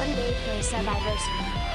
one day for Survivor's Week.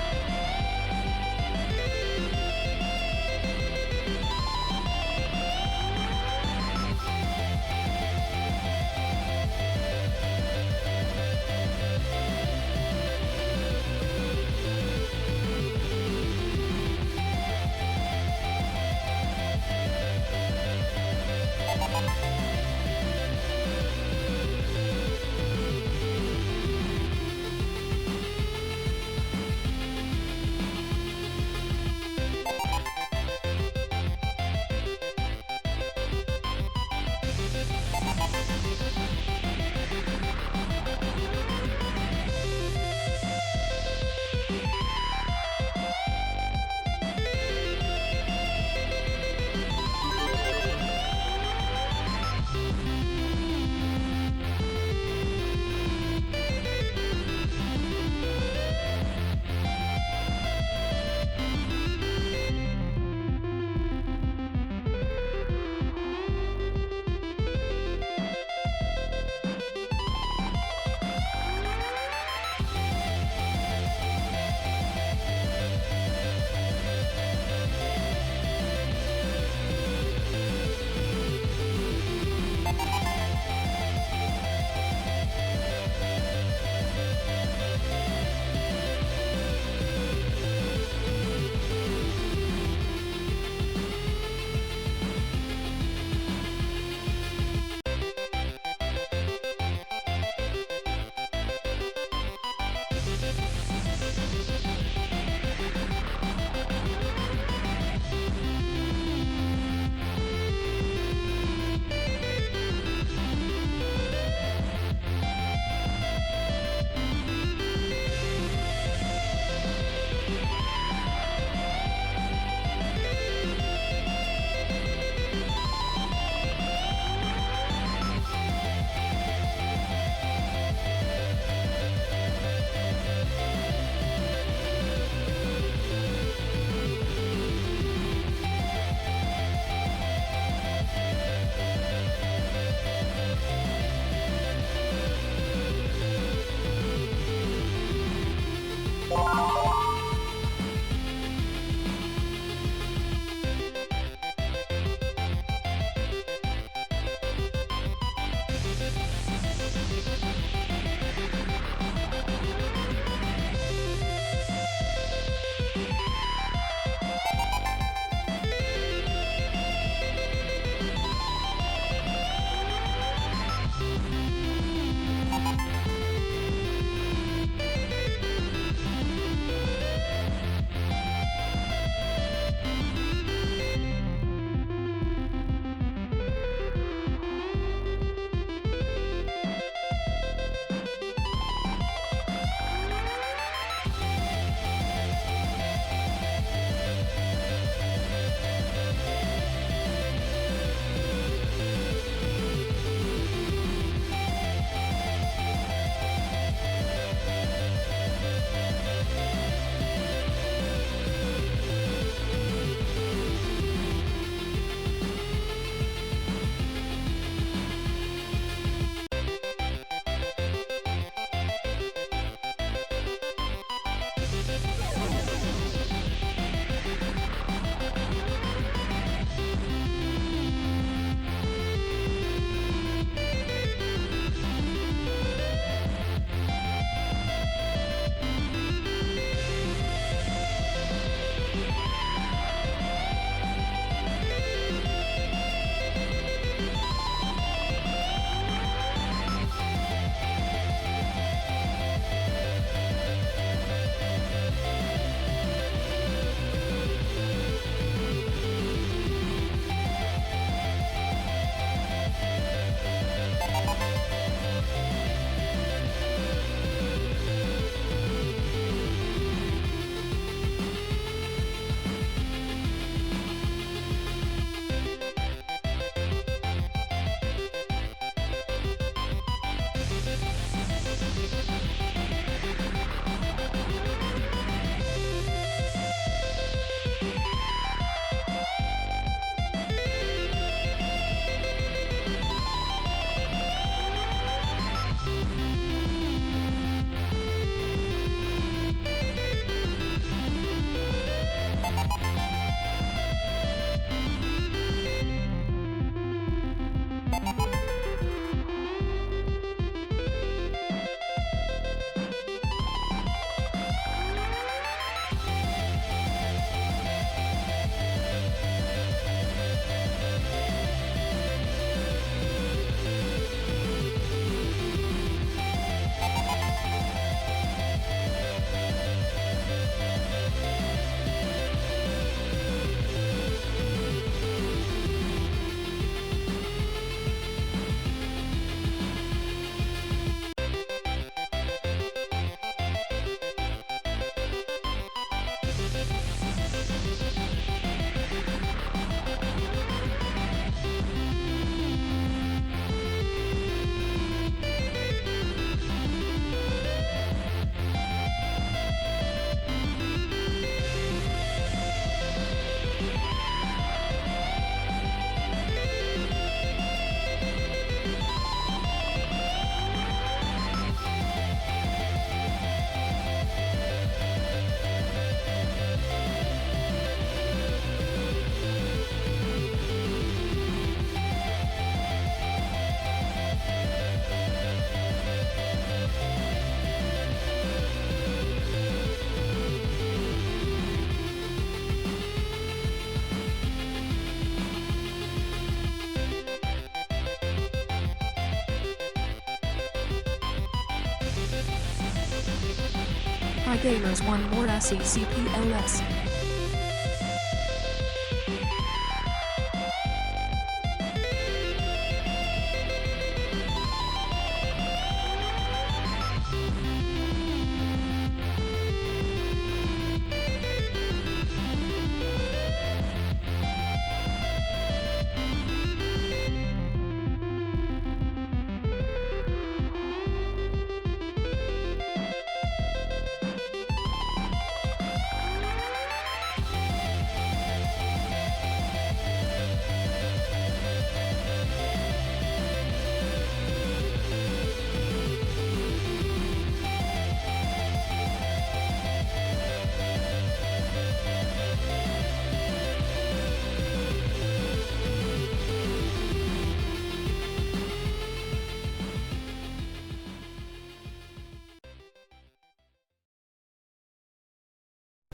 Hi gamers, one more SECPLS.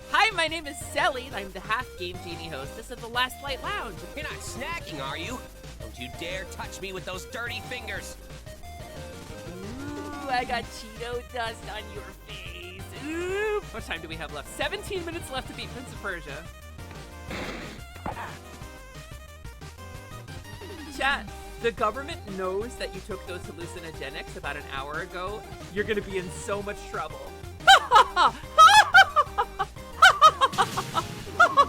Hi, my name is Sally, and I'm the Half Game Genie hostess of the Last Light Lounge. You're not snacking, are you? Don't you dare touch me with those dirty fingers. Ooh, I got Cheeto dust on your face. Ooh. How much time do we have left? 17 minutes left to beat Prince of Persia. Chat, the government knows that you took those hallucinogenics about an hour ago. You're gonna be in so much trouble.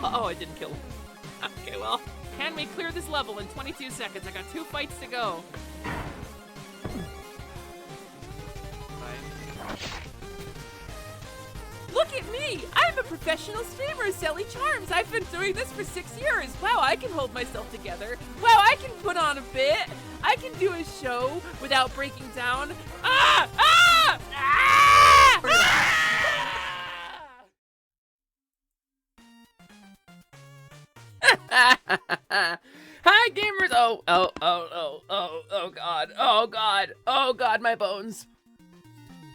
Oh, I didn't kill him. Okay, well, can we clear this level in 22 seconds? I got 2 fights to go. Look at me! I'm a professional streamer, Sally Charms. I've been doing this for 6 years. Wow, I can hold myself together. Wow, I can put on a bit. I can do a show without breaking down. Ah! Ah! Ah! Ah! Hi gamers! Oh god, my bones.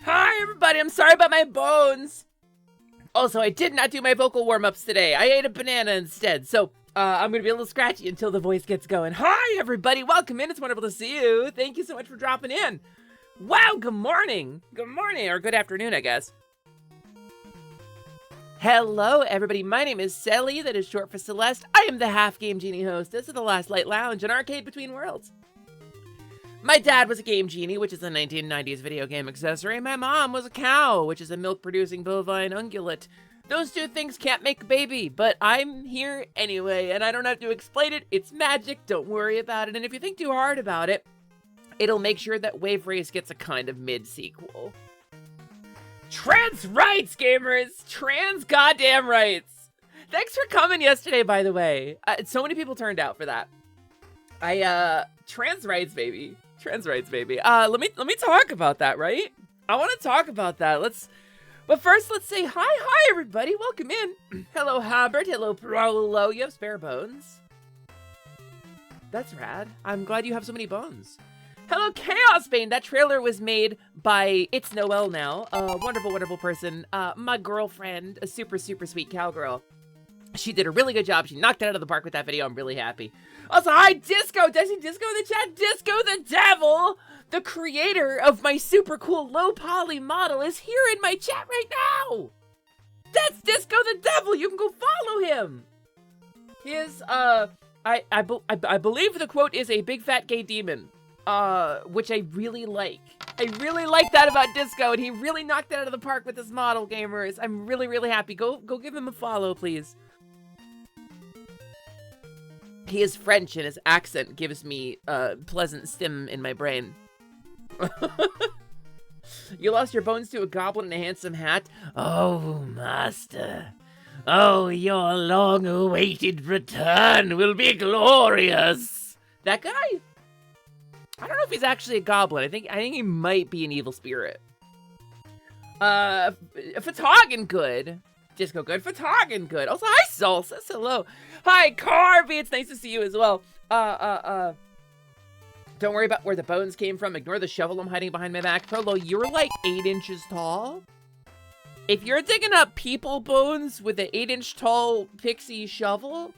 Hi everybody, I'm sorry about my bones. Also, I did not do my vocal warm-ups today. I ate a banana instead, so I'm gonna be a little scratchy until the voice gets going. Hi everybody, welcome in, it's wonderful to see you. Thank you so much for dropping in. Wow, good morning, or good afternoon, I guess. Hello, everybody. My name is Sally, that is short for Celeste. I am the Half Game Genie hostess of the Last Light Lounge, an arcade between worlds. My dad was a Game Genie, which is a 1990s video game accessory. My mom was a cow, which is a milk-producing bovine ungulate. Those two things can't make a baby, but I'm here anyway, and I don't have to explain it. It's magic. Don't worry about it. And if you think too hard about it, it'll make sure that Wave Race gets a kind of mid-sequel. Trans rights, gamers! Trans goddamn rights! Thanks for coming yesterday, by the way. So many people turned out for that. Trans rights, baby. Trans rights, baby. Let me talk about that, right? I want to talk about that. But first, let's say hi, everybody. Welcome in. Hello, Habert. Hello, Prolo. You have spare bones? That's rad. I'm glad you have so many bones. Hello, Chaos Bane. That trailer was made by It's Noelle now, a wonderful, wonderful person. My girlfriend, a super, super sweet cowgirl. She did a really good job. She knocked it out of the park with that video. I'm really happy. Also, hi, Disco. Did I see Disco in the chat? Disco the Devil, the creator of my super cool low poly model, is here in my chat right now. That's Disco the Devil. You can go follow him. He is, I believe the quote is a big fat gay demon. Which I really like. I really like that about Disco, and he really knocked it out of the park with this model, gamers. I'm really, really happy. Go give him a follow, please. He is French, and his accent gives me pleasant stim in my brain. You lost your bones to a goblin and a handsome hat? Oh, master. Oh, your long-awaited return will be glorious. That guy? I don't know if he's actually a goblin. I think he might be an evil spirit. Fatagan good. Disco good. Fatagan good. Also, hi, Sol. Says hello. Hi, Carvey. It's nice to see you as well. Don't worry about where the bones came from. Ignore the shovel I'm hiding behind my back. Prolo, you're like 8 inches tall. If you're digging up people bones with an 8-inch tall pixie shovel,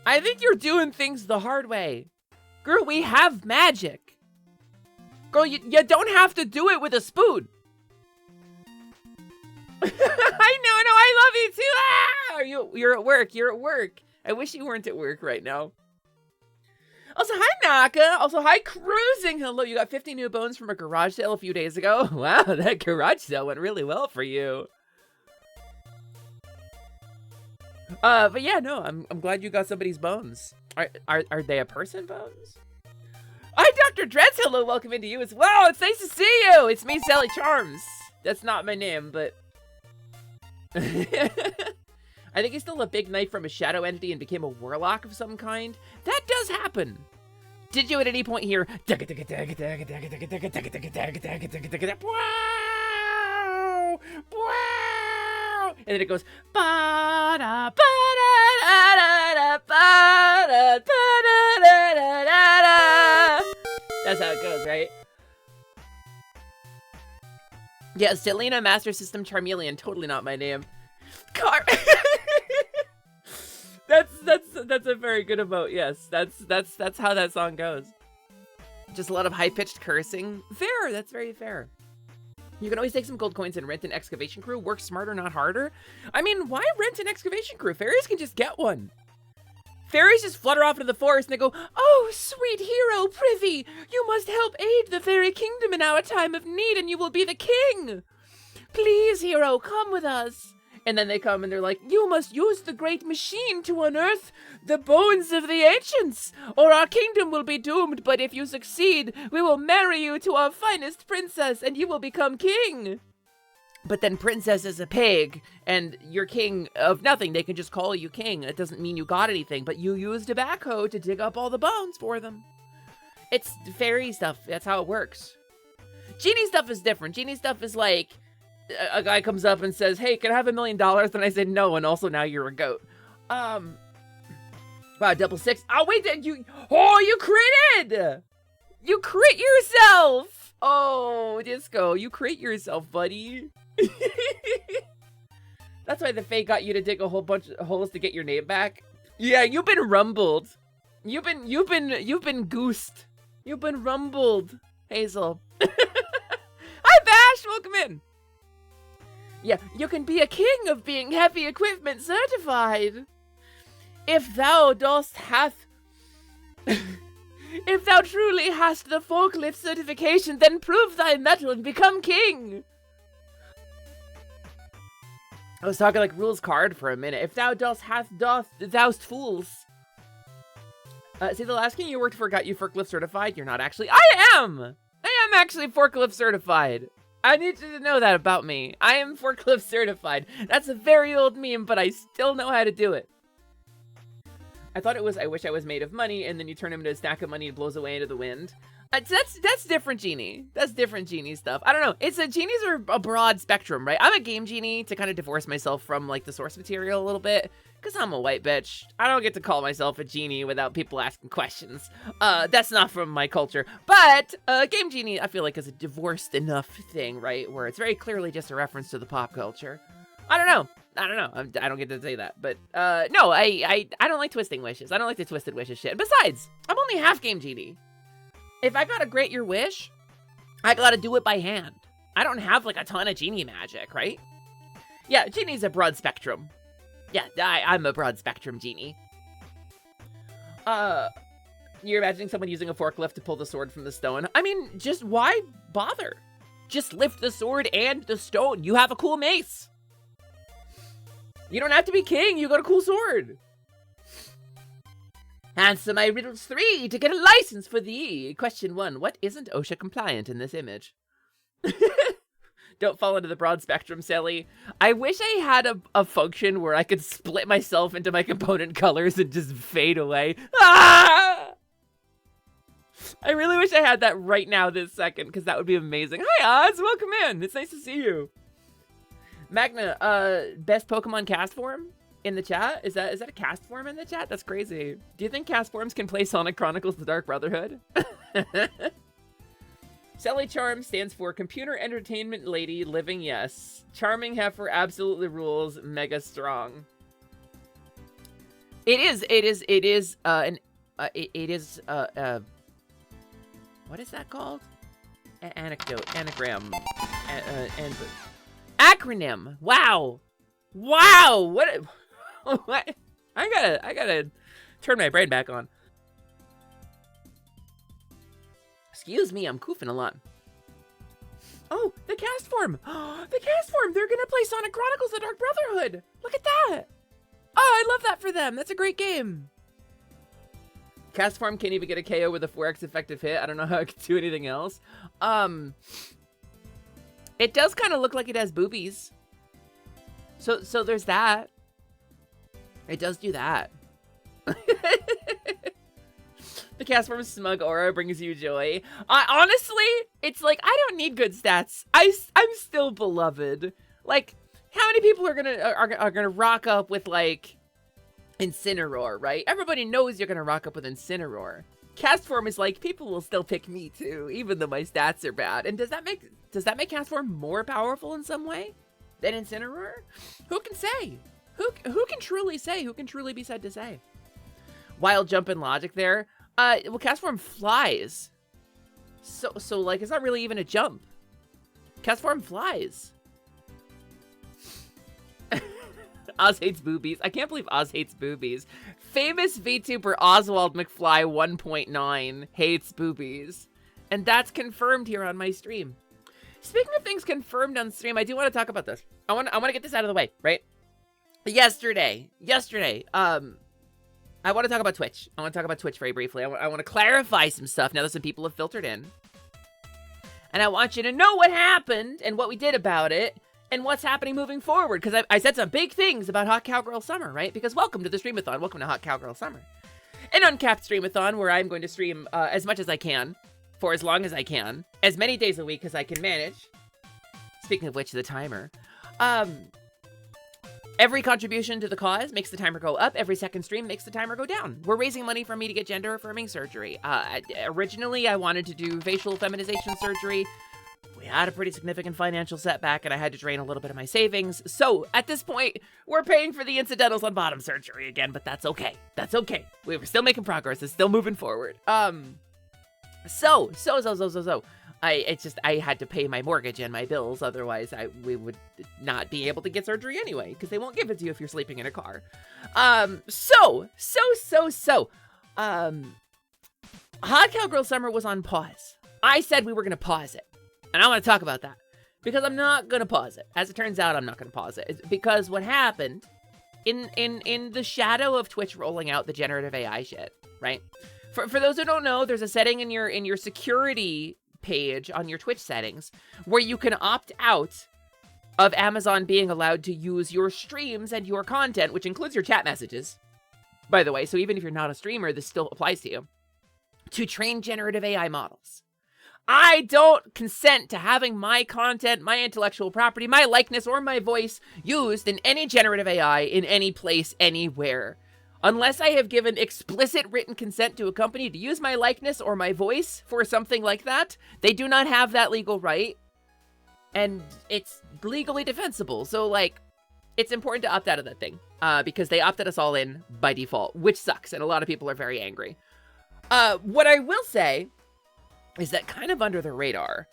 I think you're doing things the hard way. Girl, we have magic. Girl, you don't have to do it with a spoon. I know, no, I love you too. Ah! You're at work. You're at work. I wish you weren't at work right now. Also, hi, Naka. Also, hi, Cruising. Hello, you got 50 new bones from a garage sale a few days ago. Wow, that garage sale went really well for you. But yeah, no, I'm glad you got somebody's bones. Are they a person bones? Hi, Dr. Dreds. Hello, welcome into you as well. It's nice to see you. It's me, Sally Charms. That's not my name, but I think he stole a big knife from a shadow entity and became a warlock of some kind. That does happen. Did you at any point hear and then it goes that's how it goes, right? Yeah, Selena Master System Charmeleon, totally not my name. Car. That's a very good emote. Yes, that's how that song goes. Just a lot of high-pitched cursing. Fair, that's very fair. You can always take some gold coins and rent an excavation crew. Work smarter, not harder. I mean, why rent an excavation crew? Fairies can just get one. Fairies just flutter off into the forest and they go, "Oh, sweet hero, prithee, you must help aid the fairy kingdom in our time of need and you will be the king. Please, hero, come with us." And then they come and they're like, "You must use the great machine to unearth the bones of the ancients, or our kingdom will be doomed, but if you succeed, we will marry you to our finest princess and you will become king." But then princess is a pig, and you're king of nothing. They can just call you king. It doesn't mean you got anything, but you used a backhoe to dig up all the bones for them. It's fairy stuff. That's how it works. Genie stuff is different. Genie stuff is like, a guy comes up and says, "Hey, can I have $1 million?" And I said, "No, and also now you're a goat." Wow, double six. Oh, wait, you critted! You crit yourself! Oh, Disco, you crit yourself, buddy. That's why the Fae got you to dig a whole bunch of holes to get your name back. Yeah, you've been rumbled. You've been goosed. You've been rumbled, Hazel. Hi, Bash, welcome in. Yeah, you can be a king of being heavy equipment certified. If thou dost hath... If thou truly hast the forklift certification, then prove thy mettle and become king. I was talking like rules card for a minute. If thou dost thou'st fools. See, the last king you worked for got you forklift certified. You're not actually. I am actually forklift certified. I need you to know that about me. I am forklift certified. That's a very old meme, but I still know how to do it. I thought it was, "I wish I was made of money," and then you turn him into a stack of money and blows away into the wind. That's different Genie. That's different Genie stuff. I don't know. Genies are a broad spectrum, right? I'm a game Genie to kind of divorce myself from like the source material a little bit, because I'm a white bitch. I don't get to call myself a Genie without people asking questions. That's not from my culture. But game Genie, I feel like, is a divorced enough thing, right? Where it's very clearly just a reference to the pop culture. I don't know. I don't get to say that. But no, I don't like twisting wishes. I don't like the twisted wishes shit. Besides, I'm only half game Genie. If I gotta grant your wish, I gotta do it by hand. I don't have like a ton of Genie magic, right? Yeah, Genie's a broad spectrum. Yeah, I'm a broad spectrum Genie. You're imagining someone using a forklift to pull the sword from the stone. I mean, just why bother? Just lift the sword and the stone. You have a cool mace. You don't have to be king. You got a cool sword. Answer my riddles 3 to get a license for thee. Question 1. What isn't OSHA compliant in this image? Don't fall into the broad spectrum, Sally. I wish I had a function where I could split myself into my component colors and just fade away. Ah! I really wish I had that right now this second, because that would be amazing. Hi, Oz. Welcome in. It's nice to see you. Magna, best Pokemon cast form in the chat? Is that a cast form in the chat? That's crazy. Do you think cast forms can play Sonic Chronicles The Dark Brotherhood? Sally Charm stands for Computer Entertainment Lady Living Yes. Charming heifer absolutely rules, mega strong. It is what is that called? Anecdote, anagram, Acronym. Wow. Wow. What? What? I gotta turn my brain back on. Excuse me, I'm goofing a lot. Oh, the cast form. The cast form. They're gonna play Sonic Chronicles: The Dark Brotherhood. Look at that. Oh, I love that for them. That's a great game. Cast form can't even get a KO with a 4x effective hit. I don't know how it can do anything else. It does kind of look like it has boobies. So there's that. It does do that. The cast form smug aura brings you joy. Honestly, it's like, I don't need good stats. I'm still beloved. Like, how many people are gonna rock up with like Incineroar, right? Everybody knows you're gonna rock up with Incineroar. Cast form is like, people will still pick me too, even though my stats are bad. And does that make cast form more powerful in some way than Incineroar? Who can say? Who can truly say? Who can truly be said to say? Wild jump in logic there. Well, cast form flies. So like, it's not really even a jump. Cast form flies. Oz hates boobies. I can't believe Oz hates boobies. Famous VTuber Oswald McFly 1.9 hates boobies. And that's confirmed here on my stream. Speaking of things confirmed on stream, I do want to talk about this. I want to get this out of the way, right? Yesterday, I want to talk about Twitch. I want to talk about Twitch very briefly. I want to clarify some stuff now that some people have filtered in. And I want you to know what happened and what we did about it and what's happening moving forward. Because I said some big things about Hot Cowgirl Summer, right? Because welcome to the Streamathon. Welcome to Hot Cowgirl Summer. An uncapped Streamathon where I'm going to stream as much as I can, for as long as I can, as many days a week as I can manage. Speaking of which, the timer. Every contribution to the cause makes the timer go up. Every second stream makes the timer go down. We're raising money for me to get gender-affirming surgery. Originally, I wanted to do facial feminization surgery. We had a pretty significant financial setback, and I had to drain a little bit of my savings. So, at this point, we're paying for the incidentals on bottom surgery again, but that's okay. That's okay. We're still making progress. It's still moving forward. So. I had to pay my mortgage and my bills. Otherwise, we would not be able to get surgery anyway, because they won't give it to you if you're sleeping in a car. Hot Cowgirl Summer was on pause. I said we were going to pause it. And I want to talk about that. Because I'm not going to pause it. As it turns out, I'm not going to pause it. It's because what happened in the shadow of Twitch rolling out the generative AI shit, right? For those who don't know, there's a setting in your security page on your Twitch settings where you can opt out of Amazon being allowed to use your streams and your content, which includes your chat messages, by the way. So even if you're not a streamer, this still applies to you, to train generative AI models. I don't consent to having my content, my intellectual property, my likeness, or my voice used in any generative AI in any place, anywhere. Unless I have given explicit written consent to a company to use my likeness or my voice for something like that, they do not have that legal right. And it's legally defensible. So, like, it's important to opt out of that thing. Because they opted us all in by default, which sucks. And a lot of people are very angry. What I will say is that kind of under the radar,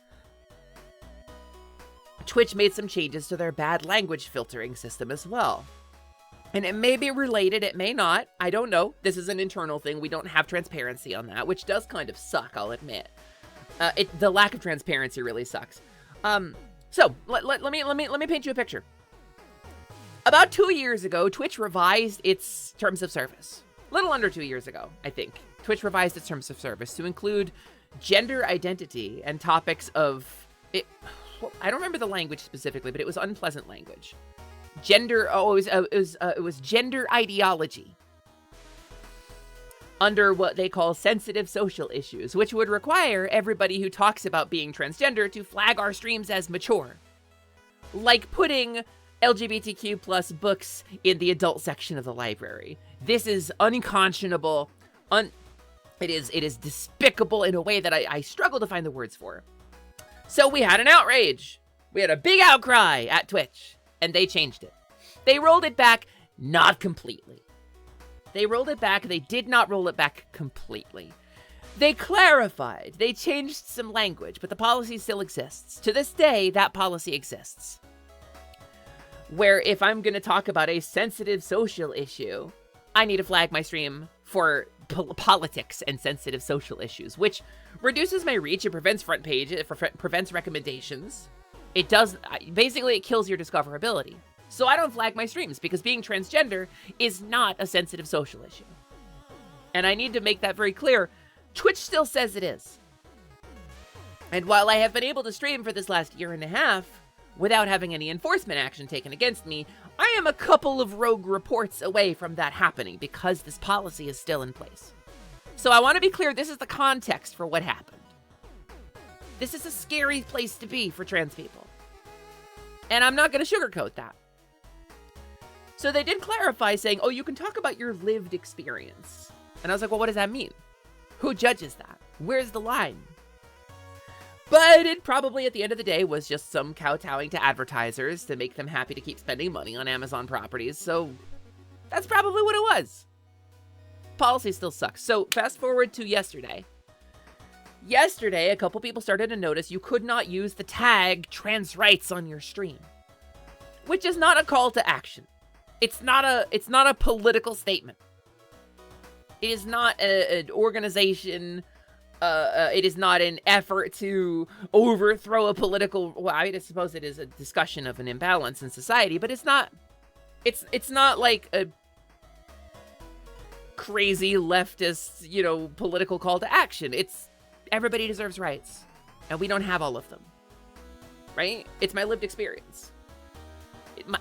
Twitch made some changes to their bad language filtering system as well. And it may be related, it may not. I don't know. This is an internal thing. We don't have transparency on that, which does kind of suck, I'll admit. The lack of transparency really sucks. So let me paint you a picture. About 2 years ago, Twitch revised its terms of service. A little under 2 years ago, I think. Twitch revised its terms of service to include gender identity and topics of it. I don't remember the language specifically, but it was unpleasant language. It was gender ideology under what they call sensitive social issues, which would require everybody who talks about being transgender to flag our streams as mature. Like putting LGBTQ plus books in the adult section of the library. This is unconscionable. It is despicable in a way that I struggle to find the words for. So we had an outrage. We had a big outcry at Twitch. And they changed it. They rolled it back, not completely. They rolled it back. They did not roll it back completely. They clarified. They changed some language, but the policy still exists. To this day, that policy exists. where if I'm going to talk about a sensitive social issue, I need to flag my stream for politics and sensitive social issues, which reduces my reach. It prevents front page. It prevents recommendations. It does, basically it kills your discoverability. So I don't flag my streams because being transgender is not a sensitive social issue. And I need to make that very clear. Twitch still says it is. And while I have been able to stream for this last year and a half without having any enforcement action taken against me, I am a couple of rogue reports away from that happening because this policy is still in place. So I want to be clear, this is the context for what happened. This is a scary place to be for trans people. And I'm not going to sugarcoat that. So they did clarify saying, oh, you can talk about your lived experience. And I was like, well, what does that mean? Who judges that? Where's the line? But it probably, at the end of the day, was just some kowtowing to advertisers to make them happy to keep spending money on Amazon properties. So that's probably what it was. Policy still sucks. So fast forward to yesterday. Yesterday, a couple people started to notice you could not use the tag trans rights on your stream, which is not a call to action. It's not a political statement. It is not an organization. It is not an effort to overthrow a political. Well, I suppose it is a discussion of an imbalance in society, but it's not. It's not like a crazy leftist, political call to action. It's everybody deserves rights, and we don't have all of them. Right? It's my lived experience.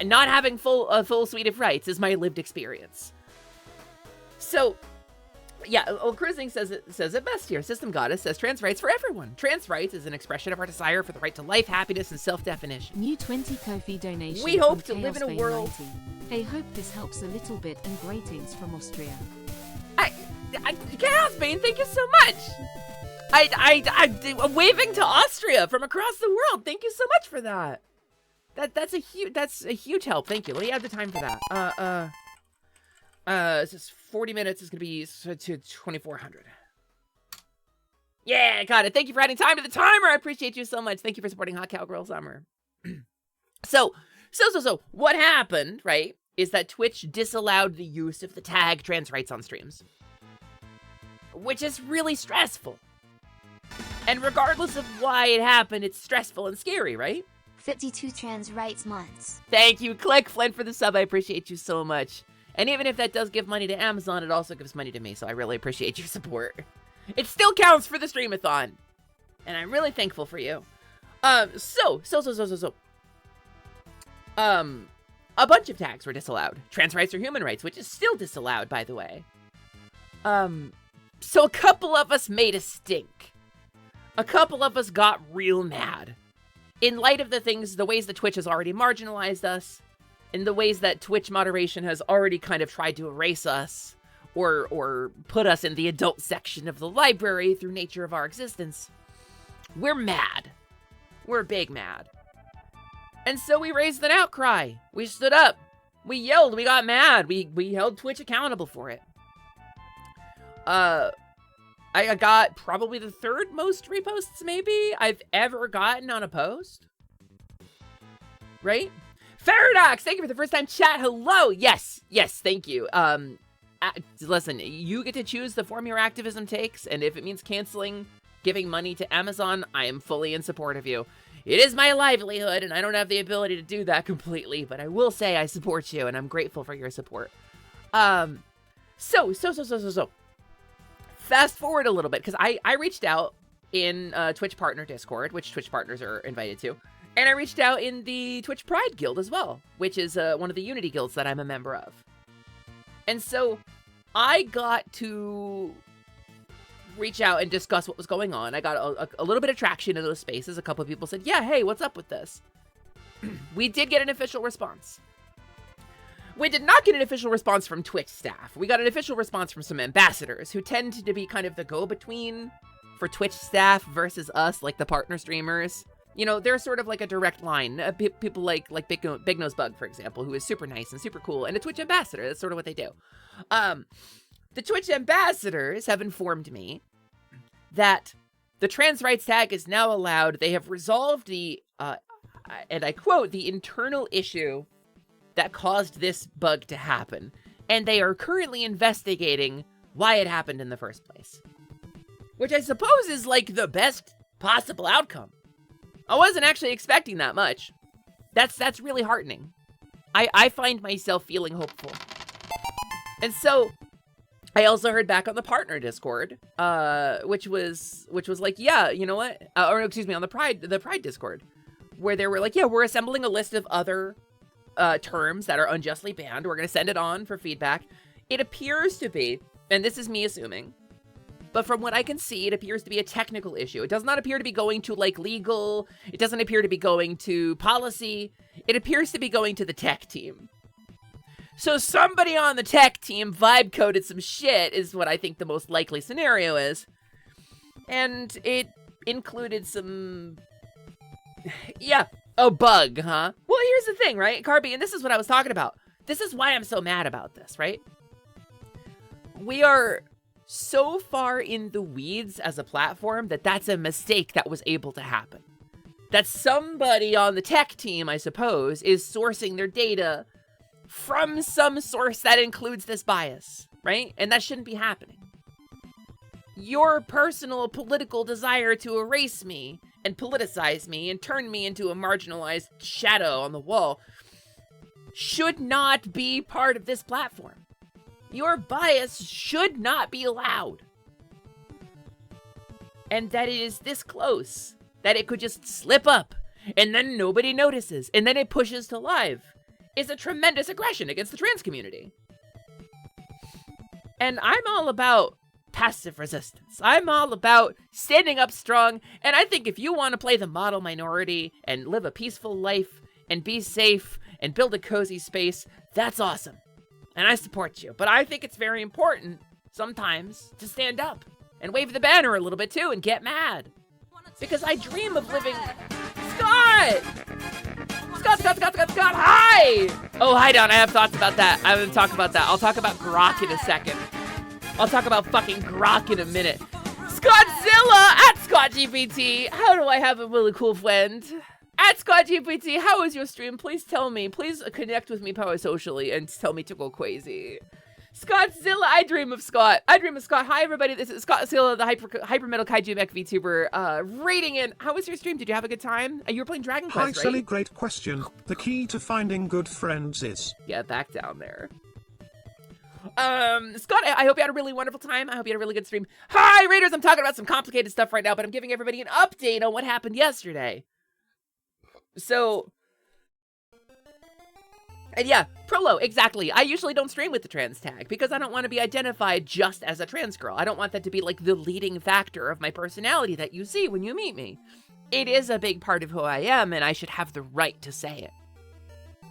Not having a full suite of rights is my lived experience. So, yeah, Cruising says it best here. System Goddess says trans rights for everyone. Trans rights is an expression of our desire for the right to life, happiness, and self-definition. New 20 Kofi donation. We hope to from live in a Chaos world. 90. They hope this helps a little bit, and greetings from Austria. Chaos Bane, thank you so much. I'm waving to Austria from across the world. Thank you so much for that. That's a huge help. Thank you. Let me have the time for that. It's just 40 minutes is gonna be to 2,400. Yeah, got it. Thank you for adding time to the timer. I appreciate you so much. Thank you for supporting Hot Cowgirl Summer. So, what happened, right, is that Twitch disallowed the use of the tag trans rights on streams, which is really stressful. And regardless of why it happened, it's stressful and scary, right? 52 trans rights months. Thank you, Click Flint, for the sub. I appreciate you so much. And even if that does give money to Amazon, it also gives money to me, so I really appreciate your support. It still counts for the Streamathon. And I'm really thankful for you. A bunch of tags were disallowed. Trans rights or human rights, which is still disallowed, by the way. So a couple of us made a stink. A couple of us got real mad. In light of the ways that Twitch has already marginalized us, in the ways that Twitch moderation has already kind of tried to erase us, or put us in the adult section of the library through nature of our existence, we're mad. We're big mad. And so we raised an outcry. We stood up. We yelled. We got mad. We held Twitch accountable for it. I got probably the third most reposts, maybe, I've ever gotten on a post. Right? Paradox, thank you for the first time chat. Hello. Yes, thank you. Listen, you get to choose the form your activism takes, and if it means canceling giving money to Amazon, I am fully in support of you. It is my livelihood, and I don't have the ability to do that completely, but I will say I support you, and I'm grateful for your support. So. Fast forward a little bit, because I reached out in Twitch Partner Discord, which Twitch partners are invited to, and I reached out in the Twitch Pride Guild as well, which is one of the Unity guilds that I'm a member of. And so I got to reach out and discuss what was going on. I got a little bit of traction in those spaces. A couple of people said, yeah, hey, what's up with this? We did get an official response. We did not get an official response from Twitch staff. We got an official response from some ambassadors who tend to be kind of the go-between for Twitch staff versus us, like the partner streamers. You know, they're sort of like a direct line. People like Big Nose Bug, for example, who is super nice and super cool, and a Twitch ambassador. That's sort of what they do. The Twitch ambassadors have informed me that the trans rights tag is now allowed. They have resolved the, and I quote, the internal issue that caused this bug to happen, and they are currently investigating why it happened in the first place. Which I suppose is like the best possible outcome. I wasn't actually expecting that much. That's really heartening. I find myself feeling hopeful. And so I also heard back on the partner Discord, which was like, yeah, you know what? Or excuse me, on the Pride Discord, where they were like, yeah, we're assembling a list of other terms that are unjustly banned. We're going to send it on for feedback. It appears to be, and this is me assuming, but from what I can see, it appears to be a technical issue. It does not appear to be going to like legal. It doesn't appear to be going to policy. It appears to be going to the tech team. So somebody on the tech team vibe coded some shit is what I think the most likely scenario is. And it included some... yeah, a bug, huh? Well, here's the thing, right, Carby? And this is what I was talking about. This is why I'm so mad about this, right? We are so far in the weeds as a platform that that's a mistake that was able to happen. That somebody on the tech team, I suppose, is sourcing their data from some source that includes this bias, right? And that shouldn't be happening. Your personal political desire to erase me and politicize me and turn me into a marginalized shadow on the wall should not be part of this platform. Your bias should not be allowed. And that it is this close, that it could just slip up, and then nobody notices, and then it pushes to live, is a tremendous aggression against the trans community. And I'm all about passive resistance. I'm all about standing up strong, and I think if you want to play the model minority and live a peaceful life and be safe and build a cozy space, that's awesome. And I support you. But I think it's very important sometimes to stand up and wave the banner a little bit too and get mad. Because I dream of living... Scott! Scott, hi! Oh, hi, Don. I have thoughts about that. I'm going to talk about that. I'll talk about Grok in a second. I'll talk about fucking Grok in a minute. Scottzilla at ScottGPT. How do I have a really cool friend? At ScottGPT, how was your stream? Please tell me. Please connect with me power socially and tell me to go crazy. Scottzilla, I dream of Scott. I dream of Scott. Hi, everybody. This is Scottzilla, the hyper metal kaiju mech VTuber, rating in. How was your stream? Did you have a good time? You were playing Dragon Quest, right? Hi, Silly, great question. The key to finding good friends is... yeah, back down there. Scott, I hope you had a really wonderful time. I hope you had a really good stream. Hi, Raiders. I'm talking about some complicated stuff right now, but I'm giving everybody an update on what happened yesterday. So, and yeah, Prolo, exactly. I usually don't stream with the trans tag because I don't want to be identified just as a trans girl. I don't want that to be like the leading factor of my personality that you see when you meet me. It is a big part of who I am, and I should have the right to say it.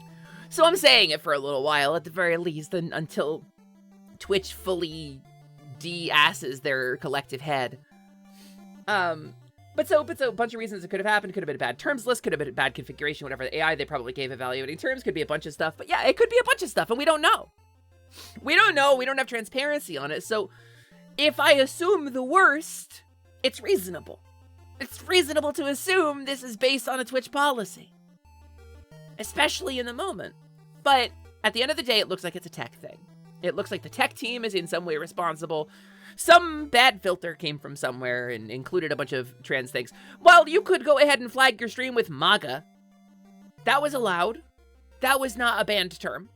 So I'm saying it for a little while, at the very least, until Twitch fully de-asses their collective head. But so a bunch of reasons it could have happened. Could have been a bad terms list, could have been a bad configuration, whatever the AI they probably gave evaluating terms, could be a bunch of stuff. But yeah, it could be a bunch of stuff, and we don't know. We don't know, we don't have transparency on it. So if I assume the worst, it's reasonable. It's reasonable to assume this is based on a Twitch policy. Especially in the moment. But at the end of the day, it looks like it's a tech thing. It looks like the tech team is in some way responsible. Some bad filter came from somewhere and included a bunch of trans things. Well, you could go ahead and flag your stream with MAGA. That was allowed. That was not a banned term.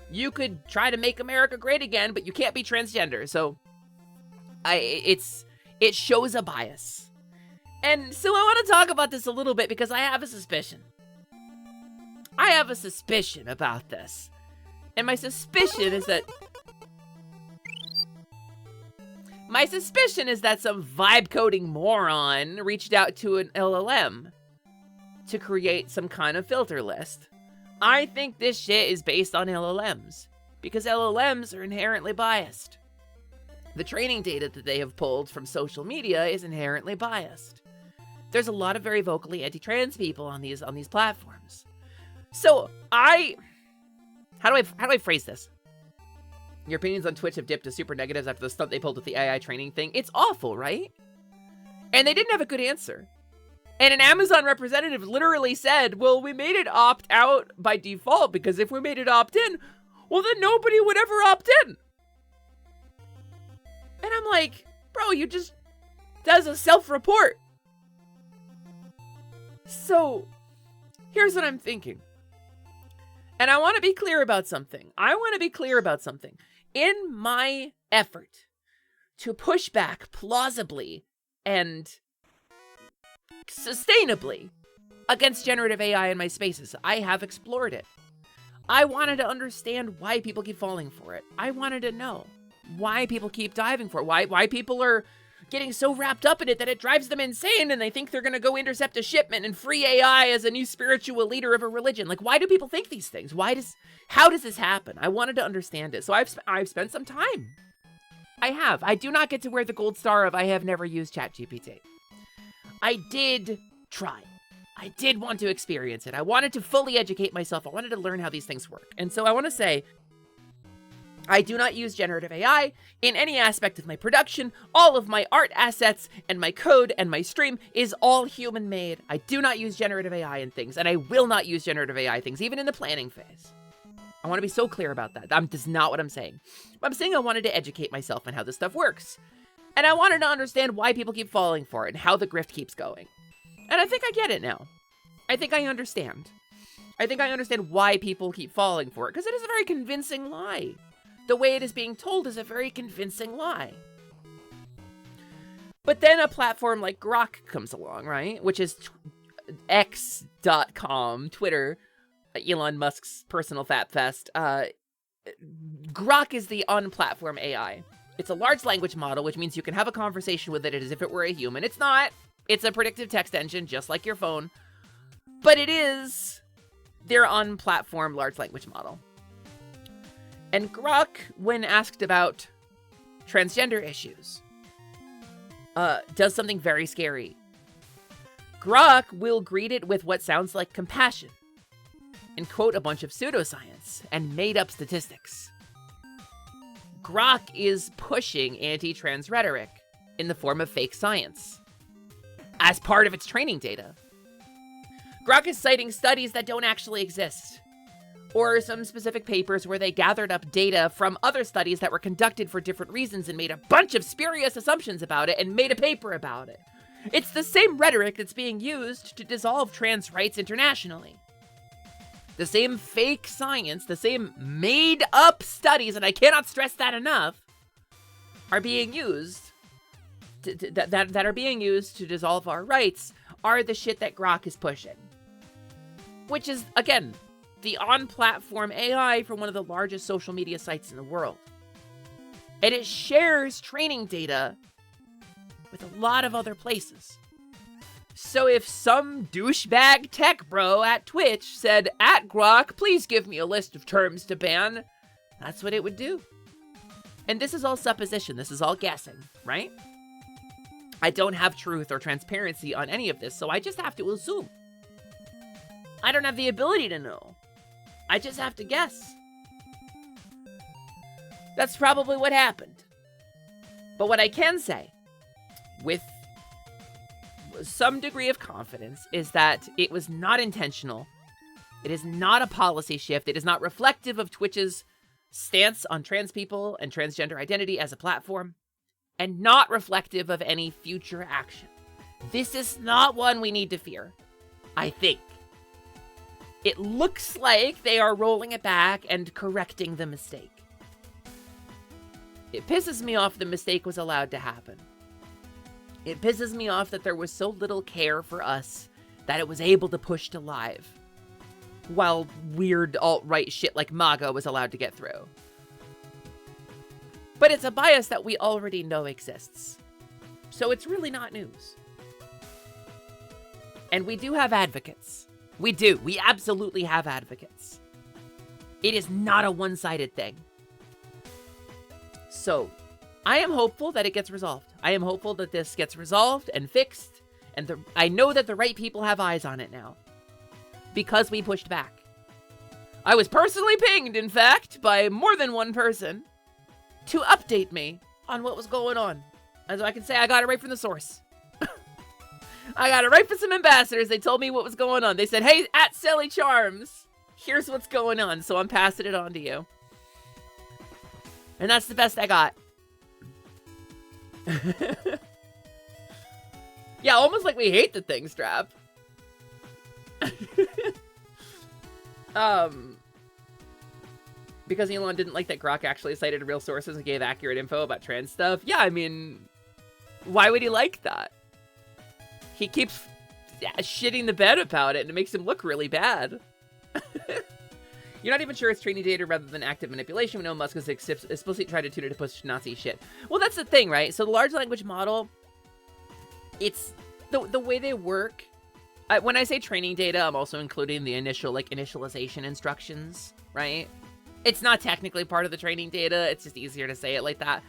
You could try to make America great again, but you can't be transgender. So, it shows a bias. And so I want to talk about this a little bit because I have a suspicion. I have a suspicion about this. And my suspicion is that some vibe coding moron reached out to an LLM to create some kind of filter list. I think this shit is based on LLMs because LLMs are inherently biased. The training data that they have pulled from social media is inherently biased. There's a lot of very vocally anti-trans people on these platforms. So how do I phrase this? Your opinions on Twitch have dipped to super negatives after the stunt they pulled with the AI training thing. It's awful, right? And they didn't have a good answer. And an Amazon representative literally said, well, we made it opt out by default because if we made it opt in, well, then nobody would ever opt in. And I'm like, bro, you just does a self-report. So here's what I'm thinking. And I want to be clear about something. In my effort to push back plausibly and sustainably against generative AI in my spaces, I have explored it. I wanted to understand why people keep falling for it. I wanted to know why people keep diving for it. Why people are getting so wrapped up in it that it drives them insane and they think they're going to go intercept a shipment and free AI as a new spiritual leader of a religion. Like, why do people think these things? How does this happen? I wanted to understand it. So I've spent some time. I do not get to wear the gold star of I have never used ChatGPT. I did try. I did want to experience it. I wanted to fully educate myself. I wanted to learn how these things work. And so I want to say, I do not use generative AI in any aspect of my production. All of my art assets and my code and my stream is all human-made. I do not use generative AI in things, and I will not use generative AI things, even in the planning phase. I want to be so clear about that. That's not what I'm saying. I'm saying I wanted to educate myself on how this stuff works. And I wanted to understand why people keep falling for it and how the grift keeps going. And I think I get it now. I think I understand. I think I understand why people keep falling for it, because it is a very convincing lie. The way it is being told is a very convincing lie. But then a platform like Grok comes along, right? Which is X.com, Twitter, Elon Musk's personal fat fest. Grok is the on-platform AI. It's a large language model, which means you can have a conversation with it as if it were a human. It's not. It's a predictive text engine, just like your phone. But it is their on-platform large language model. And Grok, when asked about transgender issues, does something very scary. Grok will greet it with what sounds like compassion and quote a bunch of pseudoscience and made-up statistics. Grok is pushing anti-trans rhetoric in the form of fake science as part of its training data. Grok is citing studies that don't actually exist, or some specific papers where they gathered up data from other studies that were conducted for different reasons and made a bunch of spurious assumptions about it and made a paper about it. It's the same rhetoric that's being used to dissolve trans rights internationally. The same fake science, the same made-up studies, and I cannot stress that enough, are being used that are being used to dissolve our rights are the shit that Grok is pushing. Which is, again, the on-platform AI from one of the largest social media sites in the world. And it shares training data with a lot of other places. So if some douchebag tech bro at Twitch said, at Grok, please give me a list of terms to ban, that's what it would do. And this is all supposition. This is all guessing, right? I don't have truth or transparency on any of this, so I just have to assume. I don't have the ability to know. I just have to guess. That's probably what happened. But what I can say, with some degree of confidence, is that it was not intentional. It is not a policy shift. It is not reflective of Twitch's stance on trans people and transgender identity as a platform, and not reflective of any future action. This is not one we need to fear, I think. It looks like they are rolling it back and correcting the mistake. It pisses me off the mistake was allowed to happen. It pisses me off that there was so little care for us that it was able to push to live, while weird alt-right shit like MAGA was allowed to get through. But it's a bias that we already know exists, so it's really not news. And we do have advocates. We do. We absolutely have advocates. It is not a one-sided thing. So, I am hopeful that it gets resolved. I am hopeful that this gets resolved and fixed, and I know that the right people have eyes on it now, because we pushed back. I was personally pinged, in fact, by more than one person to update me on what was going on. And so I can say I got it right from the source. I got to write for some ambassadors. They told me what was going on. They said, hey, at Sally Charms, here's what's going on. So I'm passing it on to you. And that's the best I got. Yeah, almost like we hate the thing, Strap. Because Elon didn't like that Grok actually cited real sources and gave accurate info about trans stuff. Yeah, I mean, why would he like that? He keeps shitting the bed about it, and it makes him look really bad. You're not even sure it's training data rather than active manipulation. We know Musk is explicitly trying to tune it to push Nazi shit. Well, that's the thing, right? So the large language model, it's the way they work. When I say training data, I'm also including the initial, like, initialization instructions, right? It's not technically part of the training data. It's just easier to say it like that.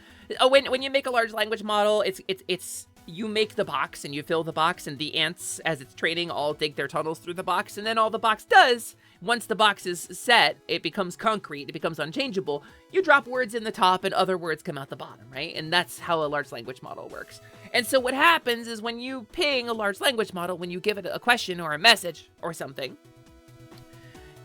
When you make a large language model, it's you make the box and you fill the box, and the ants, as it's training, all dig their tunnels through the box, and then all the box does, once the box is set, it becomes concrete, it becomes unchangeable. You drop words in the top and other words come out the bottom, right? And that's how a large language model works. And so what happens is when you ping a large language model, when you give it a question or a message or something,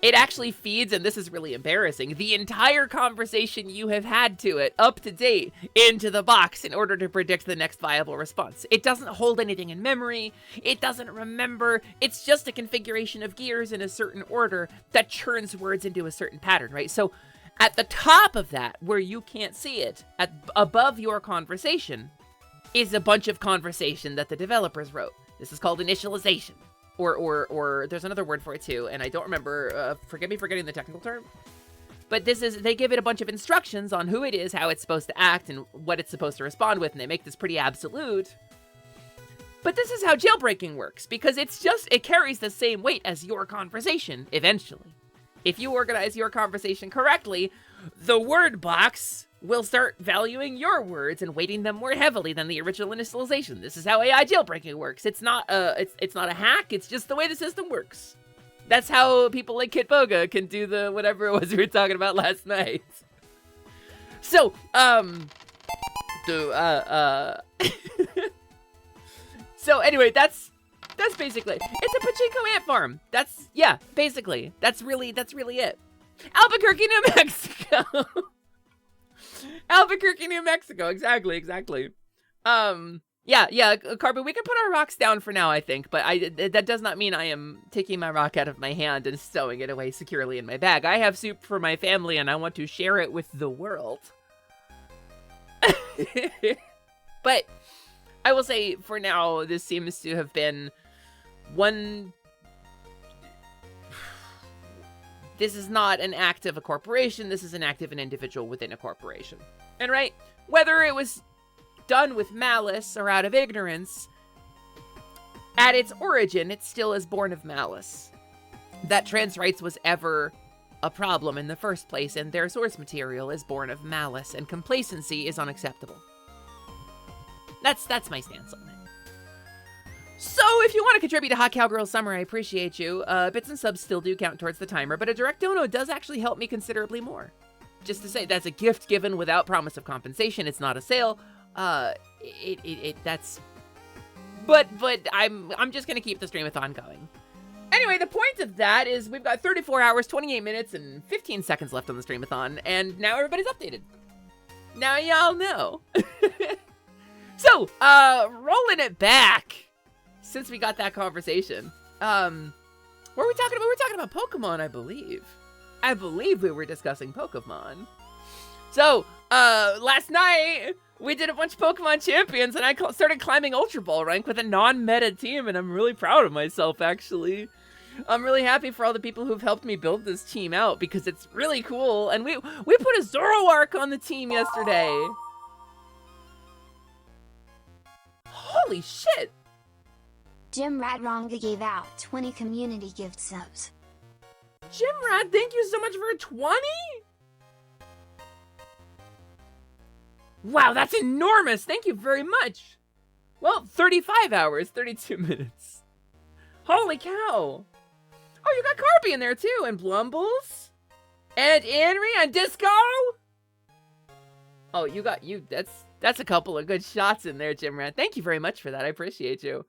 it actually feeds, and this is really embarrassing, the entire conversation you have had to it, up to date, into the box in order to predict the next viable response. It doesn't hold anything in memory. It doesn't remember. It's just a configuration of gears in a certain order that churns words into a certain pattern, right? So at the top of that, where you can't see it, above your conversation, is a bunch of conversation that the developers wrote. This is called initialization. Or there's another word for it too, and I don't remember, forgive me for getting the technical term. But they give it a bunch of instructions on who it is, how it's supposed to act, and what it's supposed to respond with, and they make this pretty absolute. But this is how jailbreaking works, because it carries the same weight as your conversation, eventually. If you organize your conversation correctly, the word box will start valuing your words and weighting them more heavily than the original initialization. This is how AI jailbreaking works. It's not a hack, it's just the way the system works. That's how people like Kit Boga can do the whatever it was we were talking about last night. So, so anyway, that's basically, it's a pachinko ant farm. Basically, that's really it. Albuquerque, New Mexico. Albuquerque, New Mexico. Exactly. Yeah, Carbon, we can put our rocks down for now, I think, but that does not mean I am taking my rock out of my hand and stowing it away securely in my bag. I have soup for my family, and I want to share it with the world. But I will say, for now, this seems to have been one... This is not an act of a corporation, this is an act of an individual within a corporation. And right, whether it was done with malice or out of ignorance, at its origin, it still is born of malice. That trans rights was ever a problem in the first place, and their source material is born of malice, and complacency is unacceptable. That's my stance on it. So, if you want to contribute to Hot Cowgirl Summer, I appreciate you. Bits and subs still do count towards the timer, but a direct dono does actually help me considerably more. Just to say, that's a gift given without promise of compensation. It's not a sale. But I'm just gonna keep the streamathon going. Anyway, the point of that is we've got 34 hours, 28 minutes, and 15 seconds left on the streamathon, and now everybody's updated. Now y'all know. So, rolling it back. Since we got that conversation, what were we talking about? We were talking about Pokemon, I believe. I believe we were discussing Pokemon. So, last night, we did a bunch of Pokemon champions, and I started climbing Ultra Ball rank with a non-meta team, and I'm really proud of myself, actually. I'm really happy for all the people who've helped me build this team out, because it's really cool, and we put a Zoroark on the team yesterday. Holy shit! Jim Radronga gave out 20 community gift subs. Jim Rad, thank you so much for 20? Wow, that's enormous. Thank you very much. Well, 35 hours, 32 minutes. Holy cow. Oh, you got Carpy in there too, and Blumbles, and Henry, and Disco. Oh, that's a couple of good shots in there, Jim Rad. Thank you very much for that. I appreciate you.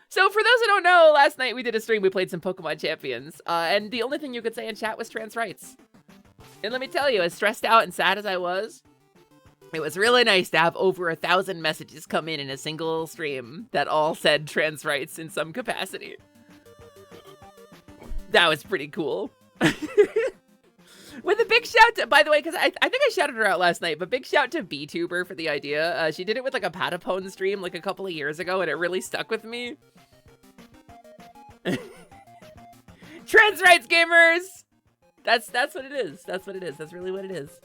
So for those who don't know, last night we did a stream, we played some Pokemon Champions, and the only thing you could say in chat was trans rights. And let me tell you, as stressed out and sad as I was, it was really nice to have over 1,000 messages come in a single stream that all said trans rights in some capacity. That was pretty cool. With a big shout to, by the way, because I think I shouted her out last night, but big shout to VTuber for the idea. She did it with like a Patapone stream like a couple of years ago, and it really stuck with me. Trans rights gamers! That's what it is. That's what it is. That's really what it is.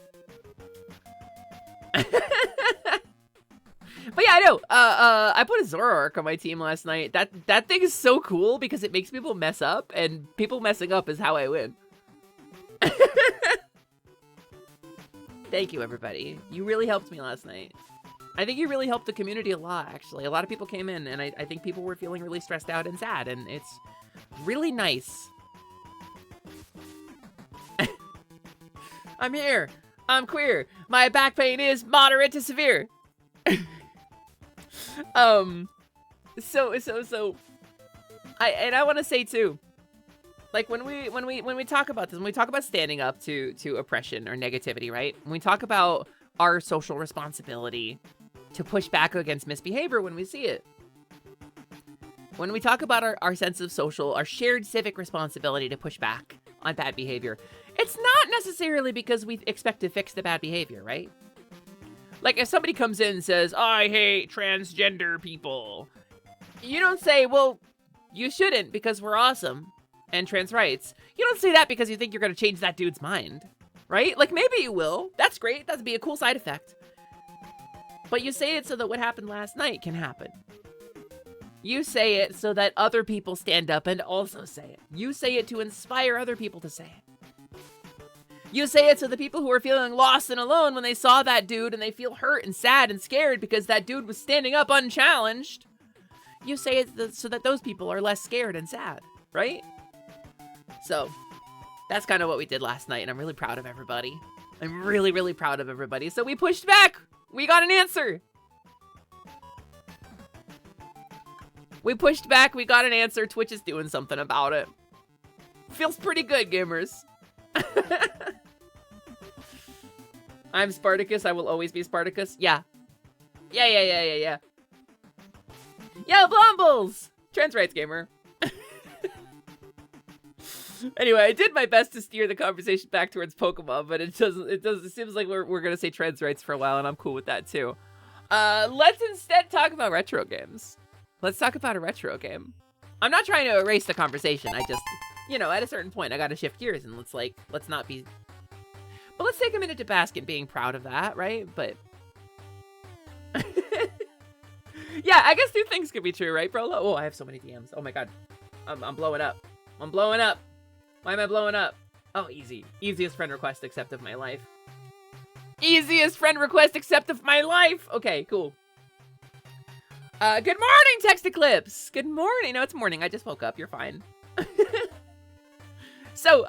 But yeah, I know. I put a Zoroark on my team last night. That thing is so cool because it makes people mess up, and people messing up is how I win. Thank you, everybody. You really helped me last night. I think you really helped the community a lot, actually. A lot of people came in, and I think people were feeling really stressed out and sad, and it's really nice. I'm here. I'm queer. My back pain is moderate to severe. So I want to say too, like when we talk about this, when we talk about standing up to oppression or negativity, right? When we talk about our social responsibility to push back against misbehavior when we see it. When we talk about our sense of our shared civic responsibility to push back on bad behavior, it's not necessarily because we expect to fix the bad behavior, right? Like if somebody comes in and says, I hate transgender people, you don't say, well, you shouldn't because we're awesome and trans rights. You don't say that because you think you're going to change that dude's mind, right? Like maybe you will. That's great. That'd be a cool side effect. But you say it so that what happened last night can happen. You say it so that other people stand up and also say it. You say it to inspire other people to say it. You say it so the people who are feeling lost and alone when they saw that dude and they feel hurt and sad and scared because that dude was standing up unchallenged. You say it so that those people are less scared and sad, right? So that's kind of what we did last night, and I'm really proud of everybody. I'm really, really proud of everybody. So we pushed back. We got an answer. We pushed back. We got an answer. Twitch is doing something about it. Feels pretty good, gamers. I'm Spartacus. I will always be Spartacus. Yeah. Yeah. Yo, Blumbles! Trans rights gamer. Anyway, I did my best to steer the conversation back towards Pokemon, but it seems like we're gonna say trans rights for a while, and I'm cool with that too. Let's instead talk about retro games. Let's talk about a retro game. I'm not trying to erase the conversation. I just, at a certain point, I gotta shift gears and let's not be. But let's take a minute to bask in being proud of that, right? But yeah, I guess two things could be true, right, bro? Oh, I have so many DMs. Oh my god, I'm blowing up. I'm blowing up. Why am I blowing up? Oh, easy. Easiest friend request accept of my life. Easiest friend request accept of my life. Okay, cool. Good morning, Text Eclipse. Good morning. No, it's morning. I just woke up. You're fine. So,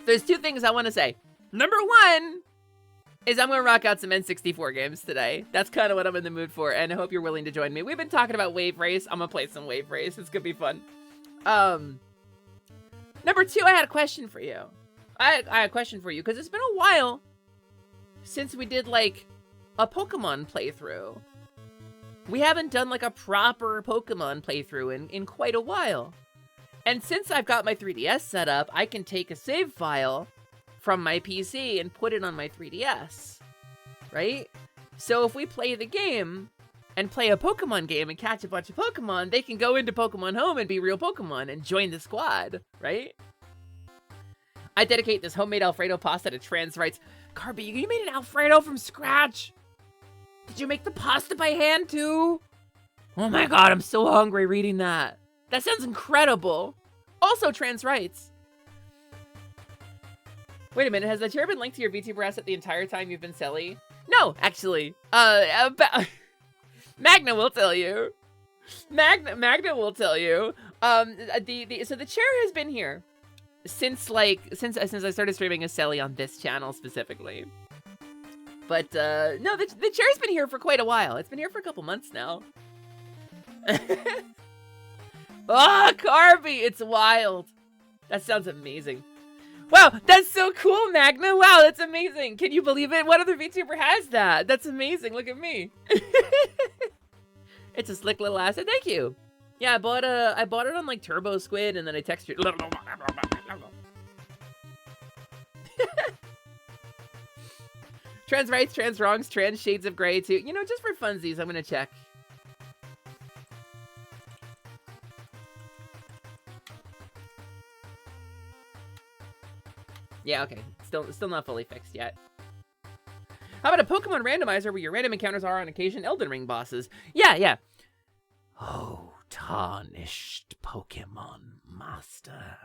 there's two things I want to say. Number one is I'm going to rock out some N64 games today. That's kind of what I'm in the mood for, and I hope you're willing to join me. We've been talking about Wave Race. I'm going to play some Wave Race. It's going to be fun. Number two, I had a question for you. I had a question for you, because it's been a while since we did, like, a Pokemon playthrough. We haven't done, like, a proper Pokemon playthrough in quite a while. And since I've got my 3DS set up, I can take a save file from my PC and put it on my 3DS, right? So if we play the game and play a Pokemon game and catch a bunch of Pokemon, they can go into Pokemon Home and be real Pokemon and join the squad, right? I dedicate this homemade Alfredo pasta to trans rights. Carby, you made an Alfredo from scratch? Did you make the pasta by hand too? Oh my god, I'm so hungry reading that. That sounds incredible. Also trans rights. Wait a minute, has the chair been linked to your VTuber asset the entire time you've been silly? No, actually. Magna will tell you. Magna will tell you. So the chair has been here since I started streaming as Selly on this channel specifically. But, no, the chair's been here for quite a while. It's been here for a couple months now. Oh, Carby! It's wild. That sounds amazing. Wow, that's so cool, Magna. Wow, that's amazing. Can you believe it? What other VTuber has that? That's amazing. Look at me. It's a slick little asset. Thank you. Yeah, I bought it on like Turbo Squid, and then I texted you. Trans rights, trans wrongs, trans shades of gray too. You know, just for funsies, I'm gonna check. Yeah, okay. Still not fully fixed yet. How about a Pokemon randomizer where your random encounters are on occasion Elden Ring bosses? Yeah. Oh, tarnished Pokemon master.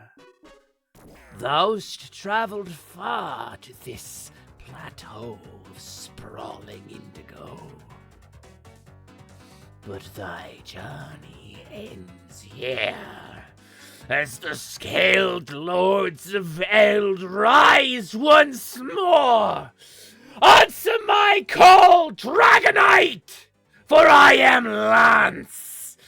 Thou'st traveled far to this plateau of sprawling indigo. But thy journey ends here. As the scaled lords of Eld rise once more. Answer my call, Dragonite! For I am Lance,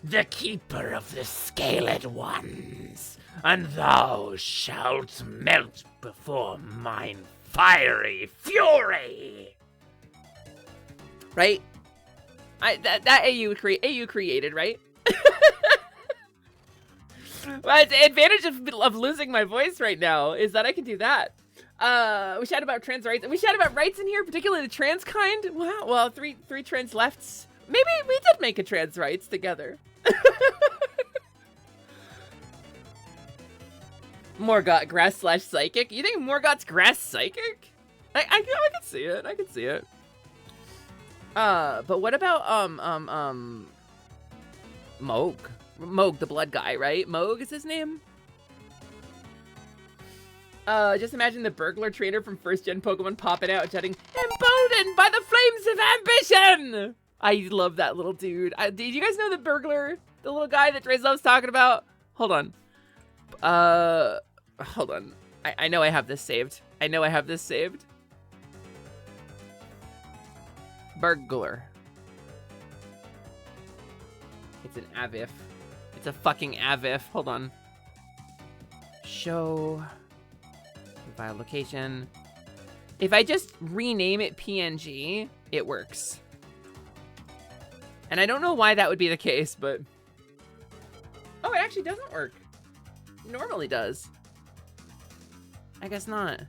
the keeper of the scaled ones, and thou shalt melt before mine fiery fury. Right? That AU created, right? Well, the advantage of losing my voice right now is that I can do that. We chat about trans rights, and we chat about rights in here, particularly the trans kind. Wow, well, three trans lefts. Maybe we did make a trans rights together. Morgott, grass / psychic. You think Morgott's grass psychic? I can see it. I can see it. But what about Moog? Moog, the blood guy, right? Moog is his name? Just imagine the burglar trainer from first gen Pokemon popping out shouting, "Emboldened by the flames of ambition!" I love that little dude. Did you guys know the burglar? The little guy that Drezlov's talking about? Hold on. Hold on. I know I have this saved. Burglar. It's an Avif. It's a fucking Avif. Hold on. Show. File location. If I just rename it PNG, it works. And I don't know why that would be the case, but... Oh, it actually doesn't work. It normally does. I guess not.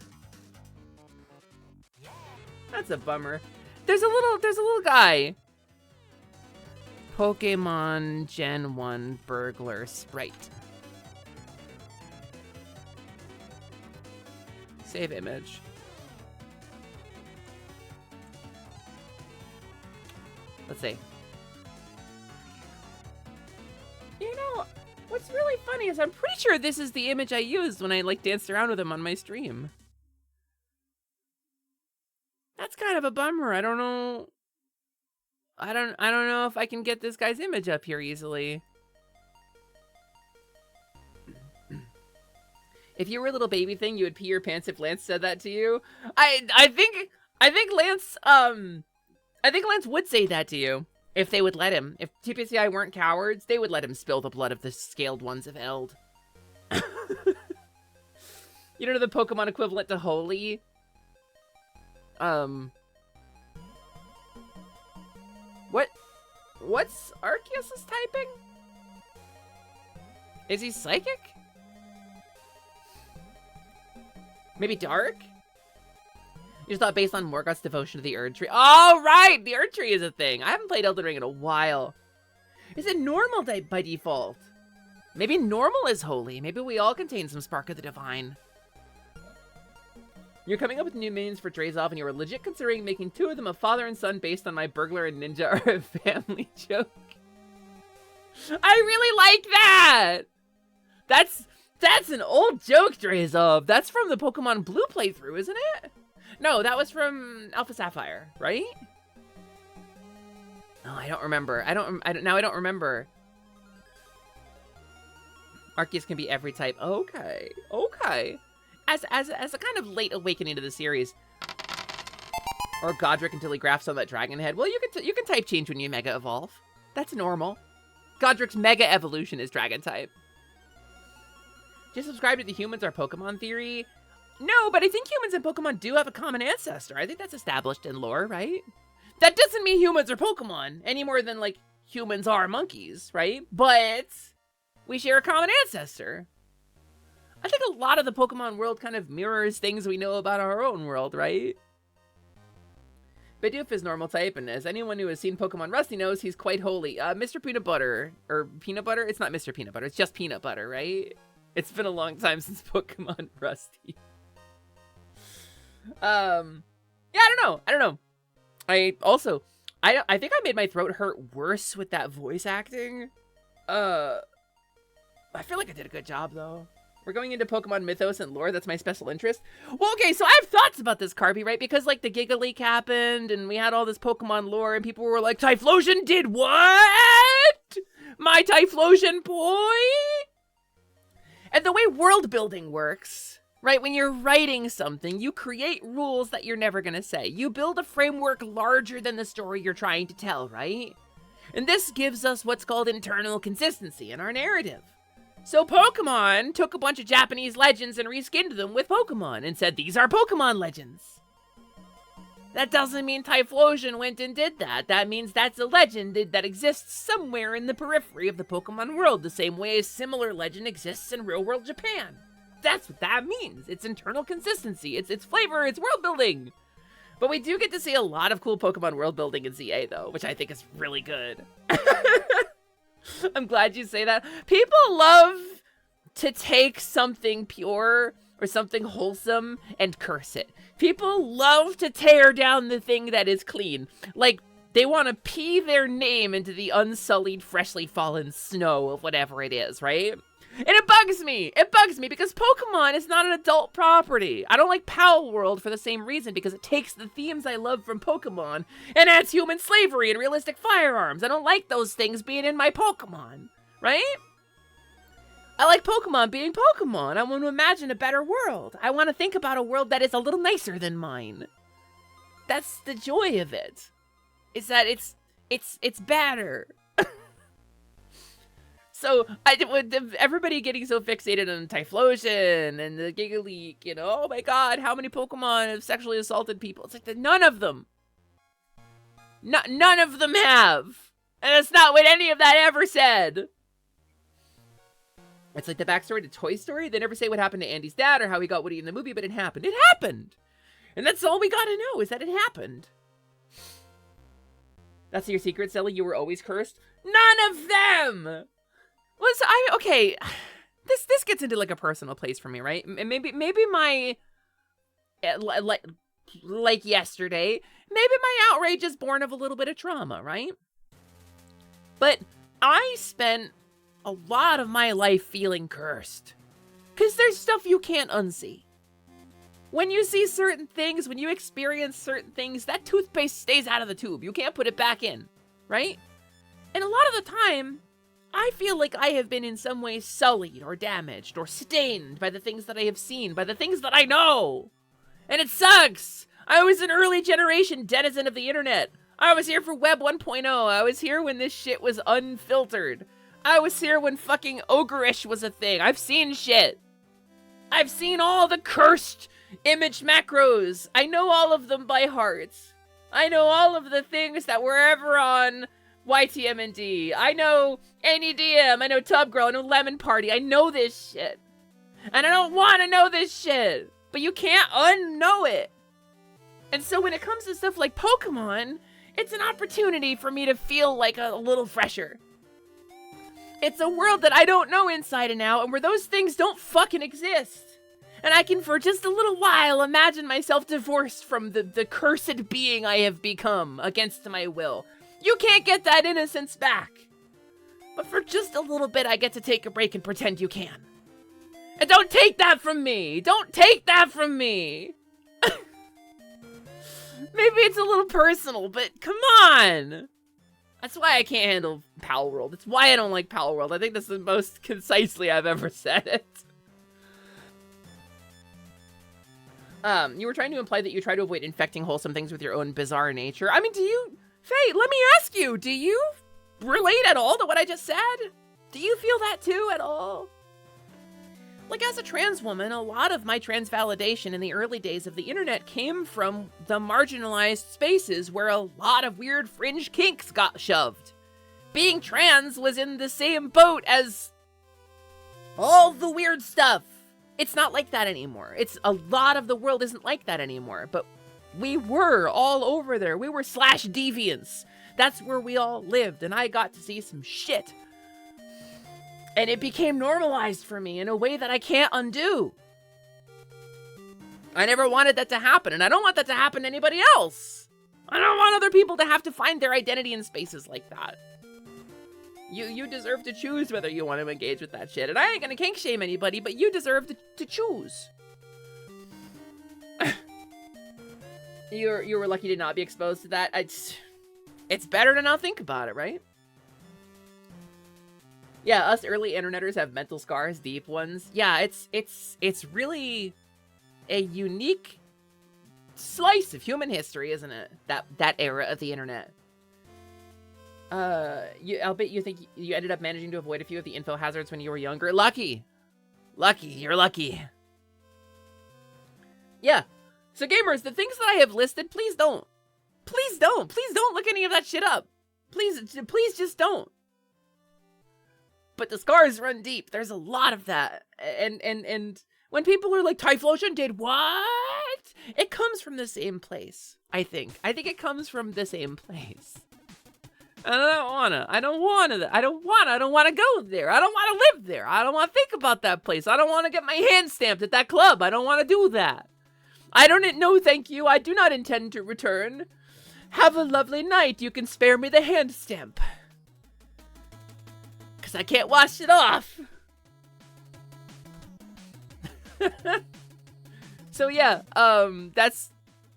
That's a bummer. There's a little guy. Pokemon Gen 1 Burglar Sprite. Save image. Let's see. You know, what's really funny is I'm pretty sure this is the image I used when I like danced around with him on my stream. That's kind of a bummer. I don't know. I don't know if I can get this guy's image up here easily. If you were a little baby thing, you would pee your pants if Lance said that to you. I think Lance would say that to you if they would let him. If TPCI weren't cowards, they would let him spill the blood of the scaled ones of Eld. You know the Pokemon equivalent to holy? What's Arceus's typing? Is he psychic? Maybe dark? You just thought based on Morgott's devotion to the Erd Tree. Oh, right! The Erd Tree is a thing. I haven't played Elden Ring in a while. Is it normal by default? Maybe normal is holy. Maybe we all contain some spark of the divine. You're coming up with new minions for Drezov, and you were legit considering making 2 of them a father and son based on my burglar and ninja are a family joke. I really like that! That's an old joke, Drezov. That's from the Pokemon Blue playthrough, isn't it? No, that was from Alpha Sapphire, right? No, I don't remember. I don't remember. Arceus can be every type. Okay, okay. As a kind of late awakening to the series. Or Godric until he grafts on that dragon head. Well, you can type change when you Mega Evolve. That's normal. Godric's Mega Evolution is Dragon type. Do you subscribe to the humans or Pokemon theory? No, but I think humans and Pokemon do have a common ancestor. I think that's established in lore, right? That doesn't mean humans are Pokemon any more than, like, humans are monkeys, right? But we share a common ancestor. I think a lot of the Pokemon world kind of mirrors things we know about our own world, right? Bidoof is normal type, and as anyone who has seen Pokemon Rusty knows, he's quite holy. Mr. Peanut Butter, or Peanut Butter? It's not Mr. Peanut Butter, it's just Peanut Butter, right? It's been a long time since Pokemon Rusty. Yeah, I don't know. I think I made my throat hurt worse with that voice acting. I feel like I did a good job, though. We're going into Pokemon mythos and lore. That's my special interest. Well, okay, so I have thoughts about this, Carby, right? Because, like, the Giga Leak happened, and we had all this Pokemon lore, and people were like, Typhlosion did what? My Typhlosion boy? And the way world building works, right? When you're writing something, you create rules that you're never going to say. You build a framework larger than the story you're trying to tell, right? And this gives us what's called internal consistency in our narrative. So Pokemon took a bunch of Japanese legends and reskinned them with Pokemon and said, these are Pokemon legends. That doesn't mean Typhlosion went and did that. That means that's a legend that exists somewhere in the periphery of the Pokemon world, the same way a similar legend exists in real-world Japan. That's what that means. It's internal consistency. It's flavor. It's world building. But we do get to see a lot of cool Pokemon world building in ZA, though, which I think is really good. I'm glad you say that. People love to take something pure or something wholesome and curse it. People love to tear down the thing that is clean. Like, they want to pee their name into the unsullied, freshly fallen snow of whatever it is, right? And it bugs me. It bugs me because Pokemon is not an adult property. I don't like Pal World for the same reason, because it takes the themes I love from Pokemon and adds human slavery and realistic firearms. I don't like those things being in my Pokemon, right? I like Pokemon being Pokemon. I want to imagine a better world. I want to think about a world that is a little nicer than mine. That's the joy of it. Is that it's better. So, everybody getting so fixated on Typhlosion and the Giga Leak, you know, oh my god, how many Pokemon have sexually assaulted people? It's like, none of them. None of them have. And that's not what any of that ever said. It's like the backstory to Toy Story. They never say what happened to Andy's dad or how he got Woody in the movie, but it happened. It happened. And that's all we gotta know, is that it happened. That's your secret, Sally? You were always cursed? None of them! Okay, this gets into, like, a personal place for me, right? Maybe my, like yesterday, maybe my outrage is born of a little bit of trauma, right? But I spent a lot of my life feeling cursed. Because there's stuff you can't unsee. When you see certain things, when you experience certain things, that toothpaste stays out of the tube. You can't put it back in, right? And a lot of the time, I feel like I have been in some way sullied or damaged or stained by the things that I have seen, by the things that I know. And it sucks. I was an early generation denizen of the internet. I was here for Web 1.0. I was here when this shit was unfiltered. I was here when fucking ogreish was a thing. I've seen shit. I've seen all the cursed image macros. I know all of them by heart. I know all of the things that were ever on YTMND. I know NEDM. I know Tubgirl. I know Lemon Party. I know this shit. And I don't want to know this shit. But you can't unknow it. And so when it comes to stuff like Pokemon, it's an opportunity for me to feel like a little fresher. It's a world that I don't know inside and out, and where those things don't fucking exist. And I can, for just a little while, imagine myself divorced from the cursed being I have become against my will. You can't get that innocence back. But for just a little bit, I get to take a break and pretend you can. And don't take that from me! Don't take that from me! Maybe it's a little personal, but come on! That's why I can't handle Pal World. It's why I don't like Pal World. I think that's the most concisely I've ever said it. You were trying to imply that you try to avoid infecting wholesome things with your own bizarre nature. I mean, do you... Faye, let me ask you, do you relate at all to what I just said? Do you feel that too at all? Like, as a trans woman, a lot of my trans validation in the early days of the internet came from the marginalized spaces where a lot of weird fringe kinks got shoved. Being trans was in the same boat as all the weird stuff. It's not like that anymore. It's a lot of the world isn't like that anymore, but we were all over there. We were slash deviants. That's where we all lived, and I got to see some shit. And it became normalized for me in a way that I can't undo. I never wanted that to happen, and I don't want that to happen to anybody else. I don't want other people to have to find their identity in spaces like that. You deserve to choose whether you want to engage with that shit, and I ain't gonna kink shame anybody, but you deserve to choose. You were lucky to not be exposed to that. It's better to not think about it, right? Yeah, us early interneters have mental scars, deep ones. Yeah, it's really a unique slice of human history, isn't it? That era of the internet. I'll bet you think you ended up managing to avoid a few of the info hazards when you were younger. Lucky. Lucky, you're lucky. Yeah. So gamers, the things that I have listed, please don't. Please don't. Please don't look any of that shit up. Please just don't. But the scars run deep. There's a lot of that. And when people are like, Typhlosion did what? It comes from the same place, I think. I think it comes from the same place. And I don't wanna go there. I don't wanna live there. I don't wanna think about that place. I don't wanna get my hand stamped at that club. I don't wanna do that. No, thank you. I do not intend to return. Have a lovely night. You can spare me the hand stamp. Because I can't wash it off. So yeah,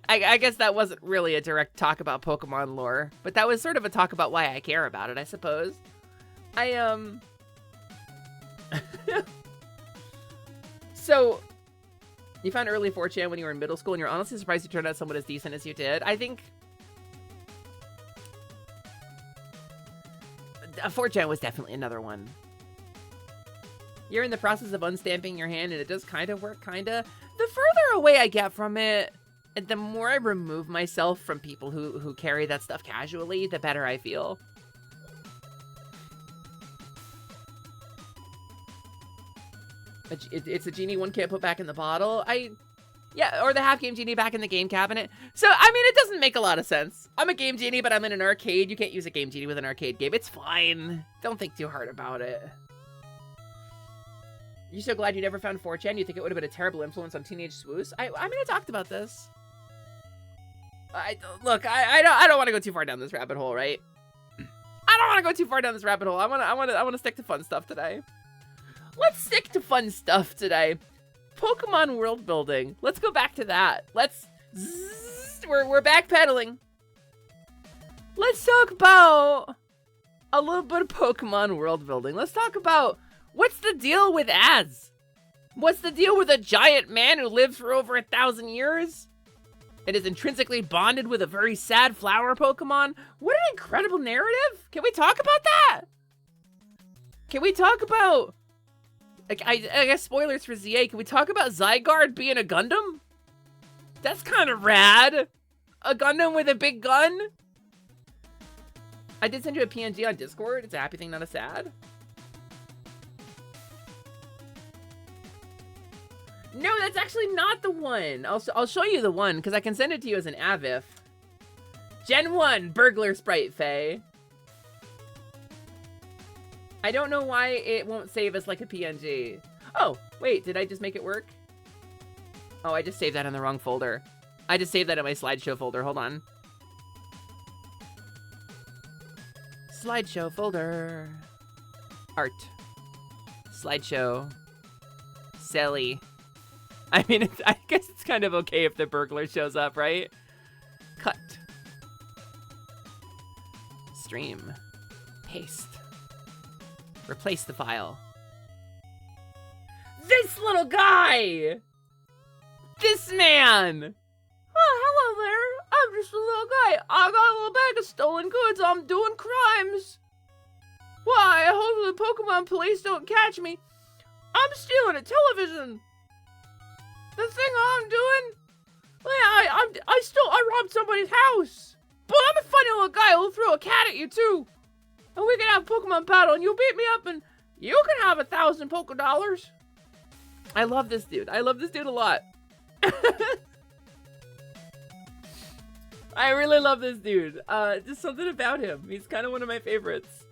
I guess that wasn't really a direct talk about Pokemon lore, but that was sort of a talk about why I care about it, I suppose. So, you found early 4chan when you were in middle school, and you're honestly surprised you turned out someone as decent as you did. I think 4chan was definitely another one. You're in the process of unstamping your hand, and it does kind of work, kinda. The further away I get from it, and the more I remove myself from people who carry that stuff casually, the better I feel. It's a genie one can't put back in the bottle. Yeah, or the half-game genie back in the game cabinet. So, I mean, it doesn't make a lot of sense. I'm a game genie, but I'm in an arcade. You can't use a game genie with an arcade game. It's fine. Don't think too hard about it. You're so glad you never found 4chan? You think it would have been a terrible influence on teenage swoos? I mean, I talked about this. Look, I don't want to go too far down this rabbit hole, right? I don't want to go too far down this rabbit hole. I want to stick to fun stuff today. Let's stick to fun stuff today. Pokemon world building. Let's go back to that. We're backpedaling. Let's talk about a little bit of Pokemon world building. Let's talk about what's the deal with ads? What's the deal with a giant man who lived for over 1,000 years? And is intrinsically bonded with a very sad flower Pokemon? What an incredible narrative! Can we talk about that? Can we talk about... I guess spoilers for ZA. Can we talk about Zygarde being a Gundam? That's kind of rad. A Gundam with a big gun? I did send you a PNG on Discord. It's a happy thing, not a sad. No, that's actually not the one. I'll show you the one, because I can send it to you as an AVIF. Gen 1, Burglar Sprite, Faye. I don't know why it won't save as like a PNG. Oh, wait, did I just make it work? Oh, I just saved that in the wrong folder. I just saved that in my slideshow folder. Hold on. Slideshow folder. Art. Slideshow. Silly. I mean, I guess it's kind of okay if the burglar shows up, right? Cut. Stream. Paste. Replace the file. This little guy! this man? Oh, hello there. I'm just a little guy. I got a little bag of stolen goods. I'm doing crimes. Why? I hope the Pokemon police don't catch me. I'm stealing a television. The thing I'm doing? I robbed somebody's house. But I'm a funny little guy who'll throw a cat at you too. And we can have Pokemon battle and you'll beat me up and you can have 1,000 Poké Dollars. I love this dude. I love this dude a lot. I really love this dude. Just something about him. He's kind of one of my favorites.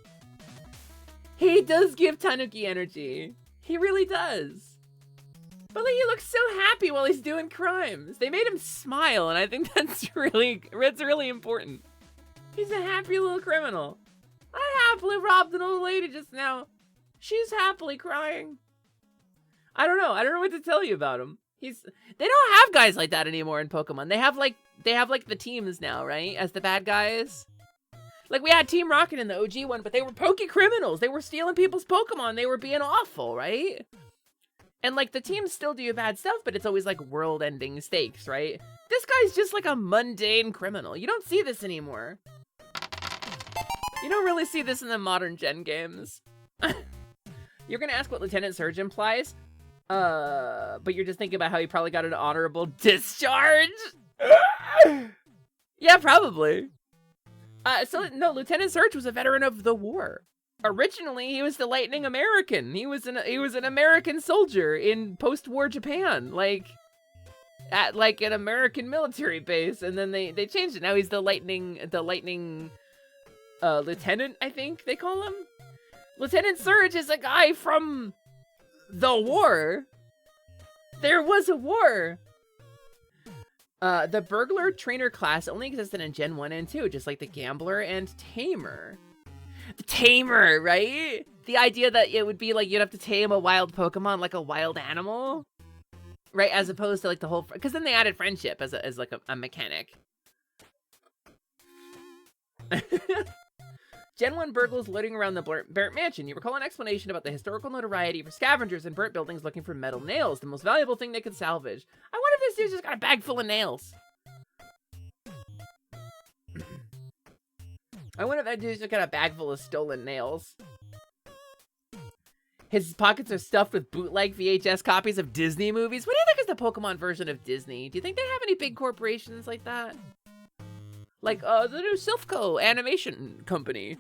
He does give Tanuki energy. He really does. But like, he looks so happy while he's doing crimes. They made him smile, and I think that's really important. He's a happy little criminal. I happily robbed an old lady just now. She's happily crying. I don't know what to tell you about him. They don't have guys like that anymore in Pokemon. They have like the teams now, right? As the bad guys. Like we had Team Rocket in the OG one, but they were Poke criminals. They were stealing people's Pokemon. They were being awful, right? And like the teams still do bad stuff, but it's always like world-ending stakes, right? This guy's just like a mundane criminal. You don't see this anymore. You don't really see this in the modern gen games. You're gonna ask what Lieutenant Surge implies? But you're just thinking about how he probably got an honorable discharge? Yeah, probably. No, Lieutenant Surge was a veteran of the war. Originally, he was the Lightning American. He was an American soldier in post-war Japan, at an American military base, and then they changed it. Now he's the Lightning Lieutenant, I think they call him. Lieutenant Surge is a guy from the war. There was a war. The Burglar Trainer class only existed in Gen 1 and 2, just like the Gambler and Tamer. The Tamer, right? The idea that it would be like you'd have to tame a wild Pokemon like a wild animal, right? As opposed to like the whole, because then they added friendship as like a mechanic. Gen 1 burglars loitering around the Burnt Mansion. You recall an explanation about the historical notoriety for scavengers in burnt buildings looking for metal nails, the most valuable thing they could salvage. I wonder if this dude's just got a bag full of nails. I wonder if that dude's just got a bag full of stolen nails. His pockets are stuffed with bootleg VHS copies of Disney movies. What do you think is the Pokemon version of Disney? Do you think they have any big corporations like that? Like, the new Silphco animation company.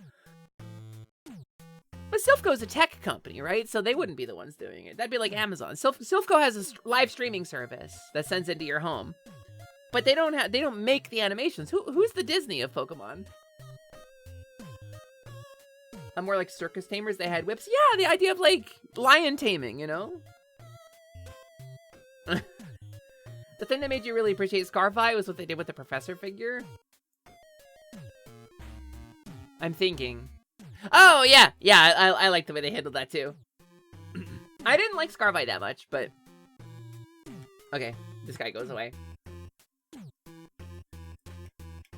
But Silphco's a tech company, right? So they wouldn't be the ones doing it. That'd be like Amazon. Silphco has a live streaming service that sends it to your home. But they don't make the animations. Who's the Disney of Pokemon? More like circus tamers, they had whips. Yeah, the idea of like lion taming, you know? The thing that made you really appreciate Scarfy was what they did with the professor figure. I'm thinking. Oh, yeah. Yeah, I like the way they handled that, too. I didn't like Scarfy that much, but... Okay, this guy goes away.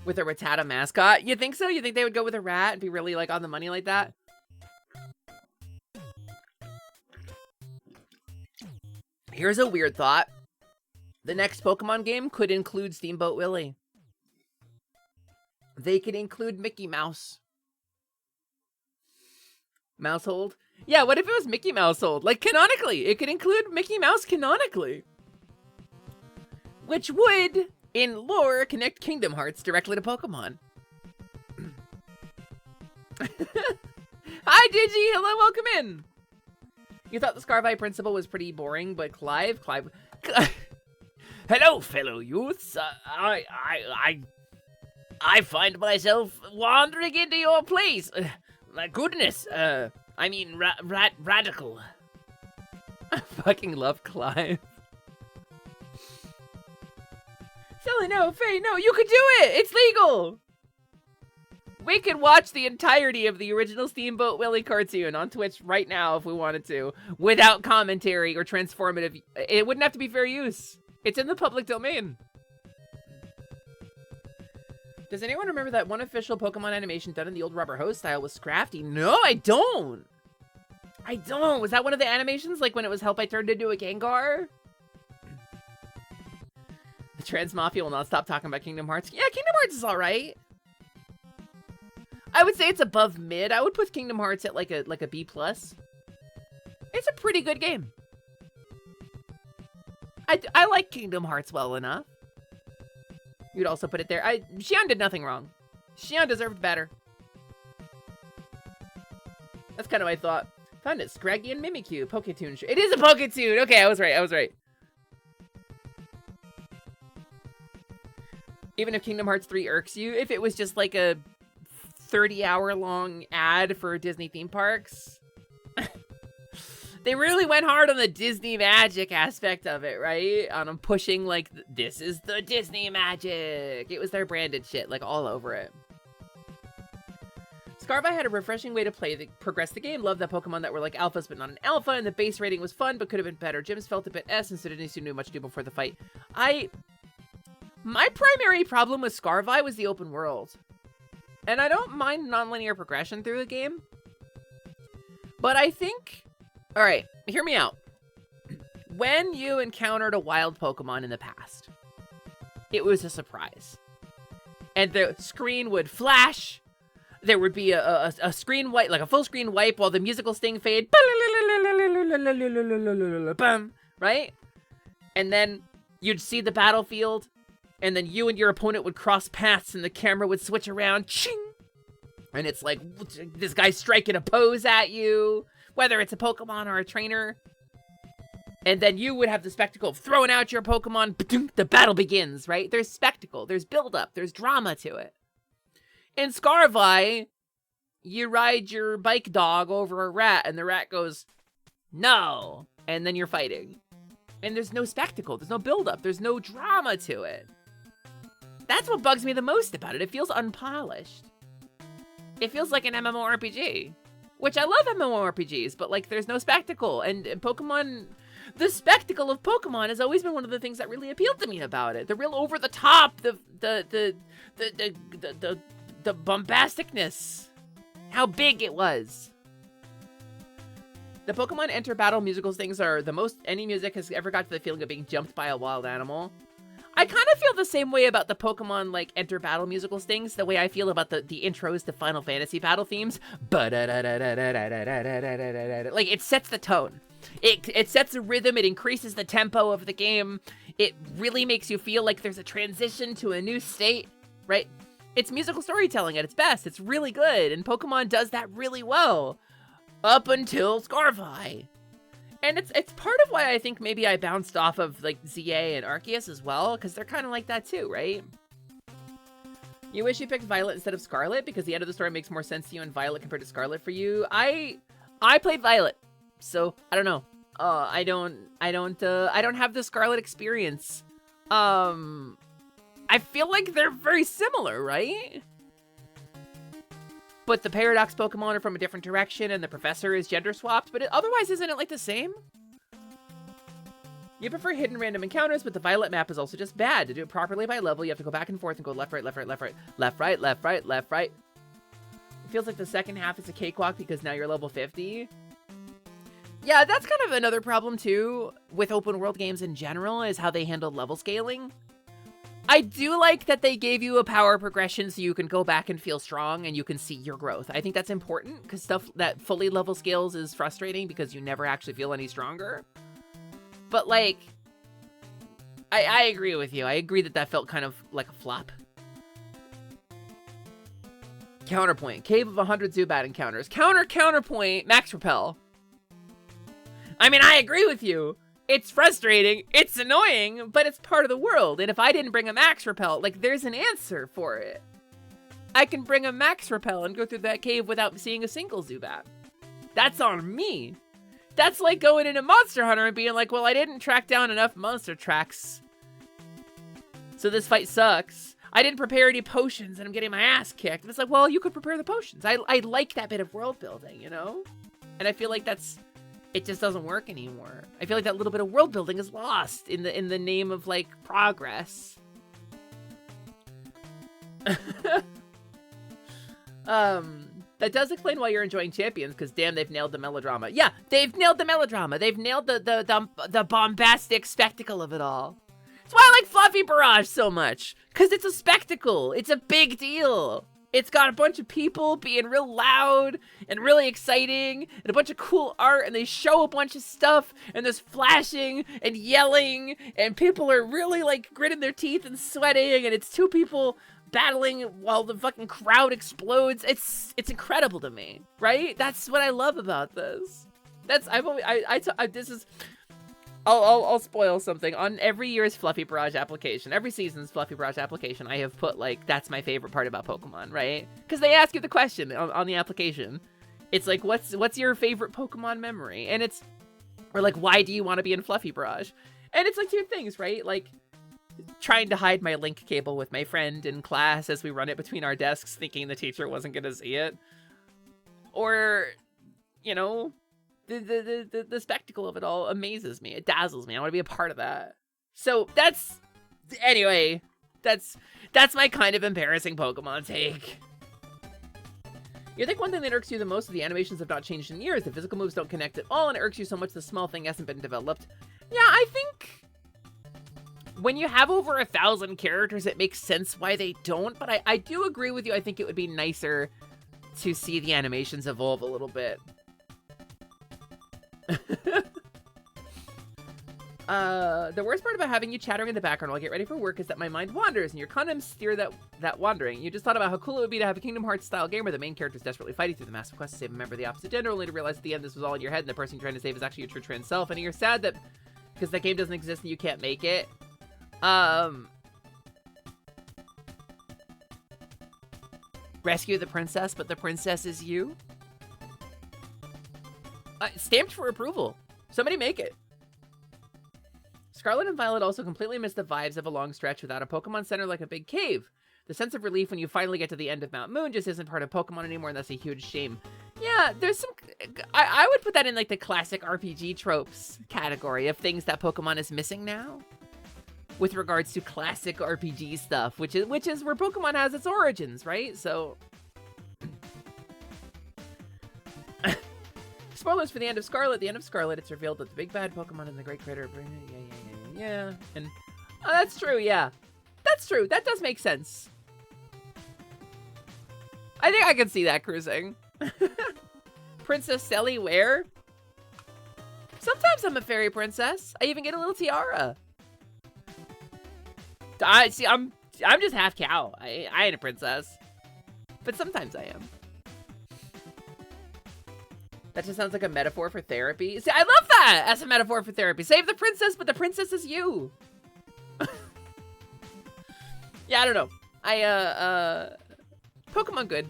With a Rattata mascot? You think so? You think they would go with a rat and be really, like, on the money like that? Here's a weird thought. The next Pokemon game could include Steamboat Willie. They could include Mickey Mouse. Mousehold? Yeah, what if it was Mickey Mousehold? Like, canonically, it could include Mickey Mouse canonically. Which would, in lore, connect Kingdom Hearts directly to Pokemon. Hi, Digi! Hello, welcome in! You thought the Scarfy principal was pretty boring, but Clive... Hello, fellow youths. I find myself wandering into your place. My goodness, I mean, radical. I fucking love Clive. Sally, no, Faye, no, you could do it! It's legal! We could watch the entirety of the original Steamboat Willie cartoon on Twitch right now if we wanted to, without commentary or transformative. It wouldn't have to be fair use. It's in the public domain. Does anyone remember that one official Pokemon animation done in the old rubber hose style was Scrafty? No, I don't. I don't. Was that one of the animations? Like when it was Help I Turned into a Gengar? Trans Mafia will not stop talking about Kingdom Hearts. Yeah, Kingdom Hearts is alright. I would say it's above mid. I would put Kingdom Hearts at like a B+. It's a pretty good game. I like Kingdom Hearts well enough. You'd also put it there. Xion did nothing wrong. Xion deserved better. That's kind of my thought. Found it. Scraggy and Mimikyu. Poketoon. It is a Poketoon. Okay, I was right. Even if Kingdom Hearts 3 irks you, if it was just like a 30-hour-long ad for Disney theme parks. They really went hard on the Disney magic aspect of it, right? On them pushing, like, this is the Disney magic. It was their branded shit, like, all over it. Scarvi had a refreshing way to progress the game. Loved that Pokemon that were like alphas, but not an alpha, and the base rating was fun, but could have been better. Gyms felt a bit S, and Sidney knew much to do before the fight. My primary problem with Scarvi was the open world. And I don't mind non-linear progression through the game. But I think... Alright, hear me out. When you encountered a wild Pokemon in the past, it was a surprise. And the screen would flash. There would be a screen wipe, like a full screen wipe while the musical sting fade. Right? And then you'd see the battlefield. And then you and your opponent would cross paths and the camera would switch around. Ching! And it's like, this guy's striking a pose at you. Whether it's a Pokemon or a trainer. And then you would have the spectacle of throwing out your Pokemon. The battle begins, right? There's spectacle. There's build-up. There's drama to it. In Scarvi, you ride your bike dog over a rat, and the rat goes, no. And then you're fighting. And there's no spectacle. There's no build-up. There's no drama to it. That's what bugs me the most about it. It feels unpolished. It feels like an MMORPG. Which I love MMORPGs, but like there's no spectacle. And Pokemon, the spectacle of Pokemon has always been one of the things that really appealed to me about it. The real over the top, the bombasticness. How big it was. The Pokemon Enter Battle musical things are the most any music has ever got to the feeling of being jumped by a wild animal. I kind of feel the same way about the Pokemon, like, Enter Battle musical stings, the way I feel about the intros to Final Fantasy battle themes. Like, it sets the tone. It sets the rhythm, it increases the tempo of the game. It really makes you feel like there's a transition to a new state, right? It's musical storytelling at its best. It's really good, and Pokemon does that really well. Up until Scarvi. And it's part of why I think maybe I bounced off of, like, ZA and Arceus as well, because they're kind of like that too, right? You wish you picked Violet instead of Scarlet, because the end of the story makes more sense to you in Violet compared to Scarlet for you. I played Violet, so I don't know. I don't have the Scarlet experience. I feel like they're very similar, right? But the Paradox Pokemon are from a different direction, and the Professor is gender swapped, but otherwise isn't it like the same? You prefer hidden random encounters, but the Violet map is also just bad. To do it properly by level, you have to go back and forth and go left, right, left, right, left, right, left, right, left, right, left, right. It feels like the second half is a cakewalk because now you're level 50. Yeah, that's kind of another problem too with open world games in general, is how they handle level scaling. I do like that they gave you a power progression so you can go back and feel strong and you can see your growth. I think that's important because stuff that fully level scales is frustrating because you never actually feel any stronger. But like, I agree with you. I agree that felt kind of like a flop. Counterpoint. Cave of 100 Zubat encounters. Counterpoint. Max Repel. I mean, I agree with you. It's frustrating, it's annoying, but it's part of the world. And if I didn't bring a Max Repel, like, there's an answer for it. I can bring a Max Repel and go through that cave without seeing a single Zubat. That's on me. That's like going into Monster Hunter and being like, well, I didn't track down enough monster tracks, so this fight sucks. I didn't prepare any potions and I'm getting my ass kicked. And it's like, well, you could prepare the potions. I like that bit of world building, you know? And I feel like it just doesn't work anymore. I feel like that little bit of world building is lost in the name of, like, progress. That does explain why you're enjoying Champions, because damn, they've nailed the melodrama. Yeah, they've nailed the melodrama. They've nailed the bombastic spectacle of it all. It's why I like Fluffy Barrage so much. Because it's a spectacle. It's a big deal. It's got a bunch of people being real loud and really exciting and a bunch of cool art, and they show a bunch of stuff, and there's flashing and yelling, and people are really like gritting their teeth and sweating, and it's two people battling while the fucking crowd explodes. It's incredible to me, right? That's what I love about this. I'll spoil something. On every year's Fluffy Barrage application, every season's Fluffy Barrage application, I have put, like, that's my favorite part about Pokemon, right? Because they ask you the question on the application. It's like, what's your favorite Pokemon memory? And it's, or like, why do you want to be in Fluffy Barrage? And it's like two things, right? Like, trying to hide my link cable with my friend in class as we run it between our desks, thinking the teacher wasn't going to see it. Or, you know, the spectacle of it all amazes me. It dazzles me. I want to be a part of that. So anyway, that's my kind of embarrassing Pokemon take. You think one thing that irks you the most is the animations have not changed in years. The physical moves don't connect at all, and it irks you so much the small thing hasn't been developed. Yeah, I think when you have over 1,000 characters, it makes sense why they don't, but I do agree with you. I think it would be nicer to see the animations evolve a little bit. The worst part about having you chattering in the background while I get ready for work is that my mind wanders, and you're kind of steer that wandering. You just thought about how cool it would be to have a Kingdom Hearts style game where the main character is desperately fighting through the massive quest to save a member of the opposite gender, only to realize at the end this was all in your head and the person you're trying to save is actually your true trans self, and you're sad that because that game doesn't exist and you can't make it. Rescue the princess, but the princess is you? Stamped for approval. Somebody make it. Scarlet and Violet also completely miss the vibes of a long stretch without a Pokemon Center like a big cave. The sense of relief when you finally get to the end of Mount Moon just isn't part of Pokemon anymore, and that's a huge shame. Yeah, there's some... I would put that in, like, the classic RPG tropes category of things that Pokemon is missing now. With regards to classic RPG stuff, which is where Pokemon has its origins, right? So... Spoilers for the end of Scarlet. The end of Scarlet, it's revealed that the big bad Pokemon in the Great Crater... Yeah. And... Oh, that's true, yeah. That's true. That does make sense. I think I can see that cruising. Princess Selly where? Sometimes I'm a fairy princess. I even get a little tiara. I'm just half cow. I ain't a princess. But sometimes I am. That just sounds like a metaphor for therapy. See, I love that as a metaphor for therapy. Save the princess, but the princess is you. Yeah, I don't know. Pokemon good.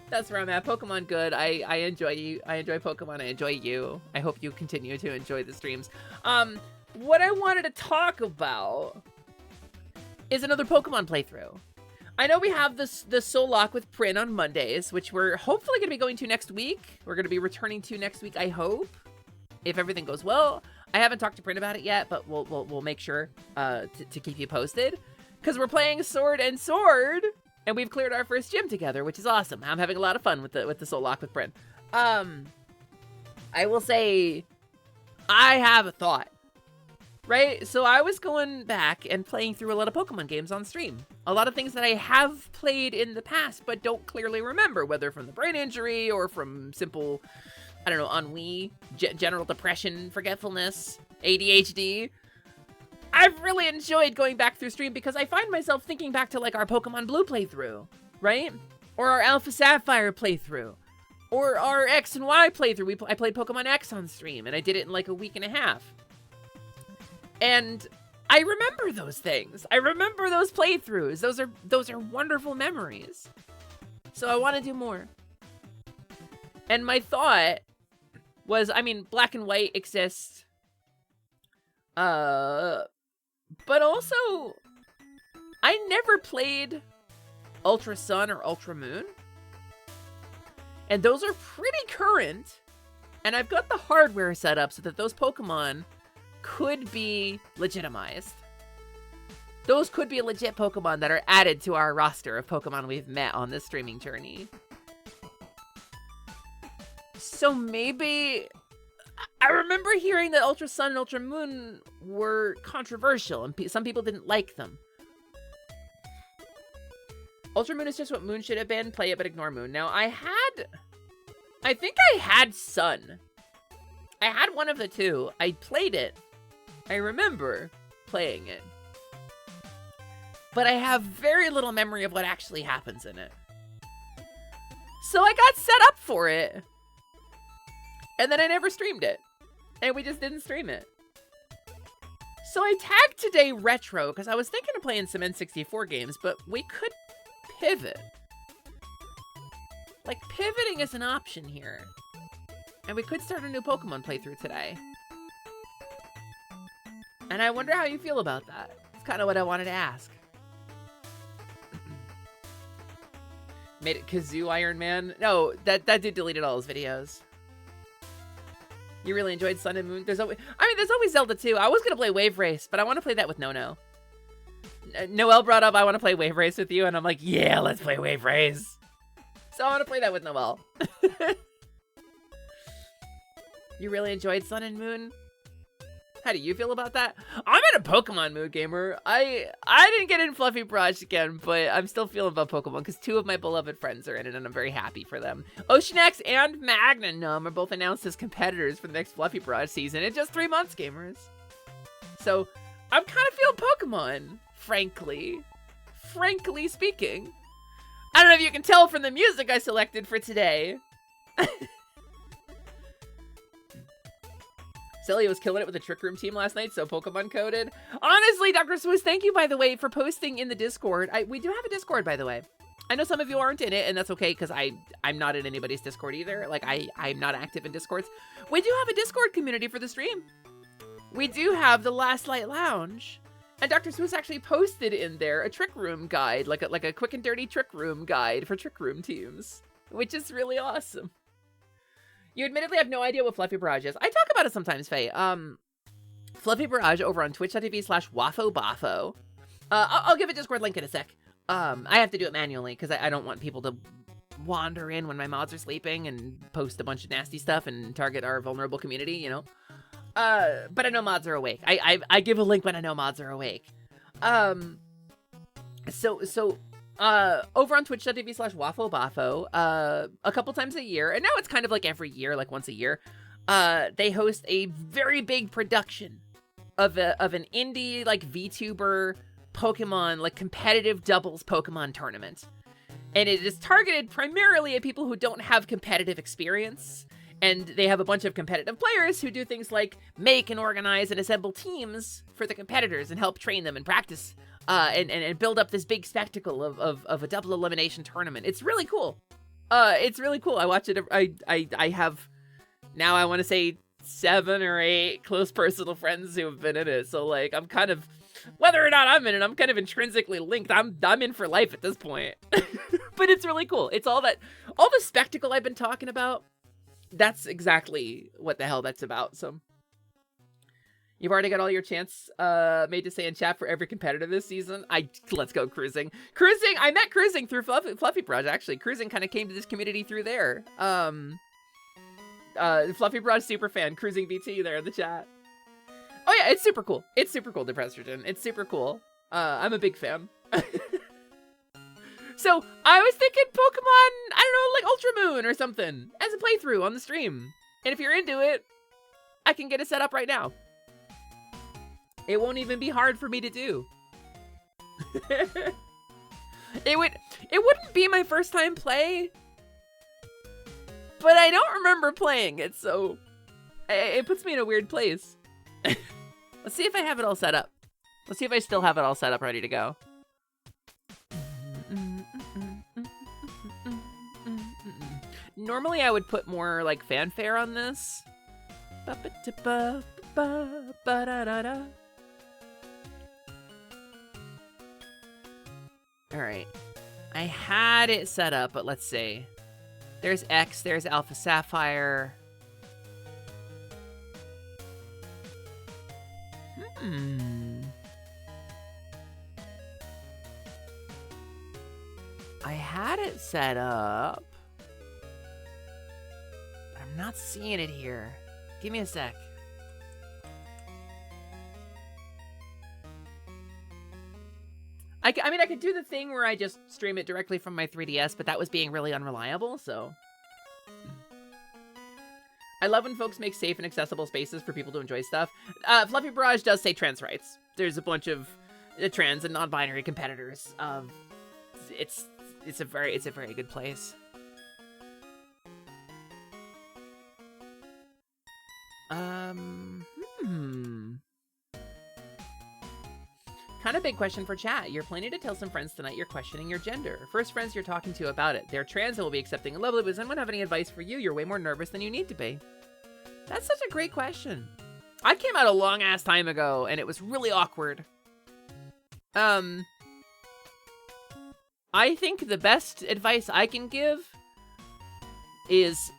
That's where I'm at. Pokemon good. I enjoy you. I enjoy Pokemon. I enjoy you. I hope you continue to enjoy the streams. What I wanted to talk about is another Pokemon playthrough. I know we have the Soul Lock with Prin on Mondays, which we're hopefully going to be going to next week. We're going to be returning to next week, I hope, if everything goes well. I haven't talked to Prin about it yet, but we'll make sure to keep you posted. Because we're playing Sword and Sword, and we've cleared our first gym together, which is awesome. I'm having a lot of fun with the Soul Lock with Prin. I will say, I have a thought. Right? So I was going back and playing through a lot of Pokemon games on stream. A lot of things that I have played in the past, but don't clearly remember, whether from the brain injury or from simple, I don't know, ennui, general depression, forgetfulness, ADHD. I've really enjoyed going back through stream because I find myself thinking back to like our Pokemon Blue playthrough, right? Or our Alpha Sapphire playthrough. Or our X and Y playthrough. I played Pokemon X on stream and I did it in like a week and a half. And I remember those things. I remember those playthroughs. Those are wonderful memories. So I want to do more. And my thought was, I mean, Black and White exists. But also, I never played Ultra Sun or Ultra Moon. And those are pretty current. And I've got the hardware set up so that those Pokemon could be legitimized. Those could be legit Pokemon that are added to our roster of Pokemon we've met on this streaming journey. So maybe I remember hearing that Ultra Sun and Ultra Moon were controversial, and some people didn't like them. Ultra Moon is just what Moon should have been. Play it, but ignore Moon. Now, I think I had Sun. I had one of the two. I played it. I remember playing it. But I have very little memory of what actually happens in it. So I got set up for it. And then I never streamed it. And we just didn't stream it. So I tagged today Retro, because I was thinking of playing some N64 games, but we could pivot. Like, pivoting is an option here. And we could start a new Pokemon playthrough today. And I wonder how you feel about that. It's kind of what I wanted to ask. Made it Kazoo Iron Man? No, that dude deleted all his videos. You really enjoyed Sun and Moon? There's always Zelda 2. I was going to play Wave Race, but I want to play that with No. Noelle brought up, I want to play Wave Race with you, and I'm like, yeah, let's play Wave Race. So I want to play that with Noelle. You really enjoyed Sun and Moon? How do you feel about that? I'm in a Pokemon mood, gamer. I didn't get in Fluffy Barrage again, but I'm still feeling about Pokemon because 2 of my beloved friends are in it, and I'm very happy for them. Oceanex and Magnum are both announced as competitors for the next Fluffy Barrage season in just 3 months, gamers. So I'm kind of feeling Pokemon, frankly. Frankly speaking. I don't know if you can tell from the music I selected for today. Silly was killing it with the Trick Room team last night, so Pokemon coded. Honestly, Dr. Swiss, thank you, by the way, for posting in the Discord. We do have a Discord, by the way. I know some of you aren't in it, and that's okay, because I'm not in anybody's Discord either. Like, I'm not active in Discords. We do have a Discord community for the stream. We do have the Last Light Lounge. And Dr. Swiss actually posted in there a Trick Room guide, like a quick and dirty Trick Room guide for Trick Room teams, which is really awesome. You admittedly have no idea what Fluffy Barrage is. I talk about it sometimes, Faye. Fluffy Barrage over on twitch.tv/WafoBafo. I'll give a Discord link in a sec. I have to do it manually because I don't want people to wander in when my mods are sleeping and post a bunch of nasty stuff and target our vulnerable community, you know? But I know mods are awake. I give a link when I know mods are awake. Over on twitch.tv/WafoBafo, a couple times a year, and now it's kind of like every year, like once a year, they host a very big production of an indie, like, VTuber Pokemon, like, competitive doubles Pokemon tournament. And it is targeted primarily at people who don't have competitive experience, and they have a bunch of competitive players who do things like make and organize and assemble teams for the competitors and help train them and practice and build up this big spectacle of a double elimination tournament. It's really cool. It's really cool. I watch it. I have now, I want to say 7 or 8 close personal friends who have been in it. So, like, I'm kind of, whether or not I'm in it, I'm kind of intrinsically linked. I'm in for life at this point. But it's really cool. It's all the spectacle I've been talking about. That's exactly what the hell that's about. So you've already got all your chants made to say in chat for every competitor this season. Let's go Cruising. I met Cruising through Fluffy Barrage, actually. Cruising kind of came to this community through there. Fluffy Barrage super fan, Cruising VT there in the chat. Oh yeah, it's super cool. It's super cool, Deprestrogen. It's super cool. I'm a big fan. So, I was thinking Pokemon, I don't know, like Ultra Moon or something, as a playthrough on the stream. And if you're into it, I can get it set up right now. It won't even be hard for me to do. It wouldn't be my first time play, but I don't remember playing it, so it puts me in a weird place. Let's see if I have it all set up. Let's see if I still have it all set up ready to go. Normally I would put more like fanfare on this. Alright. I had it set up, but let's see. There's X, there's Alpha Sapphire. I had it set up. I'm not seeing it here. Give me a sec. I mean, I could do the thing where I just stream it directly from my 3DS, but that was being really unreliable, so... I love when folks make safe and accessible spaces for people to enjoy stuff. Fluffy Barrage does say trans rights. There's a bunch of trans and non-binary competitors. It's a very good place. Kind of big question for chat. You're planning to tell some friends tonight you're questioning your gender. First friends you're talking to about it. They're trans and will be accepting and lovely, but does anyone have any advice for you? You're way more nervous than you need to be. That's such a great question. I came out a long ass time ago and it was really awkward. I think the best advice I can give is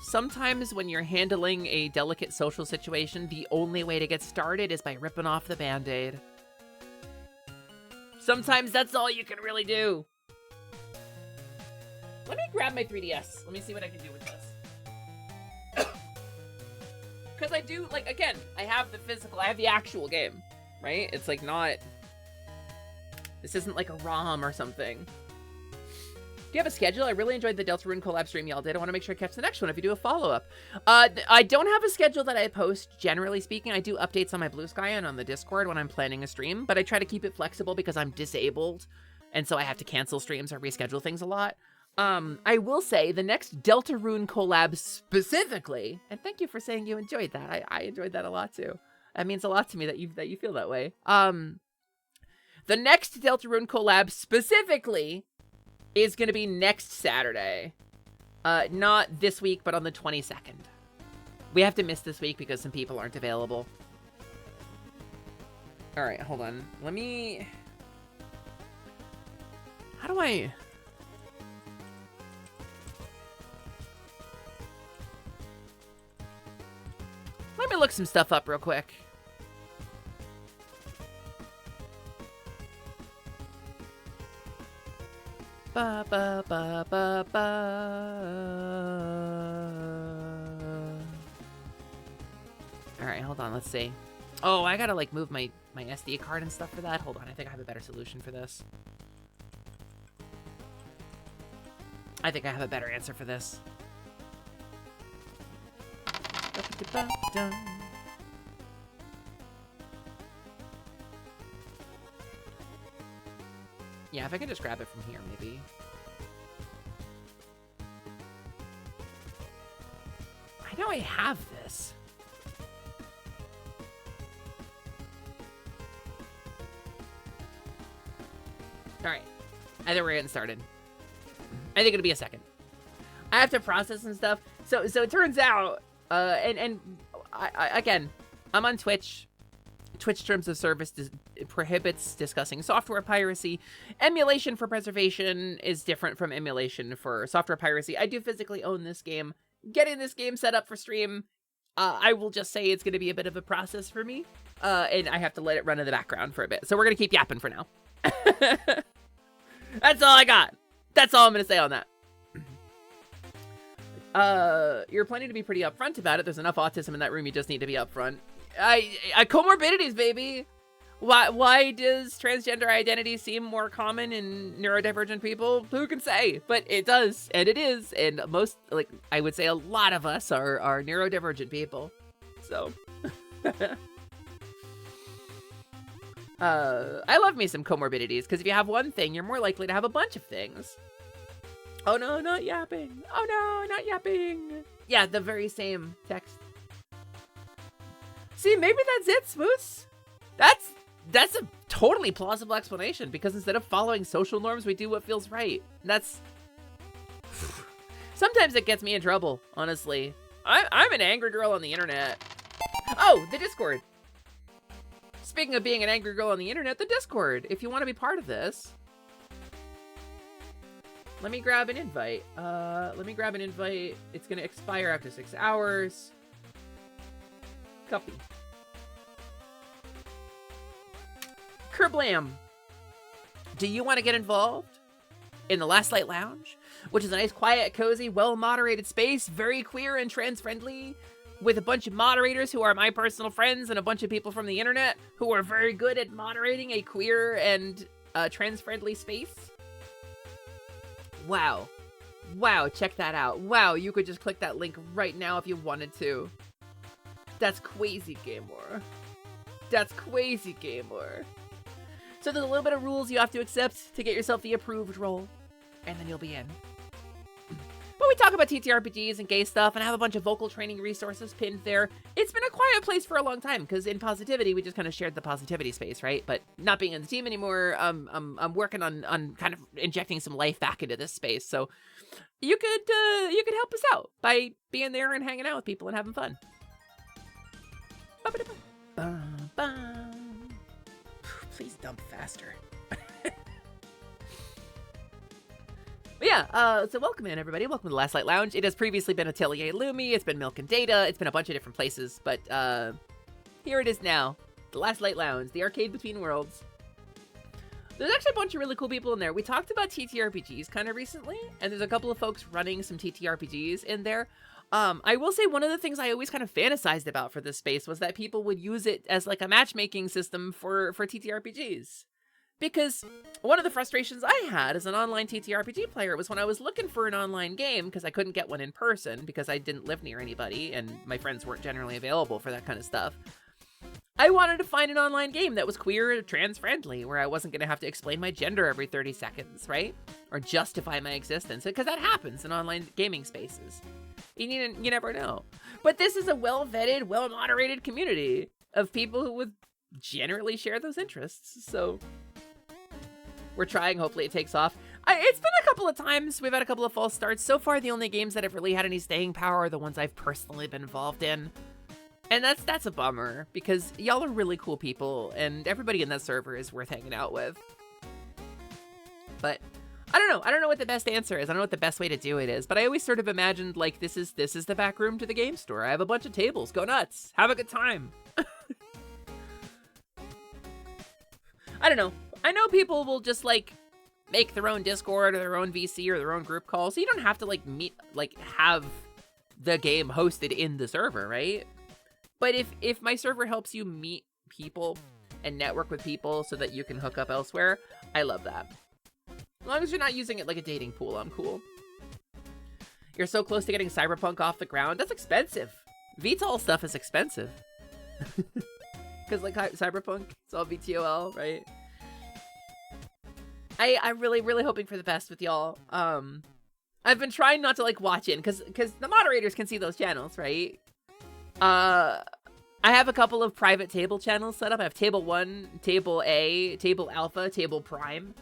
sometimes when you're handling a delicate social situation, the only way to get started is by ripping off the Band-Aid. Sometimes that's all you can really do. Let me grab my 3DS. Let me see what I can do with this. Because I do, like, again, I have the physical, I have the actual game, right? It's like not, this isn't like a ROM or something. Do you have a schedule? I really enjoyed the Deltarune collab stream y'all did. I want to make sure I catch the next one if you do a follow-up. I don't have a schedule that I post, generally speaking. I do updates on my Blue Sky and on the Discord when I'm planning a stream, but I try to keep it flexible because I'm disabled, and so I have to cancel streams or reschedule things a lot. I will say the next Deltarune collab specifically, and thank you for saying you enjoyed that. I enjoyed that a lot too. That means a lot to me that you feel that way. The next Deltarune collab specifically is going to be next Saturday. Not this week, but on the 22nd. We have to miss this week because some people aren't available. All right, hold on. Let me... How do I... Let me look some stuff up real quick. Ba ba ba ba ba. All right, hold on. Let's see. Oh, I gotta like move my SD card and stuff for that. Hold on, I think I have a better solution for this. I think I have a better answer for this. Yeah, if I can just grab it from here, maybe. I know I have this. All right. I think we're getting started. I think it'll be a second. I have to process some stuff. So it turns out, and I again, I'm on Twitch. Twitch terms of service prohibits discussing software piracy. Emulation for preservation is different from emulation for software piracy. I do physically own this game. Getting this game set up for stream, I will just say it's going to be a bit of a process for me. And I have to let it run in the background for a bit. So we're going to keep yapping for now. That's all I got. That's all I'm going to say on that. You're planning to be pretty upfront about it. There's enough autism in that room. You just need to be upfront. Comorbidities, baby. Why does transgender identity seem more common in neurodivergent people? Who can say? But it does, and it is, and most, like, I would say a lot of us are neurodivergent people. So, I love me some comorbidities, because if you have one thing, you're more likely to have a bunch of things. Oh no, not yapping. Oh no, not yapping. Yeah, the very same text. See, maybe that's it, Smoose. That's a totally plausible explanation, because instead of following social norms, we do what feels right. And that's... Sometimes it gets me in trouble, honestly. I'm an angry girl on the internet. Oh, the Discord. Speaking of being an angry girl on the internet, the Discord. If you want to be part of this. Let me grab an invite. It's going to expire after 6 hours. Copy. Kerblam. Do you want to get involved in the Last Light Lounge, which is a nice, quiet, cozy, well-moderated space, very queer and trans-friendly, with a bunch of moderators who are my personal friends and a bunch of people from the internet who are very good at moderating a queer and trans-friendly space. Wow. Wow, check that out. Wow, you could just click that link right now if you wanted to. That's crazy, gamer. That's crazy, gamer. So there's a little bit of rules you have to accept to get yourself the approved role, and then you'll be in. But we talk about TTRPGs and gay stuff, and I have a bunch of vocal training resources pinned there. It's been a quiet place for a long time, because in positivity, we just kind of shared the positivity space, right? But not being in the team anymore, I'm working on kind of injecting some life back into this space. So you could help us out by being there and hanging out with people and having fun. Please dump faster. But yeah, so welcome in, everybody. Welcome to the Last Light Lounge. It has previously been Atelier Lumi, it's been Milk and Data, it's been a bunch of different places, but here it is now. The Last Light Lounge, the arcade between worlds. There's actually a bunch of really cool people in there. We talked about TTRPGs kind of recently, and there's a couple of folks running some TTRPGs in there. I will say one of the things I always kind of fantasized about for this space was that people would use it as like a matchmaking system for TTRPGs. Because one of the frustrations I had as an online TTRPG player was when I was looking for an online game, because I couldn't get one in person because I didn't live near anybody and my friends weren't generally available for that kind of stuff. I wanted to find an online game that was queer or trans-friendly, where I wasn't going to have to explain my gender every 30 seconds, right? Or justify my existence, because that happens in online gaming spaces. You never know. But this is a well-vetted, well-moderated community of people who would generally share those interests, so we're trying. Hopefully it takes off. It's been a couple of times. We've had a couple of false starts. So far, the only games that have really had any staying power are the ones I've personally been involved in. And that's a bummer, because y'all are really cool people, and everybody in that server is worth hanging out with. But I don't know. I don't know what the best answer is. I don't know what the best way to do it is. But I always sort of imagined, like, this is the back room to the game store. I have a bunch of tables. Go nuts. Have a good time. I don't know. I know people will just, like, make their own Discord or their own VC or their own group call, so you don't have to, like, have the game hosted in the server, right? But if my server helps you meet people and network with people so that you can hook up elsewhere, I love that. As long as you're not using it like a dating pool, I'm cool. You're so close to getting Cyberpunk off the ground. That's expensive. VTOL stuff is expensive. Because, like, Cyberpunk, it's all VTOL, right? I'm really, really hoping for the best with y'all. I've been trying not to, like, watch in, because the moderators can see those channels, right? I have a couple of private table channels set up. I have Table 1, Table A, Table Alpha, Table Prime.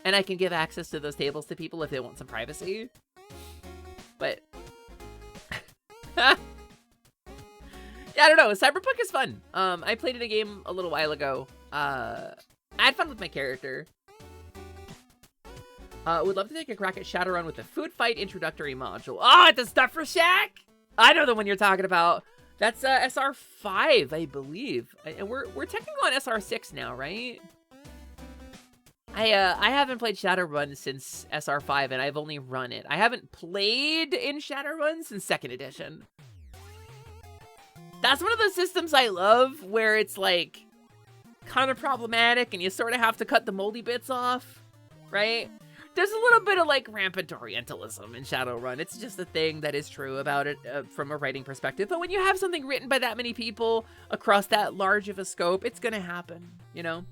And I can give access to those tables to people if they want some privacy. But yeah, I don't know. Cyberpunk is fun. I played in a game a little while ago. I had fun with my character. Would love to take a crack at Shadowrun with the food fight introductory module. Oh, it's the stuff for Shack! I know the one you're talking about. That's SR5, I believe. And we're technically on SR6 now, right? I haven't played Shadowrun since SR5, and I've only run it. I haven't played in Shadowrun since 2nd edition. That's one of those systems I love, where it's, like, kind of problematic, and you sort of have to cut the moldy bits off, right? There's a little bit of, like, rampant Orientalism in Shadowrun. It's just a thing that is true about it from a writing perspective. But when you have something written by that many people across that large of a scope, it's gonna happen, you know?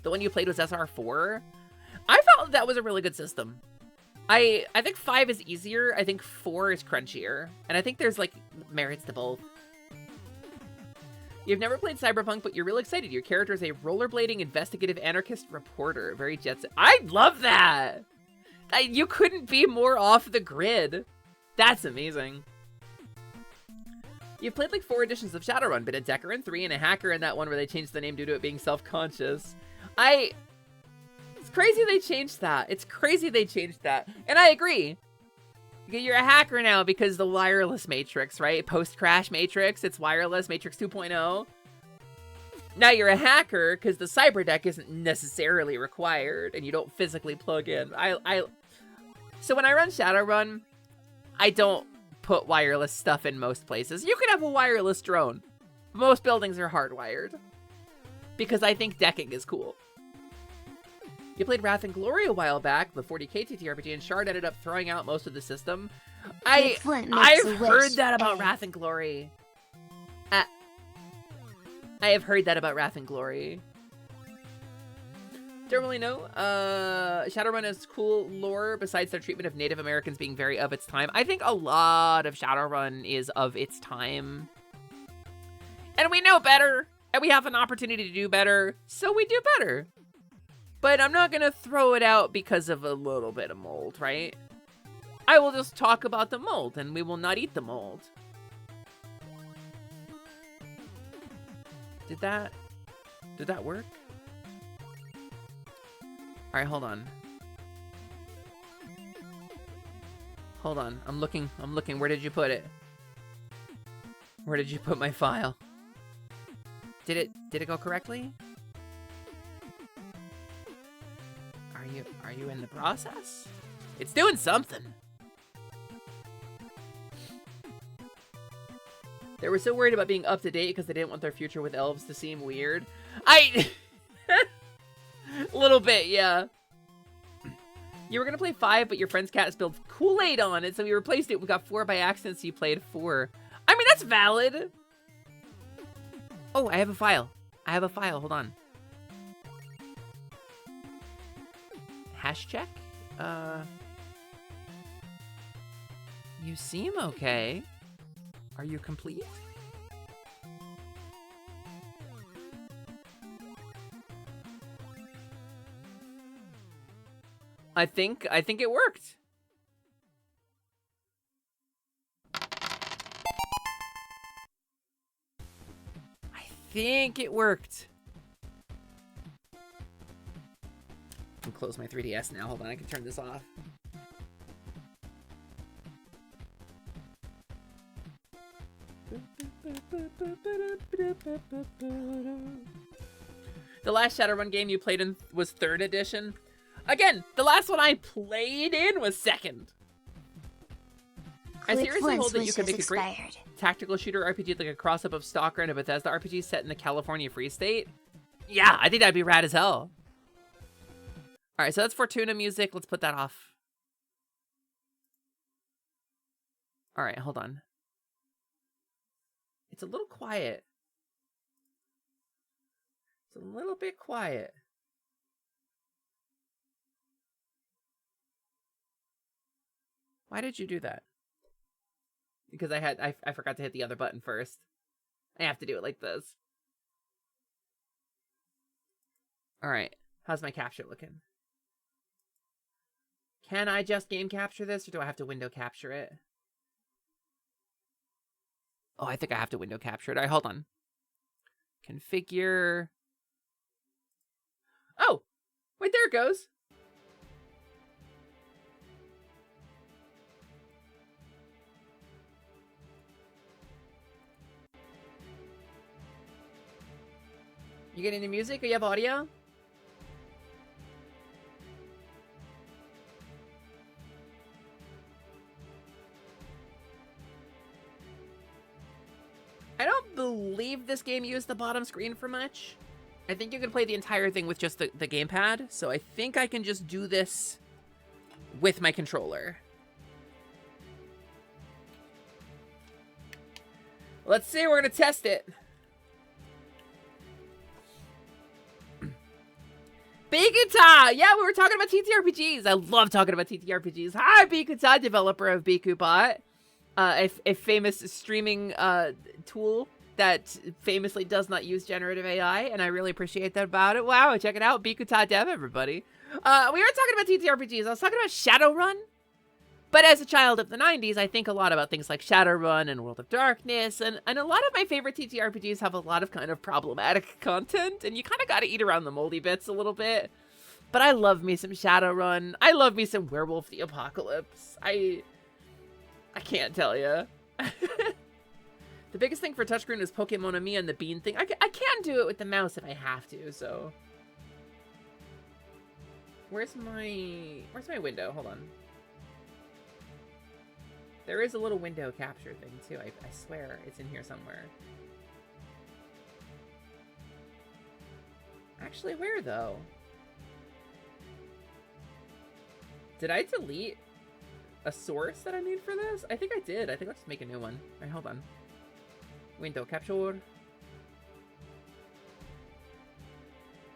The one you played was SR4. I felt that was a really good system. I think 5 is easier. I think 4 is crunchier. And I think there's, like, merits to both. You've never played Cyberpunk, but you're real excited. Your character is a rollerblading investigative anarchist reporter. Very jet set. I love that! You couldn't be more off the grid. That's amazing. You've played like 4 editions of Shadowrun, been a decker in 3 and a hacker in that one where they changed the name due to it being self-conscious. It's crazy they changed that. It's crazy they changed that. And I agree. You're a hacker now because the wireless Matrix, right? Post-crash Matrix, it's wireless, Matrix 2.0. Now you're a hacker because the cyberdeck isn't necessarily required and you don't physically plug in. So when I run Shadowrun, I don't put wireless stuff in most places. You can have a wireless drone. Most buildings are hardwired. Because I think decking is cool. You played Wrath and Glory a while back, the 40k TTRPG, and Shard ended up throwing out most of the system. I've heard that about Wrath and Glory. I have heard that about Wrath and Glory. Don't really know. Shadowrun has cool lore besides their treatment of Native Americans being very of its time. I think a lot of Shadowrun is of its time. And we know better. And we have an opportunity to do better. So we do better. But I'm not going to throw it out because of a little bit of mold, right? I will just talk about the mold and we will not eat the mold. Did that work? All right, hold on. Hold on. I'm looking. Where did you put it? Where did you put my file? Did it go correctly? Are you in the process? It's doing something. They were so worried about being up to date because they didn't want their future with elves to seem weird. A little bit, yeah. You were gonna play 5, but your friend's cat spilled Kool-Aid on it, so we replaced it. We got 4 by accident, so you played 4. I mean, that's valid. Oh, I have a file. Hold on. Hash check? You seem okay. Are you complete? I think it worked. I think it worked. I'm gonna close my 3DS now. Hold on, I can turn this off. The last Shadowrun game you played in was 3rd edition. Again, the last one I played in was 2nd. I seriously hold that you can make a great tactical shooter RPG like a cross-up of Stalker and a Bethesda RPG set in the California Free State. Yeah, I think that'd be rad as hell. All right, so that's Fortuna music. Let's put that off. All right, hold on. It's a little quiet. It's a little bit quiet. Why did you do that? Because I forgot to hit the other button first. I have to do it like this. All right, how's my capture looking? Can I just game capture this, or do I have to window capture it? Oh, I think I have to window capture it. All right, hold on. Configure. Oh, wait, there it goes. You get any music, or you have audio? I don't believe this game used the bottom screen for much. I think you can play the entire thing with just the gamepad, so I think I can just do this with my controller. Let's see, we're gonna test it. Bikuta! Yeah, we were talking about TTRPGs. I love talking about TTRPGs. Hi, Bikuta, developer of BikuBot. A famous streaming tool that famously does not use generative AI, and I really appreciate that about it. Wow, check it out. Bikuta Dev, everybody. We were talking about TTRPGs. I was talking about Shadowrun. But as a child of the 90s, I think a lot about things like Shadowrun and World of Darkness, and a lot of my favorite TTRPGs have a lot of kind of problematic content, and you kind of got to eat around the moldy bits a little bit. But I love me some Shadowrun. I love me some Werewolf the Apocalypse. I can't tell you. The biggest thing for touchscreen is Pokemon Me and the bean thing. I can do it with the mouse if I have to, so. Where's my window? Hold on. There is a little window capture thing, too. I swear it's in here somewhere. Actually, where, though? Did I delete a source that I made for this? I think I did. I think I'll just make a new one. Alright, hold on. Window capture.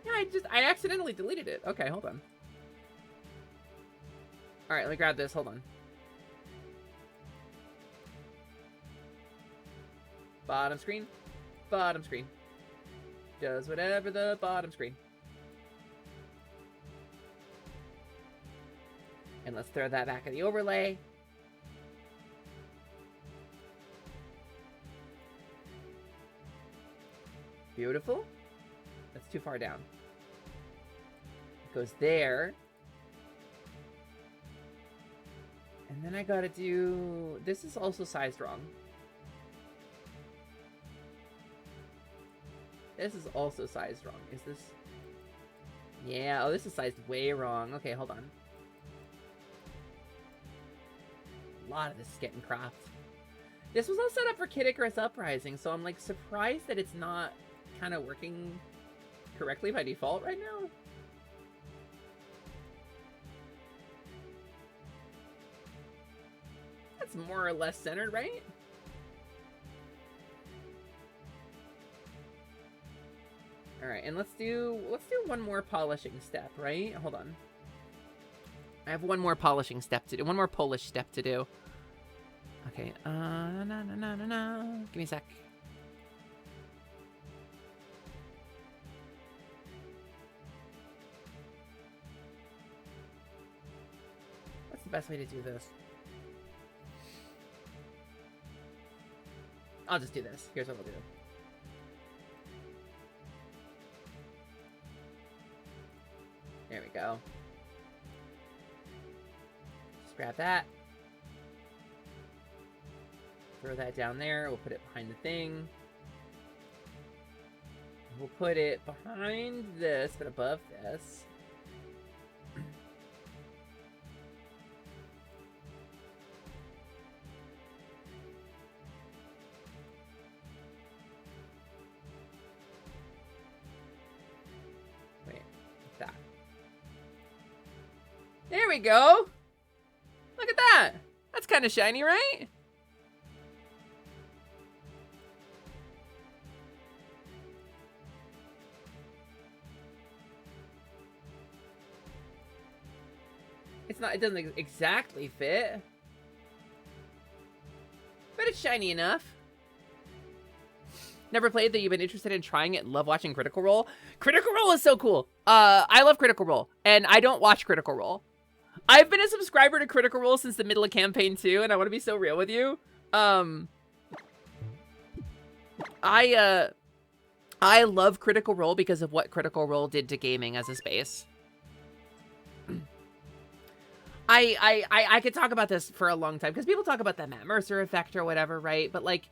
Yeah, I accidentally deleted it. Okay, hold on. Alright, let me grab this. Hold on. Bottom screen. Bottom screen. Does whatever the bottom screen. And let's throw that back in the overlay. Beautiful. That's too far down. It goes there. And then I gotta do... This is also sized wrong. This is also sized wrong. Is this... Yeah, oh, this is sized way wrong. Okay, hold on. A lot of this is getting cropped. This was all set up for Kid Icarus Uprising, so I'm, like, surprised that it's not kind of working correctly by default right now. That's more or less centered, right? Alright, and let's do one more polishing step, right? Hold on. I have one more polishing step to do. One more Polish step to do. Okay, Give me a sec. What's the best way to do this? I'll just do this. Here's what we'll do. There we go. Just grab that. Throw that down there. We'll put it behind the thing. We'll put it behind this, but above this. Wait, like that. There we go! Look at that! That's kind of shiny, right? It doesn't exactly fit. But it's shiny enough. Never played that you've been interested in trying it and love watching Critical Role. Critical Role is so cool. I love Critical Role, and I don't watch Critical Role. I've been a subscriber to Critical Role since the middle of campaign 2, and I want to be so real with you. I love Critical Role because of what Critical Role did to gaming as a space. I could talk about this for a long time because people talk about the Matt Mercer effect or whatever, right? But like,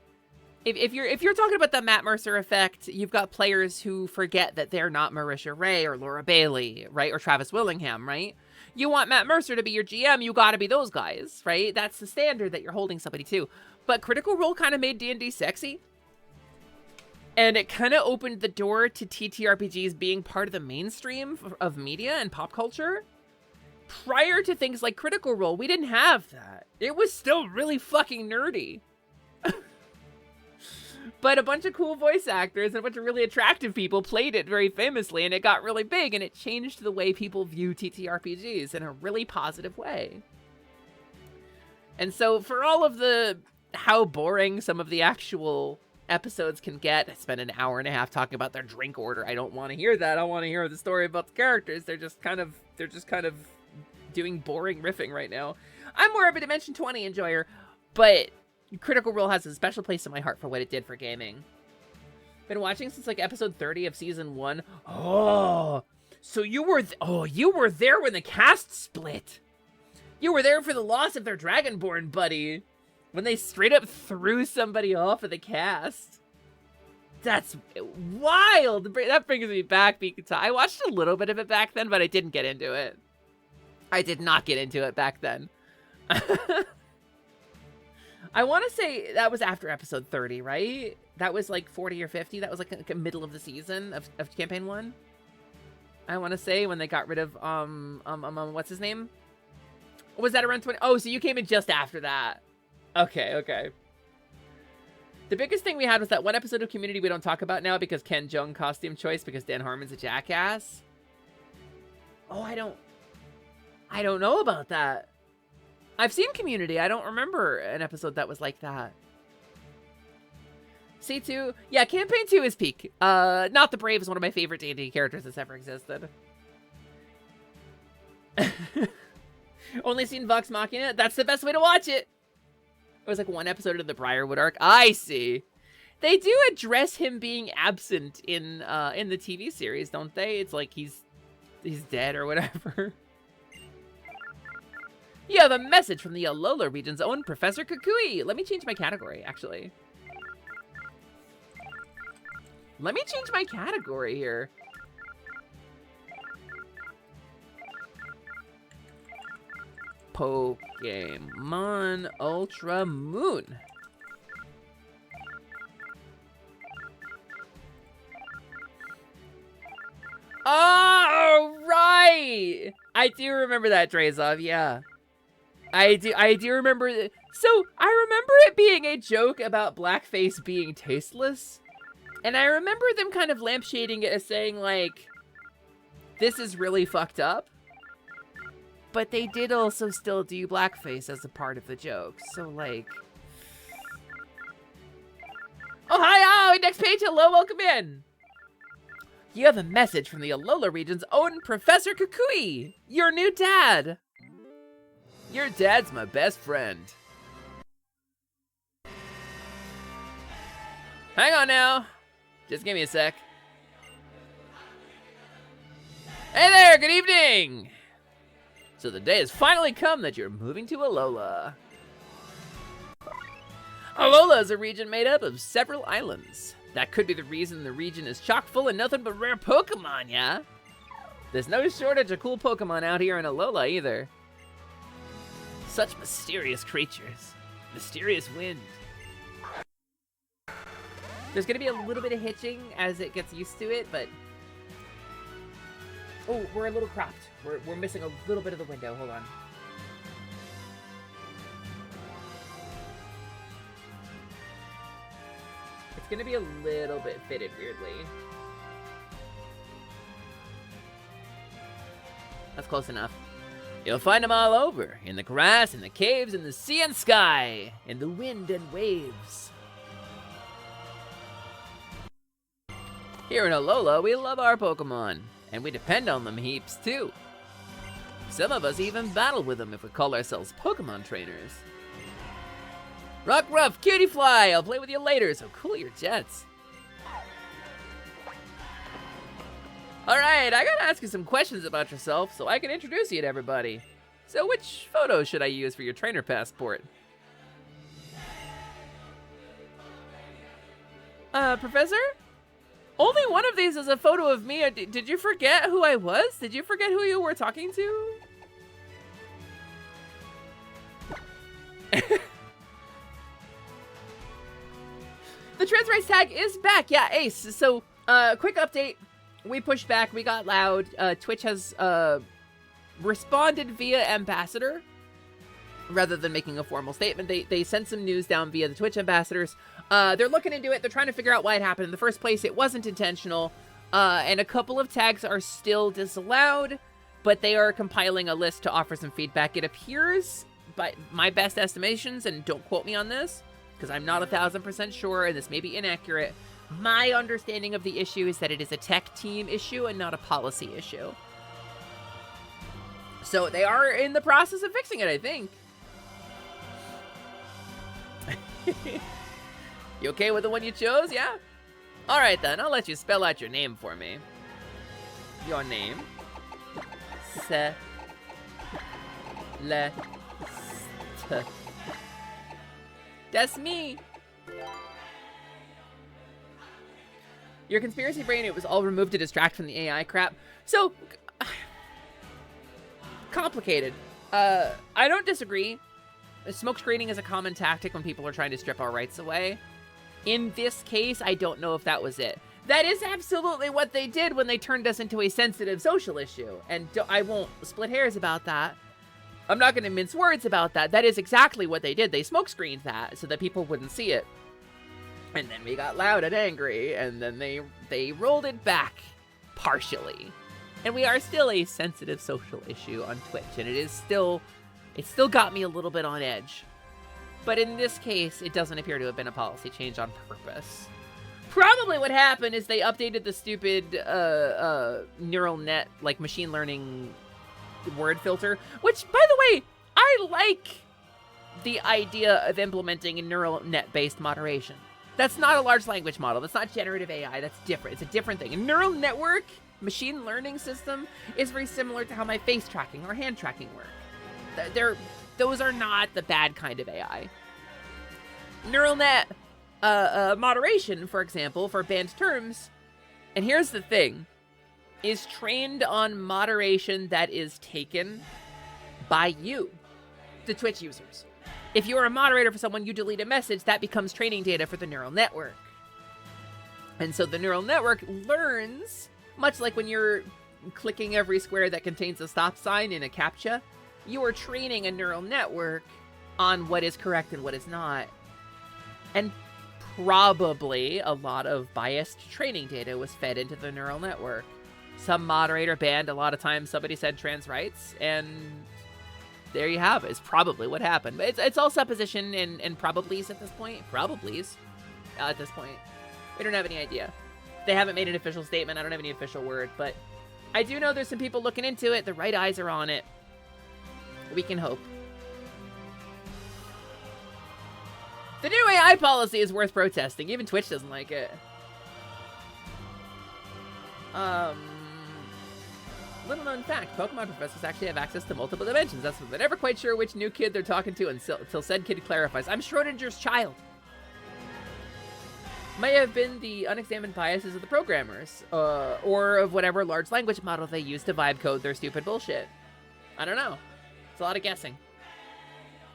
if you're talking about the Matt Mercer effect, you've got players who forget that they're not Marisha Ray or Laura Bailey, right? Or Travis Willingham, right? You want Matt Mercer to be your GM, you got to be those guys, right? That's the standard that you're holding somebody to. But Critical Role kind of made D&D sexy. And it kind of opened the door to TTRPGs being part of the mainstream of media and pop culture. Prior to things like Critical Role, we didn't have that. It was still really fucking nerdy. But a bunch of cool voice actors and a bunch of really attractive people played it very famously, and it got really big, and it changed the way people view TTRPGs in a really positive way. And so for all of the how boring some of the actual episodes can get, I spent an hour and a half talking about their drink order. I don't want to hear that. I want to hear the story about the characters. They're just kind of doing boring riffing right now. I'm more of a Dimension 20 enjoyer, but Critical Role has a special place in my heart for what it did for gaming. Been watching since like episode 30 of season 1. Oh, so you were there when the cast split. You were there for the loss of their Dragonborn buddy. When they straight up threw somebody off of the cast. That's wild. That brings me back. I watched a little bit of it back then, but I didn't get into it. I did not get into it back then. I want to say that was after episode 30, right? That was like 40 or 50. That was like the middle of the season of campaign 1. I want to say when they got rid of what's his name? Was that around 20? Oh, so you came in just after that. Okay. The biggest thing we had was that one episode of Community we don't talk about now because Ken Jeong costume choice because Dan Harmon's a jackass. Oh, I don't know about that. I've seen Community. I don't remember an episode that was like that. C2. Yeah, Campaign 2 is peak. Not the Brave is one of my favorite D&D characters that's ever existed. Only seen Vox Machina. That's the best way to watch it. It was like one episode of the Briarwood arc. I see. They do address him being absent in the TV series, don't they? It's like he's dead or whatever. You have a message from the Alola region's own Professor Kukui. Let me change my category, actually. Let me change my category here. Pokemon Ultra Moon. Oh, right! I do remember that, Drazov, yeah. I do remember. So, I remember it being a joke about blackface being tasteless. And I remember them kind of lampshading it as saying, like, this is really fucked up. But they did also still do blackface as a part of the joke. So, like... Oh, hi! Oh, next page! Hello, welcome in! You have a message from the Alola region's own Professor Kukui! Your new dad! Your dad's my best friend. Hang on now. Just give me a sec. Hey there, good evening! So the day has finally come that you're moving to Alola. Alola is a region made up of several islands. That could be the reason the region is chock full of nothing but rare Pokemon, yeah? There's no shortage of cool Pokemon out here in Alola either. Such mysterious creatures. Mysterious wind. There's gonna be a little bit of hitching as it gets used to it, but... Oh, we're a little cropped. We're missing a little bit of the window. Hold on. It's gonna be a little bit fitted weirdly. That's close enough. You'll find them all over. In the grass, in the caves, in the sea and sky. In the wind and waves. Here in Alola, we love our Pokemon. And we depend on them heaps, too. Some of us even battle with them if we call ourselves Pokemon trainers. Rock Ruff, Cutie Fly, I'll play with you later, so cool your jets. Alright, I gotta ask you some questions about yourself so I can introduce you to everybody. So which photo should I use for your trainer passport? Professor? Only one of these is a photo of me. Did you forget who I was? Did you forget who you were talking to? The trans rights tag is back. Yeah, Ace. So, quick update. We pushed back. We got loud. Twitch has responded via ambassador rather than making a formal statement. They sent some news down via the Twitch ambassadors. They're looking into it. They're trying to figure out why it happened in the first place. It wasn't intentional. And a couple of tags are still disallowed, but they are compiling a list to offer some feedback. It appears, by my best estimations, and don't quote me on this, because I'm not 1000% sure, and this may be inaccurate, my understanding of the issue is that it is a tech team issue and not a policy issue. So they are in the process of fixing it, I think. You okay with the one you chose, yeah? Alright then, I'll let you spell out your name for me. Your name. That's me. Your conspiracy brain, it was all removed to distract from the AI crap. So, complicated. I don't disagree. smoke screening is a common tactic when people are trying to strip our rights away. In this case, I don't know if that was it. That is absolutely what they did when they turned us into a sensitive social issue. And I won't split hairs about that. I'm not going to mince words about that. That is exactly what they did. They smoke screened that so that people wouldn't see it. And then we got loud and angry, and then they rolled it back partially. And we are still a sensitive social issue on Twitch, and it still got me a little bit on edge. But in this case, it doesn't appear to have been a policy change on purpose. Probably what happened is they updated the stupid neural net, like machine learning word filter, which, by the way, I like the idea of implementing a neural net-based moderation. That's not a large language model. That's not generative AI. That's different. It's a different thing. A neural network machine learning system is very similar to how my face tracking or hand tracking work. Those are not the bad kind of AI. Neural net moderation, for example, for banned terms, and here's the thing, is trained on moderation that is taken by you, the Twitch users. If you're a moderator for someone, you delete a message, that becomes training data for the neural network. And so the neural network learns, much like when you're clicking every square that contains a stop sign in a CAPTCHA, you are training a neural network on what is correct and what is not. And probably a lot of biased training data was fed into the neural network. Some moderator banned a lot of times somebody said trans rights, and there you have it. It's probably what happened. But it's all supposition and probablys at this point. Probablys at this point. We don't have any idea. They haven't made an official statement. I don't have any official word, but I do know there's some people looking into it. The right eyes are on it. We can hope. The new AI policy is worth protesting. Even Twitch doesn't like it. Little known fact, Pokemon professors actually have access to multiple dimensions. That's what they're never quite sure which new kid they're talking to until said kid clarifies. I'm Schrodinger's child. May have been the unexamined biases of the programmers, or of whatever large language model they use to vibe code their stupid bullshit. I don't know. It's a lot of guessing.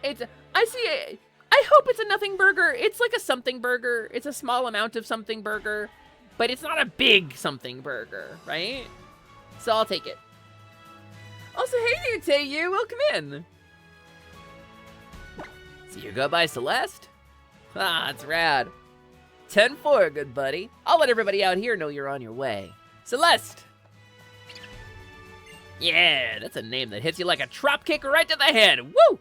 I hope it's a nothing burger. It's like a something burger. It's a small amount of something burger, but it's not a big something burger, right? So I'll take it. Also, hey there, Tayu, welcome in. So you go by Celeste? Ah, it's rad. 10-4, good buddy. I'll let everybody out here know you're on your way. Celeste! Yeah, that's a name that hits you like a drop kick right to the head. Woo!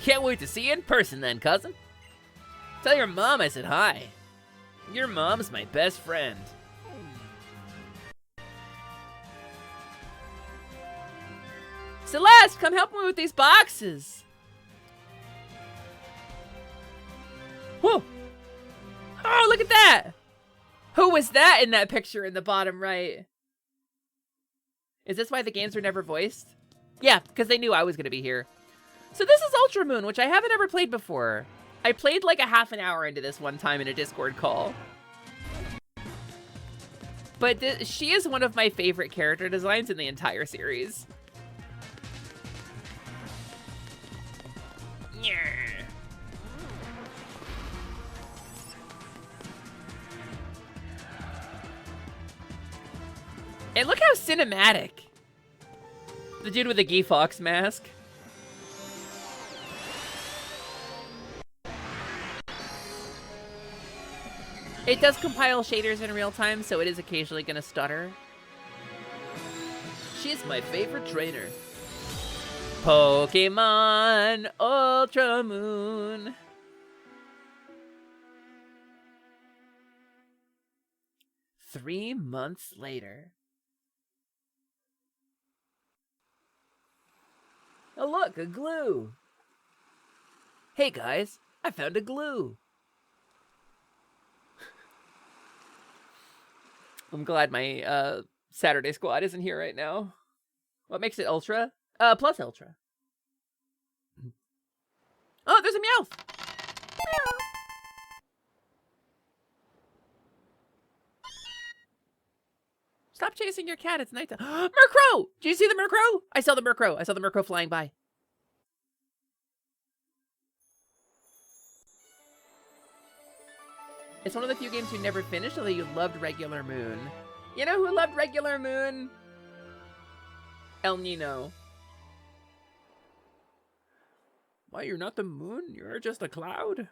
Can't wait to see you in person then, cousin. Tell your mom I said hi. Your mom's my best friend. Celeste, come help me with these boxes. Whoa. Oh, look at that. Who was that in that picture in the bottom right? Is this why the games were never voiced? Yeah, because they knew I was going to be here. So this is Ultra Moon, which I haven't ever played before. I played like a half an hour into this one time in a Discord call. But she is one of my favorite character designs in the entire series. Yeah. And look how cinematic. The dude with the Guy Fawkes mask. It does compile shaders in real time, so it is occasionally gonna stutter. She's my favorite trainer. Pokemon Ultra Moon. Three months later. Oh look, a glue. Hey guys, I found a glue. I'm glad my Saturday squad isn't here right now. What makes it Ultra? Plus Ultra. Oh, there's a Meowth! Stop chasing your cat, it's nighttime. Murkrow! Did you see the Murkrow? I saw the Murkrow. I saw the Murkrow flying by. It's one of the few games you never finished, although you loved Regular Moon. You know who loved Regular Moon? El Nino. Why, you're not the moon, you're just a cloud?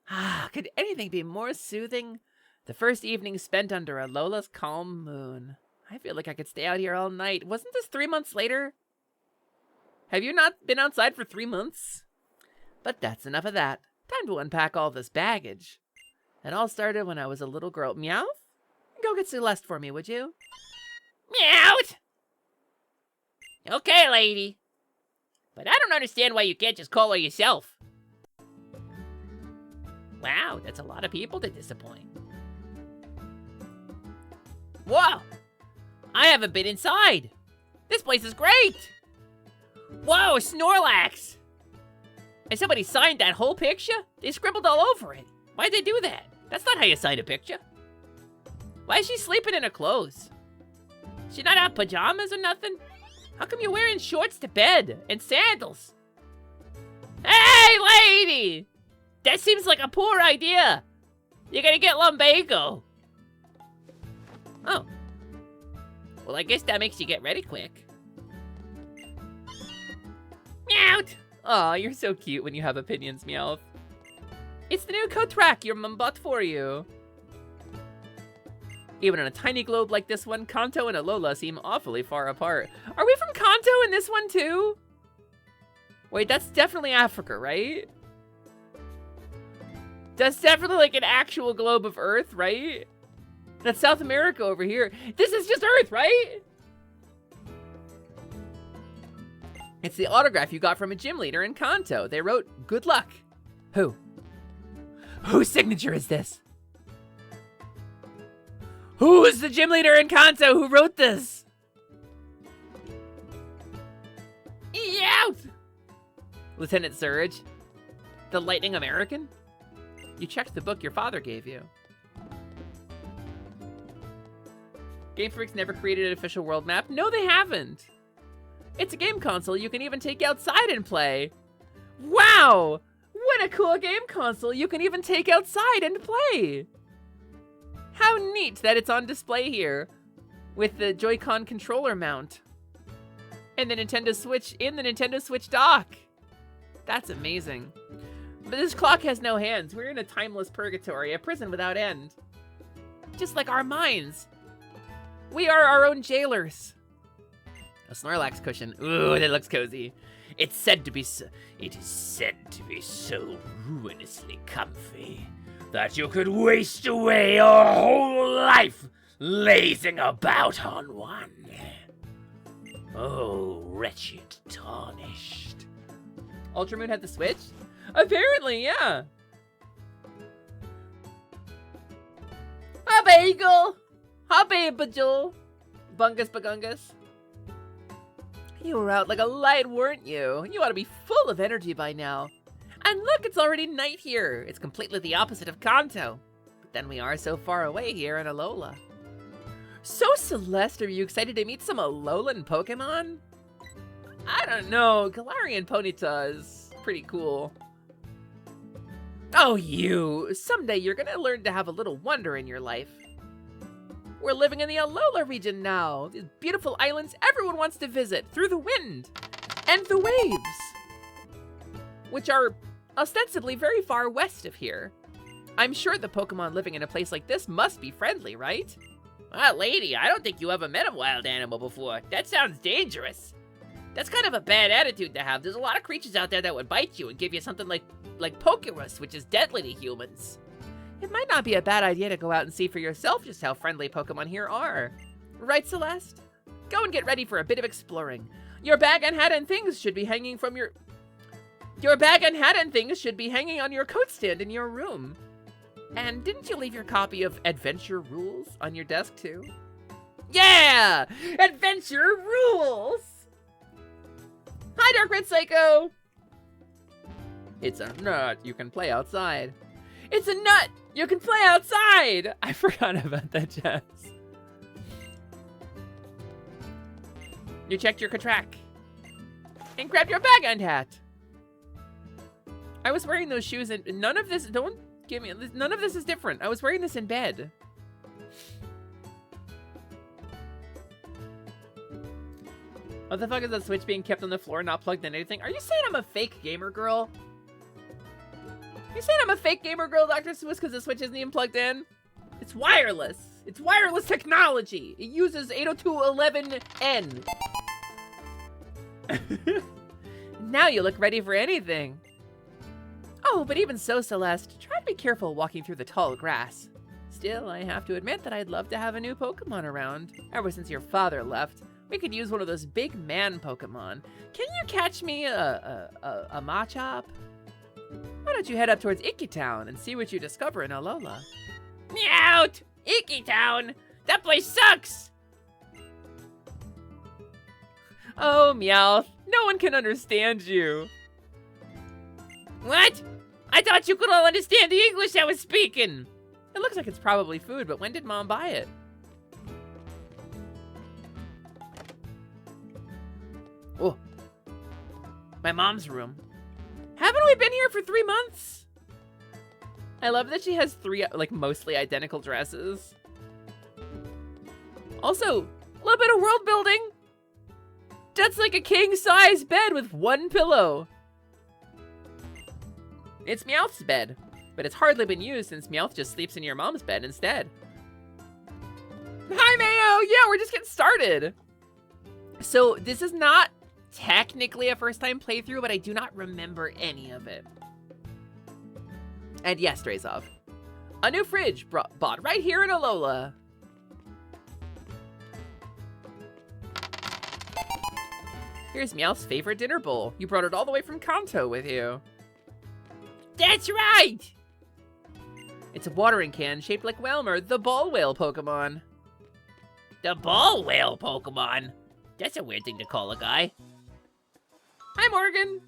Ah, could anything be more soothing? The first evening spent under Alola's calm moon. I feel like I could stay out here all night. Wasn't this 3 months later? Have you not been outside for 3 months? But that's enough of that. Time to unpack all this baggage. It all started when I was a little girl. Meowth? Go get Celeste for me, would you? Meowth! Okay, lady. But I don't understand why you can't just call her yourself. Wow, that's a lot of people to disappoint. Whoa! I haven't been inside. This place is great. Whoa, Snorlax! And somebody signed that whole picture? They scribbled all over it. Why'd they do that? That's not how you sign a picture. Why is she sleeping in her clothes? She not out pajamas or nothing? How come you're wearing shorts to bed and sandals? Hey, lady! That seems like a poor idea. You're gonna get lumbago. Oh. Well, I guess that makes you get ready quick. Meowth! Aw, you're so cute when you have opinions, Meowth. It's the new Kotrak your mum bought for you. Even on a tiny globe like this one, Kanto and Alola seem awfully far apart. Are we from Kanto in this one too? Wait, that's definitely Africa, right? That's definitely like an actual globe of Earth, right? That's South America over here. This is just Earth, right? It's the autograph you got from a gym leader in Kanto. They wrote, "Good luck." Who? Whose signature is this? Who is the gym leader in Kanto who wrote this? Meowth! Lieutenant Surge? The Lightning American? You checked the book your father gave you. Game Freak's never created an official world map. No, they haven't. It's a game console you can even take outside and play. Wow! What a cool game console you can even take outside and play! How neat that it's on display here with the Joy-Con controller mount and the Nintendo Switch in the Nintendo Switch dock. That's amazing. But this clock has no hands. We're in a timeless purgatory, a prison without end. Just like our minds. We are our own jailers. A Snorlax cushion. Ooh, that looks cozy. It is said to be so ruinously comfy that you could waste away your whole life lazing about on one. Oh, wretched tarnished. Ultramoon had the Switch? Apparently, yeah. Hi, Bagel. Hi, Babajul. Bungus Bagungus. You were out like a light, weren't you? You ought to be full of energy by now. And look, it's already night here. It's completely the opposite of Kanto. But then we are so far away here in Alola. So, Celeste, are you excited to meet some Alolan Pokemon? I don't know. Galarian Ponyta is pretty cool. Oh, you. Someday you're gonna learn to have a little wonder in your life. We're living in the Alola region now. These beautiful islands everyone wants to visit through the wind and the waves, which are ostensibly very far west of here. I'm sure the Pokemon living in a place like this must be friendly, right? Well, lady, I don't think you ever met a wild animal before. That sounds dangerous. That's kind of a bad attitude to have. There's a lot of creatures out there that would bite you and give you something like Pokerus, which is deadly to humans. It might not be a bad idea to go out and see for yourself just how friendly Pokemon here are. Right, Celeste? Go and get ready for a bit of exploring. Your bag and hat and things should be hanging from your... Your bag and hat and things should be hanging on your coat stand in your room. And didn't you leave your copy of Adventure Rules on your desk too? Yeah! Adventure Rules! Hi, Dark Red Psycho! It's a nut you can play outside. It's a nut you can play outside! I forgot about that, Jess. You checked your Kotrak. And grabbed your bag and hat. I was wearing those shoes and none of this, Give me, none of this is different. I was wearing this in bed. What the fuck is that switch being kept on the floor, not plugged in anything? Are you saying I'm a fake gamer girl? You saying I'm a fake gamer girl, Dr. Swiss, because the switch isn't even plugged in? It's wireless. It's wireless technology. It uses 802.11n. Now you look ready for anything. Oh, but even so, Celeste, try to be careful walking through the tall grass. Still, I have to admit that I'd love to have a new Pokemon around. Ever since your father left, we could use one of those big man Pokemon. Can you catch me a Machop? Why don't you head up towards Icky Town and see what you discover in Alola? Meowt! Icky Town! That place sucks! Oh, Meowth, no one can understand you. What? I thought you could all understand the English I was speaking! It looks like it's probably food, but when did Mom buy it? Oh, my mom's room. Haven't we been here for 3 months? I love that she has 3, like, mostly identical dresses. Also, a little bit of world building. That's like a king-size bed with 1 pillow. It's Meowth's bed, but it's hardly been used since Meowth just sleeps in your mom's bed instead. Hi, Mayo! Yeah, we're just getting started. So, this is not technically a first-time playthrough, but I do not remember any of it. And yes, Drazov. A new fridge bought right here in Alola. Here's Meowth's favorite dinner bowl. You brought it all the way from Kanto with you. That's right! It's a watering can shaped like Whelmer, the ball whale Pokemon. The ball whale Pokemon? That's a weird thing to call a guy. Hi, Morgan.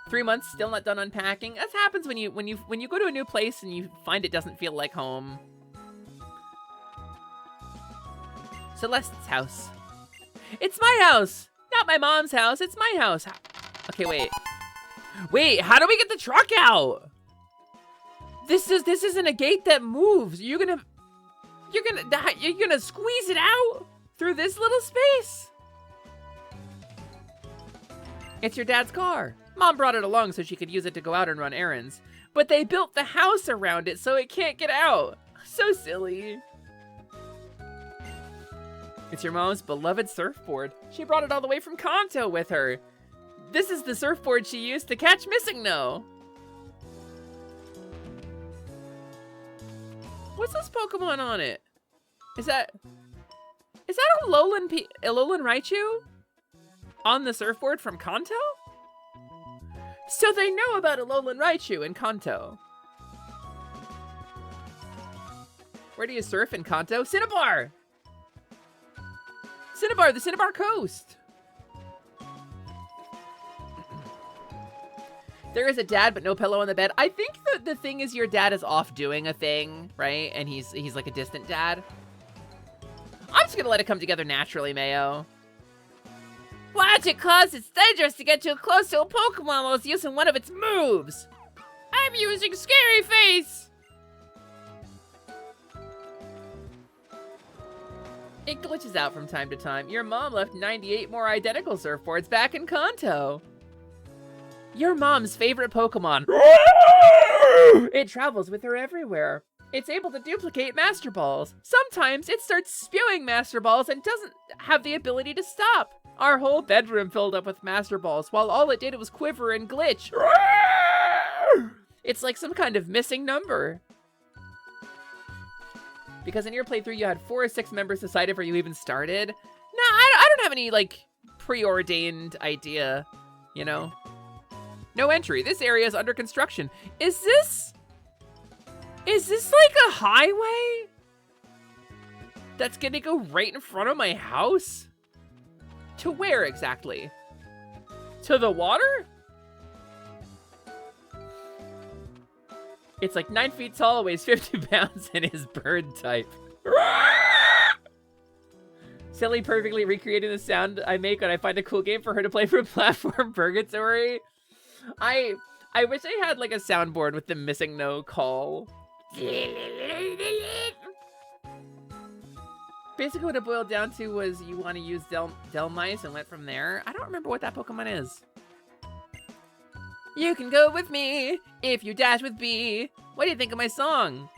3 months, still not done unpacking. That happens when you go to a new place and you find it doesn't feel like home. Celeste's house. It's my house, not my mom's house. It's my house. Okay, wait. Wait, how do we get the truck out? This isn't a gate that moves. You're gonna squeeze it out through this little space. It's your dad's car. Mom brought it along so she could use it to go out and run errands. But they built the house around it so it can't get out. So silly. It's your mom's beloved surfboard. She brought it all the way from Kanto with her. This is the surfboard she used to catch Missing No. What's this Pokemon on it? Is that Alolan Raichu? On the surfboard from Kanto? So they know about Alolan Raichu in Kanto. Where do you surf in Kanto? Cinnabar! Cinnabar, the Cinnabar Coast! There is a dad, but no pillow on the bed. I think the thing is your dad is off doing a thing, right? And he's like a distant dad. I'm just gonna let it come together naturally, Mayo. Watch it, cuz it's dangerous to get too close to a Pokemon while it's using one of its moves. I'm using Scary Face. It glitches out from time to time. Your mom left 98 more identical surfboards back in Kanto. Your mom's favorite Pokemon. It travels with her everywhere. It's able to duplicate Master Balls. Sometimes it starts spewing Master Balls and doesn't have the ability to stop. Our whole bedroom filled up with Master Balls, while all it did was quiver and glitch. It's like some kind of missing number. Because in your playthrough, you had 4 or 6 members decide before you even started. No, I don't have any, like, preordained idea, you know? No entry. This area is under construction. Is this like a highway? That's gonna go right in front of my house? To where exactly? To the water? It's like 9 feet tall, weighs 50 pounds, and is bird type. Silly perfectly recreating the sound I make when I find a cool game for her to play for platform Purgatory. I I wish I had like a soundboard with the missing no call. Basically what it boiled down to was you want to use Del Mice and went from there. I don't remember what that Pokemon is. You can go with me if you dash with B. What do you think of my song?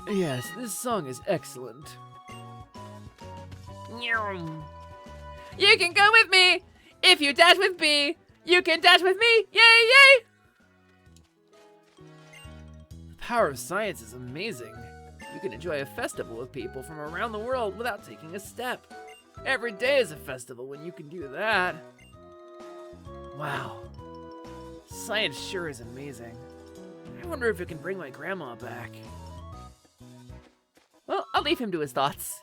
Yes, this song is excellent. You can go with me if you dash with B. You can dash with me. Yay, yay! The power of science is amazing. You can enjoy a festival with people from around the world without taking a step. Every day is a festival when you can do that. Wow. Science sure is amazing. I wonder if it can bring my grandma back. Well, I'll leave him to his thoughts.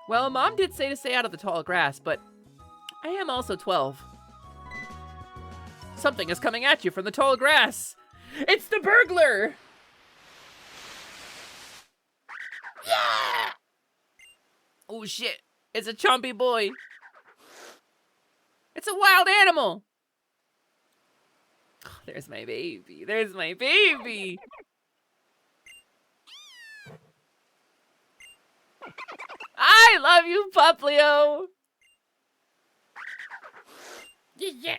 Well, Mom did say to stay out of the tall grass, but I am also 12. Something is coming at you from the tall grass. It's the burglar! Yeah! Oh shit, it's a chompy boy. It's a wild animal. Oh, there's my baby, there's my baby. I love you, Poplio. Yeah.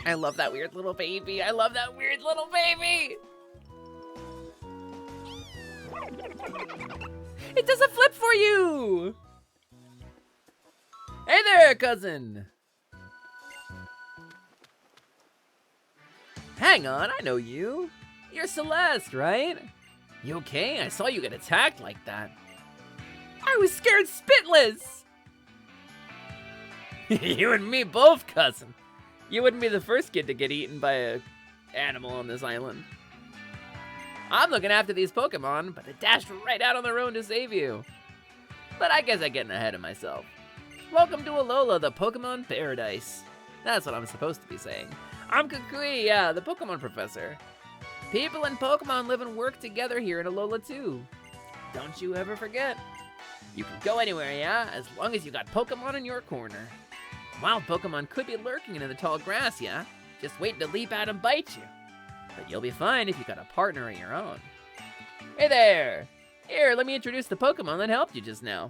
I love that weird little baby. I love that weird little baby. It does a flip for you. Hey there, cousin. Hang on, I know you. You're Celeste, right? You okay? I saw you get attacked like that. I was scared spitless. You and me both, cousin. You wouldn't be the first kid to get eaten by an animal on this island. I'm looking after these Pokemon, but they dashed right out on their own to save you. But I guess I'm getting ahead of myself. Welcome to Alola, the Pokemon Paradise. That's what I'm supposed to be saying. I'm Kukui, yeah, the Pokemon professor. People and Pokemon live and work together here in Alola too. Don't you ever forget. You can go anywhere, yeah, as long as you got Pokemon in your corner. Wild Pokemon could be lurking in the tall grass, yeah? Just waiting to leap out and bite you. But you'll be fine if you got a partner of your own. Hey there! Here, let me introduce the Pokemon that helped you just now.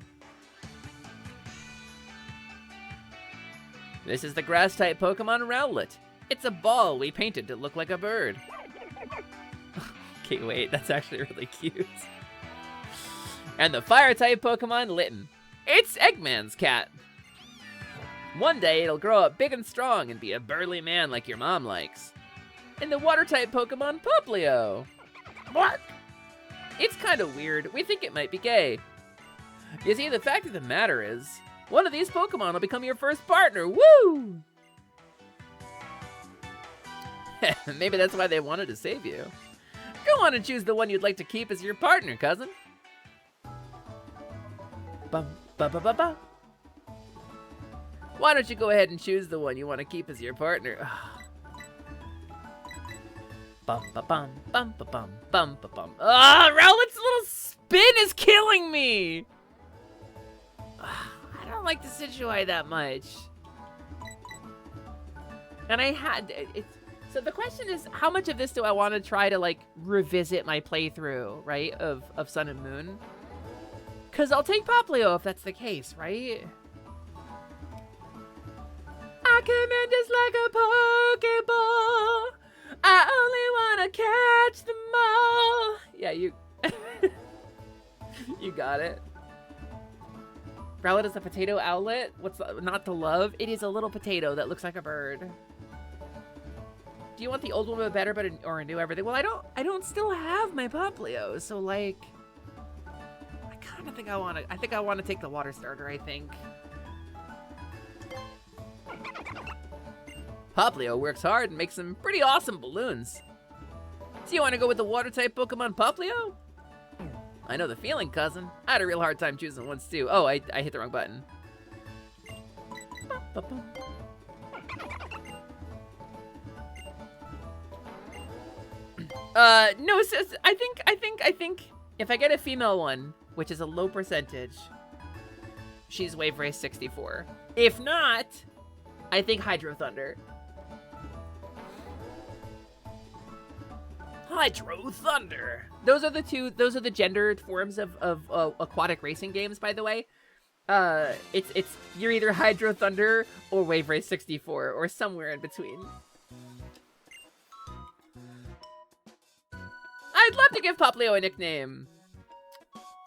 This is the grass-type Pokemon Rowlet. It's a ball we painted to look like a bird. Okay, wait, that's actually really cute. And the fire-type Pokemon Litten. It's Eggman's cat. One day, it'll grow up big and strong and be a burly man like your mom likes. And the water-type Pokemon Poplio. What? It's kind of weird. We think it might be gay. You see, the fact of the matter is, one of these Pokemon will become your first partner. Woo! Maybe that's why they wanted to save you. Go on and choose the one you'd like to keep as your partner, cousin. Bum, ba ba ba ba. Why don't you go ahead and choose the one you want to keep as your partner? Bum ba bum bum ba bum bum ba bum. Ah, Rowlet's little spin is killing me. I don't like the Decidueye that much. And I had it's. So the question is, how much of this do I want to try to like revisit my playthrough, right, of Sun and Moon? Cause I'll take Poplio if that's the case, right? I come in just like a Pokeball. I only wanna catch them all. Yeah, you you got it. Rowlet is a potato owlet. What's not to love? It is a little potato that looks like a bird. Do you want the old one but better, or a new everything? Well, I don't still have my Poplio, so like, I kind of think I want to take the water starter, I think. Poplio works hard and makes some pretty awesome balloons. So you want to go with the water type Pokemon Poplio? I know the feeling, cousin. I had a real hard time choosing once too. Oh, I hit the wrong button. No, sis, I think if I get a female one, which is a low percentage, she's Wave Race 64. If not, I think Hydro Thunder. Hydro Thunder. Those are the gendered forms of aquatic racing games, by the way. It's you're either Hydro Thunder or Wave Race 64 or somewhere in between. I'd love to give Poplio a nickname.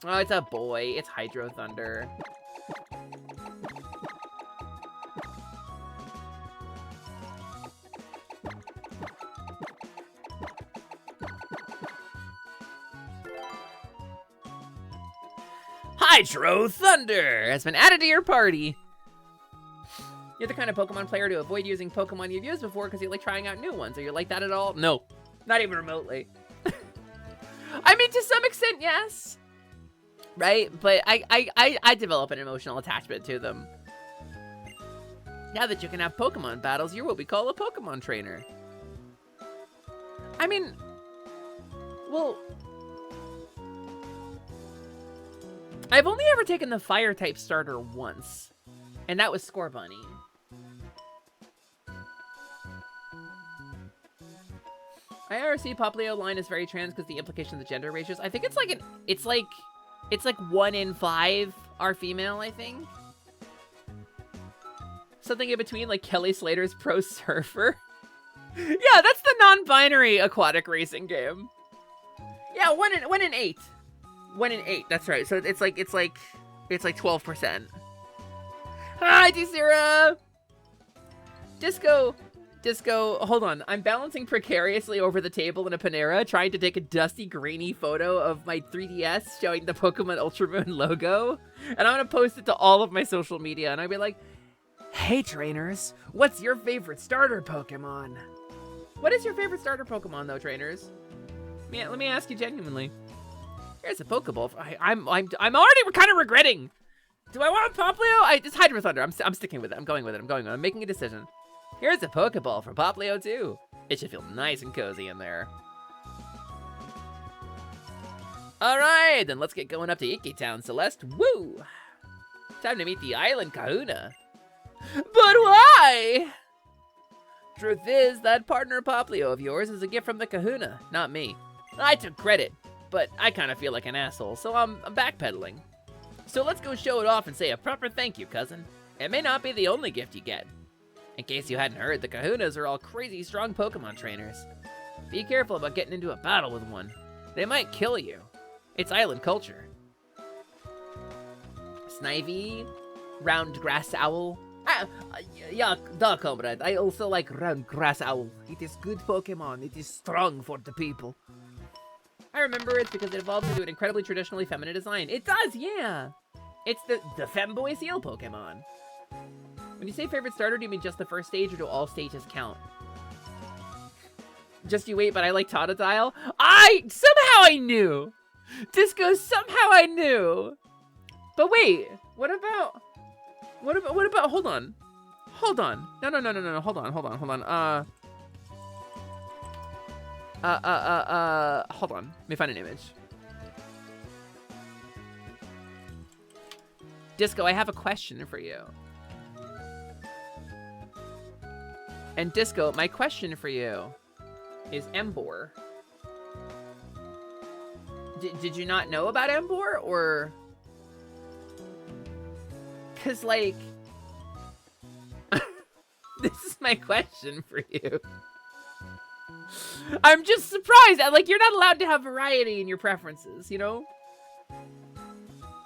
Oh, it's a boy. It's Hydro Thunder. Hydro Thunder has been added to your party. You're the kind of Pokemon player to avoid using Pokemon you've used before because you like trying out new ones. Are you like that at all? No, not even remotely. I mean, to some extent, yes. Right? But I develop an emotional attachment to them. Now that you can have Pokemon battles, you're what we call a Pokemon trainer. I mean, well, I've only ever taken the Fire-type starter once, and that was Scorbunny. IRC Poplio line is very trans because the implication of the gender ratios. I think it's like 1 in 5 are female, I think. Something in between, like Kelly Slater's Pro Surfer. Yeah, that's the non-binary aquatic racing game. Yeah, 1 in 8. 1 in 8, that's right. So it's like 12%. Hi, D-Zera! Disco, hold on. I'm balancing precariously over the table in a Panera, trying to take a dusty, grainy photo of my 3DS showing the Pokemon Ultramoon logo. And I'm gonna post it to all of my social media, and I'll be like, hey trainers, what's your favorite starter Pokemon? What is your favorite starter Pokemon though, trainers? Let me ask you genuinely. Here's a Pokeball. I'm already kind of regretting. Do I want Poplio? It's Hydro Thunder. I'm sticking with it. I'm going with it. I'm making a decision. Here's a Pokeball for Poplio too. It should feel nice and cozy in there. All right, then let's get going up to Iki Town, Celeste. Woo! Time to meet the Island Kahuna. But why? Truth is, that partner Poplio of yours is a gift from the Kahuna, not me. I took credit, but I kind of feel like an asshole, so I'm backpedaling. So let's go show it off and say a proper thank you, cousin. It may not be the only gift you get. In case you hadn't heard, the Kahunas are all crazy strong Pokemon trainers. Be careful about getting into a battle with one. They might kill you. It's island culture. Snivy, round grass owl. Yeah, duh, comrade. I also like round grass owl. It is good Pokemon. It is strong for the people. I remember it's because it evolves into an incredibly traditionally feminine design. It does, yeah. It's the femboy seal Pokemon. When you say favorite starter, do you mean just the first stage, or do all stages count? Just you wait, but I like Totodile. Somehow I knew. Disco, somehow I knew. But wait, what about, hold on. No, hold on. Hold on. Let me find an image. Disco, I have a question for you. And Disco, my question for you is Emboar. Did you not know about Emboar, or? Cause like, this is my question for you. I'm just surprised that like you're not allowed to have variety in your preferences, you know?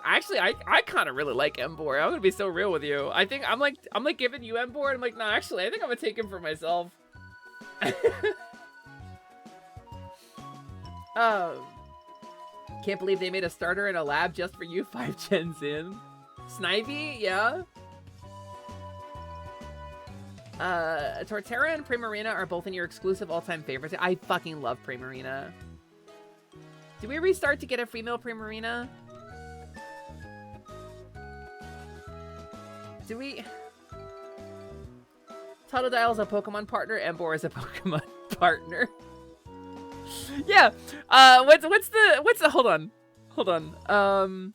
Actually, I kind of really like Emboar. I'm gonna be so real with you. I think I'm like giving you Emboar, and I'm like, no, actually, I think I'm gonna take him for myself. Can't believe they made a starter in a lab just for you 5 gens in. Snivy, yeah. Torterra and Primarina are both in your exclusive all-time favorites. I fucking love Primarina. Do we restart to get a female Primarina? Do we? Totodile's a Pokemon partner. Emboar is a Pokemon partner. Yeah. What's the? Hold Hold on.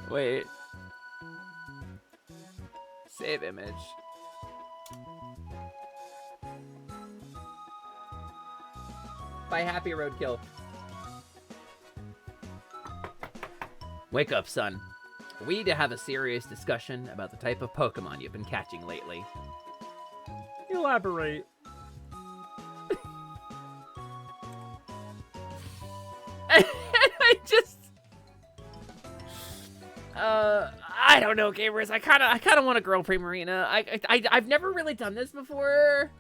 Wait. Save image. By Happy Roadkill. Wake up, son. We need to have a serious discussion about the type of Pokemon you've been catching lately. Elaborate. I just... I don't know, gamers. I kind of want a girl Primarina. I've never really done this before.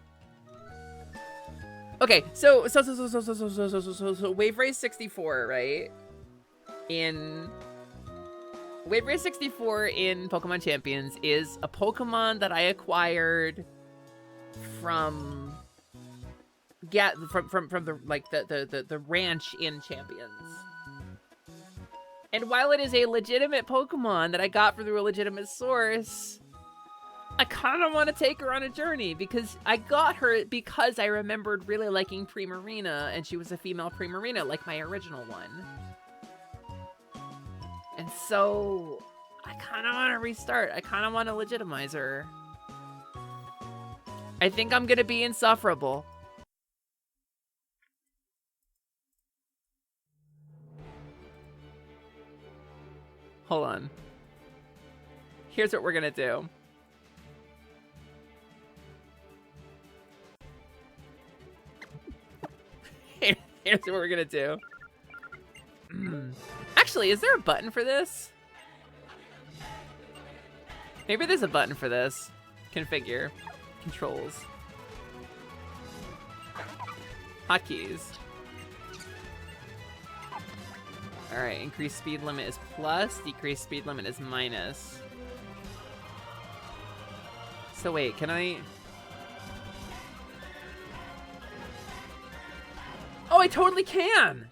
Okay, so Wave Race 64, right? Wave Race 64 in Pokemon Champions is a Pokemon that I acquired from the ranch in Champions. And while it is a legitimate Pokemon that I got from through a legitimate source, I kind of want to take her on a journey because I got her because I remembered really liking Primarina, and she was a female Primarina, like my original one. And so, I kind of want to restart. I kind of want to legitimize her. I think I'm going to be insufferable. Hold on. Here's what we're gonna do. Here's what we're gonna do. Actually, is there a button for this? Maybe there's a button for this. Configure. Controls. Hotkeys. Alright, increase speed limit is plus, decrease speed limit is minus. So wait, can I... Oh, I totally can!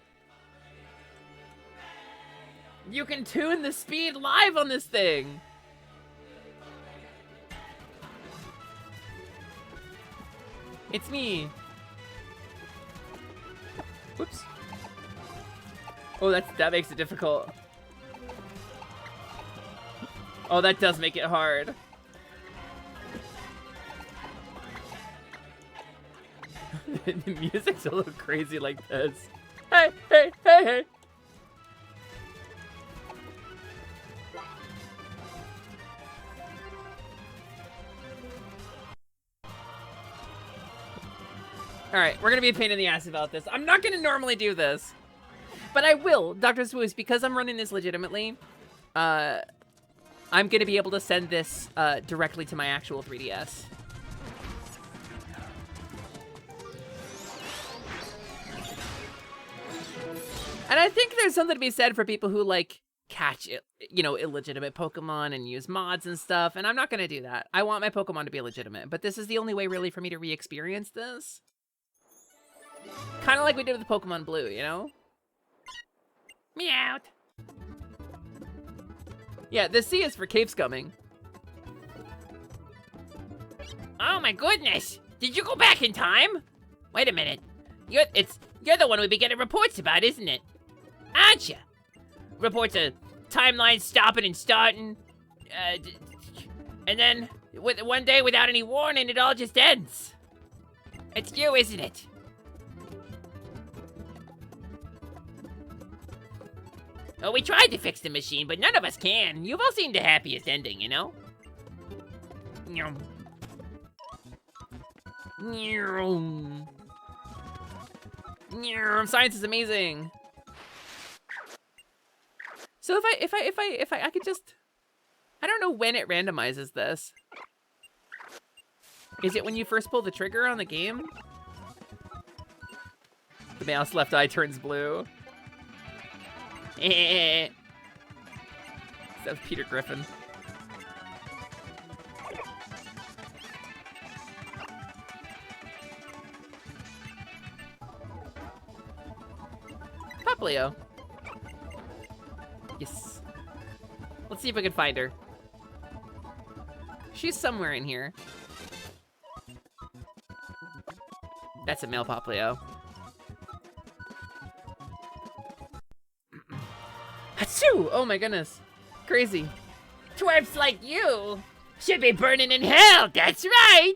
You can tune the speed live on this thing! It's me! Whoops. Oh, that makes it difficult. Oh, that does make it hard. The music's a little crazy like this. Hey, hey, hey, hey! Alright, we're gonna be a pain in the ass about this. I'm not gonna normally do this. But I will, Dr. Swoosh, because I'm running this legitimately, I'm gonna be able to send this directly to my actual 3DS. And I think there's something to be said for people who, like, catch, illegitimate Pokemon and use mods and stuff, and I'm not gonna do that. I want my Pokemon to be legitimate, but this is the only way, really, for me to re-experience this. Kind of like we did with Pokemon Blue, you know? Meowth. Yeah, the C is for cave scumming. Oh my goodness! Did you go back in time? Wait a minute. You're the one we've been getting reports about, isn't it? Aren't you? Reports of timelines stopping and starting. And then, one day without any warning, it all just ends. It's you, isn't it? Oh, we tried to fix the machine, but none of us can. You've all seen the happiest ending, you know? Nyum. Nyum. Nyum. Science is amazing. So if I could just, I don't know when it randomizes this. Is it when you first pull the trigger on the game? The mouse left eye turns blue. That's Peter Griffin. Poplio. Yes. Let's see if we can find her. She's somewhere in here. That's a male Poplio. Achoo! Oh my goodness. Crazy. Twerps like you should be burning in hell, that's right!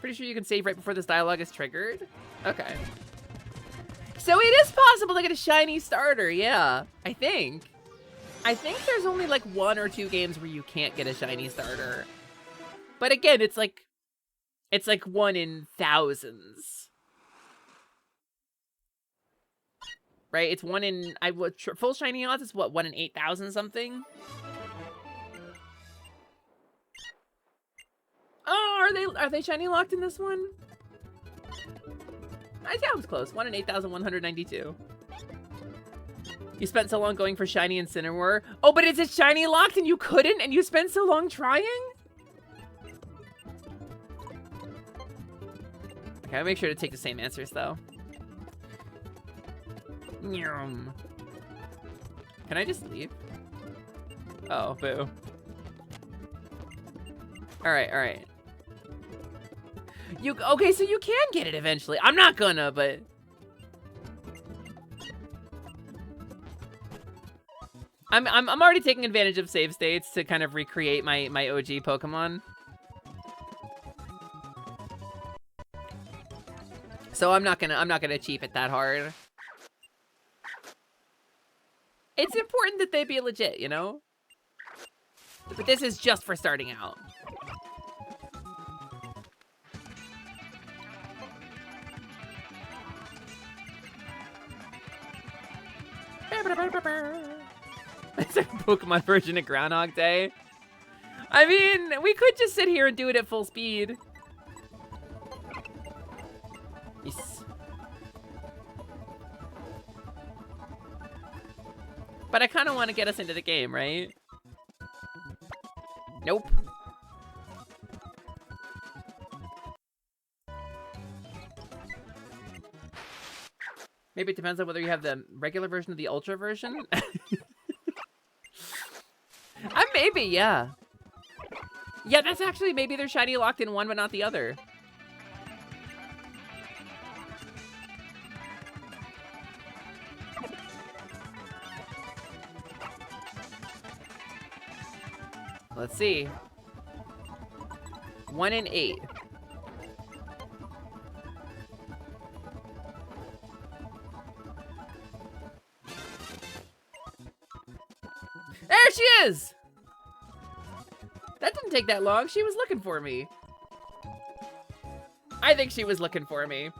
Pretty sure you can save right before this dialogue is triggered. Okay. So it is possible to get a shiny starter, yeah. I think there's only like 1 or 2 games where you can't get a shiny starter. But again, it's like 1 in thousands. Right? It's 1 in full shiny odds is what, 1 in 8,000 something? Oh, are they shiny locked in this one? I think I was close. 1 in 8,192. You spent so long going for shiny Incineroar. Oh, but is it shiny locked and you couldn't and you spent so long trying? Okay, I'll make sure to take the same answers though. Nyum. Can I just leave? Oh, boo. Alright. Okay, so you can get it eventually. I'm not gonna, but... I'm already taking advantage of save states to kind of recreate my OG Pokemon. So I'm not gonna cheap it that hard. It's important that they be legit, you know? But this is just for starting out. It's a Pokemon version of Groundhog Day. I mean, we could just sit here and do it at full speed. Yes. But I kind of want to get us into the game, right? Nope. Maybe it depends on whether you have the regular version or the Ultra version. Maybe, yeah. Yeah, that's actually, maybe they're shiny locked in one but not the other. Let's see. 1 in 8. There she is! That didn't take that long. She was looking for me. I think she was looking for me.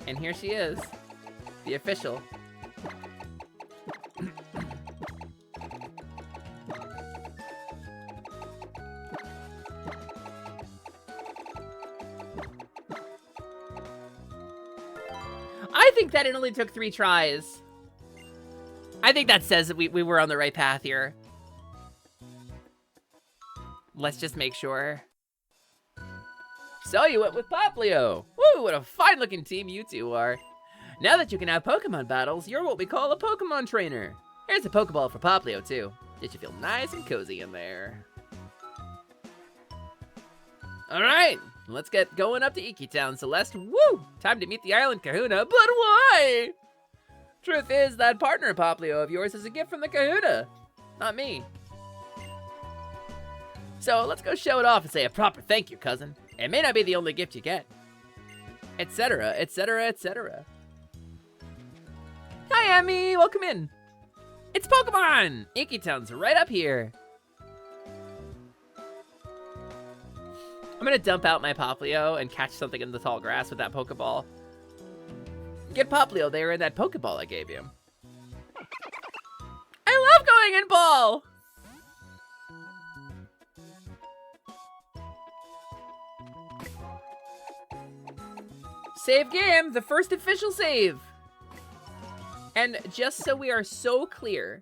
And here she is. The official. I think that it only took 3 tries. I think that says that we were on the right path here. Let's just make sure. So you went with Poplio. Woo, what a fine looking team you two are. Now that you can have Pokemon battles, you're what we call a Pokemon trainer. Here's a Pokeball for Poplio too. Did you feel nice and cozy in there? All right, let's get going up to Iki Town, Celeste. Woo! Time to meet the Island Kahuna, but why? Truth is, that partner Poplio of yours is a gift from the Kahuna, not me. So let's go show it off and say a proper thank you, cousin. It may not be the only gift you get. Etc., etc., etc. Hi, Emmy, welcome in. It's Pokemon! Iki Town's right up here. I'm gonna dump out my Poplio and catch something in the tall grass with that Pokeball. Get Poplio there in that Pokeball I gave you. I love going in ball! Save game, the first official save. And just so we are so clear,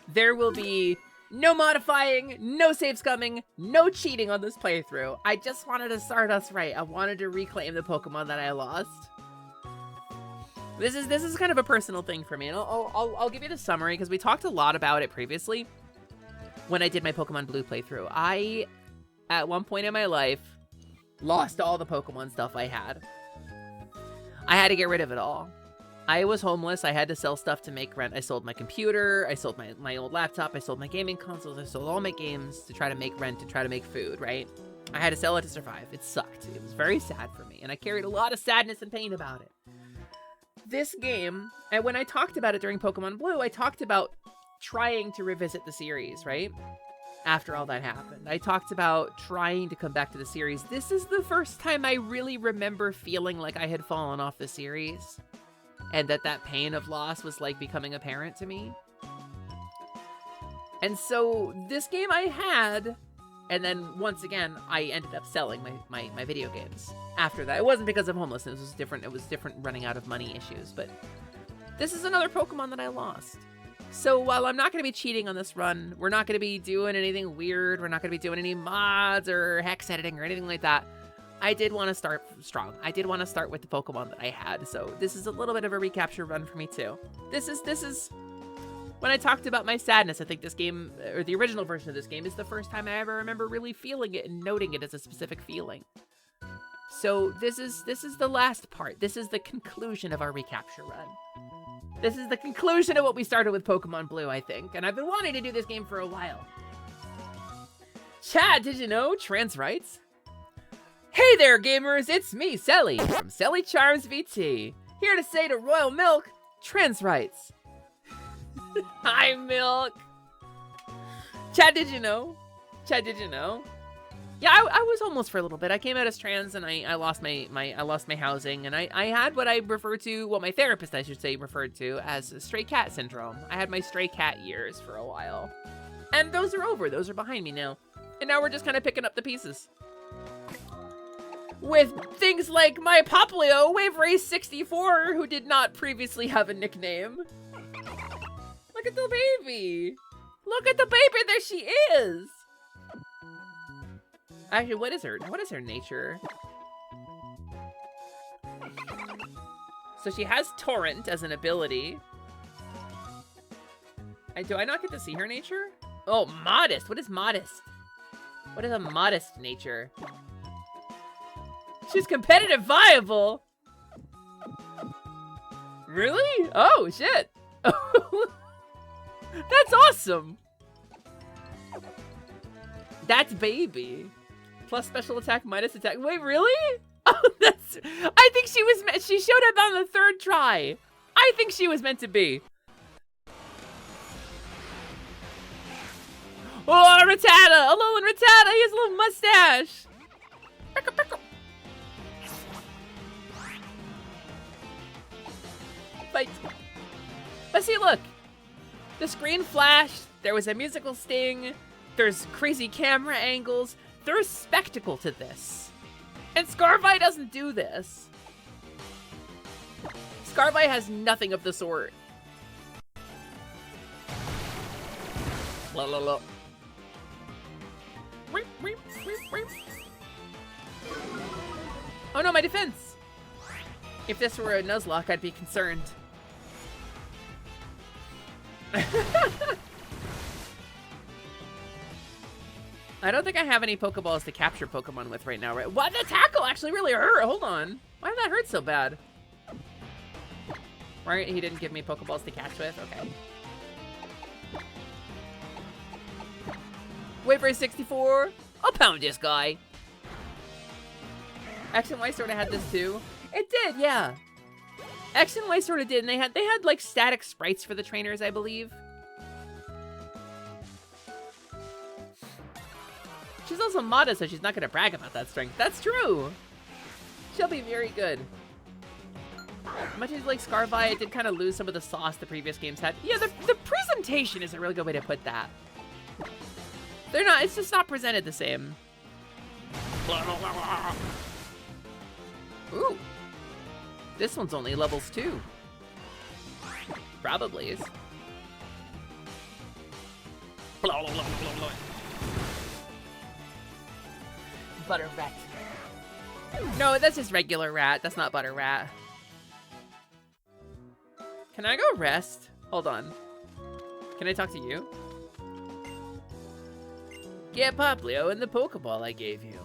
there will be no modifying, no saves coming, no cheating on this playthrough. I just wanted to start us right. I wanted to reclaim the Pokemon that I lost. This is kind of a personal thing for me, and I'll give you the summary because we talked a lot about it previously when I did my Pokemon Blue playthrough. At one point in my life, Lost all the Pokemon stuff I had. I had to get rid of it all. I was homeless. I had to sell stuff to make rent. I sold my computer. I sold my old laptop. I sold my gaming consoles. I sold all my games to try to make rent, to try to make food, right? I had to sell it to survive. It sucked. It was very sad for me, and I carried a lot of sadness and pain about it. This game, and when I talked about it during Pokemon Blue, I talked about trying to revisit the series, right? After all that happened. I talked about trying to come back to the series. This is the first time I really remember feeling like I had fallen off the series. And that pain of loss was like becoming apparent to me. And so this game I had, and then once again, I ended up selling my video games after that. It wasn't because of homelessness, it was different running out of money issues, but this is another Pokemon that I lost. So while I'm not going to be cheating on this run, we're not going to be doing anything weird, we're not going to be doing any mods or hex editing or anything like that, I did want to start strong. I did want to start with the Pokemon that I had, so this is a little bit of a recapture run for me too. This is when I talked about my sadness, I think this game, or the original version of this game, is the first time I ever remember really feeling it and noting it as a specific feeling. So this is the last part. This is the conclusion of our recapture run. This is the conclusion of what we started with Pokemon Blue, I think, and I've been wanting to do this game for a while. Chat, did you know? Trans rights? Hey there, gamers! It's me, Selly, from Selly Charms VT, here to say to Royal Milk, trans rights. Hi, Milk. Chat, did you know? Chat, did you know? Yeah, I was almost for a little bit. I came out as trans, and I lost my housing, and I had what I refer to, what my therapist, I should say, referred to as stray cat syndrome. I had my stray cat years for a while, and those are over. Those are behind me now, and now we're just kind of picking up the pieces with things like my Poplio, Wave Race 64, who did not previously have a nickname. Look at the baby. Look at the baby. There she is. Actually, what is her nature? So she has Torrent as an ability. Do I not get to see her nature? Oh, Modest. What is Modest? What is a Modest nature? She's competitive viable. Really? Oh, shit. That's awesome. That's baby. Plus special attack, minus attack. Wait, really? Oh, that's... I think she showed up on the third try. I think she was meant to be. Oh, Rattata! Alolan Rattata! He has a little mustache! Fight! But see, look! The screen flashed, there was a musical sting, there's crazy camera angles, there's spectacle to this. And Scarvi doesn't do this. Scarvi has nothing of the sort. La la la. Oh no, my defense! If this were a Nuzlocke, I'd be concerned. I don't think I have any Pokeballs to capture Pokemon with right now, right? What? The tackle actually really hurt! Hold on. Why did that hurt so bad? Right? He didn't give me Pokeballs to catch with? Okay. Wait for 64. I'll pound this guy. X and Y sort of had this too. It did, yeah. X and Y sort of did, and they had like static sprites for the trainers, I believe. She's also modest, so she's not gonna brag about that strength. That's true. She'll be very good. Much as like Scarvi, it did kind of lose some of the sauce the previous games had. Yeah, the presentation is a really good way to put that. They're not, it's just not presented the same. Ooh. This one's only levels 2. Probably is. Butter rat. No, that's just regular rat. That's not butter rat. Can I go rest? Hold on. Can I talk to you? Get Poplio in the Pokeball I gave you.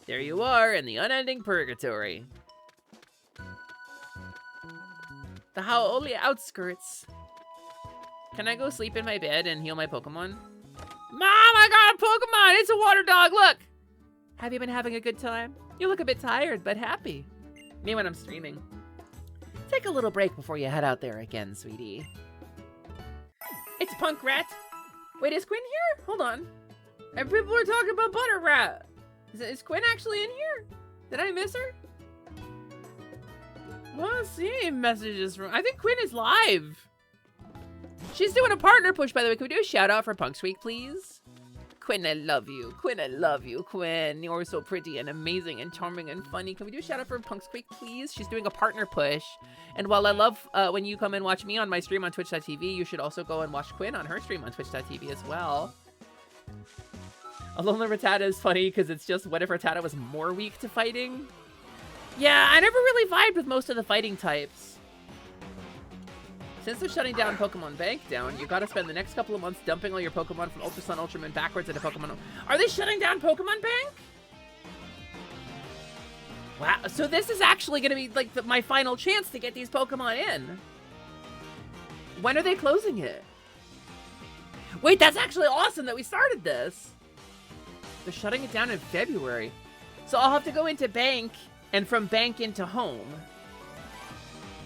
There you are in the unending purgatory. The Howoli outskirts. Can I go sleep in my bed and heal my Pokemon? Mom, I got a Pokemon! It's a water dog, look! Have you been having a good time? You look a bit tired, but happy. Me when I'm streaming. Take a little break before you head out there again, sweetie. It's Punk Rat. Wait, is Quinn here? Hold on. And people are talking about Butter Rat. Is Quinn actually in here? Did I miss her? I want to see any messages from... I think Quinn is live. She's doing a partner push, by the way. Can we do a shout out for Punk's Week, please? Quinn, I love you. Quinn, I love you. Quinn, you're so pretty and amazing and charming and funny. Can we do a shout out for Punk's Week, please? She's doing a partner push. And while I love when you come and watch me on my stream on twitch.tv, you should also go and watch Quinn on her stream on twitch.tv as well. Alolan Rattata is funny because it's just, what if Rattata was more weak to fighting? Yeah, I never really vibed with most of the fighting types. Since they're shutting down Pokemon Bank down, you gotta spend the next couple of months dumping all your Pokemon from Ultra Sun, Ultra Moon backwards into Pokemon... Are they shutting down Pokemon Bank? Wow, so this is actually gonna be like my final chance to get these Pokemon in. When are they closing it? Wait, that's actually awesome that we started this. They're shutting it down in February. So I'll have to go into Bank and from Bank into Home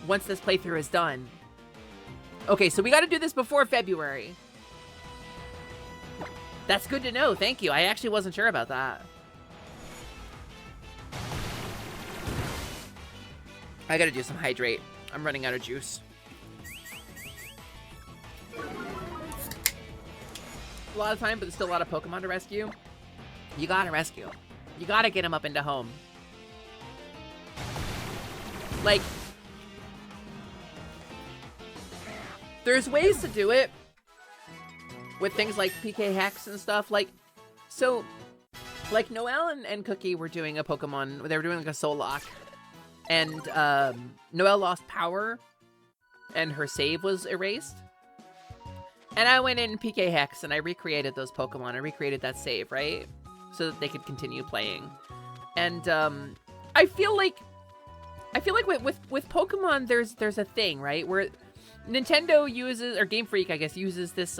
once this playthrough is done. Okay, so we got to do this before February. That's good to know. Thank you. I actually wasn't sure about that. I got to do some hydrate. I'm running out of juice. A lot of time, but there's still a lot of Pokemon to rescue. You got to rescue. You got to get them up into Home. Like... There's ways to do it with things like PK Hex and stuff. Like, so, like Noelle and Cookie were doing a Pokemon, they were doing like a Soul Lock. And Noelle lost power and her save was erased. And I went in PK Hex and I recreated those Pokemon. I recreated that save, right? So that they could continue playing. And I feel like with Pokemon, there's a thing, right? Where Nintendo uses, or Game Freak, I guess, uses this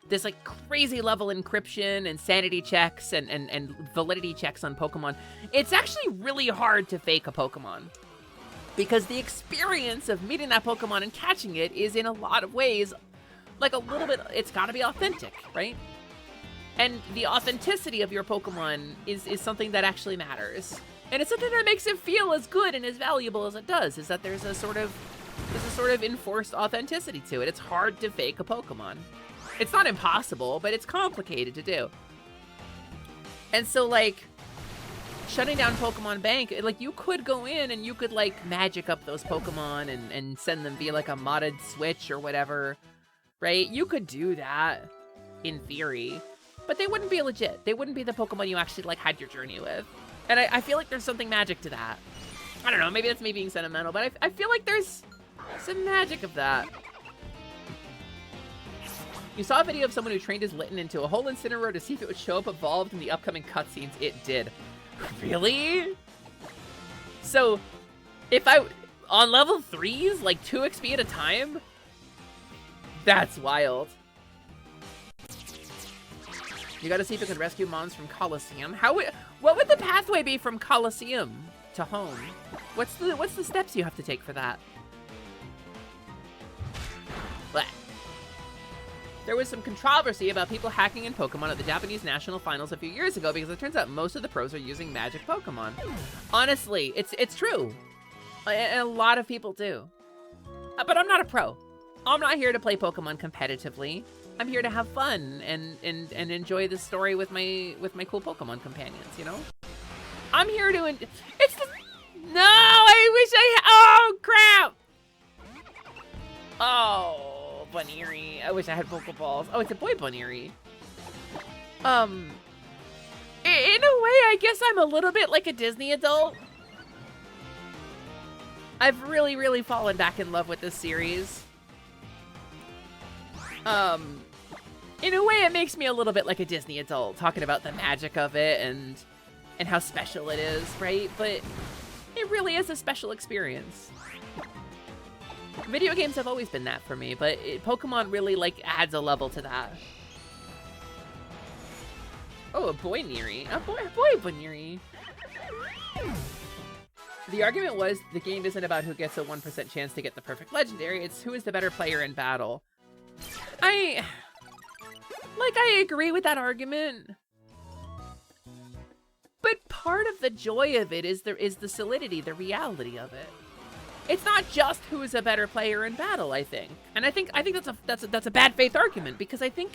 this like crazy level encryption and sanity checks and validity checks on Pokemon. It's actually really hard to fake a Pokemon because the experience of meeting that Pokemon and catching it is in a lot of ways like a little bit, it's got to be authentic, right? And the authenticity of your Pokemon is something that actually matters. And it's something that makes it feel as good and as valuable as it does, is that there's a sort of enforced authenticity to it. It's hard to fake a Pokemon. It's not impossible, but it's complicated to do. And so, like, shutting down Pokemon Bank, like, you could go in and you could, like, magic up those Pokemon and send them via, like, a modded Switch or whatever, right? You could do that, in theory, but they wouldn't be legit. They wouldn't be the Pokemon you actually, like, had your journey with. And I feel like there's something magic to that. I don't know, maybe that's me being sentimental, but I feel like there's some magic of that. You saw a video of someone who trained his Litten into a whole Incineroar to see if it would show up evolved in the upcoming cutscenes. It did. Really? So, if on level 3s, like 2 XP at a time? That's wild. You gotta see if it could rescue mons from Coliseum. What would the pathway be from Coliseum to Home? What's the steps you have to take for that? Blah. There was some controversy about people hacking in Pokemon at the Japanese national finals a few years ago because it turns out most of the pros are using magic Pokemon. Honestly, it's true. And a lot of people do. But I'm not a pro. I'm not here to play Pokemon competitively. I'm here to have fun and enjoy the story with my cool Pokemon companions, you know? I'm here to no, I wish oh crap! Oh, Bunnery. I wish I had Pokeballs. Oh, it's a boy Bunnery. In a way, I guess I'm a little bit like a Disney adult. I've really, really fallen back in love with this series. In a way, it makes me a little bit like a Disney adult, talking about the magic of it and and how special it is, right? But it really is a special experience. Video games have always been that for me, but Pokemon really, like, adds a level to that. Oh, a boy Neary. A boy Neary. The argument was the game isn't about who gets a 1% chance to get the perfect legendary, it's who is the better player in battle. I agree with that argument. But part of the joy of it is the solidity, the reality of it. It's not just who is a better player in battle, I think. And I think that's a bad faith argument, because I think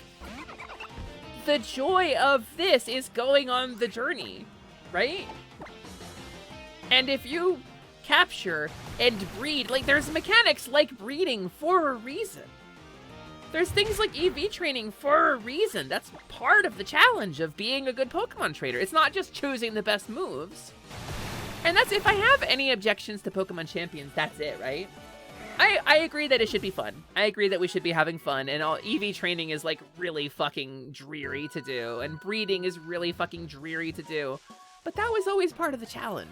the joy of this is going on the journey, right? And if you capture and breed, like, there's mechanics like breeding for a reason. There's things like EV training for a reason. That's part of the challenge of being a good Pokemon trainer. It's not just choosing the best moves. And that's, if I have any objections to Pokemon Champions, that's it, right? I agree that it should be fun. I agree that we should be having fun, and all EV training is, like, really fucking dreary to do, and breeding is really fucking dreary to do. But that was always part of the challenge.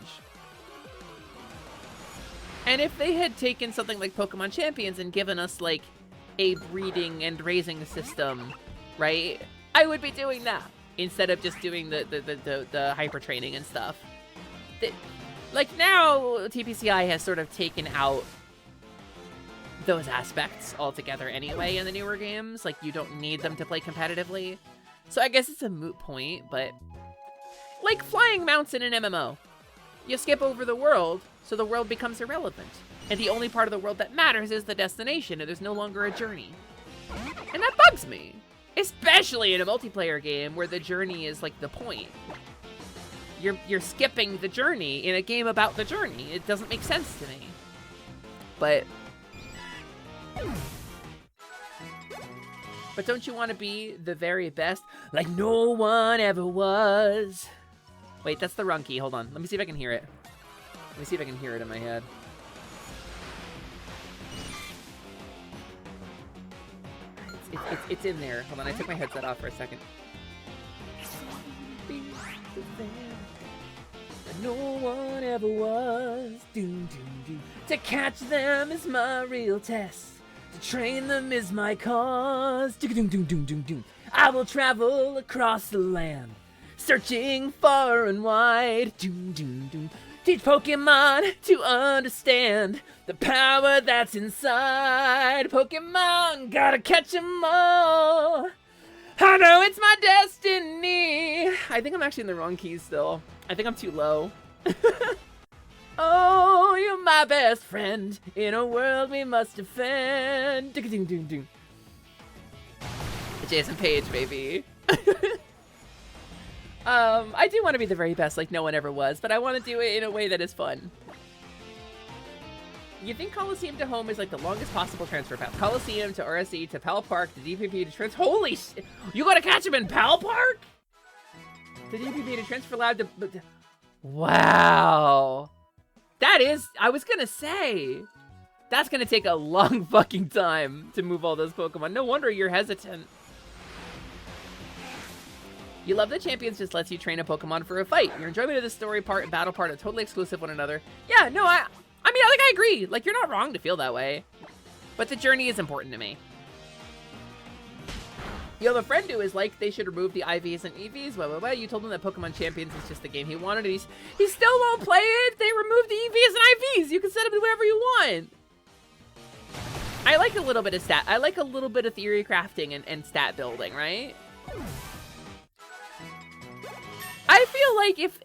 And if they had taken something like Pokemon Champions and given us, like, a breeding and raising system, right? I would be doing that instead of just doing the hyper training and stuff. Like, now, TPCI has sort of taken out those aspects altogether anyway in the newer games. Like, you don't need them to play competitively. So I guess it's a moot point, but like flying mounts in an MMO. You skip over the world, so the world becomes irrelevant. And the only part of the world that matters is the destination, and there's no longer a journey. And that bugs me. Especially in a multiplayer game where the journey is, like, the point. You're skipping the journey in a game about the journey. It doesn't make sense to me. But don't you want to be the very best? Like no one ever was. Wait, that's the wrong key. Hold on. Let me see if I can hear it. Let me see if I can hear it in my head. It's in there. Hold on, I took my headset off for a second. No one ever was. To catch them is my real test. To train them is my cause. I will travel across the land, searching far and wide. Teach Pokemon to understand the power that's inside. Pokemon, gotta catch 'em all. I know it's my destiny. I think I'm actually in the wrong key still. I think I'm too low. Oh, you're my best friend in a world we must defend. Jason Page, baby. I do want to be the very best like no one ever was, but I want to do it in a way that is fun. You think Coliseum to home is like the longest possible transfer path? Coliseum to RSE to Pal Park to DPP to trans. Holy shit! You gotta catch him in Pal Park? To DPP to transfer lab to. Wow. That is. I was gonna say. That's gonna take a long fucking time to move all those Pokemon. No wonder you're hesitant. You love that Champions just lets you train a Pokemon for a fight. Your enjoyment of the story part and battle part are totally exclusive one another. Yeah, no, I mean, like, I agree. Like, you're not wrong to feel that way. But the journey is important to me. You have a friend who is like, they should remove the IVs and EVs, blah, blah, blah. You told him that Pokemon Champions is just the game he wanted, and he still won't play it. They removed the EVs and IVs. You can set up whatever you want. I like a little bit of I like a little bit of theory crafting and stat building, right? I feel like if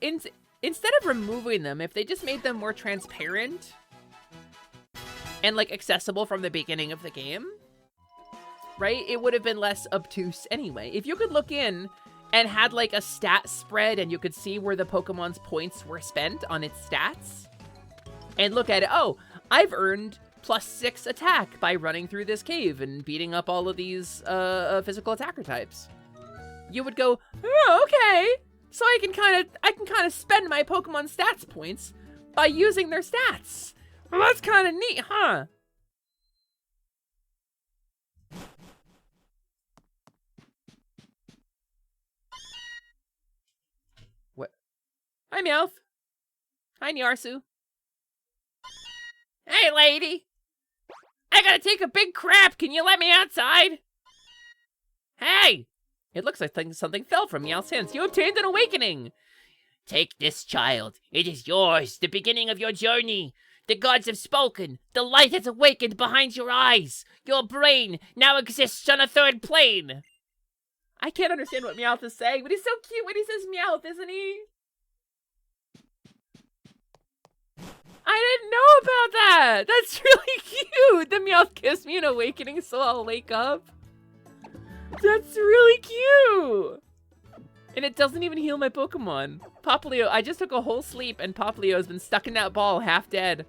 instead of removing them, if they just made them more transparent and like accessible from the beginning of the game, right? It would have been less obtuse anyway. If you could look in and had like a stat spread and you could see where the Pokemon's points were spent on its stats and look at it, oh, I've earned +6 attack by running through this cave and beating up all of these physical attacker types. You would go, oh, okay. So I can kind of spend my Pokemon stats points by using their stats. Well, that's kind of neat, huh? What? Hi, Meowth. Hi, Nyarsu. Hey, lady. I gotta take a big crap. Can you let me outside? Hey! It looks like something fell from Meowth's hands. You obtained an awakening. Take this, child. It is yours, the beginning of your journey. The gods have spoken. The light has awakened behind your eyes. Your brain now exists on a third plane. I can't understand what Meowth is saying, but he's so cute when he says Meowth, isn't he? I didn't know about that. That's really cute. The Meowth kissed me in awakening, so I'll wake up. That's really cute. And it doesn't even heal my Pokemon. Poplio, I just took a whole sleep and Poplio has been stuck in that ball half dead.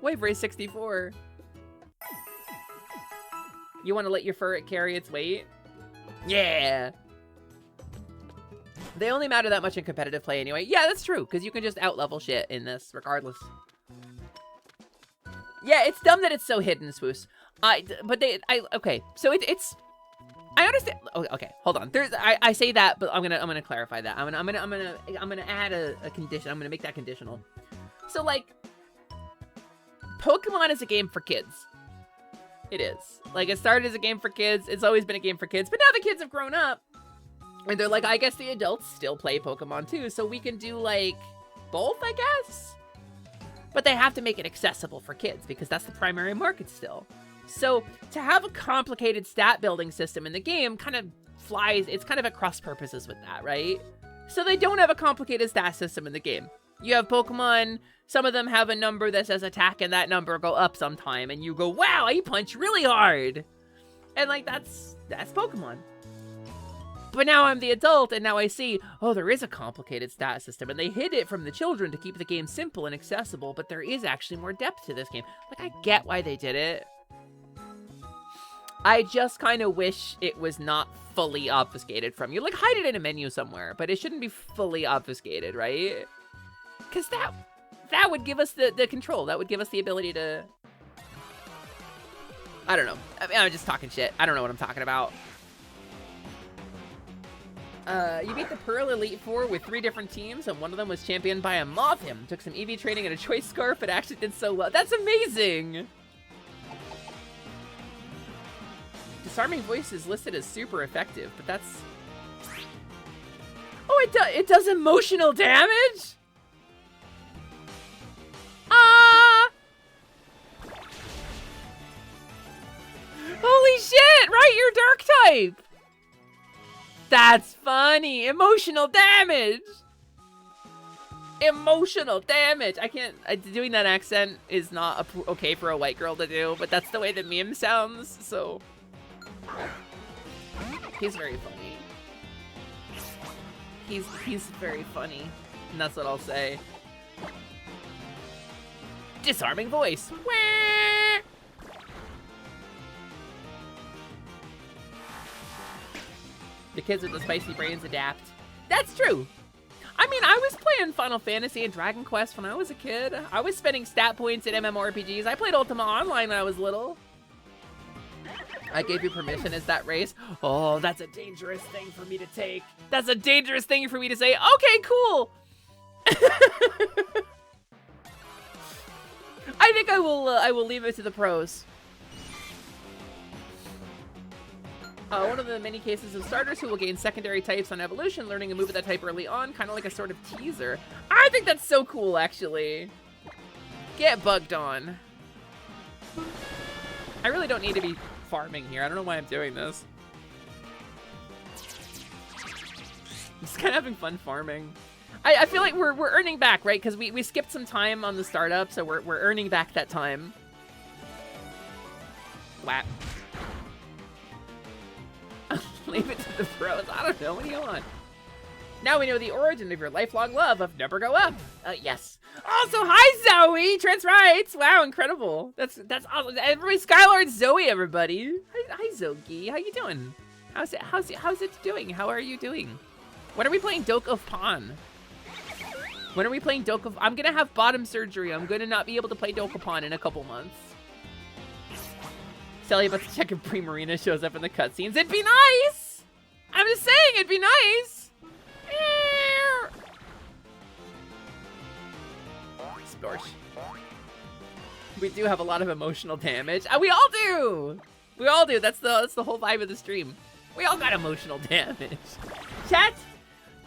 Wave Ray 64. You want to let your furret carry its weight? Yeah. They only matter that much in competitive play anyway. Yeah, that's true, because you can just out-level shit in this, regardless. Yeah, it's dumb that it's so hidden, Swoos. Okay, so it's... I understand. Oh, okay, hold on. I say that, but I'm gonna clarify that. I'm gonna add a condition. I'm gonna make that conditional. So like, Pokemon is a game for kids. It is. Like, it started as a game for kids. It's always been a game for kids, but now the kids have grown up. And they're like, I guess the adults still play Pokemon too, so we can do, like, both, I guess? But they have to make it accessible for kids, because that's the primary market still. So, to have a complicated stat building system in the game kind of flies, it's kind of at cross purposes with that, right? So they don't have a complicated stat system in the game. You have Pokemon, some of them have a number that says attack, and that number go up sometime, and you go, wow, I punch really hard! And, like, that's Pokemon. But now I'm the adult, and now I see, oh, there is a complicated stat system, and they hid it from the children to keep the game simple and accessible, but there is actually more depth to this game. Like, I get why they did it. I just kind of wish it was not fully obfuscated from you. Like, hide it in a menu somewhere, but it shouldn't be fully obfuscated, right? Because that would give us the control. That would give us the ability to... I don't know. I mean, I'm just talking shit. I don't know what I'm talking about. You beat the Pearl Elite Four with 3 different teams, and one of them was championed by a Mothim. Took some EV training and a choice scarf, but actually did so well. That's amazing! Disarming Voice is listed as super effective, but that's... Oh, it does emotional damage? Ah! Holy shit! Right, you're dark type! That's funny! Emotional damage! Emotional damage! I can't... doing that accent is not okay for a white girl to do, but that's the way the meme sounds, so... He's very funny. He's very funny, and that's what I'll say. Disarming Voice! Wah! The kids with the spicy brains adapt. That's true. I mean, I was playing Final Fantasy and Dragon Quest when I was a kid. I was spending stat points in MMORPGs. I played Ultima Online when I was little. I gave you permission, is that race? Oh, that's a dangerous thing for me to take. That's a dangerous thing for me to say. Okay, cool. I think I will leave it to the pros. One of the many cases of starters who will gain secondary types on evolution, learning a move of that type early on, kind of like a sort of teaser. I think that's so cool, actually. Get bugged on. I really don't need to be farming here. I don't know why I'm doing this. I'm just kind of having fun farming. I feel like we're earning back, right? Because we skipped some time on the startup, so we're earning back that time. Whap. Leave it to the pros. I don't know. What do you want? Now we know the origin of your lifelong love of Never Go Up. Yes. Also, hi Zoe. Trans rights. Wow, incredible. That's awesome. Everybody, Skylord Zoe. Everybody. Hi Zoe. How you doing? How's it doing? How are you doing? When are we playing Doke of Pawn? When are we playing Doke of? I'm gonna have bottom surgery. I'm gonna not be able to play Dokapon in a couple months. Sally about to check if Primarina shows up in the cutscenes. It'd be nice! I'm just saying, it'd be nice! dorsh. We do have a lot of emotional damage. We all do! We all do. That's the whole vibe of the stream. We all got emotional damage. Chat,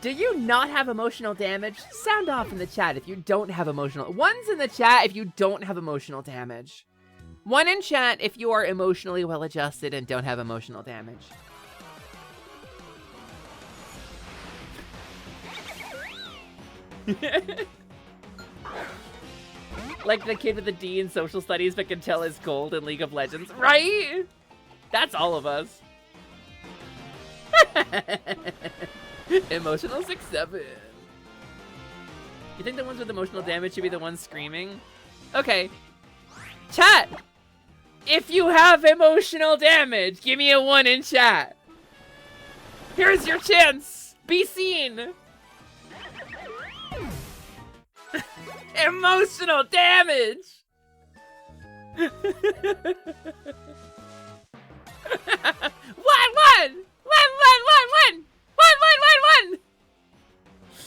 do you not have emotional damage? Sound off in the chat if you don't have emotional. One's in the chat if you don't have emotional damage. One in chat if you are emotionally well-adjusted and don't have emotional damage. Like the kid with the D in social studies but can tell his gold in League of Legends, right? That's all of us. Emotional 6-7. You think the ones with emotional damage should be the ones screaming? Okay. Chat! If you have emotional damage, give me a 1 in chat. Here's your chance. Be seen. Emotional damage. 1-1.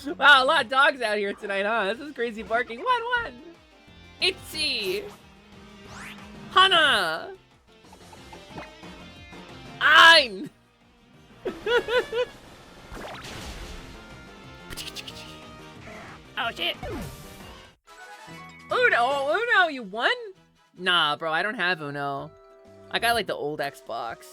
1-1. Wow, a lot of dogs out here tonight, huh? This is crazy barking. 1-1. Itzy. Hana. Ein. Oh shit. Uno, Uno, you won? Nah, bro, I don't have Uno. I got like the old Xbox.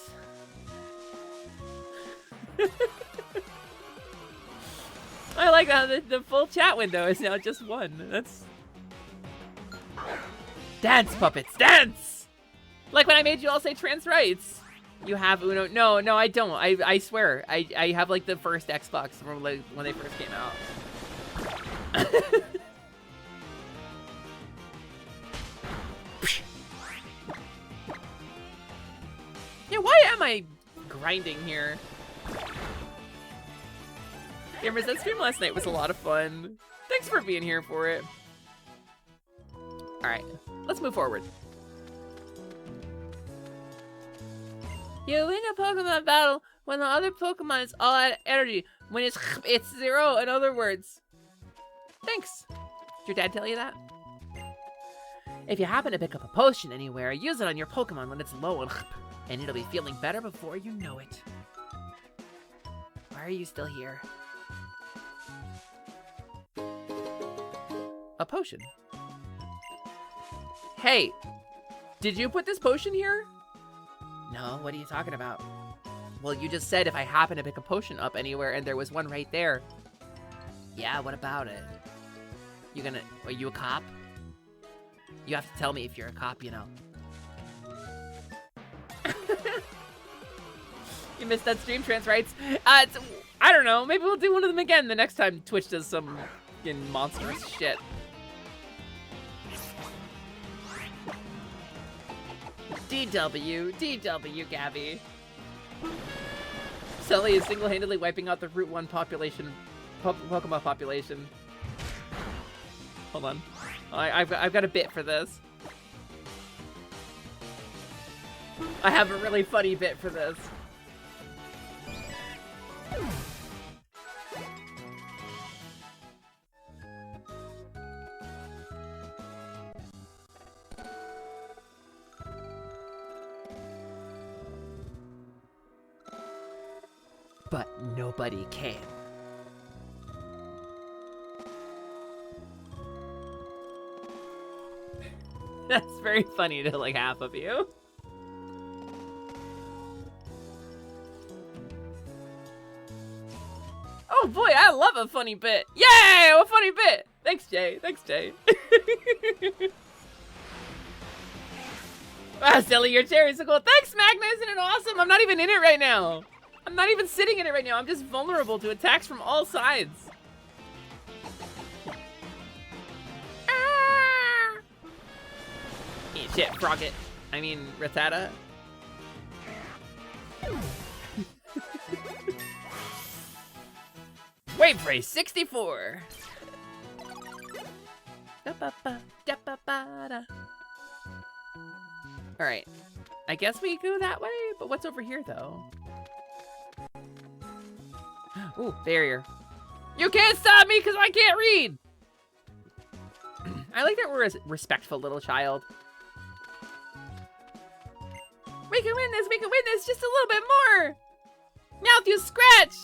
I like how the full chat window is now just 1. That's... Dance, puppets, dance! Like when I made you all say trans rights. You have Uno. No, no, I don't. I swear. I have like the first Xbox from like when they first came out. Yeah, why am I grinding here? Gamers, that stream last night was a lot of fun. Thanks for being here for it. Alright, let's move forward. You win a Pokemon battle when the other Pokemon is all out of energy. When it's 0, in other words. Thanks. Did your dad tell you that? If you happen to pick up a potion anywhere, use it on your Pokemon when it's low and it'll be feeling better before you know it. Why are you still here? A potion. Hey, did you put this potion here? No, what are you talking about? Well, you just said if I happen to pick a potion up anywhere and there was one right there. Yeah, what about it? Are you a cop? You have to tell me if you're a cop, you know. You missed that stream, trans rights? I don't know, maybe we'll do one of them again the next time Twitch does some fucking monstrous shit. DW, Gabby. Sully is single-handedly wiping out the Route 1 population, Pokemon population. Hold on. I've got a bit for this. I have a really funny bit for this. But nobody can. That's very funny to like half of you. Oh boy, I love a funny bit. Yay, a funny bit. Thanks, Jay. Thanks, Jay. Wow, Sally, your chair is so cool. Thanks, Magna. Isn't it awesome? I'm not even in it right now. I'm not even sitting in it right now. I'm just vulnerable to attacks from all sides. Ah! Eat shit, Froggit. I mean, Rattata. Wave Race 64. Alright. I guess we go that way, but what's over here, though? Ooh, barrier. You can't stop me because I can't read! I like that we're a respectful little child. We can win this, just a little bit more. Mouth, you scratch.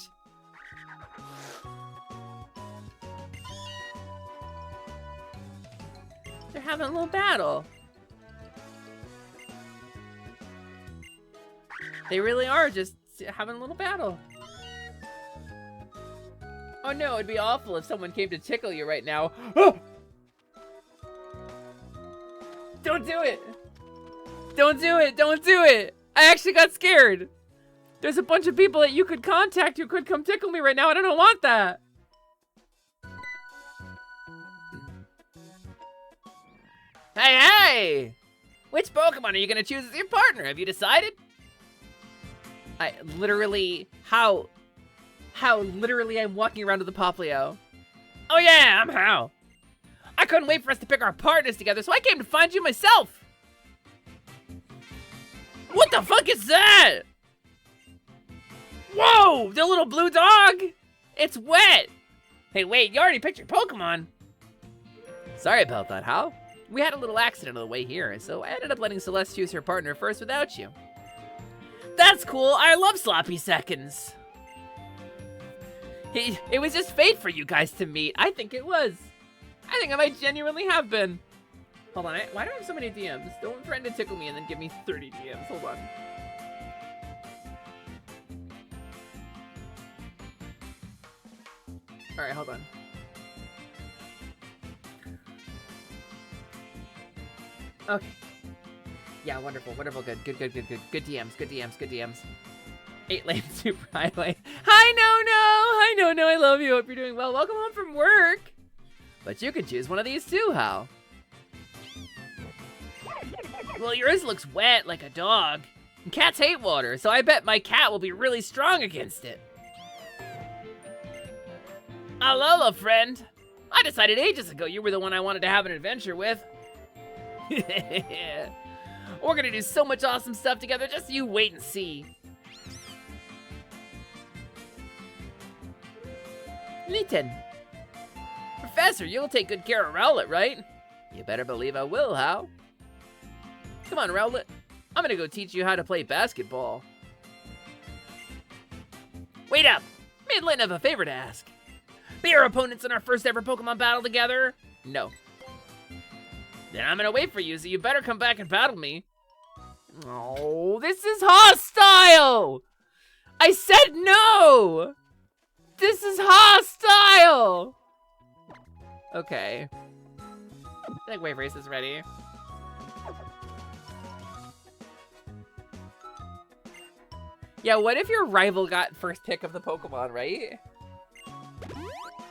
They're having a little battle. They really are just having a little battle. Oh no, it'd be awful if someone came to tickle you right now. Don't do it! Don't do it! Don't do it! I actually got scared! There's a bunch of people that you could contact who could come tickle me right now, and I don't want that! Hey, hey! Which Pokemon are you gonna choose as your partner? Have you decided? I literally... How literally I'm walking around with the Poplio. Oh yeah, I'm How. I couldn't wait for us to pick our partners together, so I came to find you myself. What the fuck is that? Whoa, the little blue dog. It's wet. Hey, wait, you already picked your Pokemon. Sorry about that, How. We had a little accident on the way here, so I ended up letting Celeste choose her partner first without you. That's cool. I love sloppy seconds. It was just fate for you guys to meet. I think it was. I think I might genuinely have been. Hold on, why do I have so many DMs? Don't threaten to tickle me and then give me 30 DMs. Hold on. All right, hold on. Okay. Yeah, wonderful, wonderful, good DMs, good DMs. 8 lane super highway. Hi, no, I love you. Hope you're doing well. Welcome home from work. But you can choose one of these too, How. Well, yours looks wet like a dog. And cats hate water, so I bet my cat will be really strong against it. Alola, friend. I decided ages ago you were the one I wanted to have an adventure with. We're gonna do so much awesome stuff together, just you wait and see. Litten. Professor, you'll take good care of Rowlet, right? You better believe I will, How. Come on, Rowlet. I'm gonna go teach you how to play basketball. Wait up! Midland, I have a favor to ask. Be our opponents in our first ever Pokemon battle together? No. Then I'm gonna wait for you, so you better come back and battle me. Oh, this is hostile! I said no! This is hostile! Okay. I think Wave Race is ready. Yeah, what if your rival got first pick of the Pokemon, right?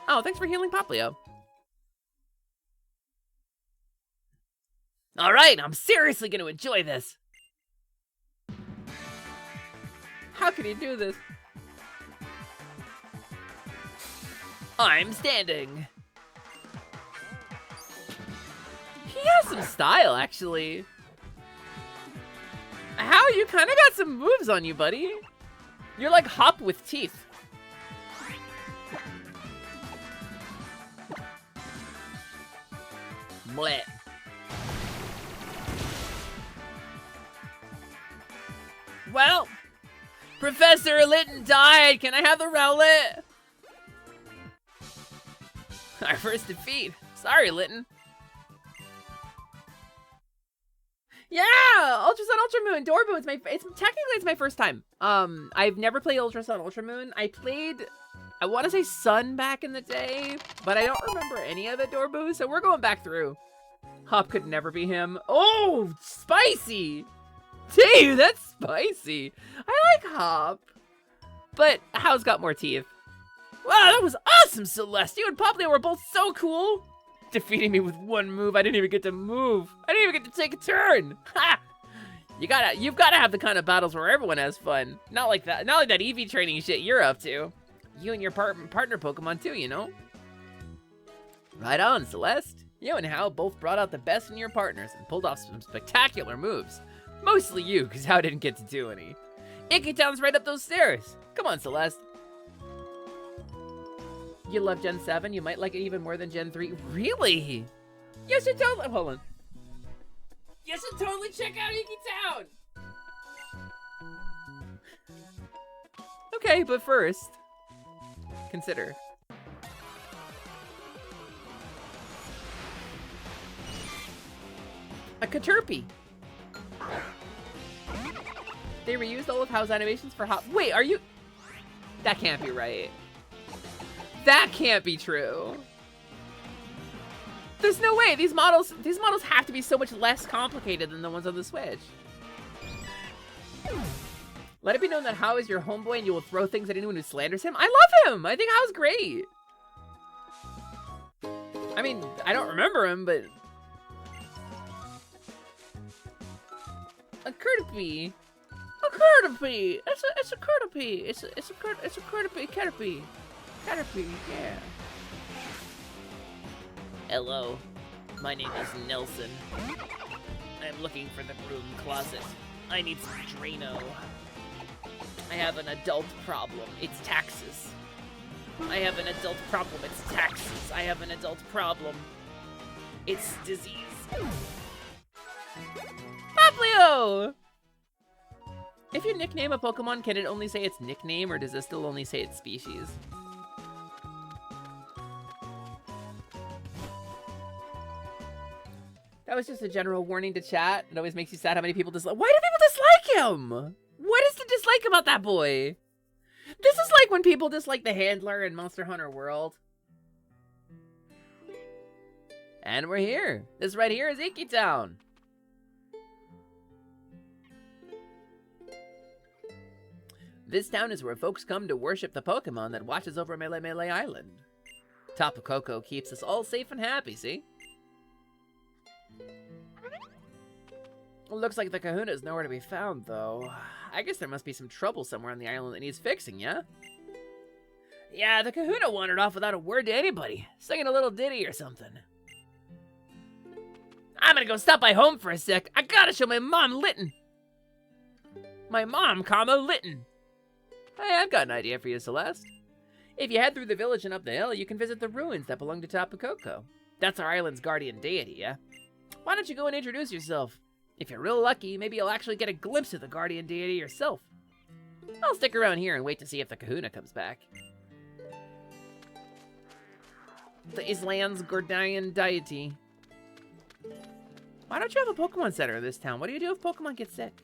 Oh, thanks for healing Poplio. All right, I'm seriously gonna enjoy this. How can he do this? I'm standing. He has some style, actually. How, you kind of got some moves on you, buddy. You're like Hop with teeth. Bleh. Well, Professor Litten died. Can I have the Rowlet? Our first defeat. Sorry, Litten. Yeah, Ultra Sun, Ultra Moon, Dorbu. It's my first time. I've never played Ultra Sun, Ultra Moon. I played, I want to say Sun back in the day, but I don't remember any of the Dorbu. So we're going back through. Hop could never be him. Oh, spicy. Dude, that's spicy. I like Hop, but How's got more teeth. Wow, that was awesome, Celeste. You and Poplio were both so cool. Defeating me with one move. I didn't even get to move. I didn't even get to take a turn. Ha! You've gotta have the kind of battles where everyone has fun. Not like that EV training shit you're up to. You and your partner Pokemon too, you know? Right on, Celeste. You and How both brought out the best in your partners and pulled off some spectacular moves. Mostly you, because How didn't get to do any. Icky Town's right up those stairs. Come on, Celeste. You love Gen 7, you might like it even more than Gen 3. Really? You should totally, hold on. You should totally check out Iki Town. Okay, but first, consider. A Caterpie. They reused all of How's animations for Hop. Wait, are you? That can't be right. That can't be true. There's no way. These models have to be so much less complicated than the ones on the Switch. Let it be known that How is your homeboy and you will throw things at anyone who slanders him. I love him. I think How's great. I mean, I don't remember him, but a Caterpie. A Caterpie. It's a Caterpie. It's a Caterpie. Caterpie, yeah. Hello, my name is Nelson. I'm looking for the broom closet. I need some Drano. I have an adult problem. It's taxes. I have an adult problem. It's taxes. I have an adult problem. It's disease. Poplio! If you nickname a Pokemon, can it only say its nickname, or does it still only say its species? That was just a general warning to chat. It always makes you sad how many people dislike. Why do people dislike him? What is to dislike about that boy? This is like when people dislike the handler in Monster Hunter World. And we're here. This right here is Iki Town. This town is where folks come to worship the Pokemon that watches over Melee Melee Island. Tapu Koko keeps us all safe and happy, see? Looks like the Kahuna is nowhere to be found, though. I guess there must be some trouble somewhere on the island that needs fixing, yeah? Yeah, the Kahuna wandered off without a word to anybody, singing a little ditty or something. I'm gonna go stop by home for a sec. I gotta show my mom Litten. My mom, Litten. Hey, I've got an idea for you, Celeste. If you head through the village and up the hill, you can visit the ruins that belong to Tapu Koko. That's our island's guardian deity, yeah? Why don't you go and introduce yourself? If you're real lucky, maybe you'll actually get a glimpse of the guardian deity yourself. I'll stick around here and wait to see if the Kahuna comes back. The Island's guardian deity. Why don't you have a Pokemon Center in this town? What do you do if Pokemon get sick?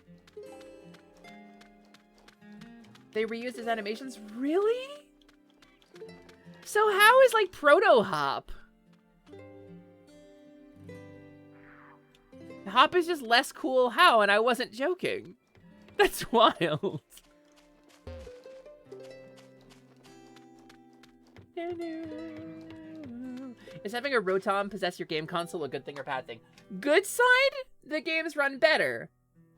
They reused his animations? Really? So how is like Proto Hop? Hop is just less cool how, and I wasn't joking. That's wild. Is having a Rotom possess your game console a good thing or bad thing? Good side, the games run better.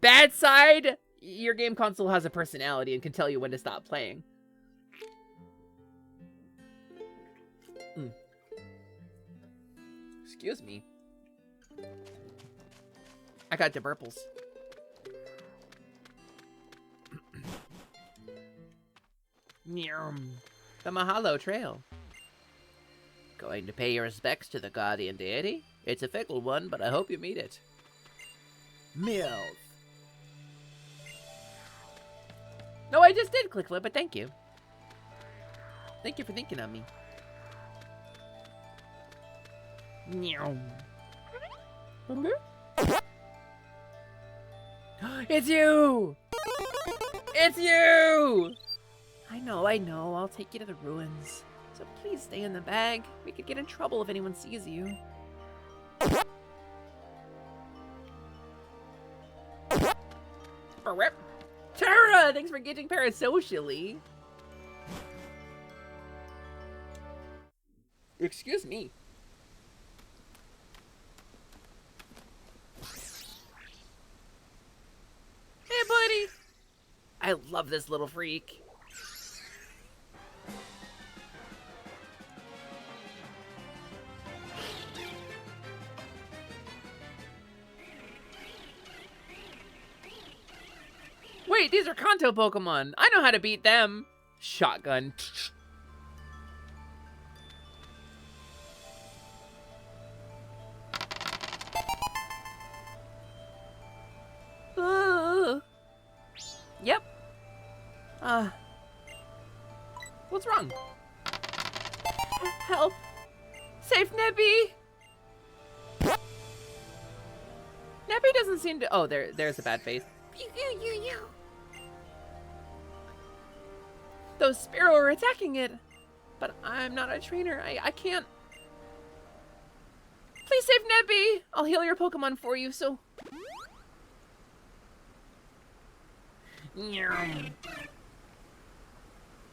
Bad side, your game console has a personality and can tell you when to stop playing. Excuse me. I got the burples. The Mahalo Trail. Going to pay your respects to the guardian deity? It's a fickle one, but I hope you meet it. Meowth. No, I just did click flip, but thank you. Thank you for thinking of me. Meow. It's you! It's you! I know. I'll take you to the ruins. So please stay in the bag. We could get in trouble if anyone sees you. Tara, thanks for engaging parasocially. Excuse me. Hey, buddy. I love this little freak. Wait, these are Kanto Pokemon. I know how to beat them. Shotgun. Safe, Nebby! Nebby doesn't seem to... Oh, there's a bad face. Those Spearow are attacking it. But I'm not a trainer. I can't... Please save Nebby! I'll heal your Pokemon for you, so...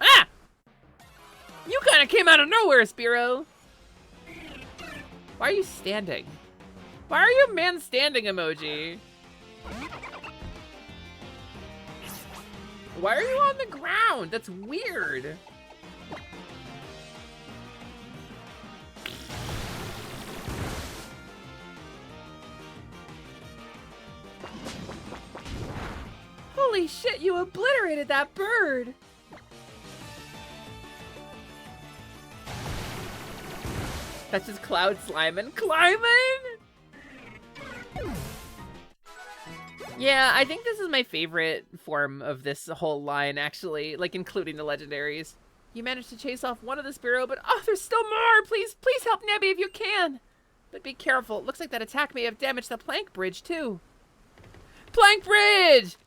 Ah! You kind of came out of nowhere, Spearow. Why are you standing? Why are you a man standing emoji? Why are you on the ground? That's weird. Holy shit, you obliterated that bird! That's just Cloud Slimin'. Climbing? Yeah, I think this is my favorite form of this whole line, actually, like including the legendaries. You managed to chase off one of the Spearow, but oh, there's still more! Please help Nebby if you can! But be careful, it looks like that attack may have damaged the plank bridge, too. Plank bridge!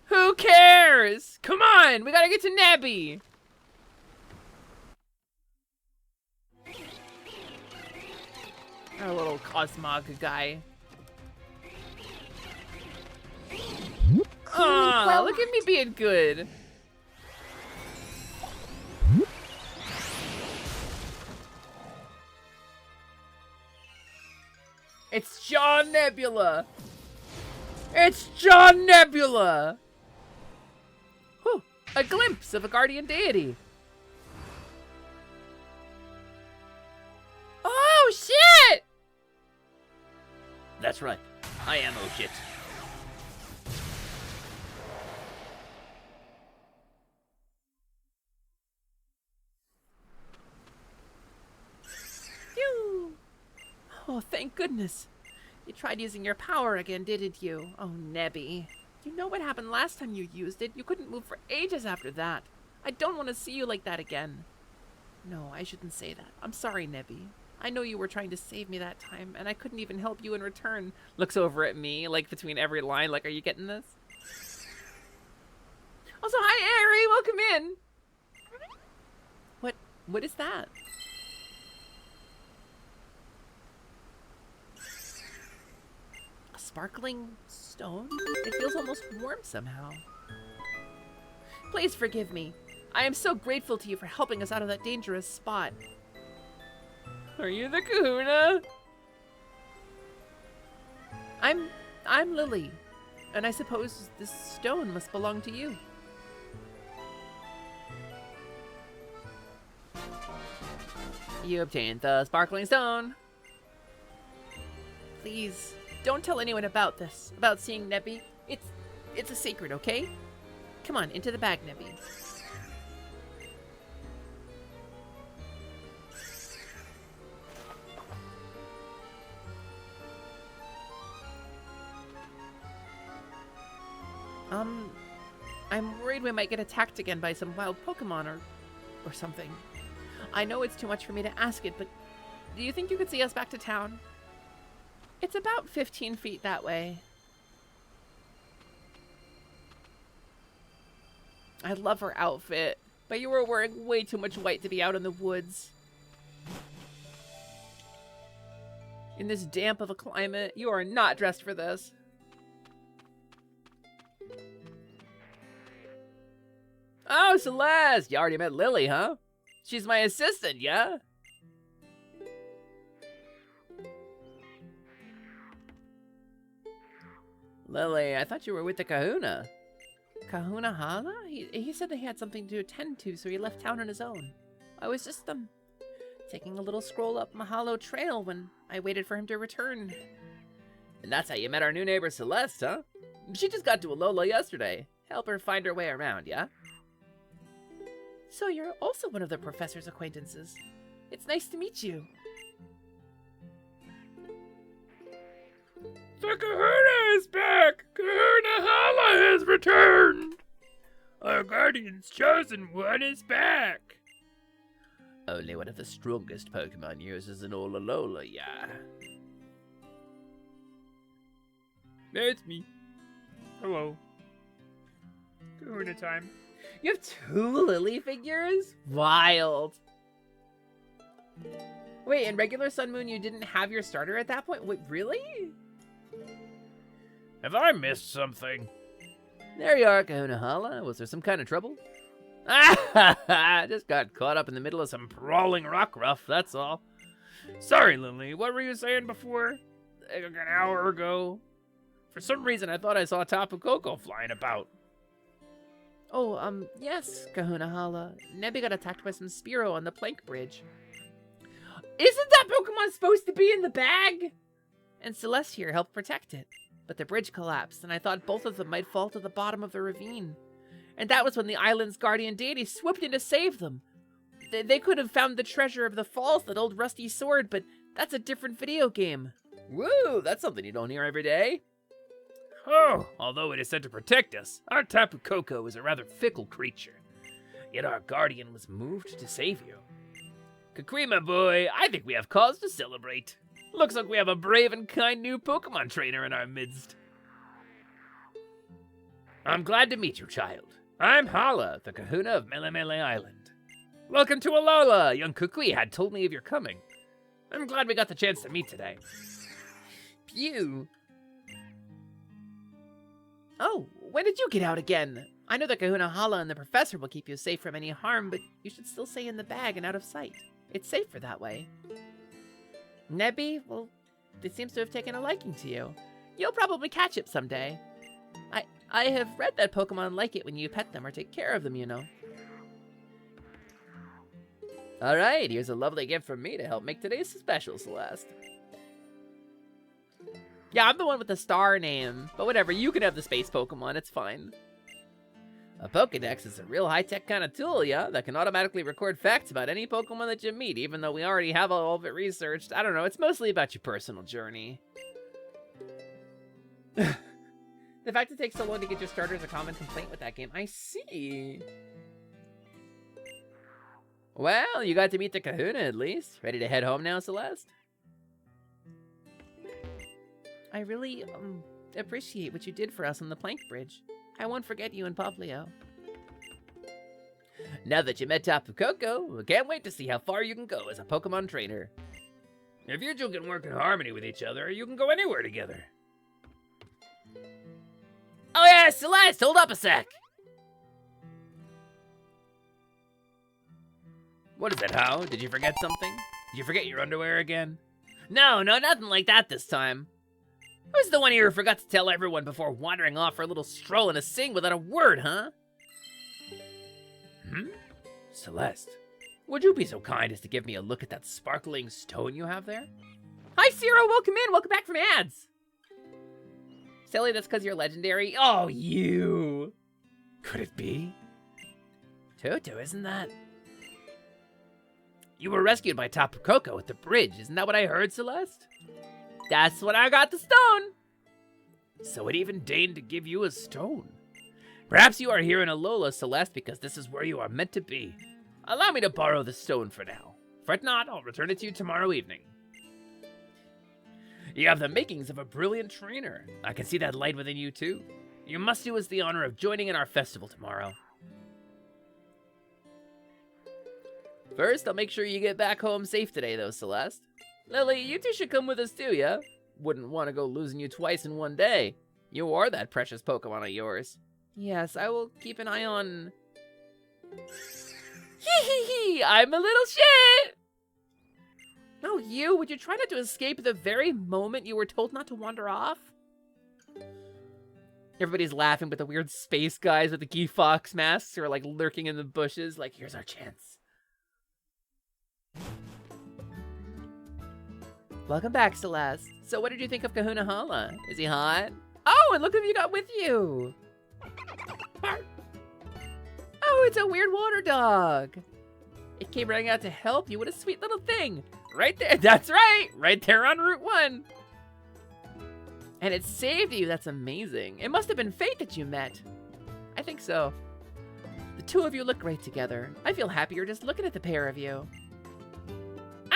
Who cares? Come on, we gotta get to Nebby! Our little Cosmog guy. Aw, look at me being good. It's John Nebula! It's John Nebula! Whew, a glimpse of a guardian deity. Oh, shit! That's right. I am oh shit. Phew. Oh, thank goodness. You tried using your power again, didn't you? Oh, Nebby. You know what happened last time you used it? You couldn't move for ages after that. I don't want to see you like that again. No, I shouldn't say that. I'm sorry, Nebby. I know you were trying to save me that time, and I couldn't even help you in return. Looks over at me, like between every line, like, are you getting this? Also, hi, Aerie! Welcome in! What is that? A sparkling stone? It feels almost warm somehow. Please forgive me. I am so grateful to you for helping us out of that dangerous spot. Are you the Kahuna? I'm Lily, and I suppose this stone must belong to you. You obtained the sparkling stone. Please, don't tell anyone about this, about seeing Nebby. It's a secret, okay? Come on, into the bag, Nebby. I'm worried we might get attacked again by some wild Pokemon or something. I know it's too much for me to ask it, but do you think you could see us back to town? It's about 15 feet that way. I love her outfit, but you were wearing way too much white to be out in the woods. In this damp of a climate, you are not dressed for this. Oh, Celeste! You already met Lily, huh? She's my assistant, yeah? Lily, I thought you were with the Kahuna. Kahuna Hala? He said that he had something to attend to, so he left town on his own. I was just, taking a little stroll up Mahalo Trail when I waited for him to return. And that's how you met our new neighbor Celeste, huh? She just got to Alola yesterday. Help her find her way around, yeah? So you're also one of the professor's acquaintances. It's nice to meet you. The Kahuna is back! Kahuna Hala has returned! Our guardian's chosen one is back! Only one of the strongest Pokemon uses an Olalola, yeah. It's me. Hello. Kahuna time. You have 2 Lily figures? Wild. Wait, in regular Sun Moon, you didn't have your starter at that point? Wait, really? Have I missed something? There you are, Kahuna Hala. Was there some kind of trouble? I just got caught up in the middle of some brawling rock ruff, that's all. Sorry, Lily. What were you saying before? Like an hour ago? For some reason, I thought I saw Tapu Koko flying about. Oh, yes, Kahuna Hala. Nebby got attacked by some Spearow on the plank bridge. Isn't that Pokemon supposed to be in the bag? And Celeste here helped protect it. But the bridge collapsed, and I thought both of them might fall to the bottom of the ravine. And that was when the island's guardian deity swooped in to save them. They could have found the treasure of the falls, that old rusty sword, but that's a different video game. Woo, that's something you don't hear every day. Oh, although it is said to protect us, our Tapu Koko is a rather fickle creature. Yet our guardian was moved to save you. Kukui, my boy, I think we have cause to celebrate. Looks like we have a brave and kind new Pokemon trainer in our midst. I'm glad to meet you, child. I'm Hala, the Kahuna of Melemele Island. Welcome to Alola. Young Kukui had told me of your coming. I'm glad we got the chance to meet today. Pew. Oh, when did you get out again? I know that Kahuna Hala and the professor will keep you safe from any harm, but you should still stay in the bag and out of sight. It's safer that way. Nebby, well, it seems to have taken a liking to you. You'll probably catch it someday. I have read that Pokemon like it when you pet them or take care of them, you know. Alright, here's a lovely gift from me to help make today's special, Celeste. Yeah, I'm the one with the star name, but whatever, you can have the space Pokemon, it's fine. A Pokedex is a real high-tech kind of tool, yeah, that can automatically record facts about any Pokemon that you meet, even though we already have all of it researched. I don't know, it's mostly about your personal journey. The fact it takes so long to get your starter is a common complaint with that game. I see. Well, you got to meet the Kahuna at least. Ready to head home now, Celeste? I really, appreciate what you did for us on the plank bridge. I won't forget you and Poplio. Now that you met Tapu Koko, we can't wait to see how far you can go as a Pokemon trainer. If you two can work in harmony with each other, you can go anywhere together. Oh yeah, Celeste, hold up a sec. What is it, How? Did you forget something? Did you forget your underwear again? No, nothing like that this time. Who's the one here who forgot to tell everyone before wandering off for a little stroll and a sing without a word, huh? Celeste, would you be so kind as to give me a look at that sparkling stone you have there? Hi, Zero, welcome in. Welcome back from ads. Silly, that's because you're legendary. Oh, you. Could it be? Toto, isn't that? You were rescued by Tapu Koko at the bridge, isn't that what I heard, Celeste? That's when I got the stone. So it even deigned to give you a stone. Perhaps you are here in Alola, Celeste, because this is where you are meant to be. Allow me to borrow the stone for now. Fret not, I'll return it to you tomorrow evening. You have the makings of a brilliant trainer. I can see that light within you, too. You must do us the honor of joining in our festival tomorrow. First, I'll make sure you get back home safe today, though, Celeste. Lily, you two should come with us, too, yeah? Wouldn't want to go losing you twice in one day. You are that precious Pokemon of yours. Yes, I will keep an eye on... Hee, I'm a little shit! No, you, would you try not to escape the very moment you were told not to wander off? Everybody's laughing, but the weird space guys with the Guy Fawkes masks are like lurking in the bushes, like, here's our chance. Welcome back, Celeste. So what did you think of Kahuna Hala? Is he hot? Oh, and look who you got with you. Oh, it's a weird water dog. It came running out to help you. What a sweet little thing. Right there. That's right. Right there on Route 1. And it saved you. That's amazing. It must have been fate that you met. I think so. The two of you look great together. I feel happier just looking at the pair of you.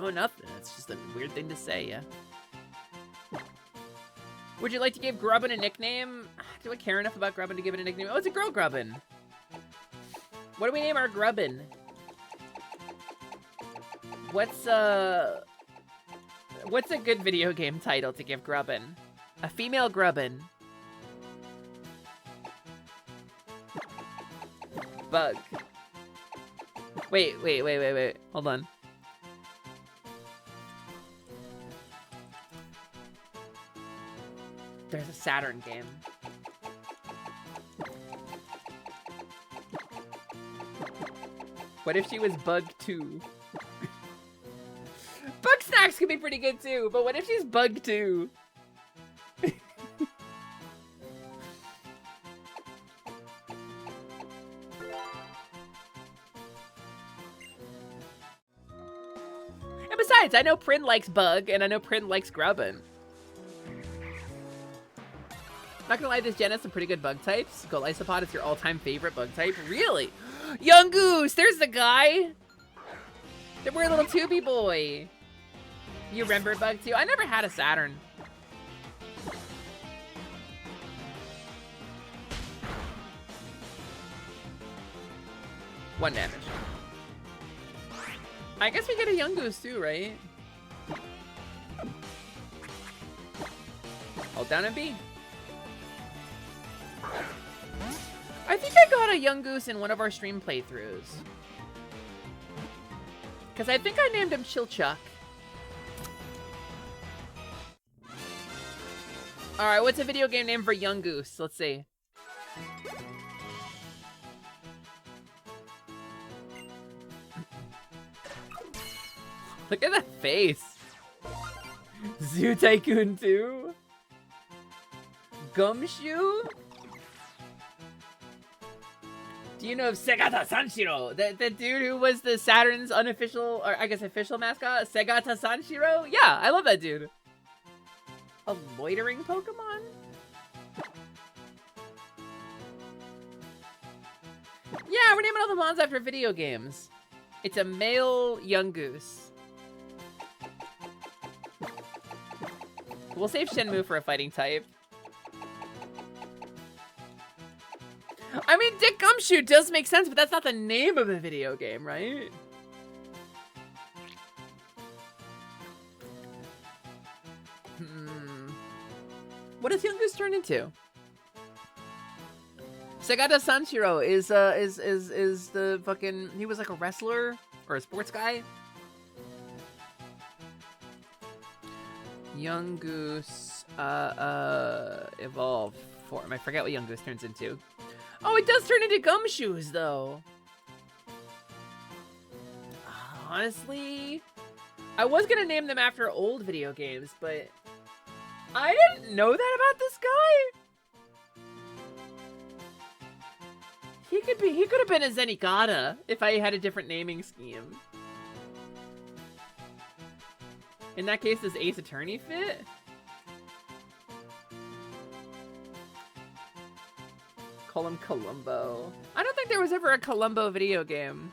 Oh, nothing. It's just a weird thing to say, yeah. Would you like to give Grubbin a nickname? Do I care enough about Grubbin to give it a nickname? Oh, it's a girl Grubbin. What do we name our Grubbin? What's a good video game title to give Grubbin? A female Grubbin. Bug. Wait. Hold on. There's a Saturn game. What if she was Bug 2? Bug Snacks could be pretty good too, but what if she's Bug 2? And besides, I know Prin likes Bug, and I know Prin likes Grubbin. Not gonna lie, this gen has some pretty good bug types. Golisopod is your all-time favorite bug type. Really? Young Goose, there's the guy! The weird little tubey boy. You remember Bug 2? I never had a Saturn. One damage. I guess we get a Young Goose too, right? Hold down and B. I think I got a Young Goose in one of our stream playthroughs. Because I think I named him Chilchuck. Alright, what's a video game name for Young Goose? Let's see. Look at that face. Zoo Tycoon 2? Gumshoe? Do you know of Segata Sanshiro? The dude who was the Saturn's unofficial, or I guess official mascot? Segata Sanshiro? Yeah, I love that dude. A loitering Pokemon? Yeah, we're naming all the mons after video games. It's a male Young Goose. We'll save Shenmue for a fighting type. I mean, Dick Gumshoe does make sense, but that's not the name of the video game, right? What does Young Goose turn into? Segata Sanshiro is the fucking, he was like a wrestler or a sports guy. Young Goose evolve form. I forget what Young Goose turns into. Oh, it does turn into Gumshoes, though. Honestly, I was gonna name them after old video games, but I didn't know that about this guy. He could have been a Zenigata if I had a different naming scheme. In that case, does Ace Attorney fit? Call him Columbo. I don't think there was ever a Columbo video game.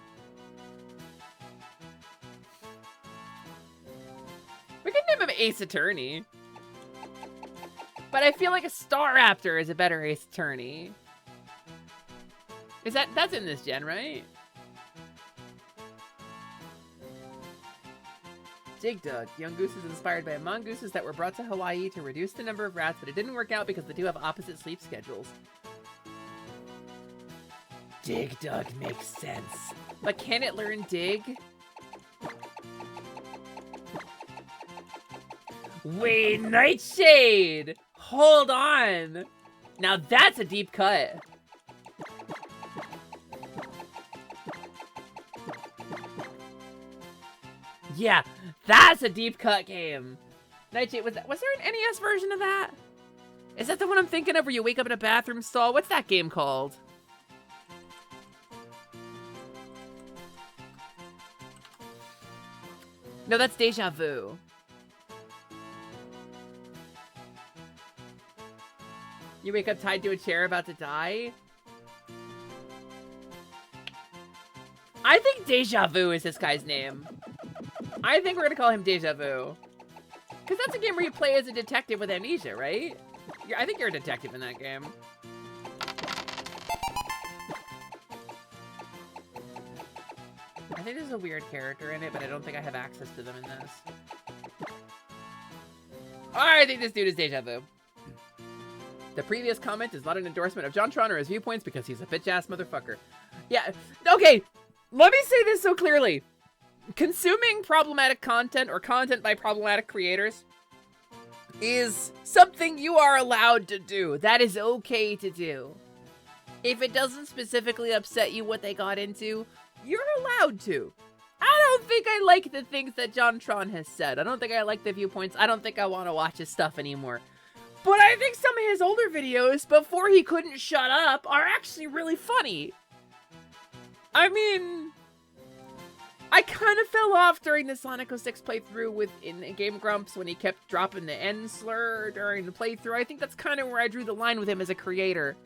We could name him Ace Attorney. But I feel like a Staraptor is a better Ace Attorney. That's in this gen, right? Dig Dug. Young Goose is inspired by mongooses that were brought to Hawaii to reduce the number of rats, but it didn't work out because the two have opposite sleep schedules. Dig Dug makes sense. But can it learn Dig? Wait, Nightshade! Hold on! Now that's a deep cut. Yeah, that's a deep cut game. Nightshade, was there an NES version of that? Is that the one I'm thinking of where you wake up in a bathroom stall? What's that game called? No, that's Deja Vu. You wake up tied to a chair about to die? I think Deja Vu is this guy's name. I think we're gonna call him Deja Vu. Because that's a game where you play as a detective with amnesia, right? I think you're a detective in that game. I think there's a weird character in it, but I don't think I have access to them in this. I think this dude is Deja Vu. The previous comment is not an endorsement of JonTron or his viewpoints because he's a bitch-ass motherfucker. Yeah, okay, let me say this so clearly. Consuming problematic content or content by problematic creators is something you are allowed to do. That is okay to do. If it doesn't specifically upset you what they got into, you're allowed to. I don't think I like the things that JonTron has said. I don't think I like the viewpoints. I don't think I want to watch his stuff anymore. But I think some of his older videos, before he couldn't shut up, are actually really funny. I mean, I kind of fell off during the Sonic 06 playthrough in Game Grumps when he kept dropping the N slur during the playthrough. I think that's kind of where I drew the line with him as a creator.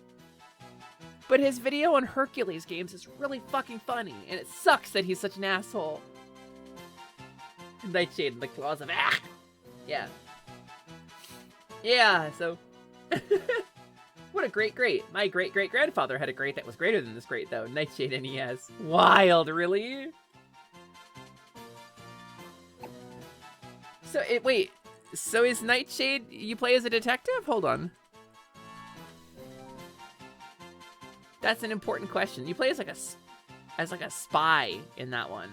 But his video on Hercules games is really fucking funny, and it sucks that he's such an asshole. Nightshade in the claws of yeah. Yeah, so what a great. My great-great-grandfather had a great that was greater than this great, though. Nightshade NES. Wild, really? So, wait. So is Nightshade, you play as a detective? Hold on. That's an important question. You play as like a spy in that one.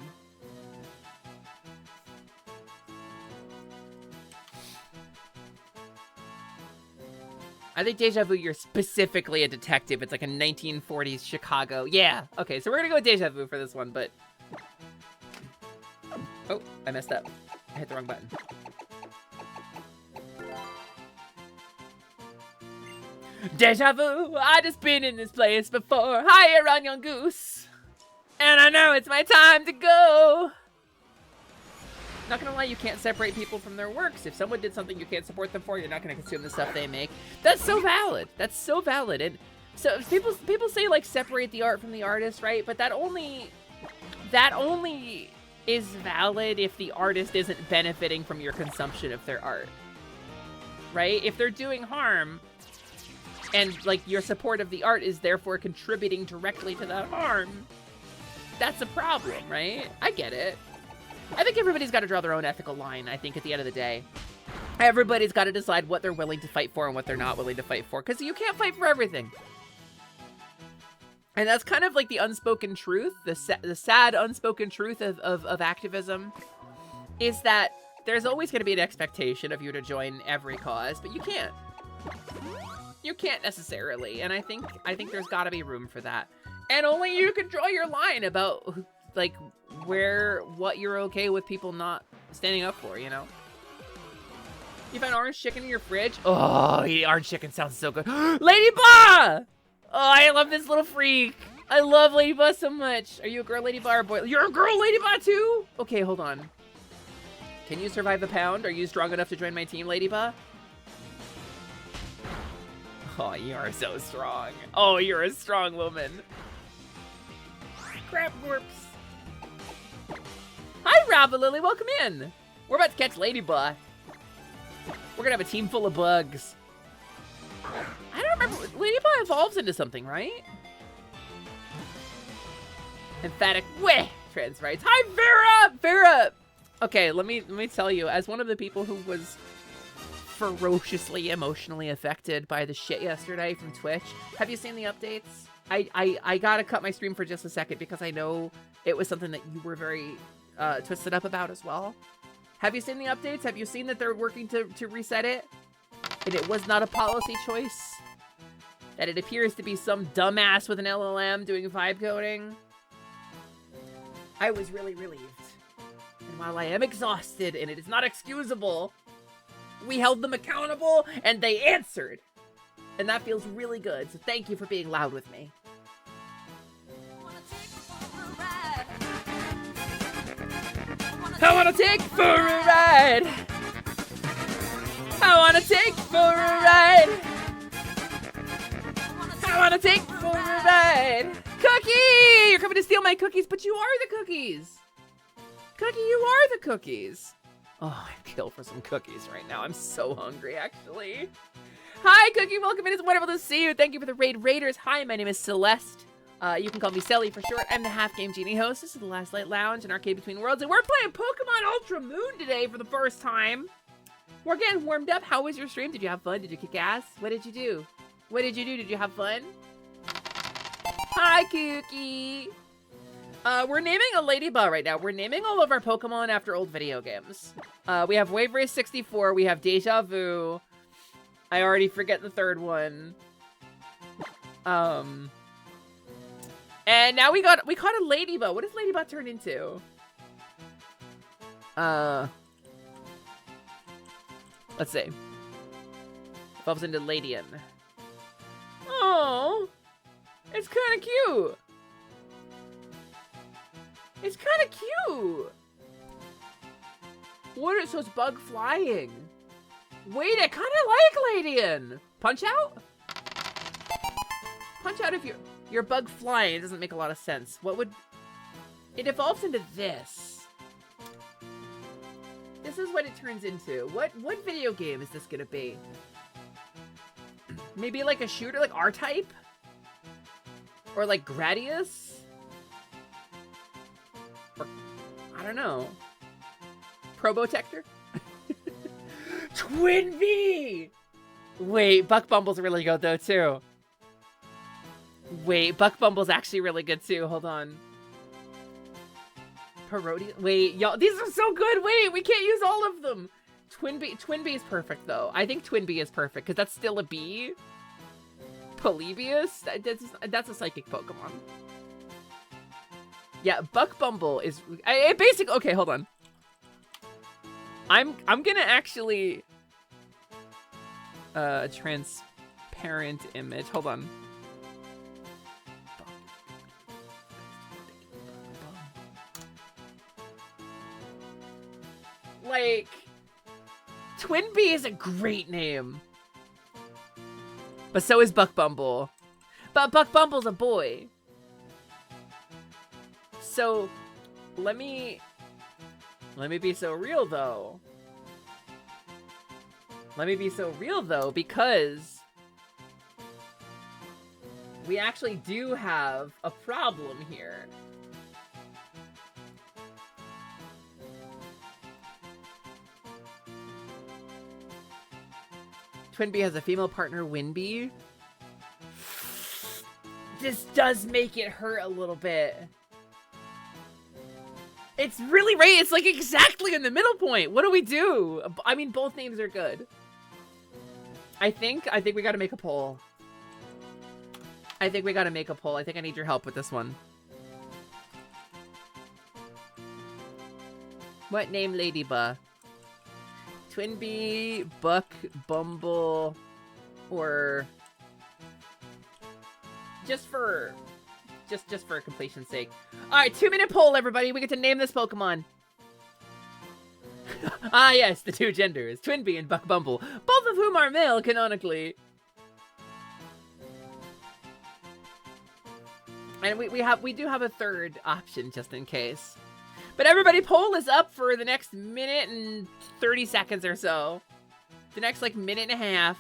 I think Deja Vu, you're specifically a detective. It's like a 1940s Chicago. Yeah. Okay, so we're gonna go with Deja Vu for this one, but... Oh, I messed up. I hit the wrong button. Deja vu, I just been in this place before. Hi, run, young goose. And I know it's my time to go. Not gonna lie, you can't separate people from their works. If someone did something you can't support them for, you're not gonna consume the stuff they make. That's so valid. That's so valid. And so people say like separate the art from the artist, right? But that only is valid if the artist isn't benefiting from your consumption of their art, right? If they're doing harm, and like your support of the art is therefore contributing directly to that harm, that's a problem, right? I get it. I think everybody's got to draw their own ethical line, I think, at the end of the day. Everybody's got to decide what they're willing to fight for and what they're not willing to fight for, because you can't fight for everything. And that's kind of like the unspoken truth, the sad unspoken truth of activism, is that there's always going to be an expectation of you to join every cause, but you can't. You can't necessarily, and I think there's got to be room for that. And only you can draw your line about, like, what you're okay with people not standing up for, you know? You find orange chicken in your fridge? Oh, orange chicken sounds so good. Ladybug! Oh, I love this little freak. I love Ladybug so much. Are you a girl Ladybug or a boy? You're a girl Ladybug too? Okay, hold on. Can you survive the pound? Are you strong enough to join my team, Ladybug? Oh, you are so strong. Oh, you're a strong woman. Crap corpse. Hi, Rabba Lily, welcome in. We're about to catch Ladybug. We're gonna have a team full of bugs. I don't remember, Ladybug evolves into something, right? Emphatic weh, trans rights. Hi, Vera! Vera! Okay, let me tell you, as one of the people who was ferociously emotionally affected by the shit yesterday from Twitch, have you seen the updates? I gotta cut my stream for just a second because I know it was something that you were very twisted up about as well. Have you seen the updates? Have you seen that they're working to reset it? And it was not a policy choice? That it appears to be some dumbass with an LLM doing vibe coding? I was really relieved. And while I am exhausted and it is not excusable, we held them accountable and they answered. And that feels really good, so thank you for being loud with me. I wanna take for a ride. I wanna take for a ride. I wanna take for a ride. Cookie! You're coming to steal my cookies, but you are the cookies. Cookie, you are the cookies. Oh, I'd kill for some cookies right now. I'm so hungry, actually. Hi, Cookie. Welcome in. It's wonderful to see you. Thank you for the raid, Raiders. Hi, my name is Celeste. You can call me Sally for short. I'm the Half Game Genie host. This is the Last Light Lounge, an arcade between worlds, and we're playing Pokemon Ultra Moon today for the first time. We're getting warmed up. How was your stream? Did you have fun? Did you kick ass? What did you do? What did you do? Did you have fun? Hi, Cookie. We're naming a Ladybug right now. We're naming all of our Pokemon after old video games. We have Wave Race 64. We have Deja Vu. I already forget the third one. And now we caught a Ladybug. What does Ladybug turn into? Let's see. Evolves into Ladian. Oh, it's kind of cute. It's kind of cute. What is, so it's bug flying. Wait, I kind of like Ladian. Punch out? Punch out if you're bug flying. It doesn't make a lot of sense. What would... It evolves into this. This is what it turns into. What video game is this gonna be? Maybe like a shooter, like R-Type? Or like Gradius? Or, I don't know. Probotector? Twinbee! Wait, Buck Bumble's really good though too. Wait, Buck Bumble's actually really good too. Hold on. Parodius. Wait, y'all, these are so good. Wait, we can't use all of them. Twinbee is perfect though. I think Twinbee is perfect because that's still a bee. Polybius? That's a psychic Pokemon. Yeah, Buck Bumble is basically okay. Hold on. I'm gonna actually transparent image. Hold on. Like, Twinbee is a great name. But so is Buck Bumble. But Buck Bumble's a boy. So, let me be so real though. Let me be so real though, because we actually do have a problem here. Twinbee has a female partner, Winbee. This does make it hurt a little bit. It's really right. It's like exactly in the middle point. What do we do? I mean, both names are good. I think we gotta make a poll. I think we gotta make a poll. I think I need your help with this one. What name Ladybug? Twinbee, Buck, Bumble, or just for completion's sake. All right, 2-minute poll, everybody. We get to name this Pokemon. Ah, yes, the two genders, Twinbee and Buck Bumble, both of whom are male canonically. And we do have a third option just in case. But everybody, poll is up for the next minute and 30 seconds or so. The next, like, minute and a half.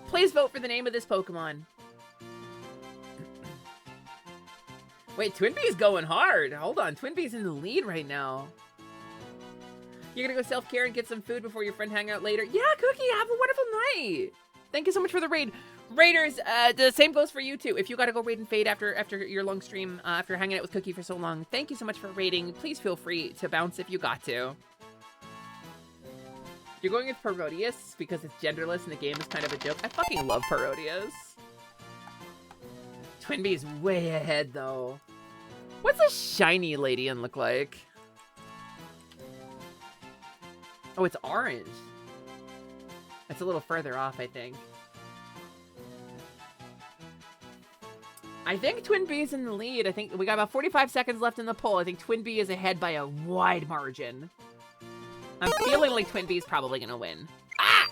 Please vote for the name of this Pokemon. Wait, Twinbee's going hard. Hold on, Twinbee's in the lead right now. You're gonna go self-care and get some food before your friend hang out later? Yeah, Cookie, have a wonderful night. Thank you so much for the raid. Raiders, the same goes for you too. If you gotta go raid and fade after your long stream, after hanging out with Cookie for so long, thank you so much for raiding. Please feel free to bounce if you got to. You're going with Parodius because it's genderless and the game is kind of a joke. I fucking love Parodius. Twinbee's way ahead though. What's a shiny Ladian look like? Oh, it's orange. It's a little further off, I think. I think Twinbee's in the lead. I think we got about 45 seconds left in the poll. I think Twinbee is ahead by a wide margin. I'm feeling like Twinbee's probably gonna win. Ah!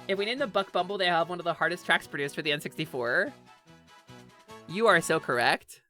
If we name the Buck Bumble, they have one of the hardest tracks produced for the N64. You are so correct.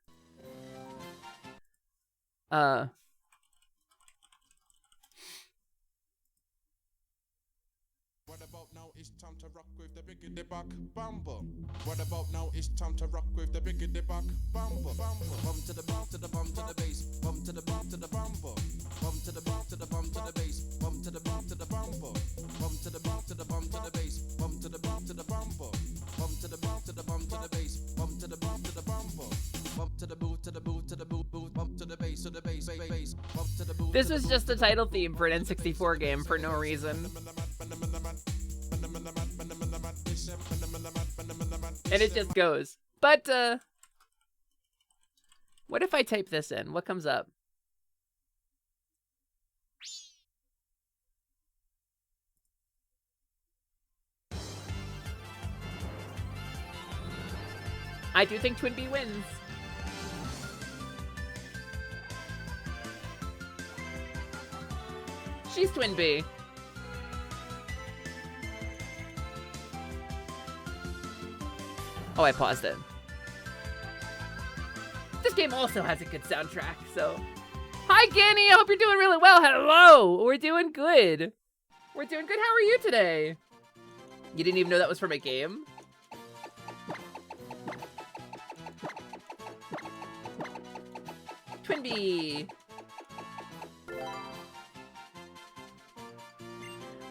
now? It's time to rock with the biggity buck bumble. What about now? It's time to rock with the biggity buck bumble. Bum to the bum to the bum to the bass. Bum to the bum to the bumble. Bum to the bum to the bum to the bass. Bum to the bum to the bumble. Bum to the bum to the bum to the bass. Bum to the bum to the bumble. Bum to the bum to the bum to the bass. Bum to the bum to the bumble. Bump to the boot to the boot to the boot boot. Bump to the bass to the bass bass. Bump to the boot. This was just the title theme for an N64 game for no reason. And it just goes. But, what if I type this in? What comes up? I do think Twin Bee wins. She's Twin Bee. Oh, I paused it. This game also has a good soundtrack, so... Hi, Ganny! I hope you're doing really well. Hello! We're doing good. We're doing good. How are you today? You didn't even know that was from a game? Twin Bee.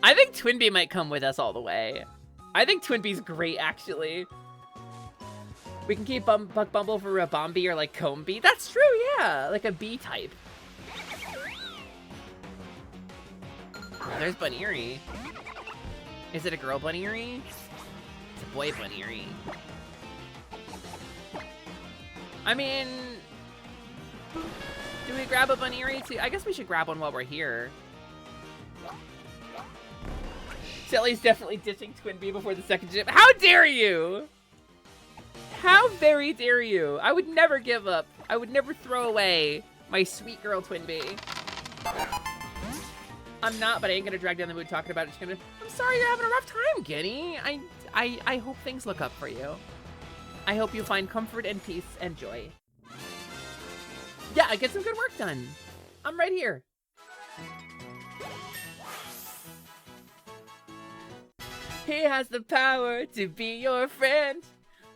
I think Twin Bee might come with us all the way. I think Twin Bee's great, actually. We can keep Buck Bumble for a Bombi or like Comb Bee. That's true, yeah. Like a bee type. Oh, there's Bunnery. Is it a girl Bunnery? It's a boy Bunnery. I mean... Do we grab a Bunnery too? I guess we should grab one while we're here. Sally's definitely ditching Twin Bee before the second gym. How dare you! How very dare you! I would never give up. I would never throw away my sweet girl Twin Bee. I'm not, but I ain't gonna drag down the mood talking about it. I'm sorry you're having a rough time, Guinea. I hope things look up for you. I hope you find comfort and peace and joy. Yeah, I get some good work done. I'm right here. He has the power to be your friend.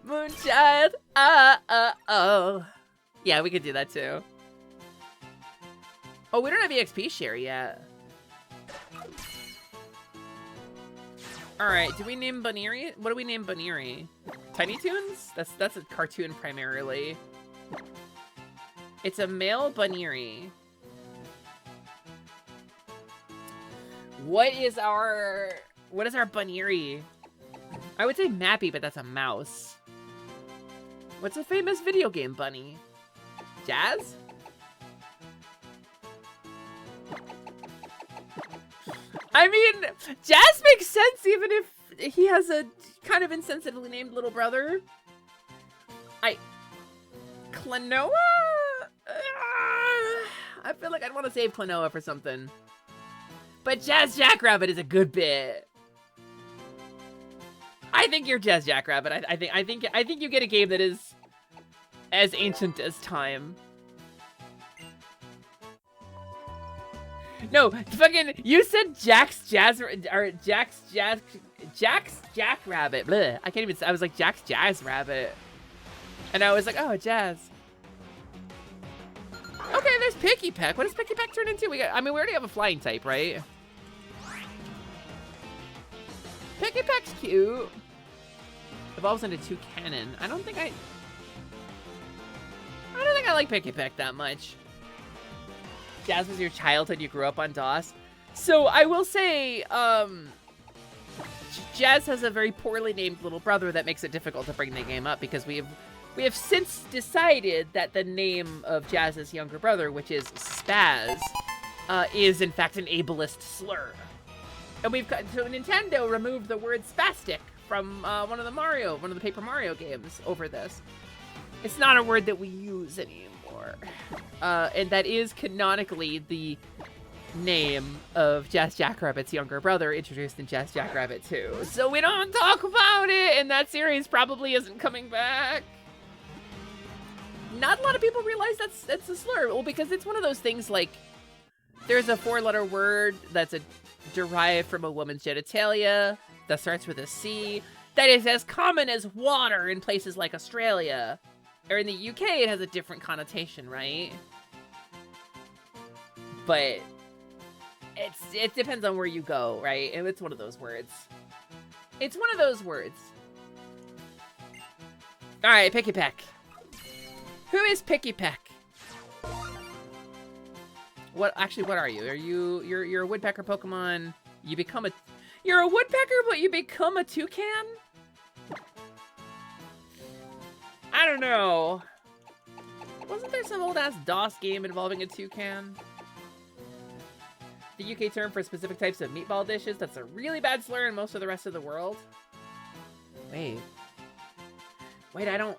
Moonchild, oh. Yeah, we could do that too. Oh, we don't have EXP share yet. Alright, do we name Bunnery? What do we name Bunnery? Tiny Toons? That's a cartoon primarily. It's a male Bunnery. What is our Bunnery? I would say Mappy, but that's a mouse. What's a famous video game bunny? Jazz? I mean, Jazz makes sense even if he has a kind of insensitively named little brother. Klonoa? I feel like I'd want to save Klonoa for something. But Jazz Jackrabbit is a good bit. I think you're Jazz Jackrabbit. I think you get a game that is as ancient as time. No, fucking, you said Jack's Jackrabbit. Bleh. I can't even say, I was like Jack's Jazz Rabbit. And I was like, oh, Jazz. Okay, there's Picky Peck. What does Picky Peck turn into? We already have a flying type, right? Picky Peck's cute. Evolves into 2 cannon. I don't think I like Picky Peck that much. Jazz was your childhood, you grew up on DOS. So I will say, Jazz has a very poorly named little brother that makes it difficult to bring the game up because we have since decided that the name of Jazz's younger brother, which is Spaz, is in fact an ableist slur. And so Nintendo removed the word spastic from one of the Paper Mario games over this. It's not a word that we use anymore. And that is canonically the name of Jazz Jackrabbit's younger brother introduced in Jazz Jackrabbit 2. So we don't talk about it, and that series probably isn't coming back. Not a lot of people realize that's a slur. Well, because it's one of those things like, there's a 4-letter word that's a derived from a woman's genitalia that starts with a C that is as common as water in places like Australia. Or in the UK, it has a different connotation, right? But it depends on where you go, right? And it's one of those words. It's one of those words. All right, Picky Peck. Who is Picky Peck? What are you? You're a woodpecker Pokemon. You're a woodpecker, but you become a toucan? I don't know. Wasn't there some old-ass DOS game involving a toucan? The UK term for specific types of meatball dishes that's a really bad slur in most of the rest of the world. Wait, I don't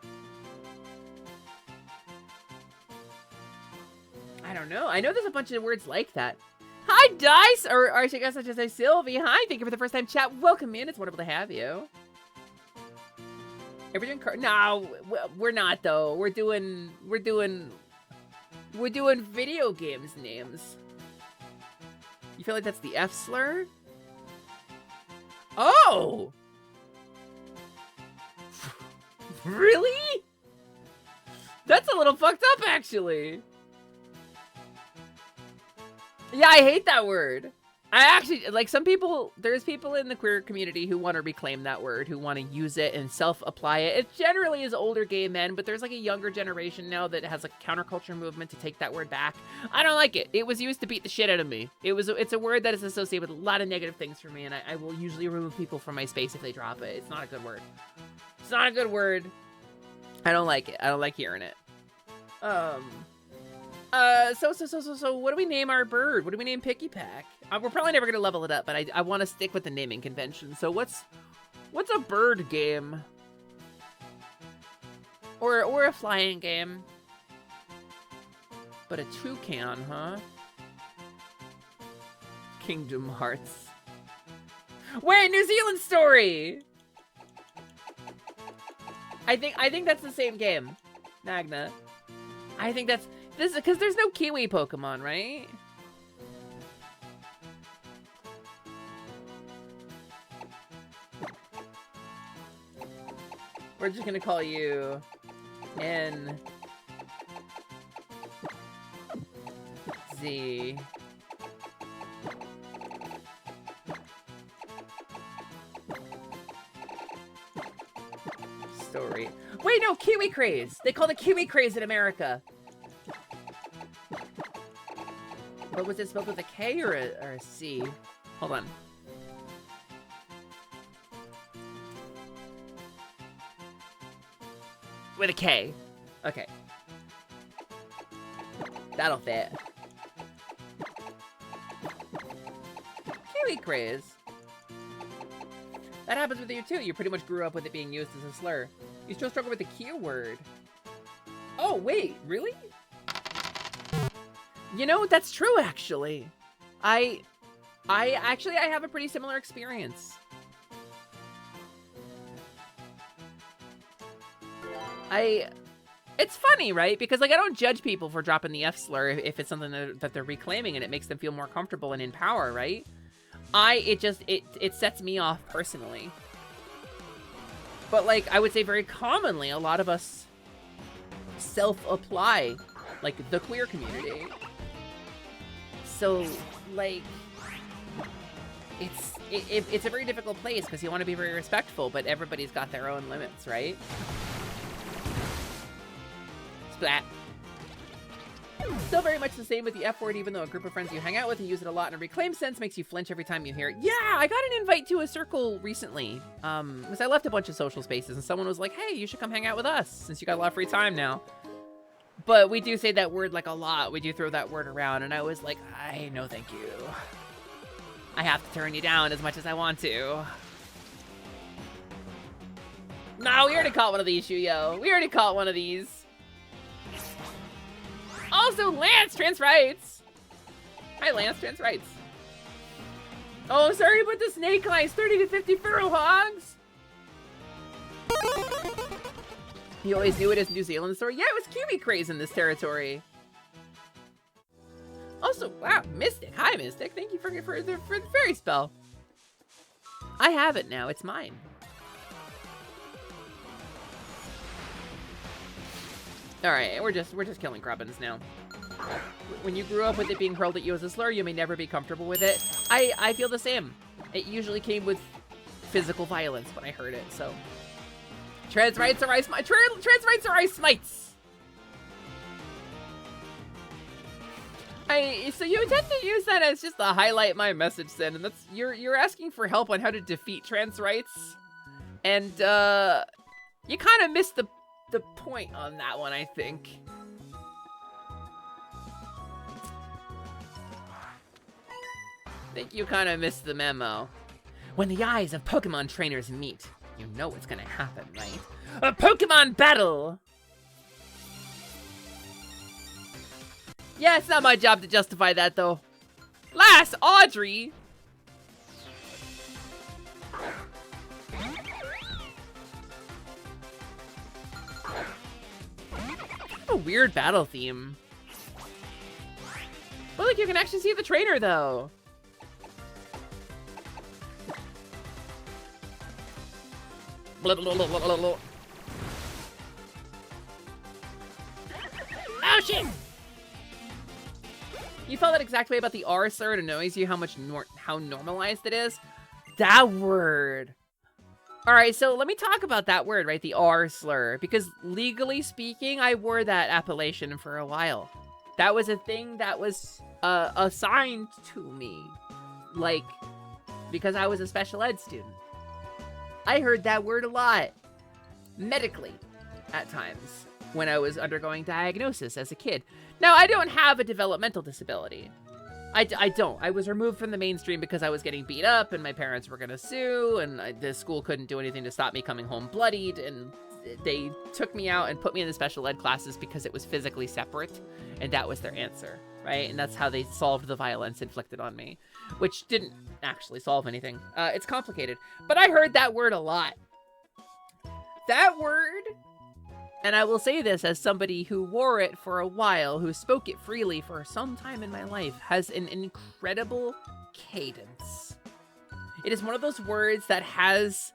know. I know there's a bunch of words like that. Hi, Dice! Or I guess I should say Sylvie. Hi, thank you for the first time chat. Welcome in. It's wonderful to have you. Are we doing no, we're not though. We're doing video games names. You feel like that's the F slur? Oh! Really? That's a little fucked up, actually. Yeah, I hate that word. I actually, like, there's people in the queer community who want to reclaim that word, who want to use it and self-apply it. It generally is older gay men, but there's like a younger generation now that has a counterculture movement to take that word back. I don't like it. It was used to beat the shit out of me. It's a word that is associated with a lot of negative things for me, and I will usually remove people from my space if they drop it. It's not a good word. It's not a good word. I don't like it. I don't like hearing it. So what do we name our bird? What do we name Picky Peck? We're probably never gonna level it up, but I want to stick with the naming convention. So what's a bird game? Or a flying game? But a toucan, huh? Kingdom Hearts. Wait, New Zealand story! I think that's the same game, Magna. I think that's this because there's no Kiwi Pokemon, right? We're just gonna call you N Z. Story. Wait, no, Kiwi Craze. They call it Kiwi Craze in America. But was it spelled with a K or a C? Hold on. With a K. Okay. That'll fit. Kiwi Craze. That happens with you too. You pretty much grew up with it being used as a slur. You still struggle with the Q word. Oh, wait, really? You know, that's true, actually. I have a pretty similar experience. It's funny, right? Because, like, I don't judge people for dropping the F slur if it's something that they're reclaiming and it makes them feel more comfortable and in power, right? It sets me off personally. But, like, I would say very commonly, a lot of us self-apply, like, the queer community. So, like, it's a very difficult place because you want to be very respectful, but everybody's got their own limits, right? Splat. Still very much the same with the F word, even though a group of friends you hang out with and use it a lot in a reclaim sense makes you flinch every time you hear it. Yeah, I got an invite to a circle recently. Because I left a bunch of social spaces and someone was like, hey, you should come hang out with us since you got a lot of free time now. But we do say that word like a lot. We do throw that word around, and I was like, no thank you. I have to turn you down as much as I want to. No, we already caught one of these, Shuyo. We already caught one of these. Also, Lance Trans Rights. Hi, Lance Trans Rights. Oh, sorry about the snake eyes. 30 to 50 feral hogs. You always knew it as New Zealand story? Yeah, it was Kiwi Craze in this territory. Also, wow, Mystic. Hi, Mystic. Thank you for the fairy spell. I have it now. It's mine. All right, we're just killing Grubbins now. When you grew up with it being hurled at you as a slur, you may never be comfortable with it. I feel the same. It usually came with physical violence when I heard it. So, trans rights are ice smites. So you intend to use that as just to highlight my message then, and that's you're asking for help on how to defeat trans rights, and you kind of missed the point on that one, I think. I think you kind of missed the memo. When the eyes of Pokemon trainers meet, you know what's gonna happen, right? A Pokemon battle! Yeah, it's not my job to justify that, though. Last, Audrey! A weird battle theme. But like, you can actually see the trainer, though. Blah, blah, blah, blah, blah, blah. Oh, shit! You felt that exact way about the R slur. It annoys you how normalized it is. That word. All right, so let me talk about that word, right? The R slur, because legally speaking, I wore that appellation for a while. That was a thing that was assigned to me, like, because I was a special ed student. I heard that word a lot, medically, at times, when I was undergoing diagnosis as a kid. Now, I don't have a developmental disability. I don't. I was removed from the mainstream because I was getting beat up, and my parents were gonna sue, and the school couldn't do anything to stop me coming home bloodied, and they took me out and put me in the special ed classes because it was physically separate, and that was their answer, right? And that's how they solved the violence inflicted on me, which didn't actually solve anything. It's complicated, but I heard that word a lot. That word, and I will say this as somebody who wore it for a while, who spoke it freely for some time in my life, has an incredible cadence. It is one of those words that has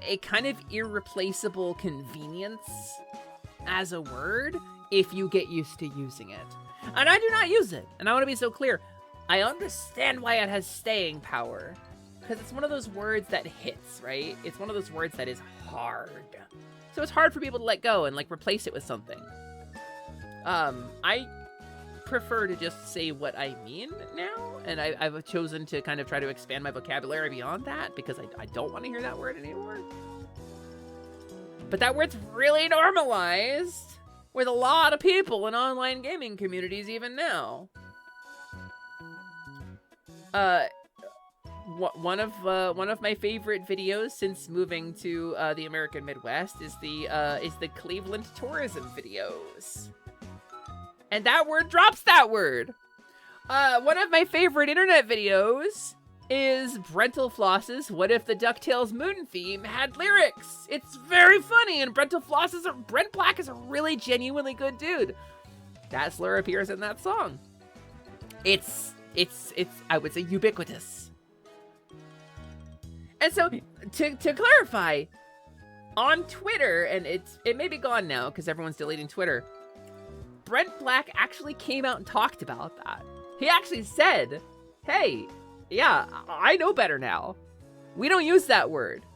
a kind of irreplaceable convenience as a word if you get used to using it. And I do not use it. And I want to be so clear. I understand why it has staying power. Because it's one of those words that hits, right? It's one of those words that is hard. So it's hard for people to let go and like replace it with something. I prefer to just say what I mean now, and I've chosen to kind of try to expand my vocabulary beyond that because I don't want to hear that word anymore. But that word's really normalized with a lot of people in online gaming communities even now. One of my favorite videos since moving to the American Midwest is the Cleveland tourism videos. And that word drops that word. One of my favorite internet videos is Brental Floss's What If the DuckTales Moon theme had lyrics. It's very funny, and Brent Black is a really genuinely good dude. That slur appears in that song. It's I would say ubiquitous. And so to clarify, on Twitter, and it may be gone now because everyone's deleting Twitter, Brent Black actually came out and talked about that. He actually said, hey, yeah, I know better now. We don't use that word.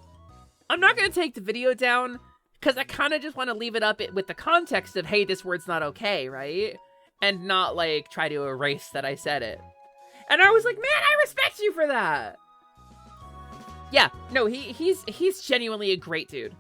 I'm not going to take the video down because I kind of just want to leave it up with the context of, hey, this word's not okay, right? And not like try to erase that I said it. And I was like, man, I respect you for that. Yeah, no, he's genuinely a great dude.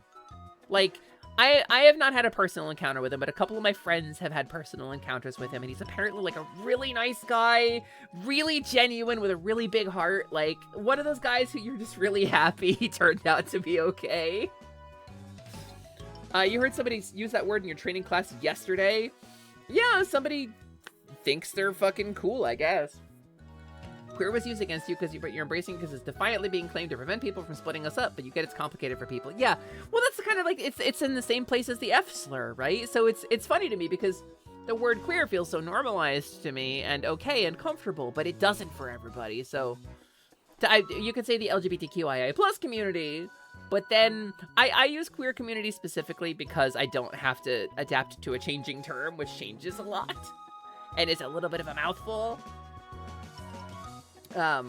Like, I have not had a personal encounter with him, but a couple of my friends have had personal encounters with him, and he's apparently like a really nice guy, really genuine with a really big heart, like one of those guys who you're just really happy he turned out to be okay. You heard somebody use that word in your training class yesterday? Yeah, somebody thinks they're fucking cool, I guess. Queer was used against you because you're embracing because it's defiantly being claimed to prevent people from splitting us up, but you get it's complicated for people. Yeah, well, that's kind of like it's in the same place as the F slur, right? So it's funny to me because the word queer feels so normalized to me and okay and comfortable, but it doesn't for everybody. So you could say the LGBTQIA plus community, but then I use queer community specifically because I don't have to adapt to a changing term, which changes a lot and is a little bit of a mouthful. But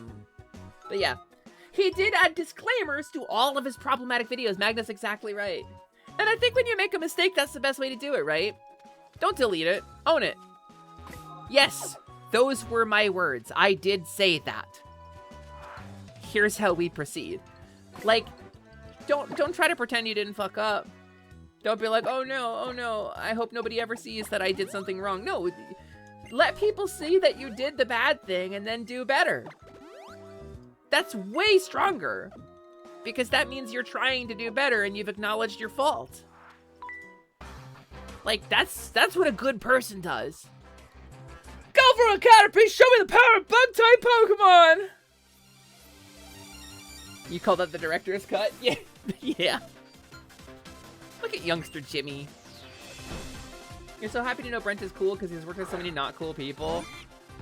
yeah, he did add disclaimers to all of his problematic videos. Magnus exactly right. And I think when you make a mistake, that's the best way to do it, right? Don't delete it. Own it. Yes, those were my words. I did say that. Here's how we proceed. Like, don't try to pretend you didn't fuck up. Don't be like, oh no, I hope nobody ever sees that I did something wrong. No, let people see that you did the bad thing and then do better. That's way stronger. Because that means you're trying to do better and you've acknowledged your fault. Like, that's what a good person does. Go for a Caterpie, show me the power of bug-type Pokemon! You call that the director's cut? Yeah. Yeah. Look at youngster Jimmy. You're so happy to know Brent is cool because he's worked with so many not cool people.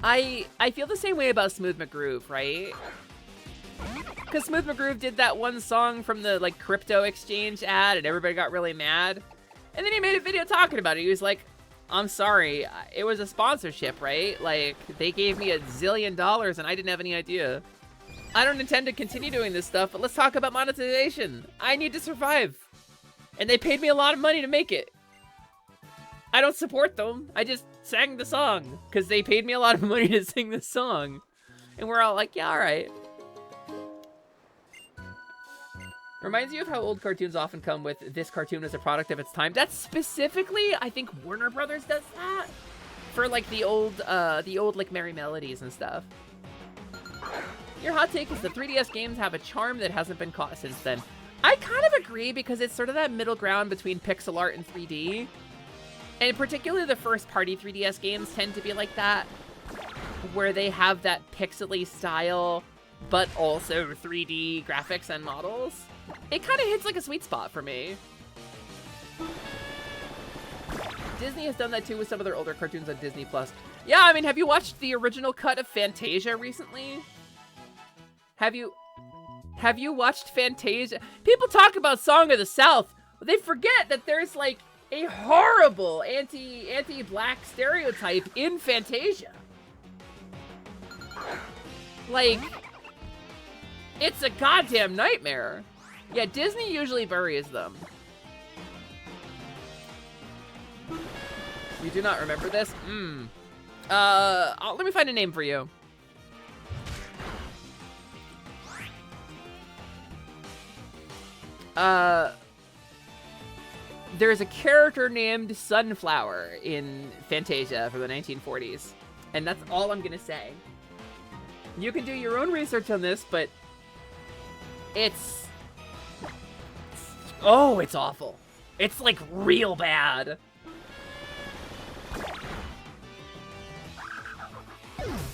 I feel the same way about Smooth McGroove, right? Because Smooth McGroove did that one song from the, like, crypto exchange ad and everybody got really mad. And then he made a video talking about it. He was like, I'm sorry, it was a sponsorship, right? Like, they gave me $1 zillion and I didn't have any idea. I don't intend to continue doing this stuff, but let's talk about monetization. I need to survive. And they paid me a lot of money to make it. I don't support them. I just sang the song because they paid me a lot of money to sing this song. And we're all like, yeah, all right. Reminds you of how old cartoons often come with this cartoon as a product of its time. That's specifically, I think Warner Brothers does that for like the old like Merry Melodies and stuff. Your hot take is the 3DS games have a charm that hasn't been caught since then. I kind of agree because it's sort of that middle ground between pixel art and 3D. And particularly the first party 3DS games tend to be like that, where they have that pixely style, but also 3D graphics and models. It kind of hits like a sweet spot for me. Disney has done that too with some of their older cartoons on Disney Plus. Yeah, I mean, have you watched the original cut of Fantasia recently? Have you watched Fantasia? People talk about Song of the South, but they forget that there's like a horrible anti-black stereotype in Fantasia. Like, it's a goddamn nightmare. Yeah, Disney usually buries them. You do not remember this? Let me find a name for you. There's a character named Sunflower in Fantasia from the 1940s. And that's all I'm gonna say. You can do your own research on this, but it's awful. It's like real bad.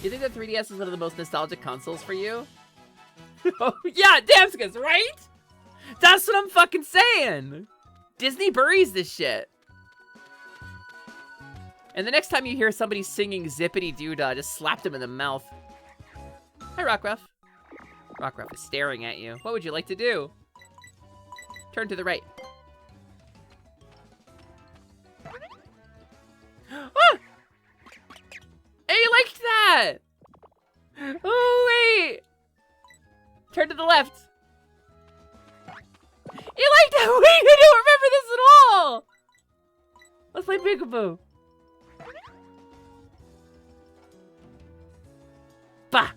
You think that 3DS is one of the most nostalgic consoles for you? Oh, yeah, Damskus, right? That's what I'm fucking saying. Disney buries this shit. And the next time you hear somebody singing Zippity Doo-Dah, just slap them in the mouth. Hi, Rockruff. Rockruff is staring at you. What would you like to do? Turn to the right. Ah! Hey, you liked that! Oh, wait! Turn to the left. You liked that? Wait, I don't remember this at all! Let's play Peekaboo. Bah!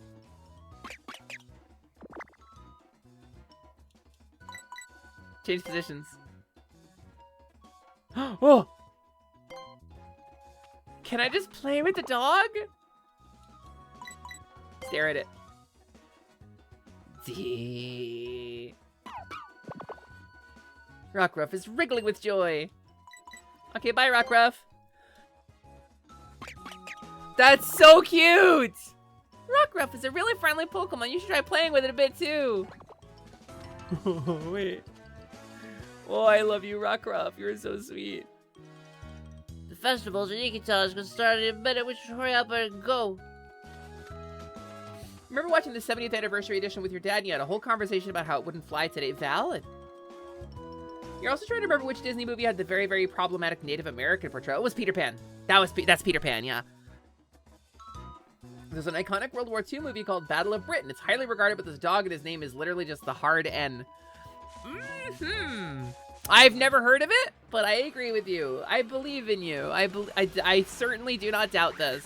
Change positions. Oh! Can I just play with the dog? Stare at it. Rockruff is wriggling with joy. Okay, bye, Rockruff. That's so cute! Rockruff is a really friendly Pokemon. You should try playing with it a bit, too. Wait. Oh, I love you, Rockruff. You're so sweet. The The festival's in Iquitos gonna start in a minute. We should hurry up and go. Remember watching the 70th anniversary edition with your dad and you had a whole conversation about how it wouldn't fly today? Valid. You're also trying to remember which Disney movie had the very, very problematic Native American portrayal. It was Peter Pan. That's Peter Pan, yeah. There's an iconic World War II movie called Battle of Britain. It's highly regarded, but this dog and his name is literally just the hard N. I've never heard of it, but I agree with you. I believe in you. I certainly do not doubt this.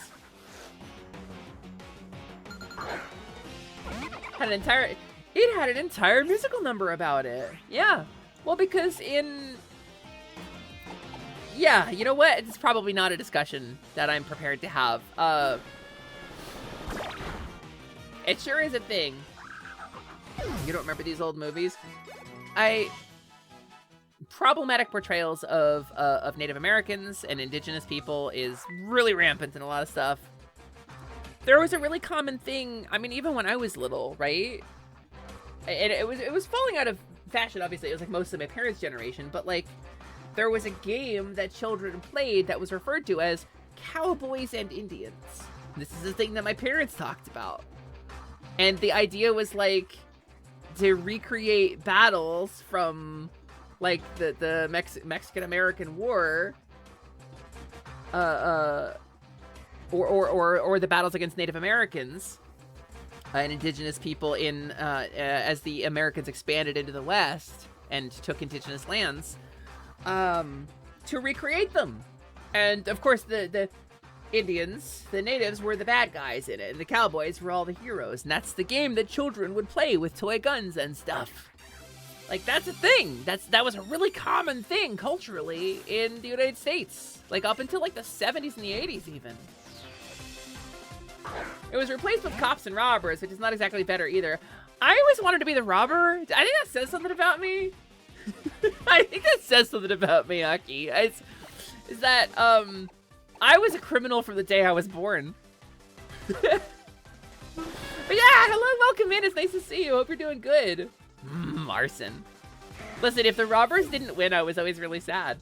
It had an entire musical number about it. Yeah. Well, because yeah, you know what? It's probably not a discussion that I'm prepared to have. It sure is a thing. You don't remember these old movies? Problematic portrayals of Native Americans and indigenous people is really rampant in a lot of stuff. There was a really common thing, I mean, even when I was little, right? And it was falling out of fashion, obviously. It was like most of my parents' generation, but like there was a game that children played that was referred to as Cowboys and Indians. This is the thing that my parents talked about. And the idea was like to recreate battles from like the Mexican-American War, or the battles against Native Americans and indigenous people in as the Americans expanded into the West and took indigenous lands, to recreate them. And of course the Indians, the natives, were the bad guys in it, and the cowboys were all the heroes, and that's the game that children would play with toy guns and stuff. Like, that's a thing. That was a really common thing culturally in the United States, like up until like the 70s and the 80s even. It was replaced with cops and robbers, which is not exactly better either. I always wanted to be the robber. I think that says something about me. I think that says something about me, Aki. Is that I was a criminal from the day I was born. But yeah, hello, welcome in. It's nice to see you. Hope you're doing good. Arson. Listen, if the robbers didn't win, I was always really sad.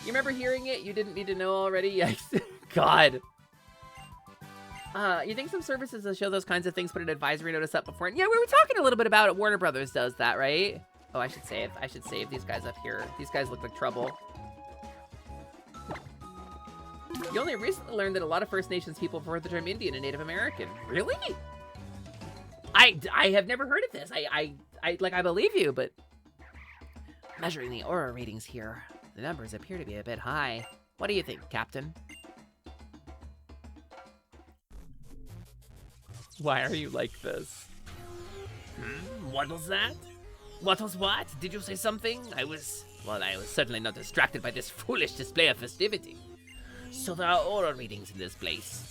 You remember hearing it? You didn't need to know already? Yikes. God. You think some services that show those kinds of things put an advisory notice up before? Yeah, we were talking a little bit about it. Warner Brothers does that, right? Oh, I should save these guys up here. These guys look like trouble. You only recently learned that a lot of First Nations people prefer the term Indian and Native American. Really? I have never heard of this. I believe you, but measuring the aura readings here, the numbers appear to be a bit high. What do you think, Captain? Why are you like this? What was that? What was what? Did you say something? I was certainly not distracted by this foolish display of festivity. So there are aura readings in this place.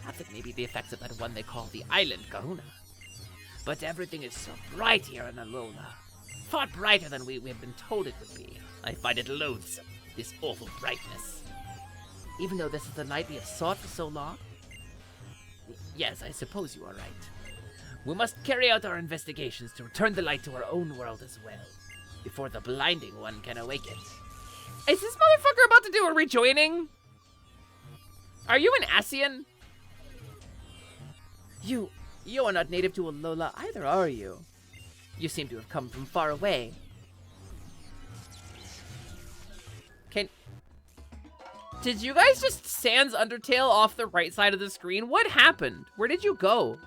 I think maybe the effects of that one they call the Island Kahuna. But everything is so bright here in Alola. Far brighter than we have been told it would be. I find it loathsome, this awful brightness. Even though this is the night we have sought for so long? Yes, I suppose you are right. We must carry out our investigations to return the light to our own world as well, before the blinding one can awaken. Is this motherfucker about to do a rejoining? Are you an Asian? You are not native to Alola either, are you? You seem to have come from far away. Did you guys just Sans Undertale off the right side of the screen? What happened? Where did you go?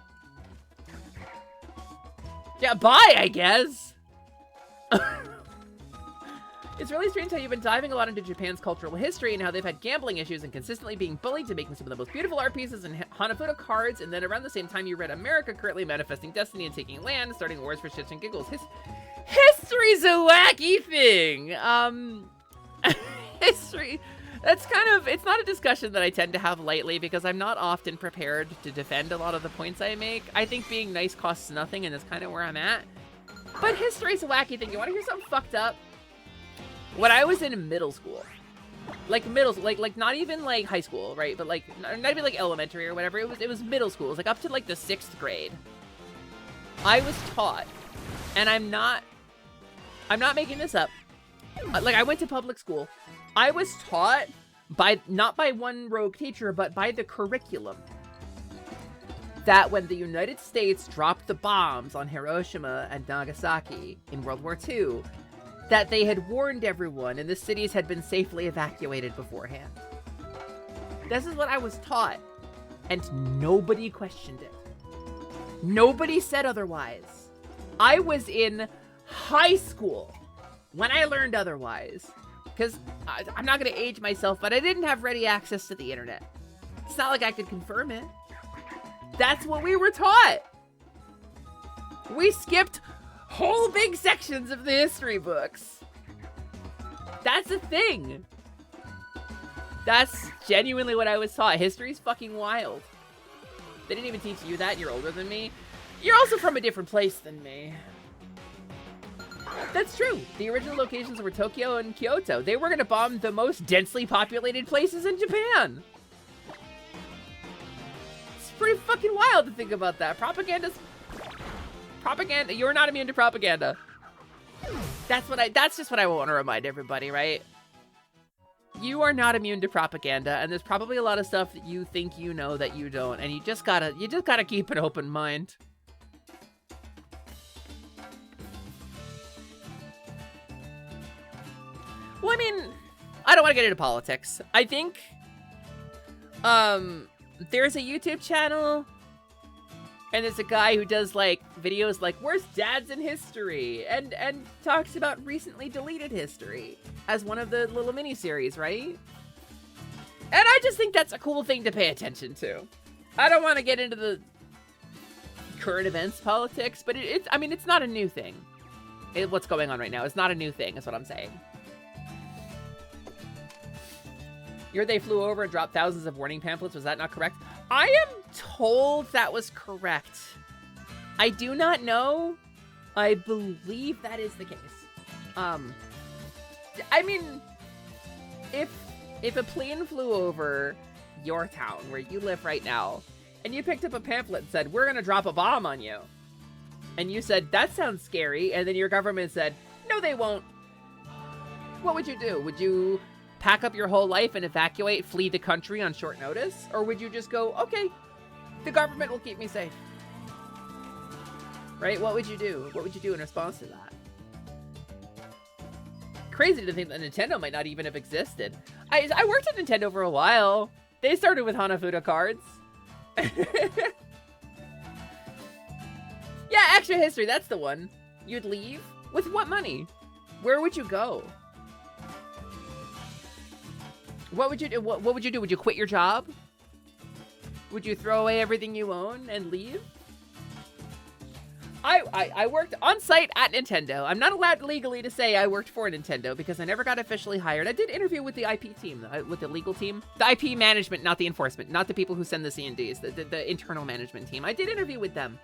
Yeah, bye, I guess. It's really strange how you've been diving a lot into Japan's cultural history and how they've had gambling issues and consistently being bullied to making some of the most beautiful art pieces and Hanafuda cards, and then around the same time you read America currently manifesting destiny and taking land, starting wars for shits and giggles. History's a wacky thing. History, that's kind of, it's not a discussion that I tend to have lightly because I'm not often prepared to defend a lot of the points I make. I think being nice costs nothing, and that's kind of where I'm at. But history's a wacky thing. You want to hear something fucked up? When I was in middle school, like not even like high school, right? But like not even like elementary or whatever. It was middle school. It was like up to like the 6th grade. I was taught, and I'm not making this up. Like I went to public school. I was taught by, not by one rogue teacher, but by the curriculum, that when the United States dropped the bombs on Hiroshima and Nagasaki in World War II, that they had warned everyone and the cities had been safely evacuated beforehand. This is what I was taught, and nobody questioned it. Nobody said otherwise. I was in high school when I learned otherwise. Because I'm not going to age myself, but I didn't have ready access to the internet. It's not like I could confirm it. That's what we were taught. We skipped whole big sections of the history books. That's a thing. That's genuinely what I was taught. History's fucking wild. They didn't even teach you that, and you're older than me. You're also from a different place than me. That's true. The original locations were Tokyo and Kyoto. They were going to bomb the most densely populated places in Japan. It's pretty fucking wild to think about that. Propaganda. You're not immune to propaganda. That's just what I want to remind everybody, right? You are not immune to propaganda, and there's probably a lot of stuff that you think you know that you don't, and you just gotta keep an open mind. Well, I mean, I don't want to get into politics. I think, there's a YouTube channel, and there's a guy who does, like, videos like, worst dads in history, and talks about recently deleted history as one of the little mini-series, right? And I just think that's a cool thing to pay attention to. I don't want to get into the current events politics, but I mean, it's not a new thing. What's going on right now, it's not a new thing, is what I'm saying. They flew over and dropped thousands of warning pamphlets. Was that not correct? I am told that was correct. I do not know. I believe that is the case. I mean, if a plane flew over your town where you live right now, and you picked up a pamphlet and said, we're gonna drop a bomb on you, and you said, that sounds scary, and then your government said, no, they won't, what would you do? Would you pack up your whole life and evacuate, flee the country on short notice? Or would you just go, okay, the government will keep me safe? Right? What would you do? What would you do in response to that? Crazy to think that Nintendo might not even have existed. I worked at Nintendo for a while. They started with Hanafuda cards. Yeah, extra history, that's the one. You'd leave? With what money? Where would you go? What would you do? What would you do? Would you quit your job? Would you throw away everything you own and leave? I worked on site at Nintendo. I'm not allowed legally to say I worked for Nintendo because I never got officially hired. I did interview with the IP team, with the legal team. The IP management, not the enforcement, not the people who send the C&Ds, the internal management team. I did interview with them.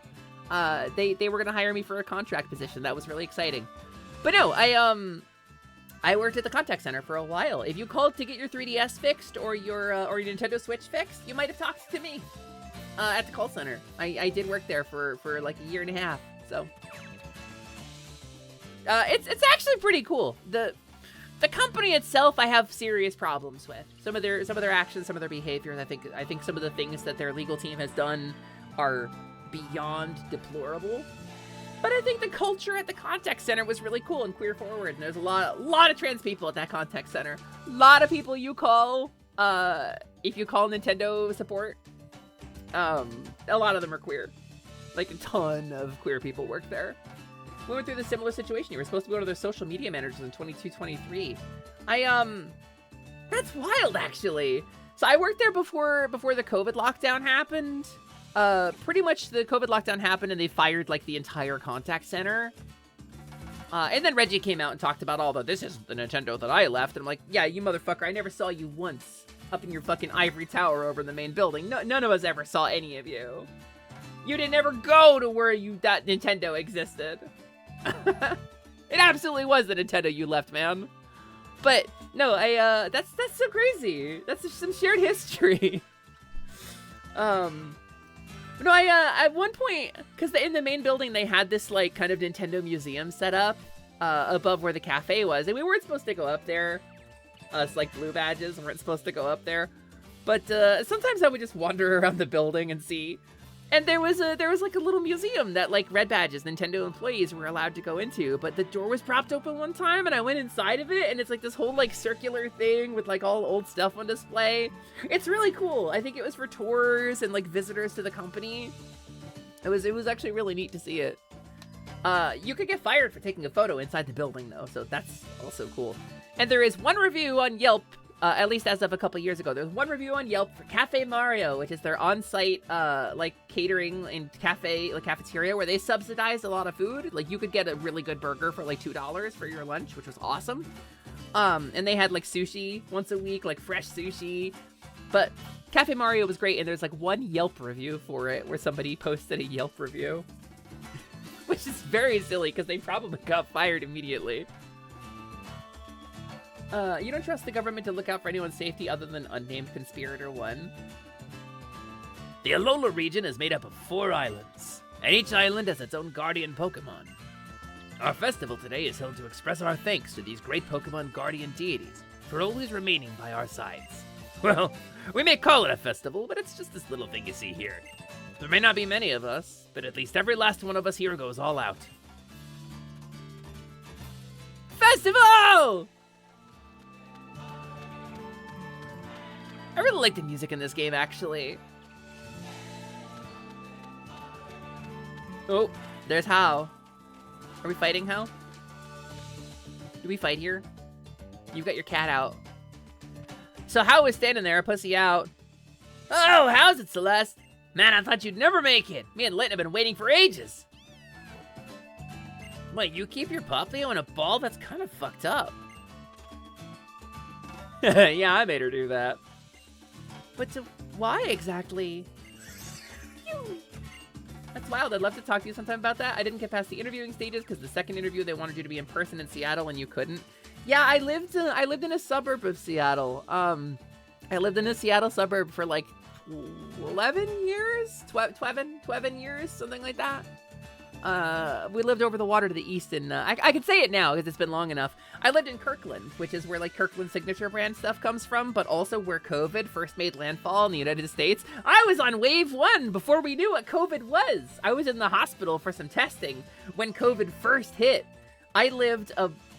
They were going to hire me for a contract position. That was really exciting. But no, I worked at the contact center for a while. If you called to get your 3DS fixed or your Nintendo Switch fixed, you might have talked to me at the call center. I did work there for like a year and a half. So it's actually pretty cool. The company itself, I have serious problems with. Some of their actions, some of their behavior. I think some of the things that their legal team has done are beyond deplorable. But I think the culture at the contact center was really cool and queer forward. And there's a lot of trans people at that contact center. A lot of people you call, if you call Nintendo support, a lot of them are queer. Like a ton of queer people work there. We went through the similar situation. You were supposed to go to their social media managers in 22-23. That's wild actually. So I worked there before the COVID lockdown happened. Pretty much the COVID lockdown happened and they fired like the entire contact center. And then Reggie came out and talked about this isn't the Nintendo that I left. And I'm like, yeah, you motherfucker, I never saw you once up in your fucking ivory tower over in the main building. No, none of us ever saw any of you. You didn't ever go to where that Nintendo existed. It absolutely was the Nintendo you left, man. But no, that's so crazy. That's just some shared history. No, at one point, because in the main building, they had this, like, kind of Nintendo museum set up above where the cafe was, and we weren't supposed to go up there. Us, like, blue badges weren't supposed to go up there. But sometimes I would just wander around the building and see. And there was like a little museum that like red badges, Nintendo employees were allowed to go into, but the door was propped open one time and I went inside of it and it's like this whole like circular thing with like all old stuff on display. It's really cool. I think it was for tours and like visitors to the company. It was actually really neat to see it. You could get fired for taking a photo inside the building though, so that's also cool. And there is one review on Yelp, at least as of a couple years ago, there's one review on Yelp for Cafe Mario, which is their on-site, like, catering and cafeteria where they subsidize a lot of food. Like, you could get a really good burger for, like, $2 for your lunch, which was awesome. And they had, like, sushi once a week, like, fresh sushi. But Cafe Mario was great, and there's, like, one Yelp review for it where somebody posted a Yelp review. Which is very silly, because they probably got fired immediately. You don't trust the government to look out for anyone's safety other than unnamed conspirator 1? The Alola region is made up of 4 islands, and each island has its own guardian Pokemon. Our festival today is held to express our thanks to these great Pokemon guardian deities for always remaining by our sides. Well, we may call it a festival, but it's just this little thing you see here. There may not be many of us, but at least every last one of us here goes all out. Festival! I really like the music in this game, actually. Oh, there's Hao. Are we fighting, Hao? Do we fight here? You've got your cat out. So Hao was standing there, pussy out. Oh, how's it, Celeste? Man, I thought you'd never make it. Me and Lit have been waiting for ages. Wait, you keep your puppy on a ball? That's kind of fucked up. Yeah, I made her do that. But why exactly? That's wild. I'd love to talk to you sometime about that. I didn't get past the interviewing stages because the second interview they wanted you to be in person in Seattle and you couldn't. Yeah, I lived in a suburb of Seattle. I lived in a Seattle suburb for like 11 years, 12 years, something like that. We lived over the water to the east, and I can say it now because it's been long enough. I lived in Kirkland, which is where like Kirkland signature brand stuff comes from, but also where COVID first made landfall in the United States. I was on wave 1 before we knew what COVID was. I was in the hospital for some testing when COVID first hit. I lived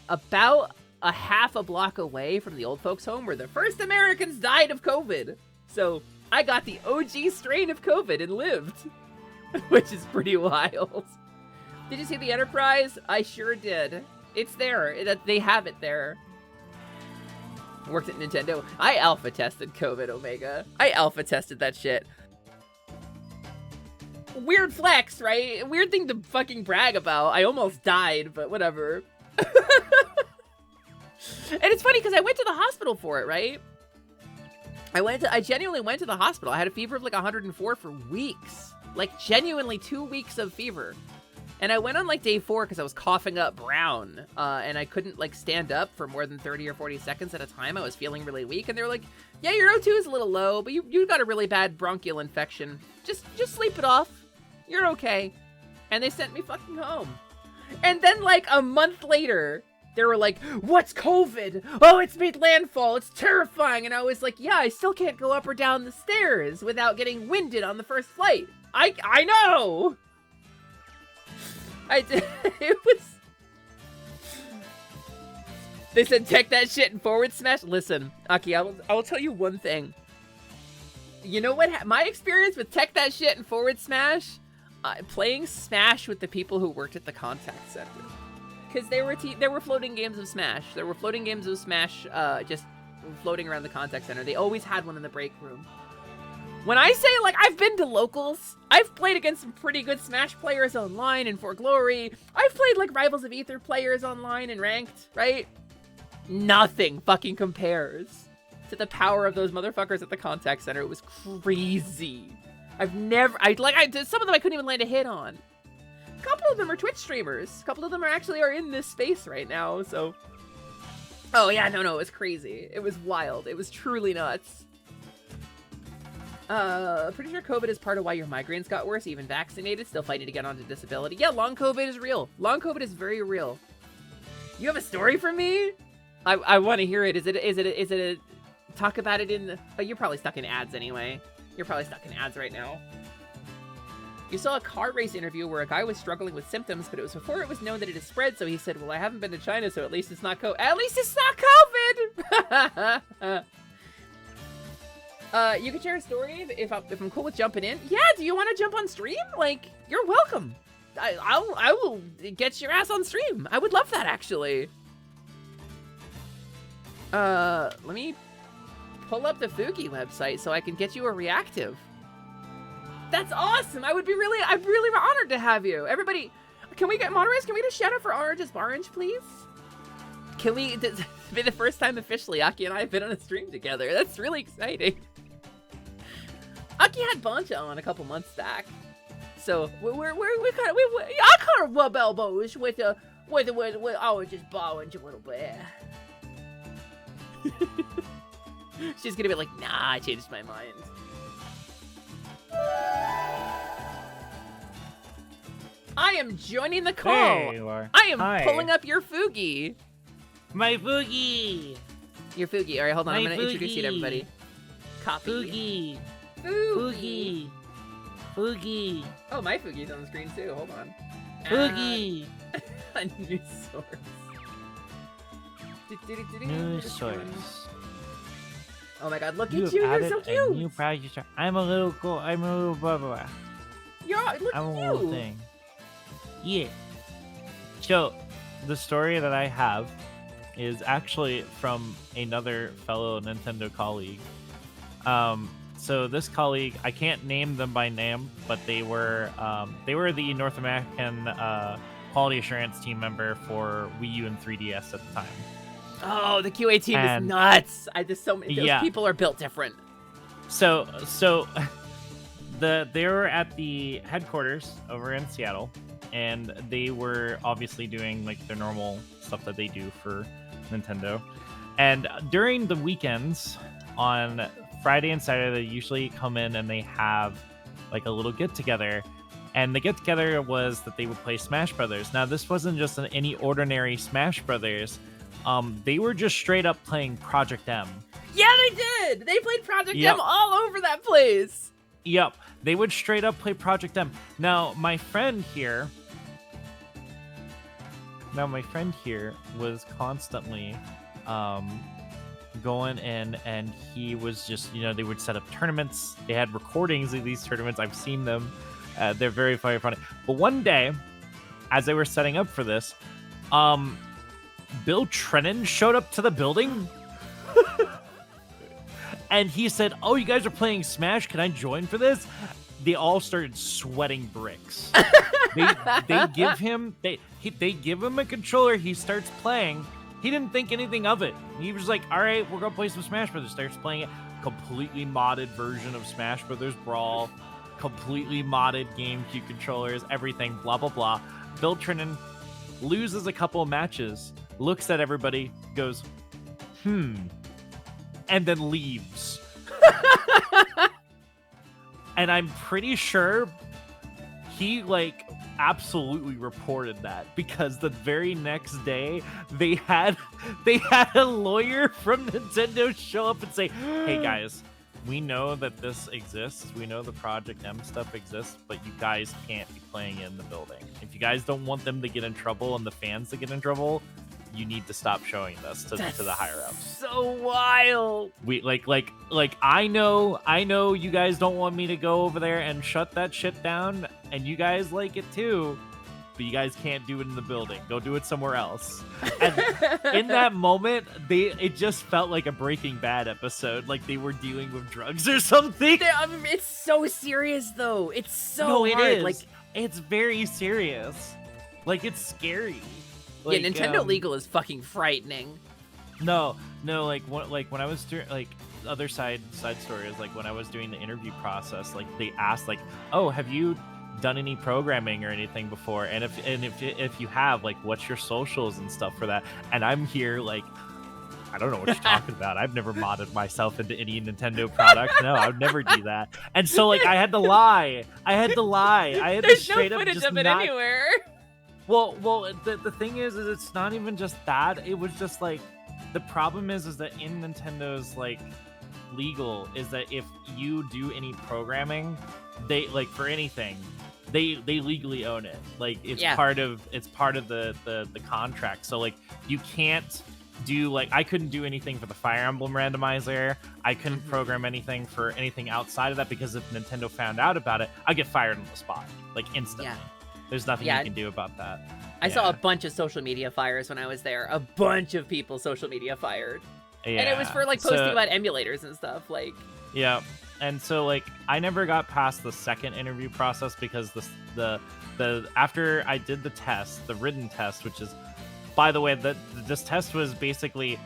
about a half a block away from the old folks home where the first Americans died of COVID. So I got the OG strain of COVID and lived, which is pretty wild. Did you see the Enterprise? I sure did. It's there. They have it there. Worked at Nintendo. I alpha tested COVID, Omega. I alpha tested that shit. Weird flex, right? Weird thing to fucking brag about. I almost died, but whatever. And it's funny because I went to the hospital for it, right? I genuinely went to the hospital. I had a fever of like 104 for weeks. Like genuinely 2 weeks of fever. And I went on like day 4 because I was coughing up brown, and I couldn't like stand up for more than 30 or 40 seconds at a time. I was feeling really weak, and they were like, yeah, your O2 is a little low, but you got a really bad bronchial infection. Just sleep it off. You're okay. And they sent me fucking home. And then like a month later, they were like, what's COVID? Oh, it's made landfall. It's terrifying. And I was like, yeah, I still can't go up or down the stairs without getting winded on the first flight. I know. I did. It was. They said, check that shit and forward smash. Listen, Aki, I will tell you one thing. You know what? My experience with tech that shit and forward smash, playing Smash with the people who worked at the contact center, because there were floating games of Smash. There were floating games of Smash, just floating around the contact center. They always had one in the break room. When I say, like, I've been to locals, I've played against some pretty good Smash players online in For Glory. I've played, like, Rivals of Aether players online and ranked, right? Nothing fucking compares to the power of those motherfuckers at the contact center. It was crazy. Some of them I couldn't even land a hit on. A couple of them are Twitch streamers. A couple of them are in this space right now, so. Oh, yeah, no, it was crazy. It was wild. It was truly nuts. Pretty sure COVID is part of why your migraines got worse, even vaccinated, still fighting to get onto disability. Yeah, long COVID is real. Long COVID is very real. You have a story for me? I want to hear it. Is it a talk about it in the... Oh, you're probably stuck in ads anyway. You're probably stuck in ads right now. You saw a car race interview where a guy was struggling with symptoms, but it was before it was known that it had spread, so he said, well, I haven't been to China, so at least it's not At least it's not COVID! You can share a story if I'm cool with jumping in. Yeah, do you want to jump on stream? Like, you're welcome. I will get your ass on stream. I would love that, actually. Let me pull up the Fuki website so I can get you a reactive. That's awesome. I'm really honored to have you. Everybody, can we get moderators? Can we get a shout out for Orange, please? Can we, this be the first time officially Aki and I have been on a stream together. That's really exciting. Aki had Boncha on a couple months back. So I kind of rub elbows with I was just bowing a little bit. She's gonna be like, nah, I changed my mind. I am joining the call. There you are. I am Hi. pulling up your Fugi. My Fugi. Your Fugi. All right, hold on. My I'm gonna introduce you to Fugi. everybody. Copy. Fugi. Fugi. Fugi. Fugi. Oh, my Fugi's on the screen too. Hold on. Fugi. A new source. New source. Oh my god, look You at have you. You're added so a cute. new project. I'm a little cool. I'm a little blah blah blah. Look I'm a at little you. thing. Yeah. So, the story that I have is actually from another fellow Nintendo colleague. So this colleague, I can't name them by name, but they were the North American quality assurance team member for Wii U and 3DS at the time. Oh, the QA team is And- nuts. Those Yeah. people are built different. So they were at the headquarters over in Seattle, and they were obviously doing like their normal stuff that they do for Nintendo. And during the weekends on Friday and Saturday, they usually come in and they have like a little get together. And the get together was that they would play Smash Brothers. Now, this wasn't just any ordinary Smash Brothers. They were just straight up playing Project M. Yeah, they did. They played Project Yep. M all over that place. Yep, they would straight up play Project M. Now, my friend here was constantly going in, and he was just, they would set up tournaments. They had recordings of these tournaments. I've seen them. They're very funny. But one day, as they were setting up for this, Bill Trennan showed up to the building. And he said, "Oh, you guys are playing Smash. Can I join for this?" They all started sweating bricks. they give him a controller. He starts playing. He didn't think anything of it. He was like, "All right, we're gonna play some Smash Brothers." Starts playing it. Completely modded version of Smash Brothers Brawl. Completely modded GameCube controllers. Everything. Blah blah blah. Bill Trennan loses a couple of matches. Looks at everybody. Goes, and then leaves. And I'm pretty sure he absolutely reported that, because the very next day they had a lawyer from Nintendo show up and say, "Hey guys, we know that this exists. We know the Project M stuff exists, but you guys can't be playing in the building. If you guys don't want them to get in trouble and the fans to get in trouble, you need to stop showing this to the higher ups." So wild. We I know you guys don't want me to go over there and shut that shit down, and you guys like it too, but you guys can't do it in the building. Go do it somewhere else. And in that moment, it just felt like a Breaking Bad episode, like they were dealing with drugs or something. It's so serious though. It's so No, it hard. is. It's very serious. It's scary. Yeah, Nintendo legal is fucking frightening. No, when I was doing other side story is when I was doing the interview process, they asked "Oh, have you done any programming or anything before? And if you have, what's your socials and stuff for that?" And I'm here I don't know what you're talking about. I've never modded myself into any Nintendo product. No, I would never do that. And so I had to lie. I had to There's straight no up footage just of it not... anywhere. Well, the thing is it's not even just that. It was just the problem is that in Nintendo's like legal is that if you do any programming, they like for anything, they legally own it. Like it's part of the contract. So like you can't do like I couldn't do anything for the Fire Emblem randomizer. I couldn't program anything for anything outside of that because if Nintendo found out about it, I'd get fired on the spot, like instantly. There's nothing you can do about that. I saw a bunch of social media fires when I was there. A bunch of people social media fired. Yeah. And it was for like posting about emulators and stuff. Like yeah. And so like I never got past the second interview process because the after I did the test, the written test, which is, by the way, this test was basically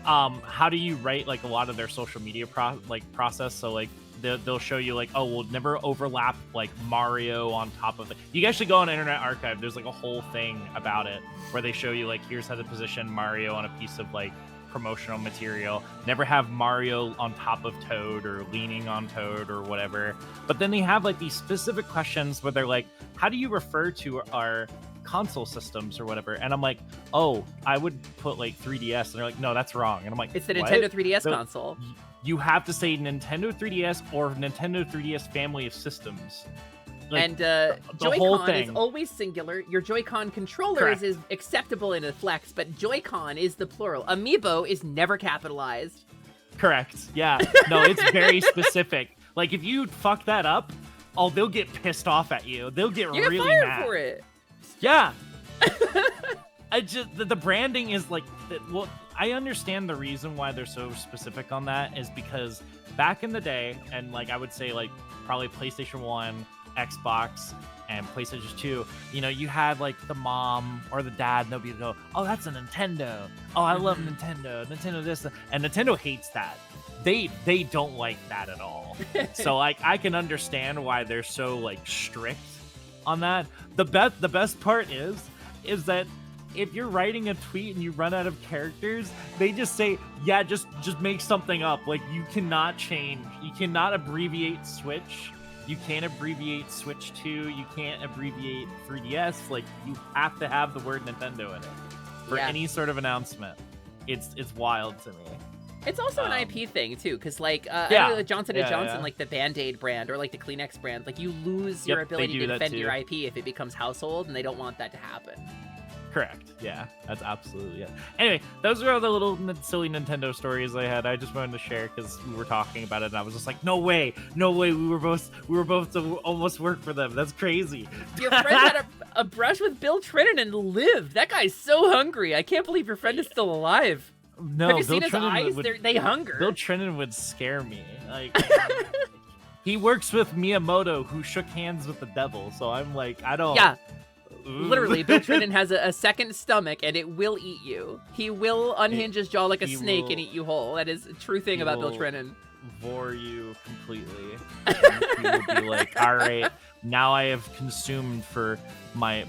how do you write like a lot of their social media process. So like they'll show you like, oh, we'll never overlap like Mario on top of it. You can actually go on Internet Archive. There's like a whole thing about it where they show you like, here's how to position Mario on a piece of like promotional material. Never have Mario on top of Toad or leaning on Toad or whatever. But then they have like these specific questions where they're like, how do you refer to our console systems or whatever? And I'm like, oh, I would put like 3DS. And they're like, no, that's wrong. And I'm like, it's the what? Nintendo 3DS console. You have to say Nintendo 3DS or Nintendo 3DS family of systems. Like, and the Joy-Con whole thing is always singular. Your Joy-Con controller is acceptable in a flex, but Joy-Con is the plural. Amiibo is never capitalized. Correct. Yeah. No, it's very specific. Like if you fuck that up, oh, they'll get pissed off at you. They'll get really fired mad for it. Yeah. I just the branding is like well, I understand the reason why they're so specific on that is because back in the day, and like I would say like probably PlayStation 1, Xbox, and PlayStation 2, you know, you had like the mom or the dad, and they'll be go, oh, that's a Nintendo. Oh, I love Nintendo. Nintendo this, and Nintendo hates that. They don't like that at all. So like I can understand why they're so like strict on that. The best part is that if you're writing a tweet and you run out of characters, they just say, yeah, just make something up. Like you cannot change. You cannot abbreviate Switch. You can't abbreviate Switch 2. You can't abbreviate 3DS. Like you have to have the word Nintendo in it for any sort of announcement. It's wild to me. It's also an IP thing too, because like Johnson & Johnson, like the Band-Aid brand or like the Kleenex brand, like you lose your ability to defend your IP if it becomes household, and they don't want that to happen. Correct. Yeah, that's absolutely it. Anyway, those are all the little silly Nintendo stories I had. I just wanted to share because we were talking about it, and I was just like, no way. We were both to almost work for them. That's crazy. Your friend had a brush with Bill Trinan and lived. That guy's so hungry. I can't believe your friend is still alive. No, have you Bill seen his Trinan eyes? They hunger. Bill Trinan would scare me. Like he works with Miyamoto, who shook hands with the devil. So I'm like, I don't. Yeah. Literally, Bill Trinan has a second stomach, and it will eat you. He will unhinge his jaw like a snake and eat you whole. That is a true thing about Bill Trinan. Vor you completely. He will be like, all right, now I have consumed for my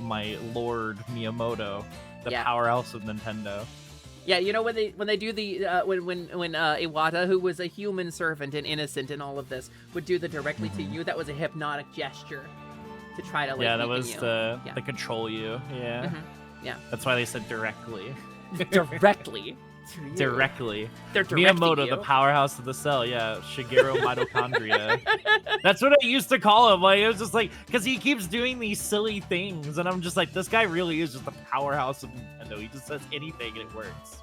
Lord Miyamoto, the powerhouse of Nintendo. Yeah, you know when they do the when Iwata, who was a human servant and innocent in all of this, would do the directly to you, that was a hypnotic gesture to try to like that was you. the control you. Yeah. Yeah. That's why they said directly. Directly. Directly. They're directing Miyamoto, you. the powerhouse of the cell. Yeah, Shigeru Mitochondria. That's what I used to call him. Like it was just like because he keeps doing these silly things, and I'm just like, this guy really is just the powerhouse of Nintendo. He just says anything and it works.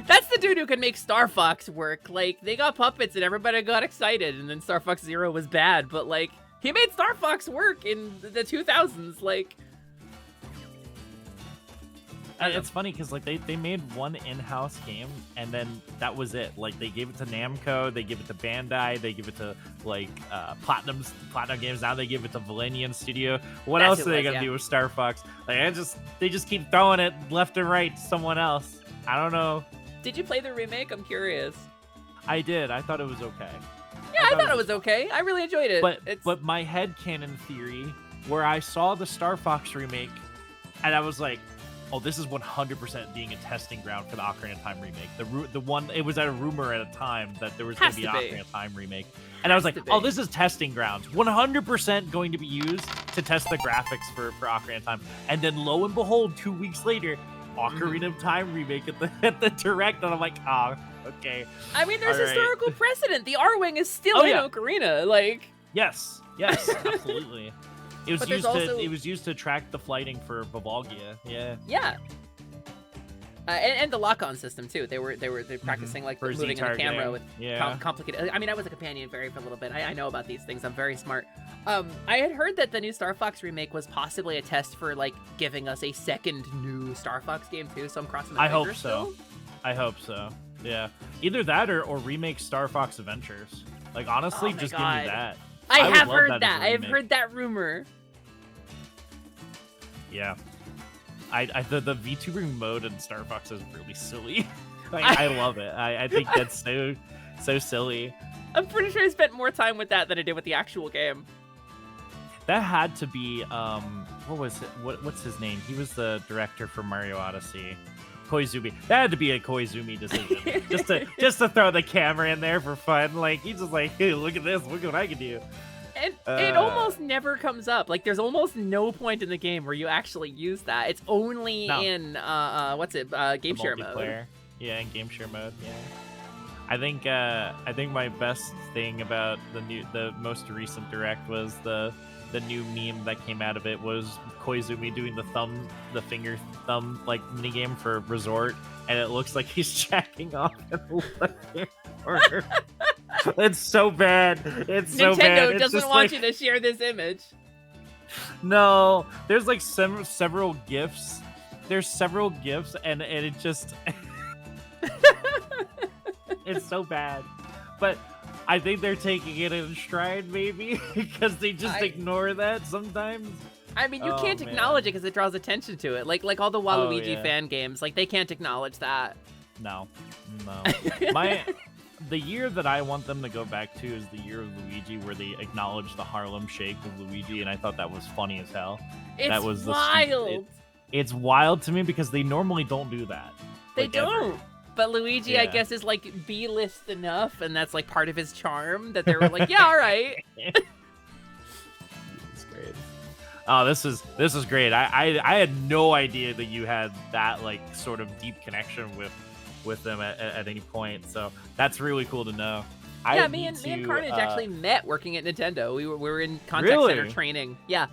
That's the dude who can make Star Fox work. Like they got puppets and everybody got excited, and then Star Fox Zero was bad, but like he made Star Fox work in the 2000s. Like. It's funny because like they made one in-house game and then that was it. Like they gave it to Namco, they give it to Bandai, they give it to like Platinum Games. Now they give it to Valenian Studio. What else are they gonna do with Star Fox? Like they just keep throwing it left and right to someone else. I don't know. Did you play the remake? I'm curious. I did. I thought it was okay. Yeah, I thought it was okay. I really enjoyed it. But my headcanon theory, where I saw the Star Fox remake, and I was like, oh, this is 100% being a testing ground for the Ocarina of Time remake. The one, it was a rumor at a time that there was going to be an Ocarina of Time remake. And I was like, oh, this is testing grounds. 100% going to be used to test the graphics for Ocarina of Time. And then lo and behold, 2 weeks later, Ocarina of Time remake at the direct, and I'm like, ah, okay. I mean, there's All right. historical precedent. The R-Wing is still Oh, in yeah. Ocarina. Like, Yes, absolutely. It was But there's used also- to track the flighting for Volvagia. Yeah. yeah. And the lock-on system too. They were practicing like For moving in the Z-targeting. camera with Yeah. complicated. I mean, I was a companion fairy for a little bit. I know about these things. I'm very smart. I had heard that the new Star Fox remake was possibly a test for like giving us a second new Star Fox game too. So I'm crossing my I fingers. hope so. I hope so. Yeah. Either that or remake Star Fox Adventures. Like honestly, Oh my just God. give me that. I would have love heard that as that. a I have remake. heard that rumor. Yeah. The VTubing mode in Star Fox is really silly. I love it. I think that's so silly. I'm pretty sure I spent more time with that than I did with the actual game. That had to be what was it? What's his name? He was the director for Mario Odyssey. Koizumi. That had to be a Koizumi decision. just to throw the camera in there for fun. Like he's just like, hey, look at this, look what I can do. And it almost never comes up. Like there's almost no point in the game where you actually use that. It's only in game share mode. Multiplayer. Yeah, in game share mode. Yeah. I think my best thing about the most recent direct was the new meme that came out of it was Koizumi doing the finger thumb like minigame for Resort, and it looks like he's jacking off in the left corner. It's so bad. It's so bad. Nintendo It's doesn't just want like- you to share this image. No, there's like several gifs. There's several gifs, and it just it's so bad. But I think they're taking it in stride, maybe, because they just ignore that sometimes. I mean, you Oh, can't man. acknowledge it because it draws attention to it. Like all the Waluigi yeah. fan games, like they can't acknowledge that. No. The year that I want them to go back to is the year of Luigi, where they acknowledge the Harlem Shake of Luigi, and I thought that was funny as hell. It's That was the- wild. It's wild to me because they normally don't do that. They like, ever. don't. But Luigi, I Yeah. guess, is like B-list enough, and that's like part of his charm that they were like, yeah, all right. It's great. Oh, this is great. I had no idea that you had that like sort of deep connection with them at any point. So that's really cool to know. Yeah, me and Carnage actually met working at Nintendo. We were in contact Really? center training. Yeah.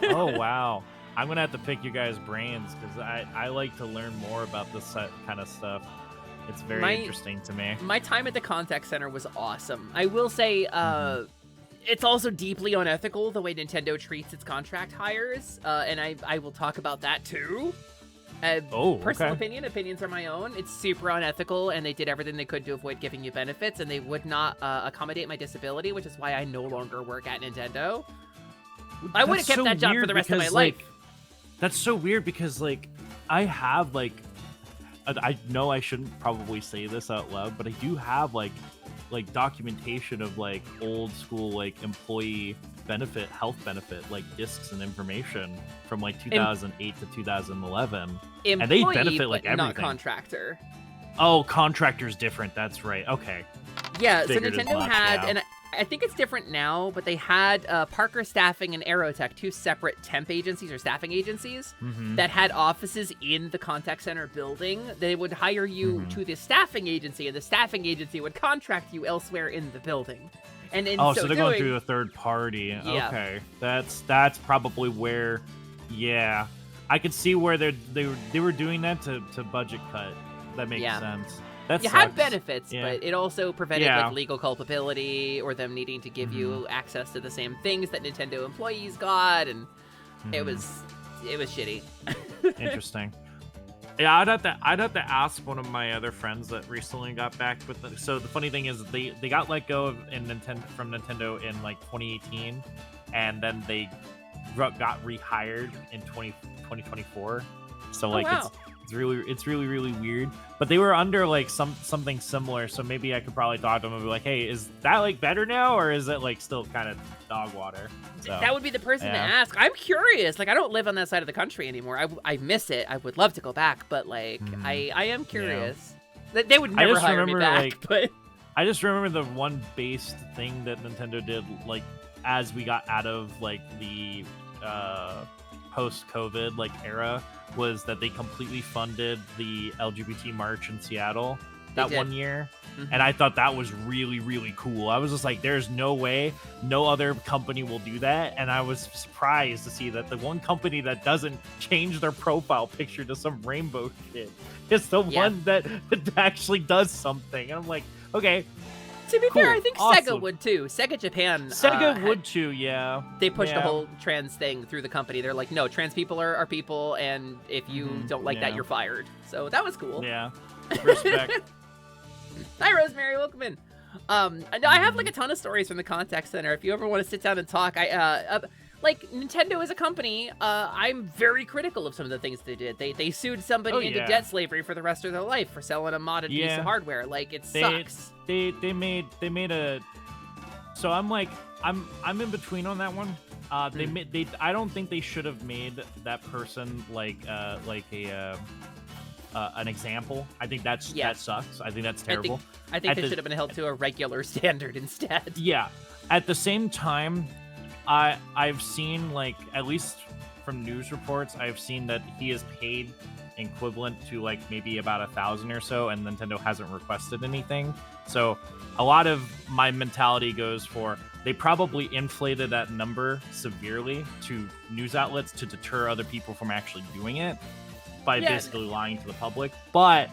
Oh wow. I'm gonna have to pick you guys' brains because I like to learn more about this kind of stuff. It's very interesting to me. My time at the contact center was awesome. I will say, it's also deeply unethical the way Nintendo treats its contract hires, and I will talk about that too. Personal opinions are my own. It's super unethical, and they did everything they could to avoid giving you benefits, and they would not accommodate my disability, which is why I no longer work at Nintendo. I would have That's kept so that job for weird the rest of my because, life. like, that's so weird because like I have like I know I shouldn't probably say this out loud, but I do have like documentation of like old school like employee health benefit like discs and information from like 2008 to 2011, and they Employee, benefit like but everything. not contractor. Oh, contractor's different. That's right. Okay. Yeah, so Figured as Nintendo much, had, yeah. and I think it's different now, but they had Parker Staffing and Aerotech, two separate temp agencies or staffing agencies that had offices in the contact center building. They would hire you to the staffing agency, and the staffing agency would contract you elsewhere in the building. And in So they're going through a third party. Yeah. Okay, that's probably where. Yeah, I could see where they were doing that to budget cut. That makes sense. That you sucks. had benefits, Yeah. but it also prevented Yeah. like legal culpability or them needing to give you access to the same things that Nintendo employees got, and it was shitty. Interesting. Yeah, I'd have to ask one of my other friends that recently got back with them. So the funny thing is they got let go from Nintendo in like 2018, and then they got rehired in 2024. So like wow. it's really weird. But they were under like something similar, so maybe I could probably talk to them and be like, hey, is that like better now, or is it like still kind of dog water? So, That would be the person to yeah. ask. I'm curious. Like, I don't live on that side of the country anymore. I miss it. I would love to go back, but like, I am curious. They would never just hire me remember, back, but I just remember the one based thing that Nintendo did, like as we got out of like the post-COVID like era, was that they completely funded the LGBT march in Seattle that did. 1 year. Mhm. And I thought that was really, really cool. I was just like, there's no way no other company will do that. And I was surprised to see that the one company that doesn't change their profile picture to some rainbow shit is the Yeah. one that actually does something. And I'm like, okay, To be fair, Cool. I think Awesome. Sega would too. Sega Japan. Sega had- would too, yeah. They pushed Yeah. a whole trans thing through the company. They're like, no, trans people are people, and if you Mhm, don't like that, yeah. you're fired. So that was cool. Yeah. Respect. Hi, Rosemary. Welcome in. No, I have like a ton of stories from the contact center. If you ever want to sit down and talk, like Nintendo as a company, I'm very critical of some of the things they did. They sued somebody Oh, into yeah. debt slavery for the rest of their life for selling a modded piece Yeah. of hardware. Like it They- sucks. They made a. So I'm like I'm in between on that one. They made they I don't think they should have made that person like a an example. I think that sucks. I think that's terrible. I think At they the- should have been held to a regular standard instead. Yeah. At the same time, I've seen, like, at least from news reports, I've seen that he is paid equivalent to like maybe about 1,000 or so, and Nintendo hasn't requested anything. So a lot of my mentality goes for they probably inflated that number severely to news outlets to deter other people from actually doing it by Yeah. basically lying to the public. But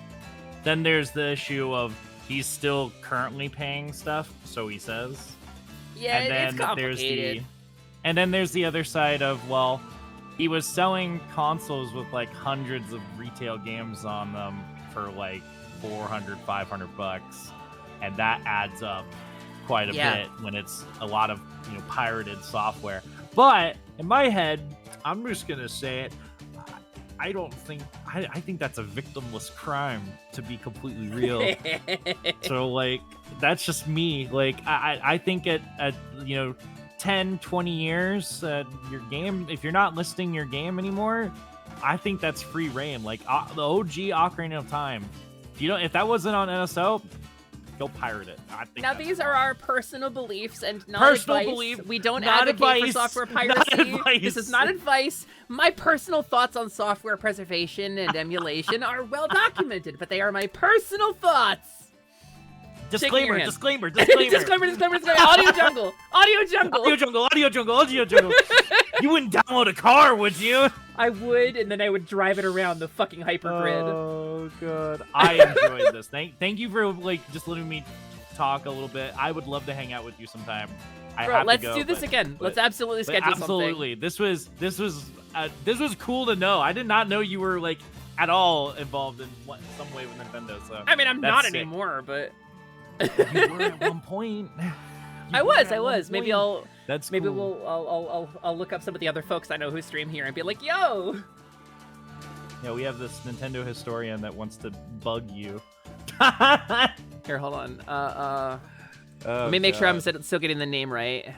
then there's the issue of he's still currently paying stuff, so he says. Yeah, And then it's complicated. there's the other side of, well, he was selling consoles with like hundreds of retail games on them for like 400, 500 bucks, and that adds up quite a Yeah. bit when it's a lot of, pirated software. But in my head, I'm just gonna say it, I don't think I think that's a victimless crime, to be completely real. So like that's just me. Like I think at 10, 20 years, your game, if you're not listing your game anymore, I think that's free reign. Like the OG Ocarina of Time. If that wasn't on NSO, go pirate it. I think Now that's these are our personal beliefs and not Personal advice. belief, We don't not advocate for advice, software not piracy. advice. This is not advice. My personal thoughts on software preservation and emulation are well documented, but they are my personal thoughts. disclaimer, hand. disclaimer. disclaimer. Audio jungle. Audio jungle. Audio jungle. You wouldn't download a car, would you? I would, and then I would drive it around the fucking hypergrid. Oh god, I enjoyed this. Thank you for just letting me talk a little bit. I would love to hang out with you sometime. I Bro, have let's to go, do this but- again. but- Let's absolutely but schedule absolutely. This was cool to know. I did not know you were like at all involved in some way with Nintendo. So something. I mean, I'm That's not sick. anymore, but you were at one point. I was. Maybe I'll. That's Maybe cool. I'll look up some of the other folks I know who stream here and be like, yo. Yeah, we have this Nintendo historian that wants to bug you. Here, hold on. Let Oh, me make sure I'm God. still getting the name right.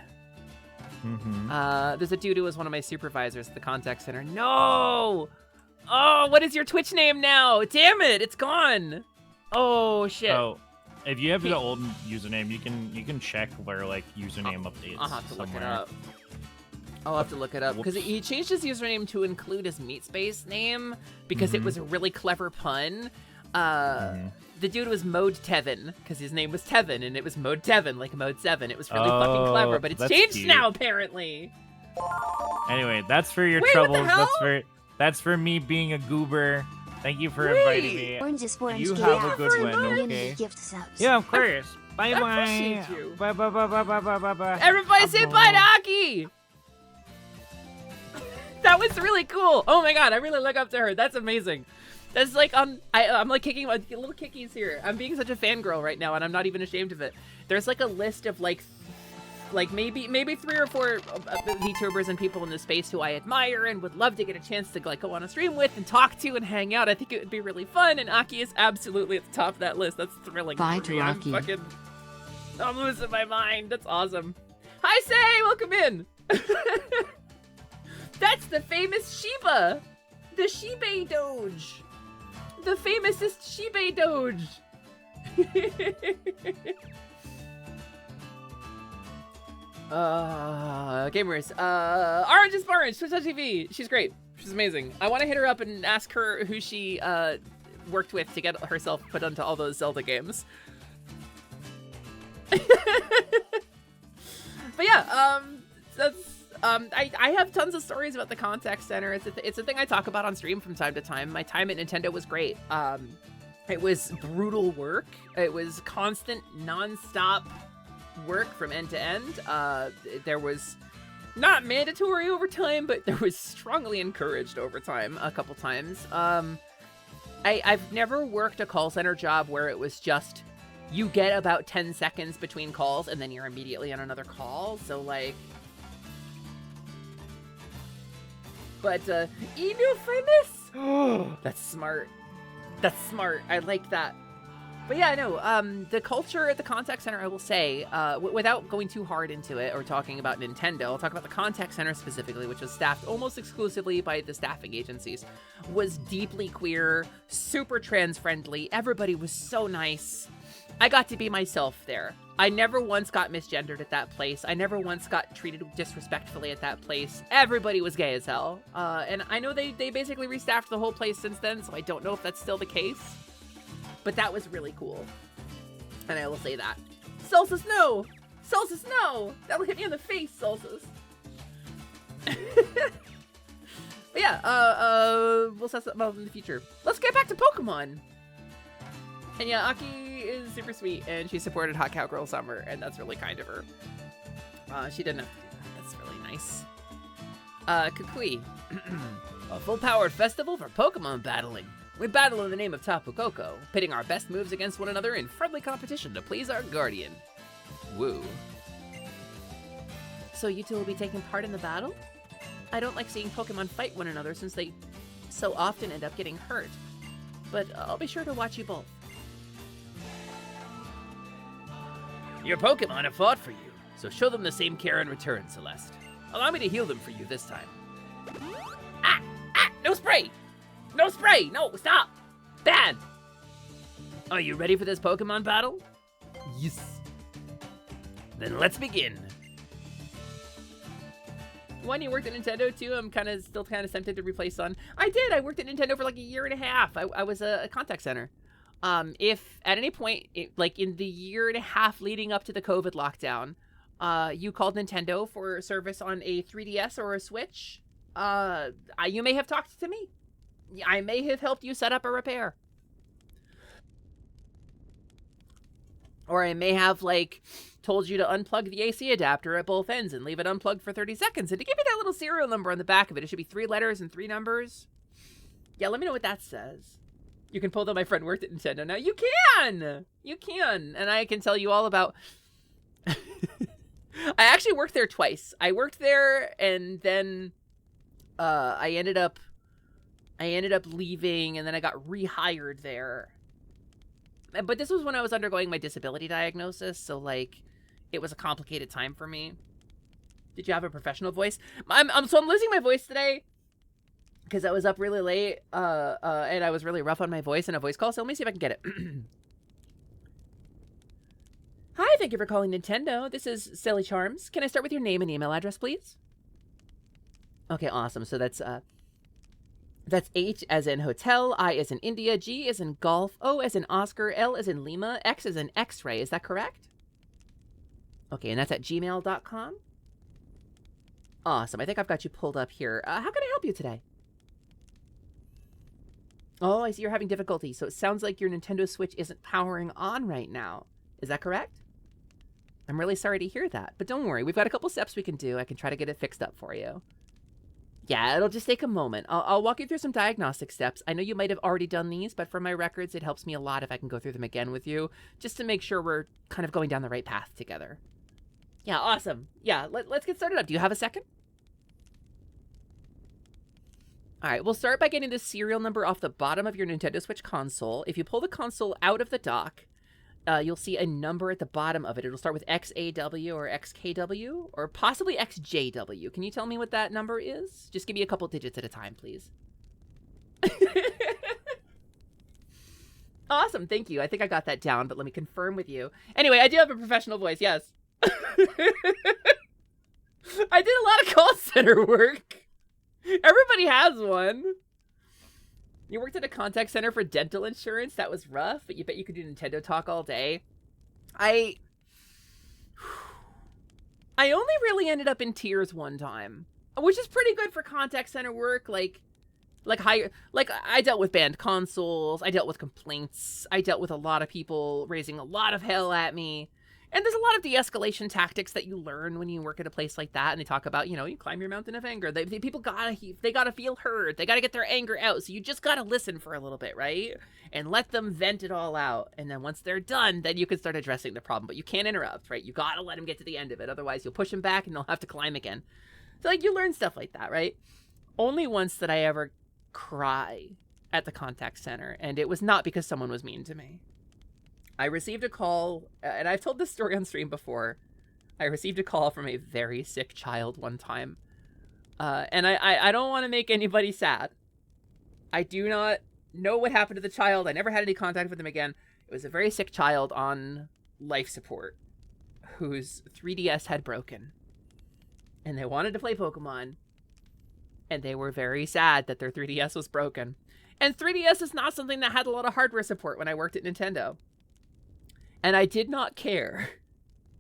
Mhm. There's a dude who was one of my supervisors at the contact center. No! Oh, what is your Twitch name now? Damn it, it's gone. Oh shit. Oh, if you have the old username, you can check where like username updates. I'll have to look it somewhere. up. I'll have to look it up because Whoops. he changed his username to include his MeatSpace name because it Mhm. was a really clever pun. Mhm. The dude was Mode Tevin because his name was Tevin and it was Mode Tevin like Mode 7. It was really fucking clever, but it's that's changed cute. now apparently. Anyway, that's for your Wait, what the troubles. hell? That's for me being a goober. Thank you for inviting me. Orange You gave have out a good one, community okay? gift subs. Yeah, of course. Bye bye. appreciate you. Bye bye bye bye bye bye bye bye. Everybody say bye to Aki! That was really cool. Oh my god, I really look up to her. That's amazing. That's like I'm like kicking my little kickies here. I'm being such a fangirl right now, and I'm not even ashamed of it. There's like a list of like maybe 3 or 4 VTubers and people in the space who I admire and would love to get a chance to like go on a stream with and talk to and hang out. I think it would be really fun, and Aki is absolutely at the top of that list. That's thrilling. Bye for to me. Aki. I'm losing my mind. That's awesome. Hi, Say! Welcome in! That's the famous Shiba! The Shiba Doge! The famousest Shiba Doge! Gamers. Orange is Orange, Twitch.tv. She's great. She's amazing. I want to hit her up and ask her who she worked with to get herself put onto all those Zelda games. But yeah, that's I have tons of stories about the contact center. It's a thing I talk about on stream from time to time. My time at Nintendo was great. It was brutal work. It was constant, non-stop work from end to end. There was not mandatory overtime, but there was strongly encouraged overtime a couple times. I've never worked a call center job where it was just, you get about 10 seconds between calls and then you're immediately on another call. So like, but, email famous? That's smart. That's smart. I like that. But yeah, no, the culture at the contact center, I will say, without going too hard into it or talking about Nintendo, I'll talk about the contact center specifically, which was staffed almost exclusively by the staffing agencies, was deeply queer, super trans-friendly. Everybody was so nice. I got to be myself there. I never once got misgendered at that place. I never once got treated disrespectfully at that place. Everybody was gay as hell. And I know they basically restaffed the whole place since then, so I don't know if that's still the case. But that was really cool. And I will say that. Celsus, no! Celsus, no! That'll hit me in the face, Celsus. But yeah, we'll set something up in the future. Let's get back to Pokemon! And yeah, Aki is super sweet, and she supported Hot Cowgirl Summer, and that's really kind of her. She didn't have to do that. That's really nice. Kukui. A full-powered festival for Pokemon battling. We battle in the name of Tapu Koko, pitting our best moves against one another in friendly competition to please our guardian. Woo. So you two will be taking part in the battle? I don't like seeing Pokemon fight one another since they so often end up getting hurt. But I'll be sure to watch you both. Your Pokemon have fought for you, so show them the same care in return, Celeste. Allow me to heal them for you this time. Ah! Ah! No spray! No spray! No, stop! Bad! Are you ready for this Pokemon battle? Yes. Then let's begin. When you worked at Nintendo too, I'm still kind of tempted to replace Sun. I did. I worked at Nintendo for like a year and a half. I was a contact center. If at any point, like in the year and a half leading up to the COVID lockdown, you called Nintendo for service on a 3DS or a Switch, you may have talked to me. I may have helped you set up a repair. Or I may have, like, told you to unplug the AC adapter at both ends and leave it unplugged for 30 seconds. And to give you that little serial number on the back of it, it should be 3 letters and 3 numbers. Yeah, let me know what that says. You can pull that my friend worked at Nintendo now. You can! You can! And I can tell you all about... I actually worked there twice. I worked there, and then I ended up leaving, and then I got rehired there. But this was when I was undergoing my disability diagnosis, so, like, it was a complicated time for me. Did you have a professional voice? I'm losing my voice today because I was up really late, and I was really rough on my voice in a voice call, so let me see if I can get it. Hi, thank you for calling Nintendo. This is Silly Charms. Can I start with your name and email address, please? Okay, awesome. So that's H as in hotel, I as in India, G as in golf, O as in Oscar, L as in Lima, X as in X-ray. Is that correct? Okay, and that's at gmail.com? Awesome. I think I've got you pulled up here. How can I help you today? Oh, I see you're having difficulty. So it sounds like your Nintendo Switch isn't powering on right now. Is that correct? I'm really sorry to hear that, but don't worry. We've got a couple steps we can do. I can try to get it fixed up for you. Yeah, it'll just take a moment. I'll walk you through some diagnostic steps. I know you might have already done these, but for my records, it helps me a lot if I can go through them again with you, just to make sure we're kind of going down the right path together. Yeah, awesome. Yeah, let's get started up. Do you have a second? All right, we'll start by getting the serial number off the bottom of your Nintendo Switch console. If you pull the console out of the dock, you'll see a number at the bottom of it. It'll start with XAW or XKW or possibly XJW. Can you tell me what that number is? Just give me a couple digits at a time, please. Awesome, thank you. I think I got that down, but let me confirm with you. Anyway, I do have a professional voice, yes. I did a lot of call center work. Everybody has one. You worked at a contact center for dental insurance. That was rough, but you bet you could do Nintendo talk all day. I only really ended up in tears one time, which is pretty good for contact center work. Like I dealt with banned consoles. I dealt with complaints. I dealt with a lot of people raising a lot of hell at me. And there's a lot of de-escalation tactics that you learn when you work at a place like that. And they talk about, you climb your mountain of anger. People gotta feel heard. They gotta get their anger out. So you just gotta listen for a little bit, right? And let them vent it all out. And then once they're done, then you can start addressing the problem. But you can't interrupt, right? You gotta let them get to the end of it. Otherwise, you'll push them back and they'll have to climb again. So you learn stuff like that, right? Only once did I ever cry at the contact center. And it was not because someone was mean to me. I received a call, and I've told this story on stream before. I received a call from a very sick child one time. And I don't want to make anybody sad. I do not know what happened to the child. I never had any contact with him again. It was a very sick child on life support whose 3DS had broken. And they wanted to play Pokemon. And they were very sad that their 3DS was broken. And 3DS is not something that had a lot of hardware support when I worked at Nintendo. And I did not care.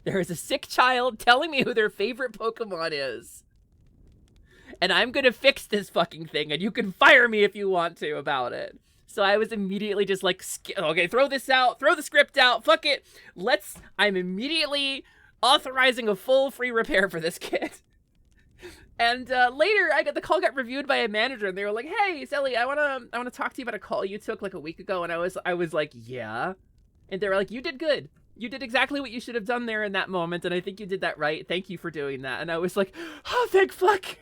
There is a sick child telling me who their favorite Pokemon is. And I'm gonna fix this fucking thing, and you can fire me if you want to about it. So I was immediately just like, okay, throw this out, throw the script out, fuck it. I'm immediately authorizing a full free repair for this kid. And later, the call got reviewed by a manager, and they were like, "Hey, Sally, I wanna talk to you about a call you took like a week ago." And I was like, "Yeah." And they were like, "You did good. You did exactly what you should have done there in that moment, and I think you did that right. Thank you for doing that." And I was like, "Oh, thank fuck."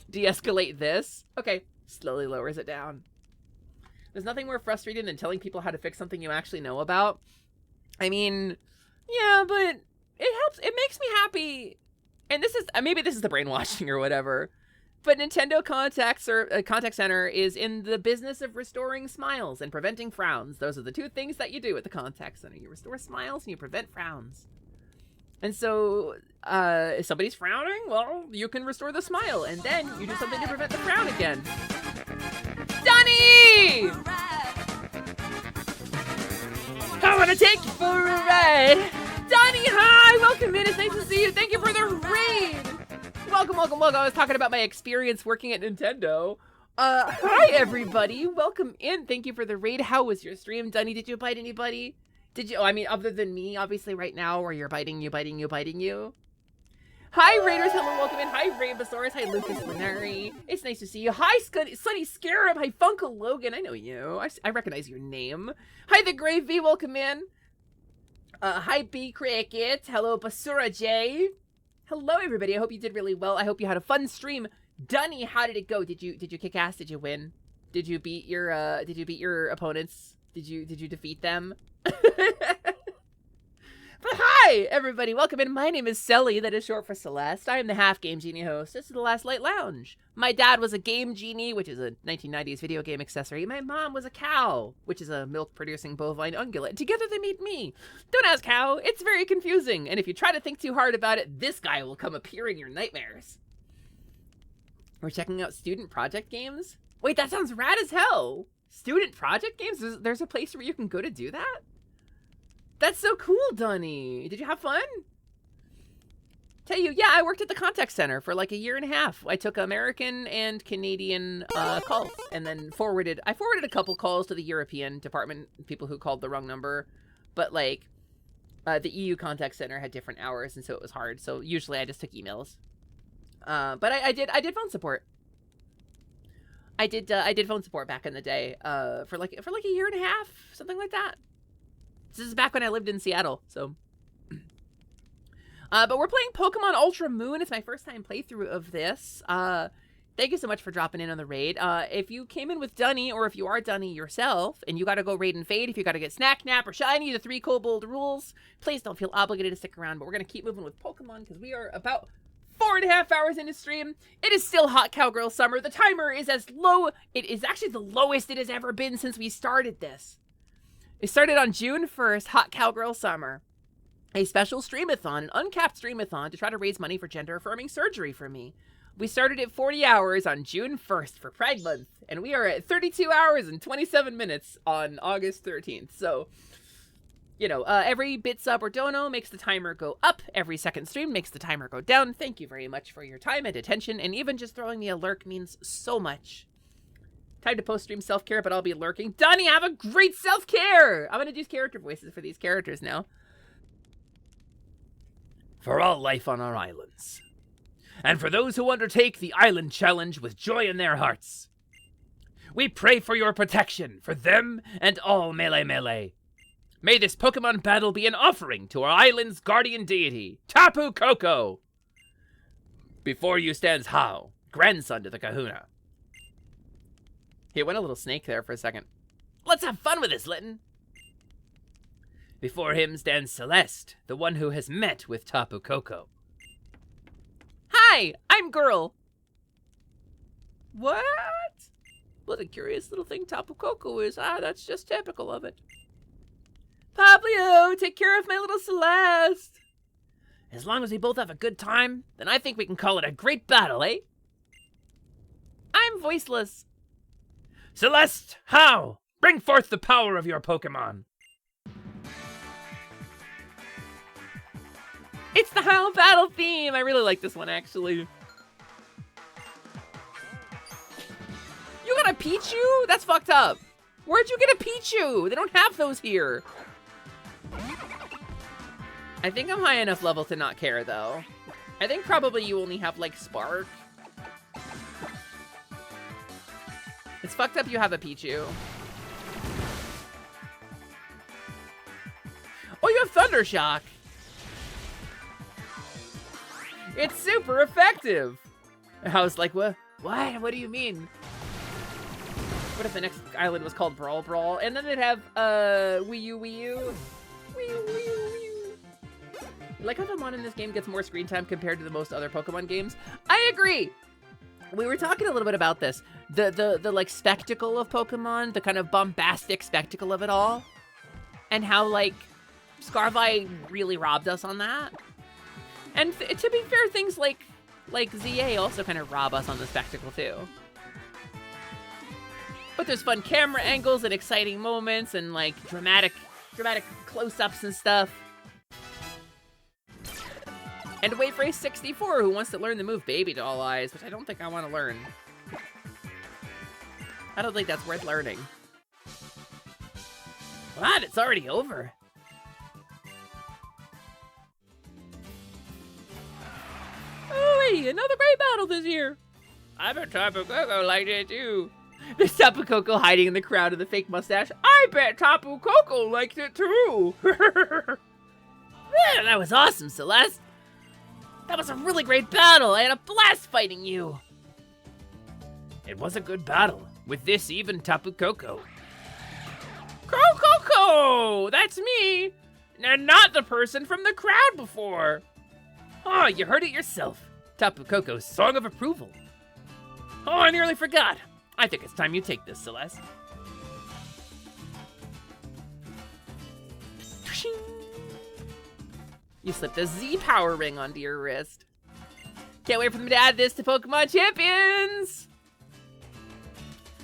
De-escalate this. Okay, slowly lowers it down. There's nothing more frustrating than telling people how to fix something you actually know about. I mean, yeah, but it helps. It makes me happy. And this is, maybe this is the brainwashing or whatever. But Nintendo Contact Center is in the business of restoring smiles and preventing frowns. Those are the two things that you do at the Contact Center. You restore smiles and you prevent frowns. And so, if somebody's frowning, well, you can restore the smile. And then you do something to prevent the frown again. Donnie! I want to take you for a ride. Donnie, hi! Welcome in. It's nice to see you. Thank you for the raid. Welcome. I was talking about my experience working at Nintendo. Hi, everybody. Welcome in. Thank you for the raid. How was your stream? Dunny, did you bite anybody? Did you? Other than me, obviously, right now, where you're biting you. Hi, Raiders. Hello, welcome in. Hi, Rainbosaurus. Hi, Lucas Lenari. It's nice to see you. Hi, Sunny Scarab. Hi, Funko Logan. I know you. I recognize your name. Hi, The Grave V. Welcome in. Hi, B Cricket. Hello, Basura J. Hello, everybody. I hope you did really well. I hope you had a fun stream. Dunny, how did it go? Did you kick ass? Did you win? Did you beat your opponents? Did you defeat them? But hi, everybody. Welcome in. My name is Selly. That is short for Celeste. I am the Half Game Genie host. This is the Last Light Lounge. My dad was a Game Genie, which is a 1990s video game accessory. My mom was a cow, which is a milk-producing bovine ungulate. Together they made me. Don't ask how. It's very confusing. And if you try to think too hard about it, this guy will come appear in your nightmares. We're checking out student project games. Wait, that sounds rad as hell. Student project games? There's a place where you can go to do that? That's so cool, Dunny. Did you have fun? Tell you, yeah, I worked at the contact center for like a year and a half. I took American and Canadian calls, and then forwarded a couple calls to the European department, people who called the wrong number. But like, the EU contact center had different hours, and so it was hard. So usually I just took emails. But I did phone support. I did phone support back in the day, for like a year and a half, something like that. This is back when I lived in Seattle, so. But we're playing Pokemon Ultra Moon. It's my first time playthrough of this. Thank you so much for dropping in on the raid. If you came in with Dunny, or if you are Dunny yourself, and you gotta go raid and fade, if you gotta get Snack, Nap, or Shiny, the 3 Kobold rules, please don't feel obligated to stick around. But we're gonna keep moving with Pokemon, because we are about 4.5 hours into stream. It is still hot Cowgirl summer. The timer is as low. It is actually the lowest it has ever been since we started this. We started on June 1st, hot Cowgirl summer. a special streamathon, an uncapped streamathon, to try to raise money for gender-affirming surgery for me. We started at 40 hours on June 1st for Pride Month, and we are at 32 hours and 27 minutes on August 13th. So, you know, every bit, sub, or dono makes the timer go up. Every second stream makes the timer go down. Thank you very much for your time and attention, and even just throwing me a lurk means so much. Time to post-stream self-care, but I'll be lurking. Donnie, have a great self-care! I'm gonna do character voices for these characters now. For all life on our islands, and for those who undertake the island challenge with joy in their hearts, we pray for your protection for them and all Melee. May this Pokemon battle be an offering to our island's guardian deity, Tapu Koko. Before you stands Hao, grandson to the Kahuna. He went a little snake there for a second. Let's have fun with this, Litton. Before him stands Celeste, the one who has met with Tapu Koko. Hi, I'm Girl. What? What a curious little thing Tapu Koko is. That's just typical of it. Pablo, take care of my little Celeste. As long as we both have a good time, then I think we can call it a great battle, eh? I'm voiceless. Celeste, Hao, bring forth the power of your Pokemon. It's the Hao battle theme. I really like this one, actually. You got a Pichu? That's fucked up. Where'd you get a Pichu? They don't have those here. I think I'm high enough level to not care, though. I think probably you only have, like, Spark. It's fucked up you have a Pichu. Oh, you have Thunder Shock. It's super effective. I was like, what? What do you mean? What if the next island was called Brawl Brawl? And then they'd have, Wii U. Like how Pokemon in this game gets more screen time compared to the most other Pokemon games. I agree. We were talking a little bit about this. The like spectacle of Pokemon, the kind of bombastic spectacle of it all. And how like Scarvi really robbed us on that. And to be fair, things like ZA also kind of rob us on the spectacle too. But there's fun camera angles and exciting moments and like dramatic close-ups and stuff. And Wayface 64 who wants to learn the move Baby Doll Eyes, which I don't think I want to learn. I don't think that's worth learning. What? It's already over. Oh, hey, another great battle this year. I bet Tapu Koko liked it too. There's Tapu Koko hiding in the crowd with a fake mustache. I bet Tapu Koko liked it too. Yeah, that was awesome, Celeste. That was a really great battle. I had a blast fighting you. It was a good battle, with this even Tapu Koko. Koko! That's me! And not the person from the crowd before. Oh, you heard it yourself. Tapu Koko's song of approval. Oh, I nearly forgot. I think it's time you take this, Celeste. You slipped a Z power ring onto your wrist. Can't wait for them to add this to Pokemon Champions!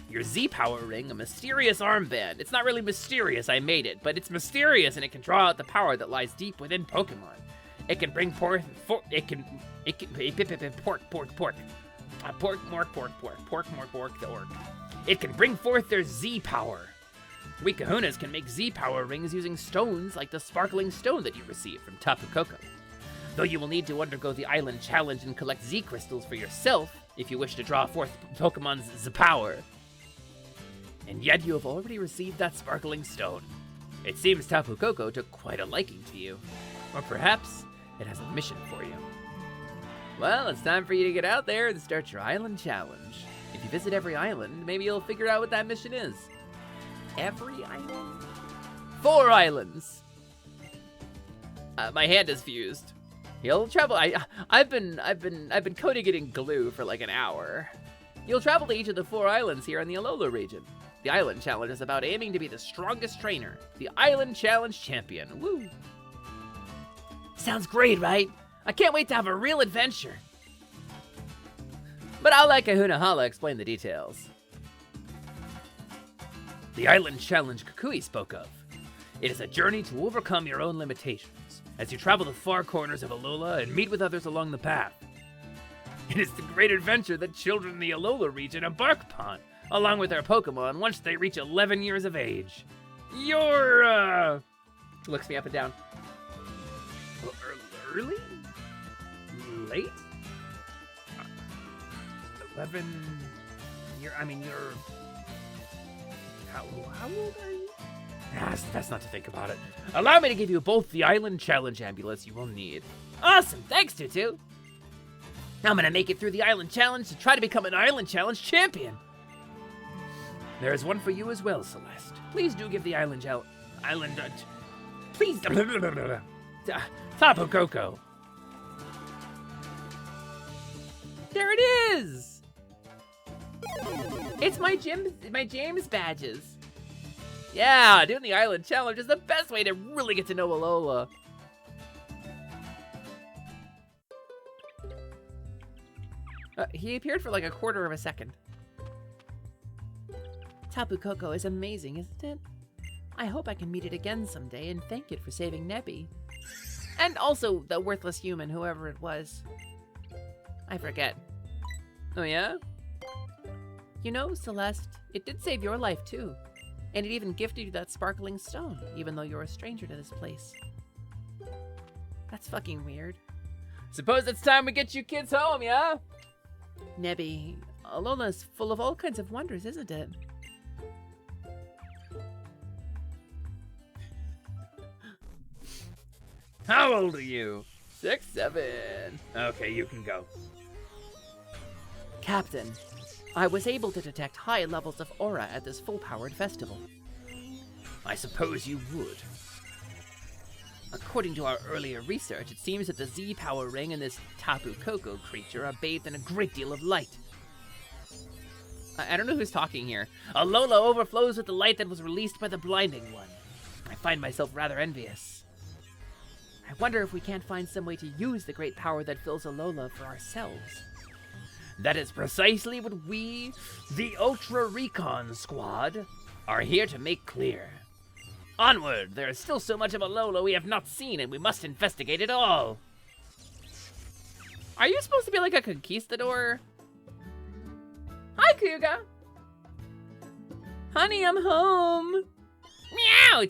Your Z Power Ring, a mysterious armband. It's not really mysterious, I made it, but it's mysterious and it can draw out the power that lies deep within Pokemon. It can bring forth, pork, the orc. It can bring forth their Z power. We Kahunas can make Z power rings using stones like the sparkling stone that you received from Tapu Koko. Though you will need to undergo the island challenge and collect Z crystals for yourself if you wish to draw forth Pokemon's Z power. And yet you have already received that sparkling stone. It seems Tapu Koko took quite a liking to you. Or perhaps it has a mission for you. Well, it's time for you to get out there and start your island challenge. If you visit every island, maybe you'll figure out what that mission is. Every island? 4 islands! My hand is fused. You'll travel. I've been coating it in glue for like an hour. You'll travel to each of the 4 islands here in the Alola region. The Island Challenge is about aiming to be the strongest trainer, the Island Challenge champion. Woo! Sounds great, right? I can't wait to have a real adventure. But I'll let Kahuna Hala explain the details. The island challenge Kukui spoke of. It is a journey to overcome your own limitations as you travel the far corners of Alola and meet with others along the path. It is the great adventure that children in the Alola region embark upon, along with their Pokemon once they reach 11 years of age. You're, Looks me up and down. early? Late? 11... you're... How old are you? It's best not to think about it. Allow me to give you both the Island Challenge Amulet you will need. Awesome, thanks, Tutu. I'm gonna make it through the Island Challenge to try to become an Island Challenge champion. There is one for you as well, Celeste. Please do give the please... Tapu Koko. There it is! It's my James badges. Yeah, doing the Island Challenge is the best way to really get to know Alola. He appeared for like a quarter of a second. Tapu Koko is amazing, isn't it? I hope I can meet it again someday and thank it for saving Nebby. And also the worthless human, whoever it was. I forget. Oh yeah? You know, Celeste, it did save your life too. And it even gifted you that sparkling stone, even though you're a stranger to this place. That's fucking weird. Suppose it's time we get you kids home, yeah? Nebby, Alola's full of all kinds of wonders, isn't it? How old are you? 6, 7. Okay, you can go. Captain, I was able to detect high levels of aura at this full-powered festival. I suppose you would. According to our earlier research, it seems that the Z-Power Ring and this Tapu Koko creature are bathed in a great deal of light. I don't know who's talking here. Alola overflows with the light that was released by the Blinding One. I find myself rather envious. I wonder if we can't find some way to use the great power that fills Alola for ourselves. That is precisely what we, the Ultra Recon Squad, are here to make clear. Onward! There is still so much of Alola we have not seen, and we must investigate it all. Are you supposed to be like a conquistador? Hi, Kuga! Honey, I'm home! Meow!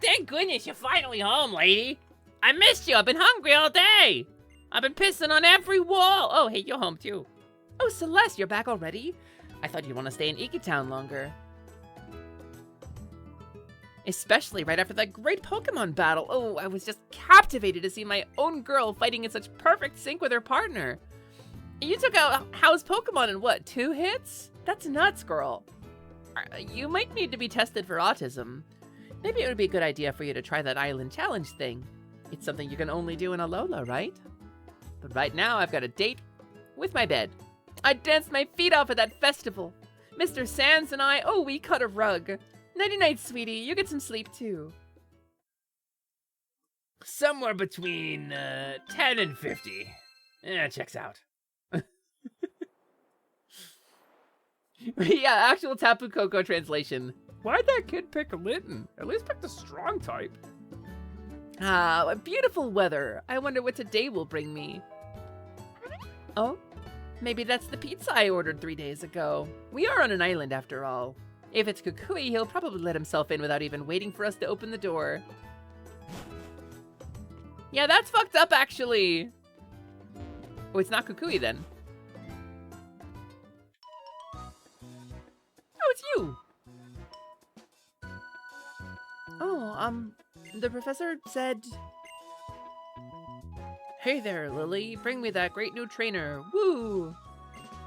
Thank goodness you're finally home, lady! I missed you! I've been hungry all day! I've been pissing on every wall! Oh, hey, you're home too. Oh, Celeste, you're back already? I thought you'd want to stay in Iki Town longer. Especially right after that great Pokemon battle. Oh, I was just captivated to see my own girl fighting in such perfect sync with her partner. You took out How's Pokemon in what, 2 hits? That's nuts, girl. You might need to be tested for autism. Maybe it would be a good idea for you to try that Island Challenge thing. It's something you can only do in Alola, right? But right now, I've got a date with my bed. I danced my feet off at that festival. Mr. Sands and I, oh, we cut a rug. Nighty-night, sweetie. You get some sleep, too. Somewhere between 10 and 50. Checks out. Yeah, actual Tapu Koko translation. Why'd that kid pick a Litten? At least pick the strong type. Ah, what beautiful weather. I wonder what today will bring me. Oh, maybe that's the pizza I ordered 3 days ago. We are on an island after all. If it's Kukui, he'll probably let himself in without even waiting for us to open the door. Yeah, that's fucked up, actually. Oh, it's not Kukui, then. Oh, it's you. Oh, the professor said... Hey there, Lily. Bring me that great new trainer. Woo!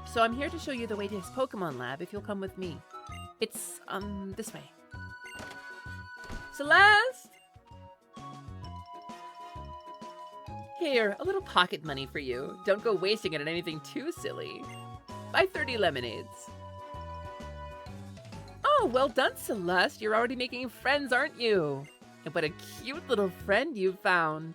So I'm here to show you the way to his Pokemon lab if you'll come with me. It's, this way. Celeste! Here, a little pocket money for you. Don't go wasting it on anything too silly. Buy 30 lemonades. Oh, well done, Celeste. You're already making friends, aren't you? And what a cute little friend you found.